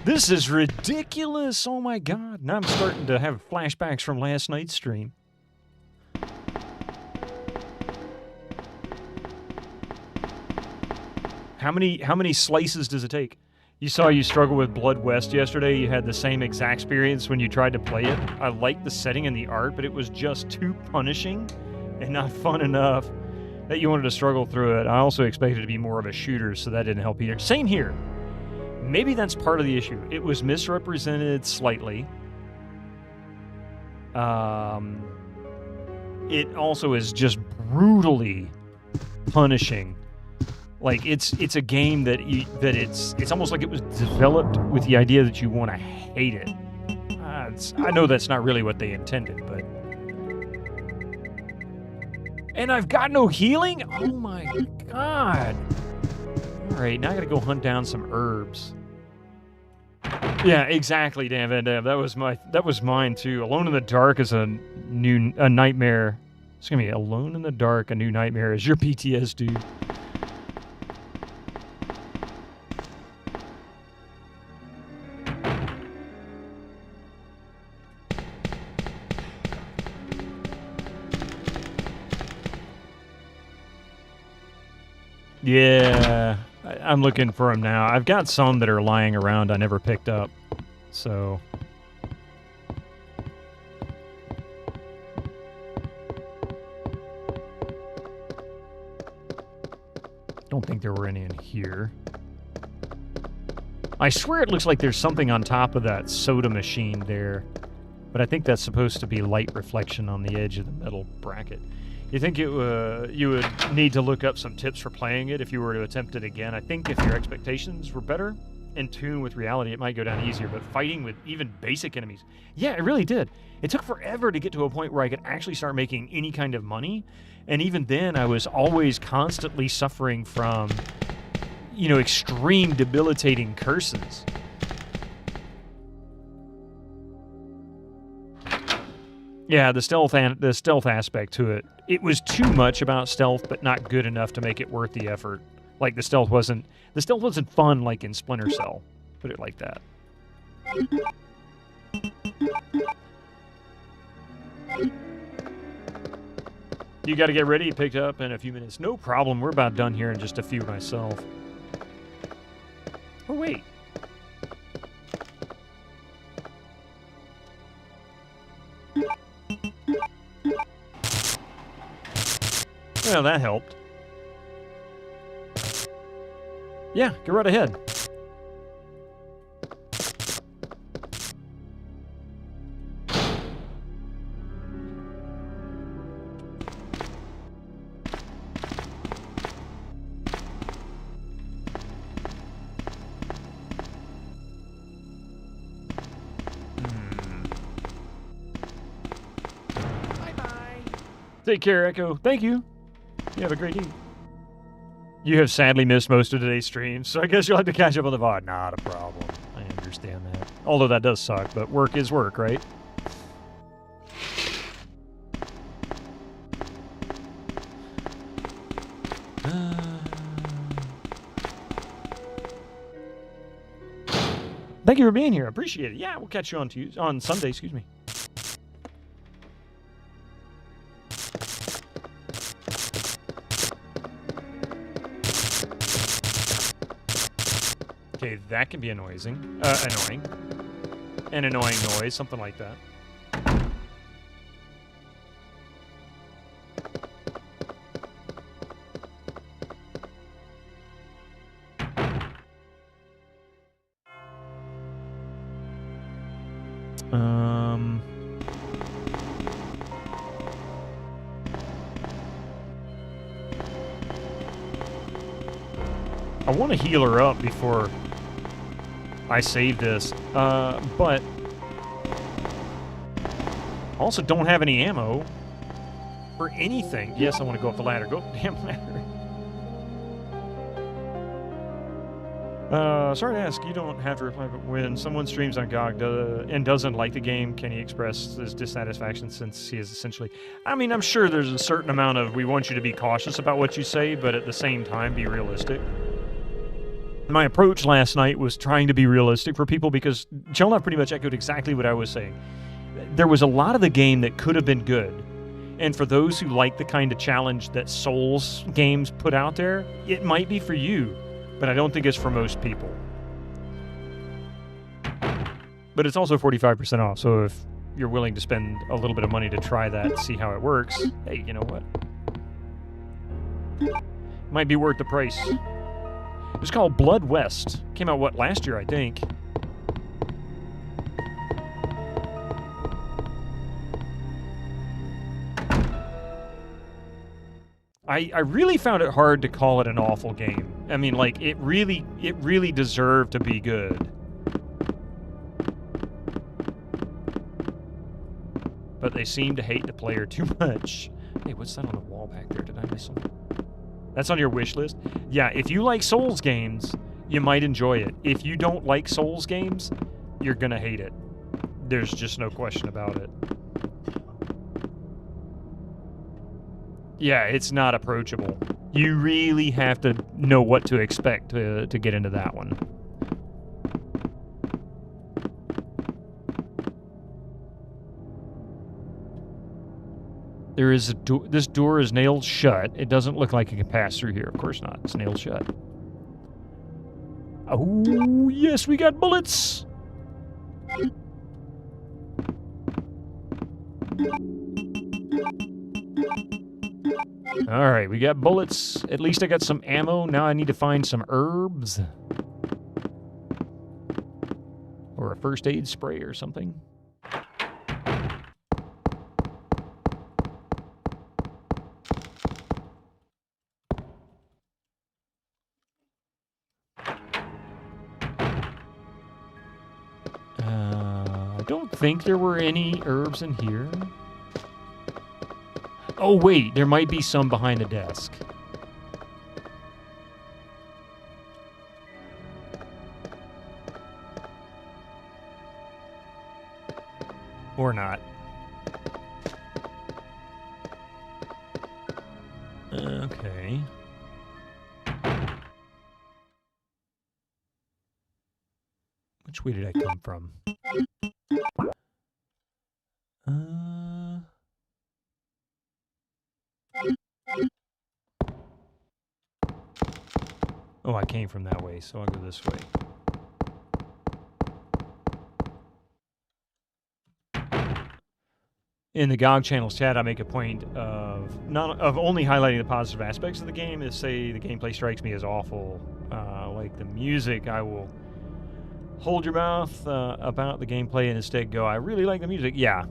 This is ridiculous. Oh my god. Now I'm starting to have flashbacks from last night's stream. How many slices does it take? You saw you struggle with Blood West yesterday. You had the same exact experience when you tried to play it. I liked the setting and the art, but it was just too punishing and not fun enough that you wanted to struggle through it. I also expected it to be more of a shooter, so that didn't help either. Same here. Maybe that's part of the issue. It was misrepresented slightly. It also is just brutally punishing. Like it's a game that it's almost like it was developed with the idea that you want to hate it. I know that's not really what they intended, but. And I've got no healing? Oh my god. Alright, now I gotta go hunt down some herbs. Yeah, exactly, Dan Van Dam. That was mine too. Alone in the Dark is a nightmare. It's gonna be Alone in the Dark, a new nightmare is your PTS, dude. Yeah, I'm looking for them now. I've got some that are lying around I never picked up, so... don't think there were any in here. I swear it looks like there's something on top of that soda machine there. But I think that's supposed to be light reflection on the edge of the metal bracket. You think you would need to look up some tips for playing it if you were to attempt it again? I think if your expectations were better, in tune with reality, it might go down easier, but fighting with even basic enemies. Yeah, it really did. It took forever to get to a point where I could actually start making any kind of money. And even then, I was always constantly suffering from, you know, extreme debilitating curses. Yeah, the stealth aspect to it. It was too much about stealth, but not good enough to make it worth the effort. Like the stealth wasn't fun like in Splinter Cell. Put it like that. You got to get ready. Picked up in a few minutes. No problem. We're about done here in just a few myself. Oh wait. Well, that helped. Yeah, go right ahead. Bye-bye. Take care, Echo. Thank you. You have a great evening. You have sadly missed most of today's streams, so I guess you'll have to catch up on the VOD. Not a problem. I understand that. Although that does suck, but work is work, right? Thank you for being here. I appreciate it. Yeah, we'll catch you on Sunday, excuse me. Okay, that can be annoying. An annoying noise, something like that. I want to heal her up before I save this, but also don't have any ammo for anything. Yes, I want to go up the ladder. Go up the damn ladder. Sorry to ask, you don't have to reply, but when someone streams on GOG and doesn't like the game, can he express his dissatisfaction since he is essentially... I mean, I'm sure there's a certain amount of we want you to be cautious about what you say, but at the same time, be realistic. My approach last night was trying to be realistic for people because Chelnov pretty much echoed exactly what I was saying. There was a lot of the game that could have been good. And for those who like the kind of challenge that Souls games put out there, it might be for you, but I don't think it's for most people. But it's also 45% off, so if you're willing to spend a little bit of money to try that, see how it works, hey, you know what? Might be worth the price. It was called Blood West. Came out, what, last year, I think. I really found it hard to call it an awful game. I mean, like, it really deserved to be good. But they seem to hate the player too much. Hey, what's that on the wall back there? Did I miss something? That's on your wish list? Yeah, if you like Souls games, you might enjoy it. If you don't like Souls games, you're gonna hate it. There's just no question about it. Yeah, it's not approachable. You really have to know what to expect to get into that one. There is a door. This door is nailed shut. It doesn't look like it can pass through here. Of course not. It's nailed shut. Oh, yes, we got bullets. All right, we got bullets. At least I got some ammo. Now I need to find some herbs. Or a first aid spray or something. I don't think there were any herbs in here. Oh, wait, there might be some behind the desk. Or not. Okay. Which way did I come from? Oh, I came from that way, so I'll go this way. In the GOG Channels chat, I make a point of only highlighting the positive aspects of the game. If, say, the gameplay strikes me as awful, like the music, I will hold your mouth about the gameplay and instead go, I really like the music. Yeah.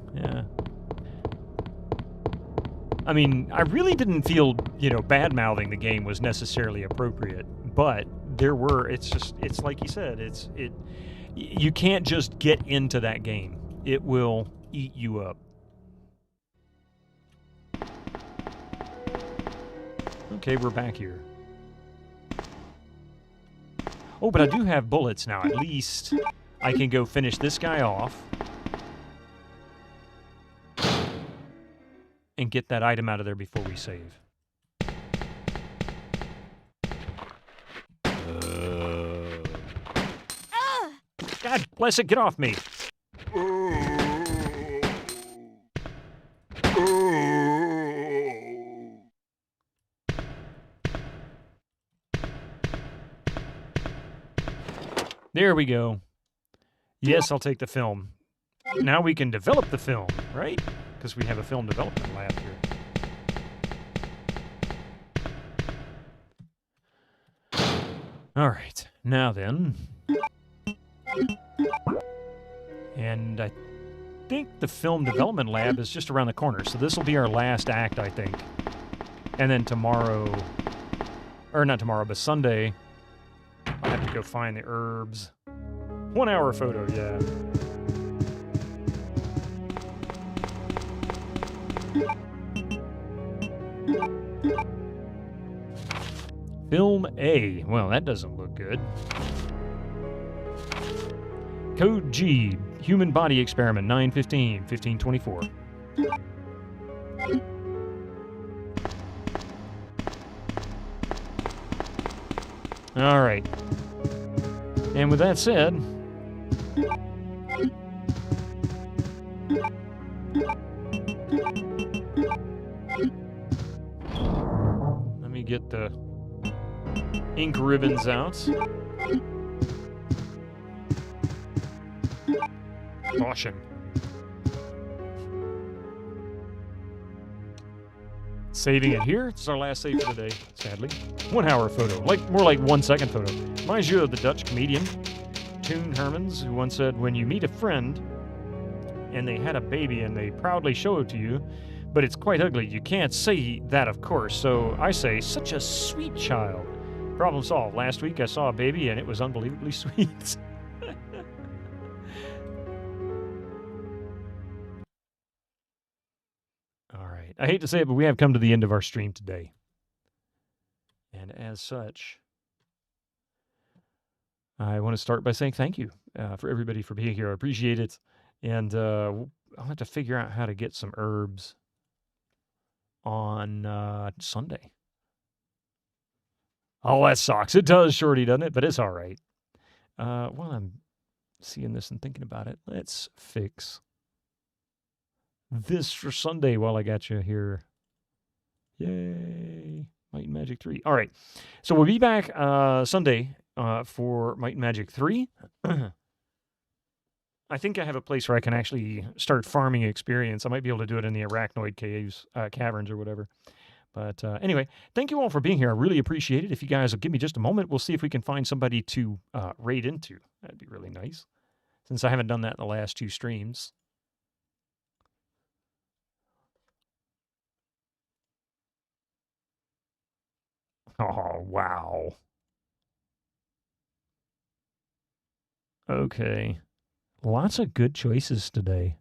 I mean, I really didn't feel, bad-mouthing the game was necessarily appropriate, but there were, it's like you said, you can't just get into that game. It will eat you up. Okay, we're back here. Oh, but I do have bullets now. At least I can go finish this guy off and get that item out of there before we save. God bless it, get off me. There we go. Yes, I'll take the film. Now we can develop the film, right? Because we have a film development lab here. All right, now then. And I think the film development lab is just around the corner, so this will be our last act, I think. And then tomorrow, or not tomorrow, but Sunday, I'll have to go find the herbs. 1 hour photo, yeah. Film A. Well, that doesn't look good. Code G. Human body experiment 915, 1524. All right. And with that said, let me get the ink ribbons out. Caution. Saving it here. It's our last save for the day, sadly. 1 hour photo. More like 1 second photo. Reminds you of the Dutch comedian, Toon Hermans, who once said, when you meet a friend and they had a baby and they proudly show it to you, but it's quite ugly, you can't say that, of course. So I say, such a sweet child. Problem solved. Last week I saw a baby and it was unbelievably sweet. All right. I hate to say it, but we have come to the end of our stream today. And as such, I want to start by saying thank you for everybody for being here. I appreciate it. And I'll have to figure out how to get some herbs on Sunday. Oh, that sucks. It does, Shorty, doesn't it? But it's all right. While I'm seeing this and thinking about it, let's fix this for Sunday while I got you here. Yay. Might and Magic 3. All right. So we'll be back Sunday for Might and Magic 3. I think I have a place where I can actually start farming experience. I might be able to do it in the Arachnoid caves, caverns or whatever. But anyway, thank you all for being here. I really appreciate it. If you guys will give me just a moment, we'll see if we can find somebody to raid into. That'd be really nice, since I haven't done that in the last 2 streams. Oh, wow. Okay. Lots of good choices today.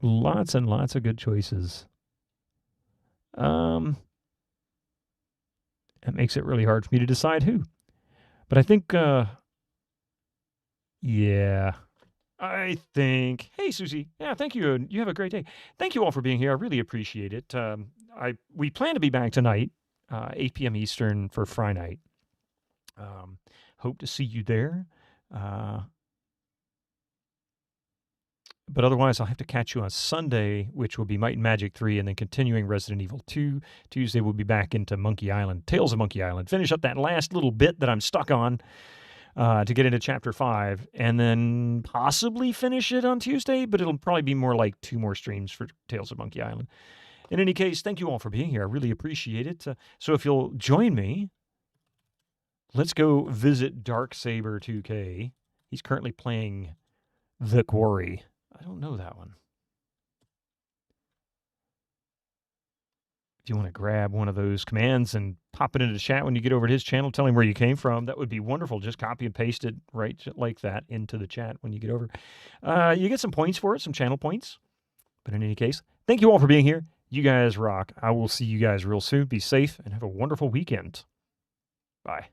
Lots and lots of good choices. That makes it really hard for me to decide who. But I think, yeah, I think, hey, Susie. Yeah, thank you. And you have a great day. Thank you all for being here. I really appreciate it. We plan to be back tonight, 8 p.m. Eastern for Friday night. Hope to see you there. But otherwise, I'll have to catch you on Sunday, which will be Might and Magic 3, and then continuing Resident Evil 2. Tuesday, we'll be back into Monkey Island, Tales of Monkey Island. Finish up that last little bit that I'm stuck on to get into Chapter 5, and then possibly finish it on Tuesday, but it'll probably be more like 2 more streams for Tales of Monkey Island. In any case, thank you all for being here. I really appreciate it. So if you'll join me, let's go visit Darksaber 2K. He's currently playing The Quarry. I don't know that one. If you want to grab one of those commands and pop it into the chat when you get over to his channel, tell him where you came from, that would be wonderful. Just copy and paste it right like that into the chat when you get over. You get some points for it, some channel points. But in any case, thank you all for being here. You guys rock. I will see you guys real soon. Be safe and have a wonderful weekend. Bye.